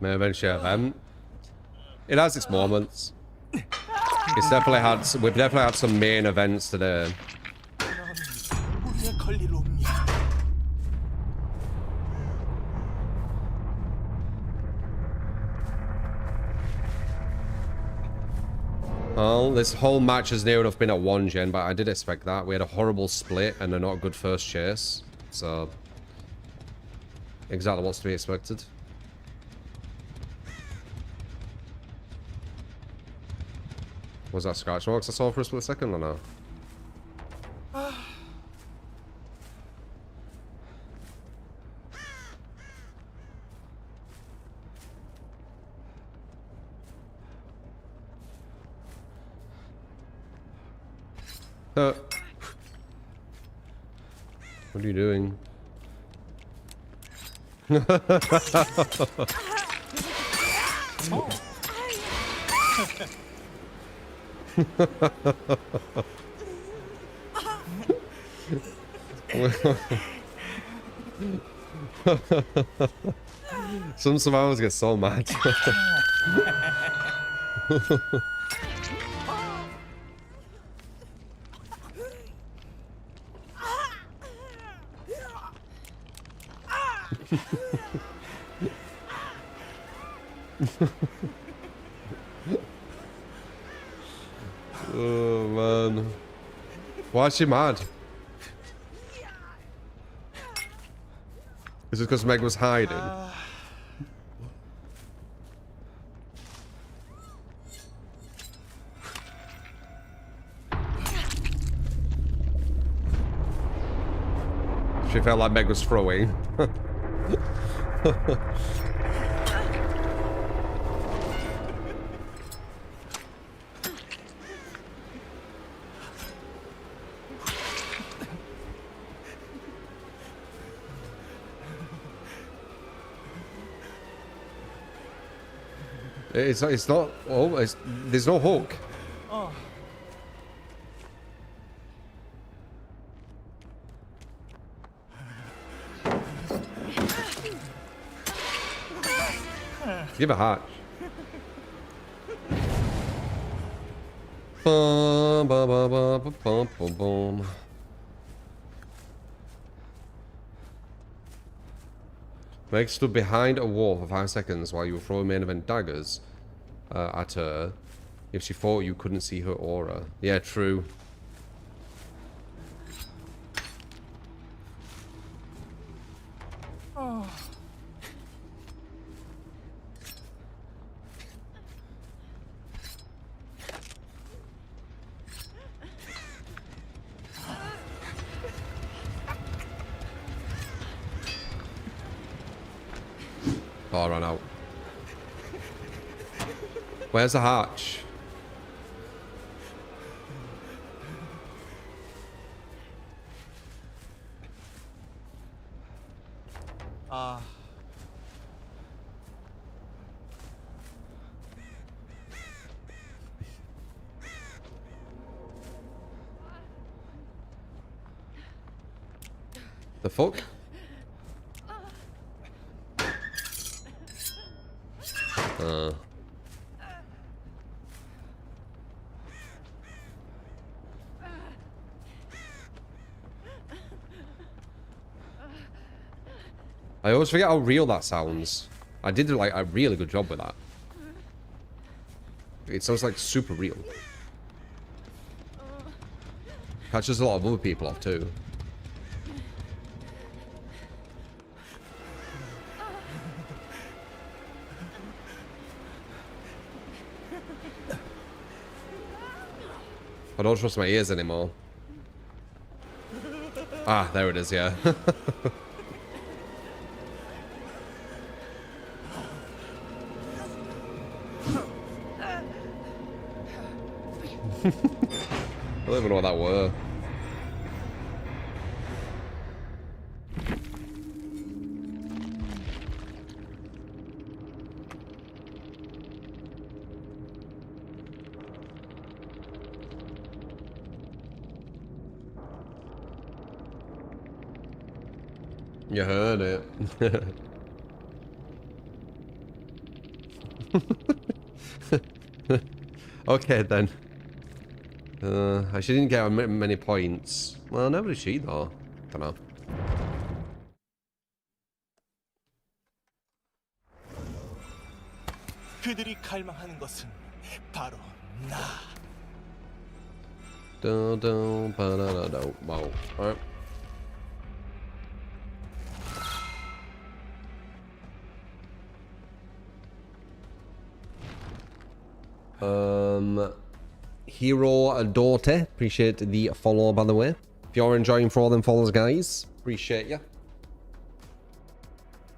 May eventually event. It has its moments. It's definitely had. We've definitely had some main events today. 우리의 걸릴 옵니다. Well, this whole match has near enough been at 1 gen, but I did expect that. We had a horrible split and a not good first chase. So, exactly what's to be expected. Was that scratch marks I saw for a split second or no? What are you doing? Some survivors get so mad. Oh man, why is she mad? Is it because Meg was hiding? She felt like Meg was throwing. It's not. Oh, there's no hook. Oh. Give a hatch. Bum, bum, bum, bum, bum, bum, bum. Meg stood behind a wall for 5 seconds while you were throwing main event daggers at her. If she thought you couldn't see her aura. Yeah, true. Oh. Oh, I ran out. Where's the hatch? The fuck? I always forget how real that sounds. I did like a really good job with that. It sounds like super real. Catches a lot of other people off too. I don't trust my ears anymore. Ah, there it is, yeah. I don't even know what that were. You heard it. Okay then. She didn't get many points. Well, never did she though. Don't know. 그들이 갈망하는 것은 바로 나. Wow. Alright. Hero Adorte, appreciate the follow by the way. If you're enjoying for all them follows, guys, appreciate ya.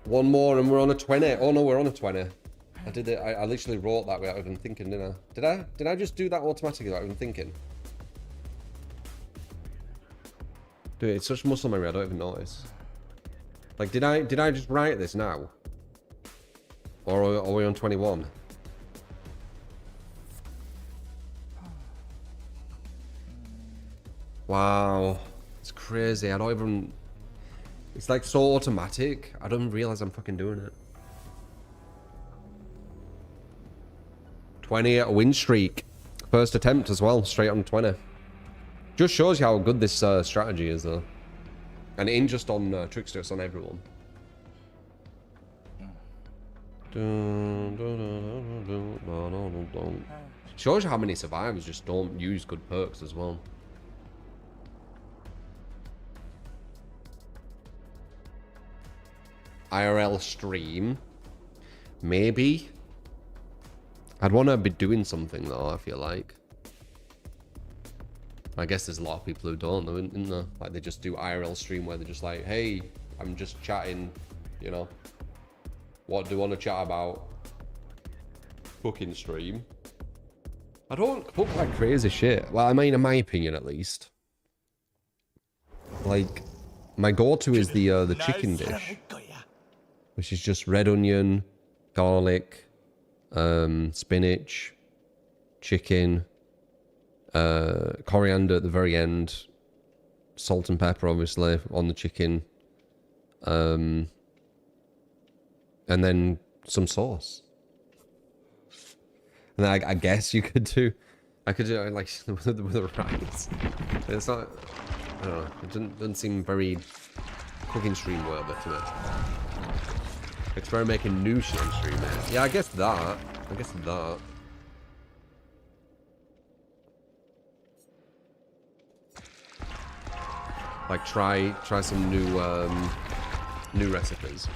One more and we're on a 20. Oh no, we're on a 20. I did it. I literally wrote that without even thinking, didn't I? Did I just do that automatically without even thinking? Dude, it's such muscle memory. I don't even notice. Like, did I just write this now? Or are we on 21? Wow, it's crazy. I don't even. It's like so automatic. I don't even realize I'm fucking doing it. 20 win streak. First attempt as well, straight on 20. Just shows you how good this strategy is though. And it ain't just on Trickster, it's on everyone. Shows you how many survivors just don't use good perks as well. IRL stream. Maybe. I'd want to be doing something though, I feel like. I guess there's a lot of people who don't, though, isn't there? Like, they just do IRL stream where they're just like, hey, I'm just chatting, you know. What do you want to chat about? Cooking stream. I don't cook like crazy shit. Well, I mean, in my opinion, at least. Like, my go-to is the chicken dish. Which is just red onion, garlic, spinach, chicken, coriander at the very end, salt and pepper obviously on the chicken, and then some sauce. And then I guess you could do, I could do it like with the rice. It's not, I don't know, it doesn't seem very cooking stream worthy to me. Experiment making new shit on stream, man. Yeah, I guess that. Like try some new recipes.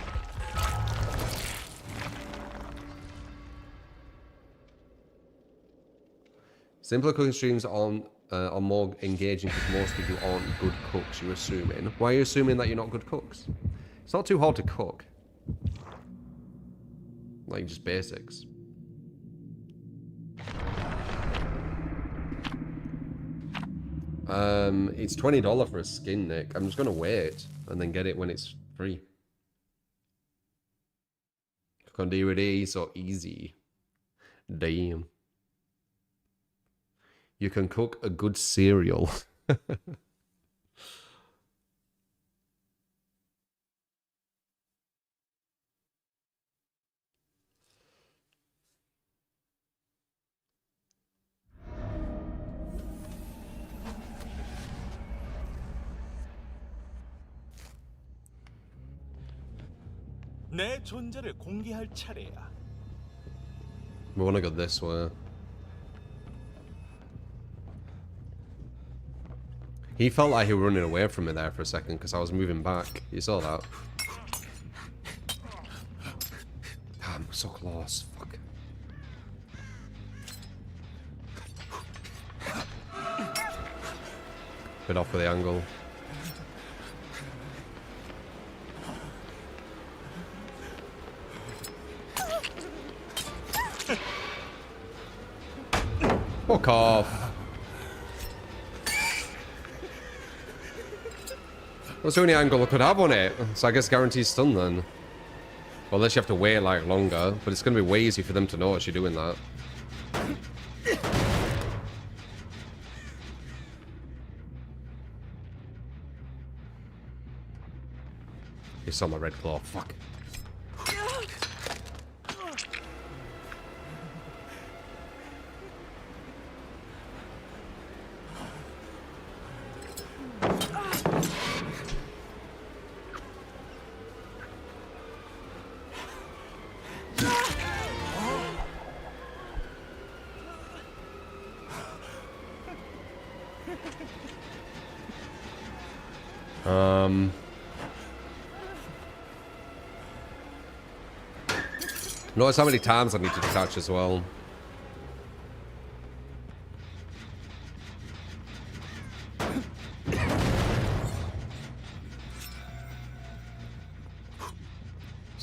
Simpler cooking streams are more engaging because most people aren't good cooks, you're assuming. Why are you assuming that you're not good cooks? It's not too hard to cook. Like, just basics. It's $20 for a skin, Nick. I'm just gonna wait and then get it when it's free. Cook on DVD, so easy. Damn. You can cook a good cereal. 내 존재를 공개할 차례야. We wanna go this way. He felt like he was running away from me there for a second because I was moving back. You saw that. Damn, so close. Fuck. Bit off with the angle. Fuck off. That's the only angle I could have on it. So I guess guaranteed stun then. Well, unless you have to wait like longer. But it's going to be way easy for them to notice you're doing that. You saw my red claw. Fuck. Notice how many times I need to detach as well.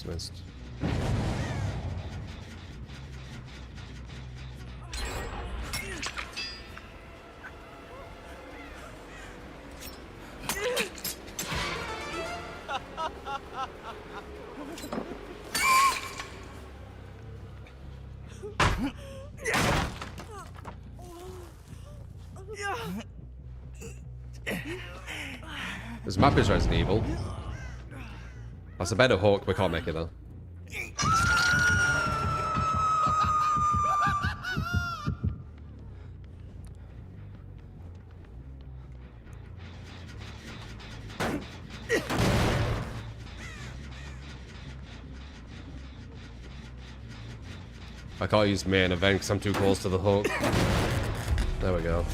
Missed. This map is Resident Evil. That's a better hook, we can't make it though. I can't use main event because I'm too close to the hook. There we go.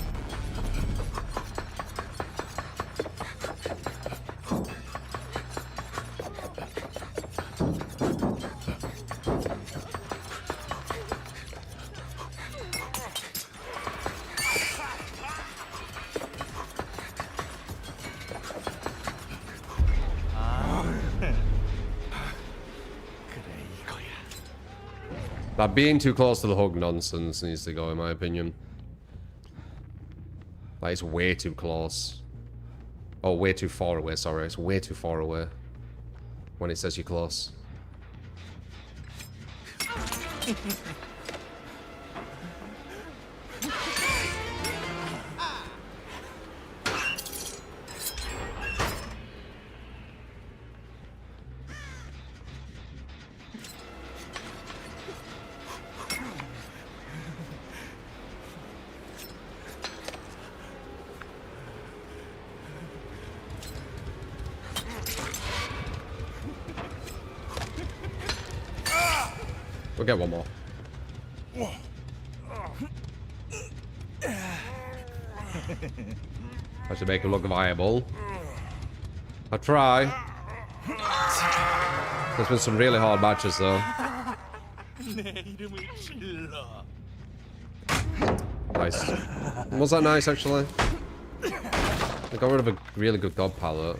That being too close to the hook nonsense needs to go, in my opinion. Like, it's way too close. Oh, way too far away, sorry. It's way too far away when it says you're close. We'll get one more. I should make it look viable. I'll try. There's been some really hard matches though. Nice. Was that nice actually? I got rid of a really good god palette.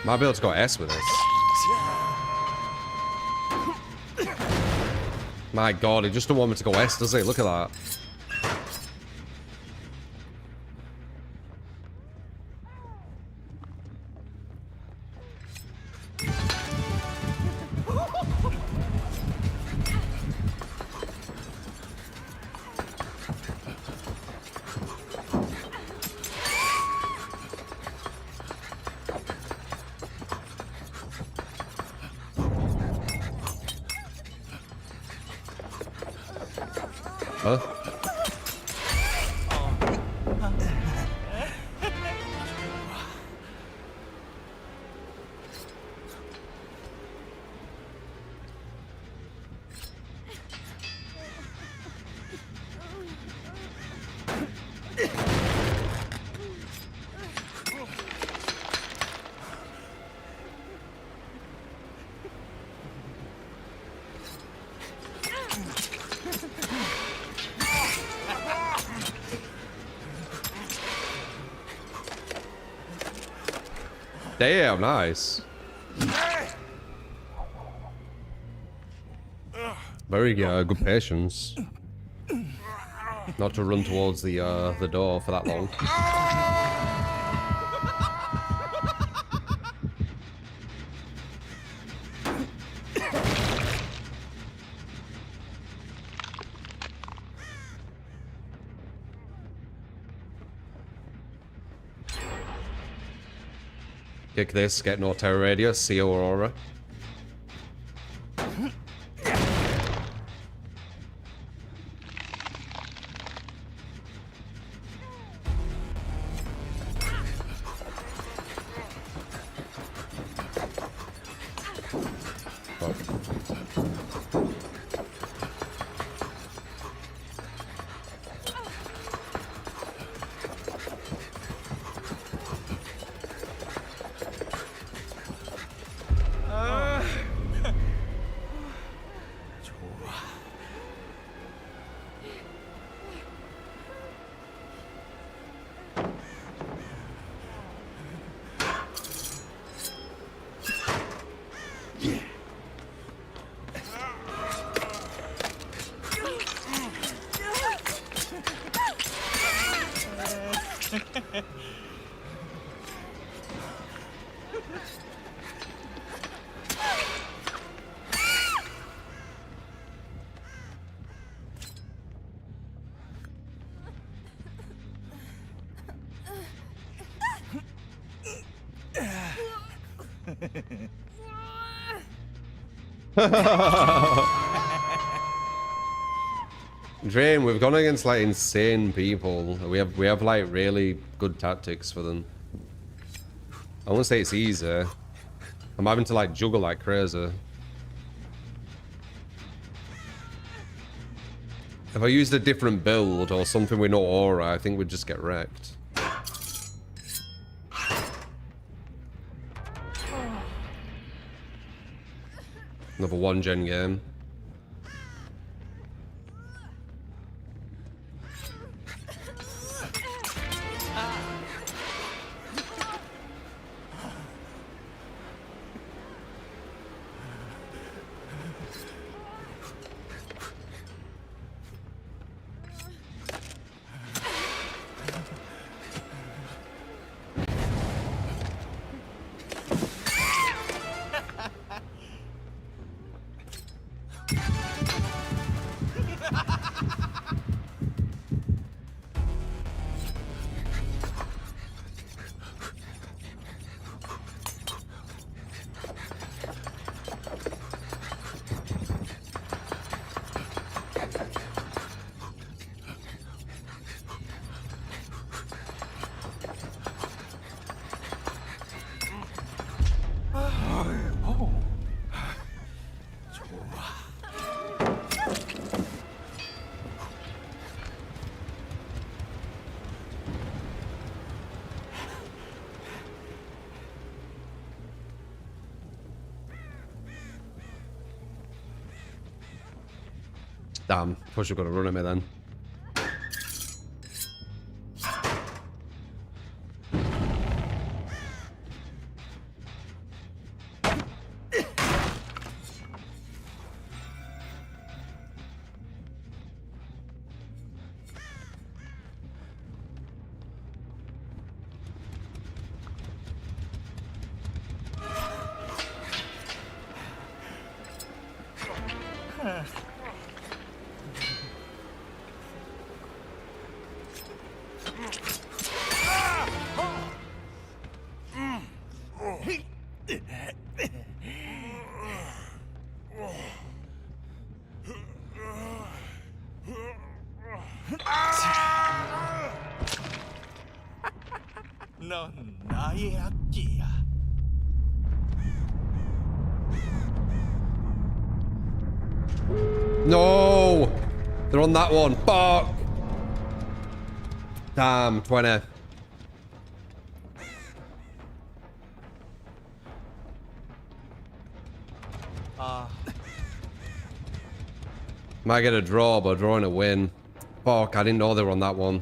Might be able to go S with this. My god, he just don't want me to go S, does he? Look at that. Huh? Damn, nice. Very good patience. Not to run towards the door for that long. Kick this, get no terror radius, see Aurora. Dream, we've gone against like insane people. We have like really good tactics for them. I won't say it's easy. I'm having to like juggle like crazy. If I used a different build or something with no aura, I think we'd just get wrecked. Another 1-gen game. Damn, thought you were gonna run at me then. 넌 나의 악기야. No! They're on that one. Fuck! Damn, 20. Might get a draw, but drawing a win. Fuck, I didn't know they were on that one.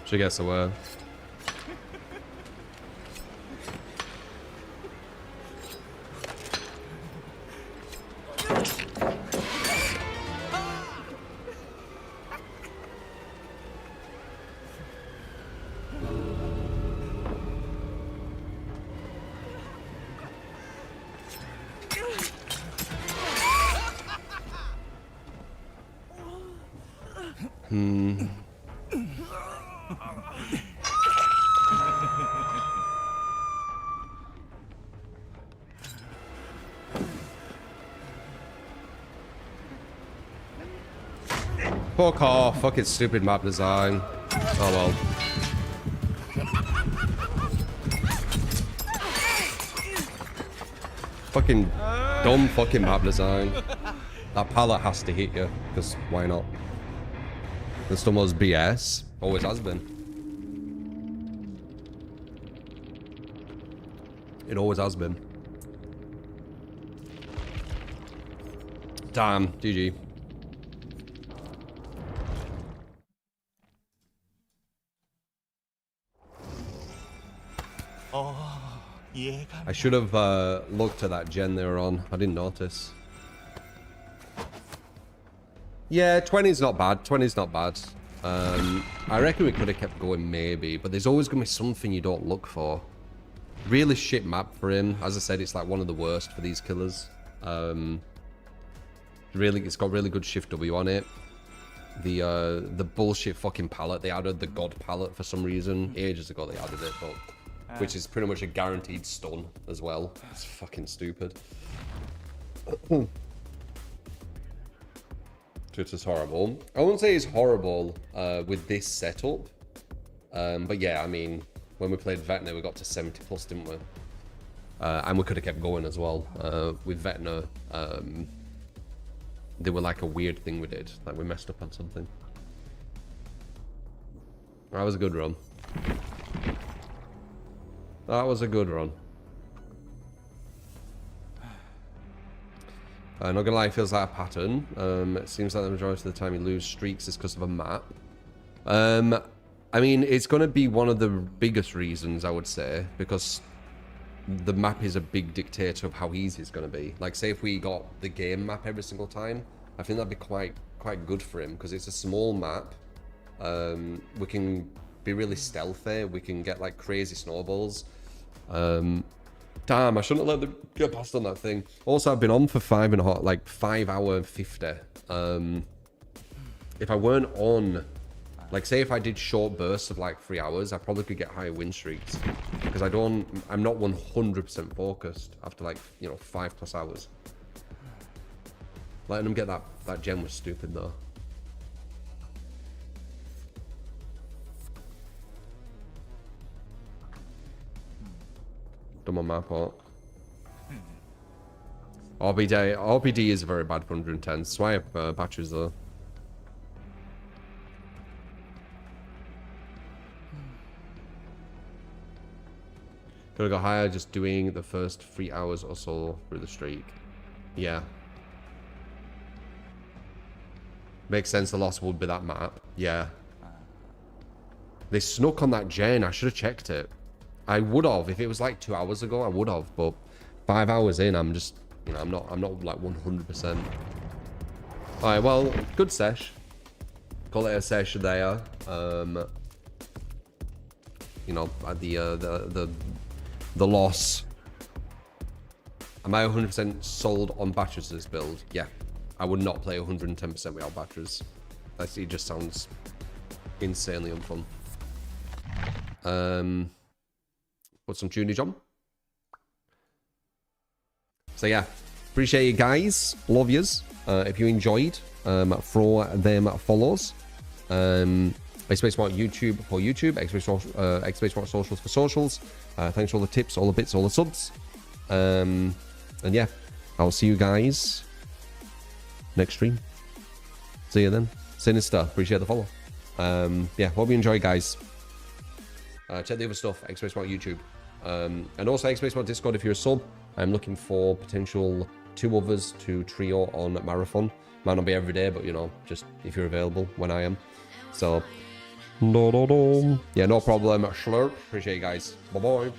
She gets away. Fuck off, fucking stupid map design. Oh well. Fucking dumb fucking map design. That pallet has to hit you, because why not? This almost BS. Always has been. It always has been. Damn, GG. I should have looked at that gen they were on. I didn't notice. Yeah, 20's not bad. 20's not bad. I reckon we could have kept going maybe, but there's always going to be something you don't look for. Really shit map for him. As I said, it's like one of the worst for these killers. Really, it's got really good shift W on it. The bullshit fucking palette. They added the god palette for some reason. Ages ago they added it, but which is pretty much a guaranteed stun as well. It's fucking stupid. Twitter's horrible. I wouldn't say it's horrible with this setup. But yeah, I mean, when we played Vecna, we got to 70 plus, didn't we? And we could have kept going as well. With Vecna, they were like a weird thing we did. Like we messed up on something. That was a good run. That was a good run. Not gonna lie, it feels like a pattern. It seems like the majority of the time you lose streaks is because of a map. I mean, it's gonna be one of the biggest reasons, I would say, because the map is a big dictator of how easy it's gonna be. Like, say if we got the game map every single time, I think that'd be quite good for him, because it's a small map. We can be really stealthy. We can get like crazy snowballs. Damn, I shouldn't have let them get past on that thing. Also, I've been on for 5 hour and 50. If I weren't on, like say if I did short bursts of like 3 hours, I probably could get higher win streaks. Because I'm not 100% focused after like, you know, 5+ hours. Letting them get that gem was stupid though. Done on my part. RPD is very bad for 110. That's why I have batteries though. Could have got higher just doing the first 3 hours or so through the streak. Yeah. Makes sense, the loss would be that map. Yeah. They snuck on that gen. I should have checked it. I would have. If it was like 2 hours ago, I would have. But 5 hours in, I'm just, you know, I'm not like 100%. Alright, well, good sesh. Call it a sesh there. You know, the loss. Am I 100% sold on batteries this build? Yeah. I would not play 110% without batteries. It just sounds insanely unfun. Put some tunage on. So yeah, appreciate you guys. Love yous. If you enjoyed, throw them follows. X-Space Smart YouTube for YouTube. X-Space Smart Socials for socials. Thanks for all the tips, all the bits, all the subs. And yeah, I'll see you guys next stream. See you then. Sinister, appreciate the follow. Yeah, hope you enjoy, guys. Check the other stuff, XSpaceMod YouTube. And also XSpaceMod Discord if you're a sub. I'm looking for potential 2 others to trio on Marathon. Might not be every day, but you know, just if you're available when I am. So, yeah, no problem. Slurp. Appreciate you guys. Bye-bye.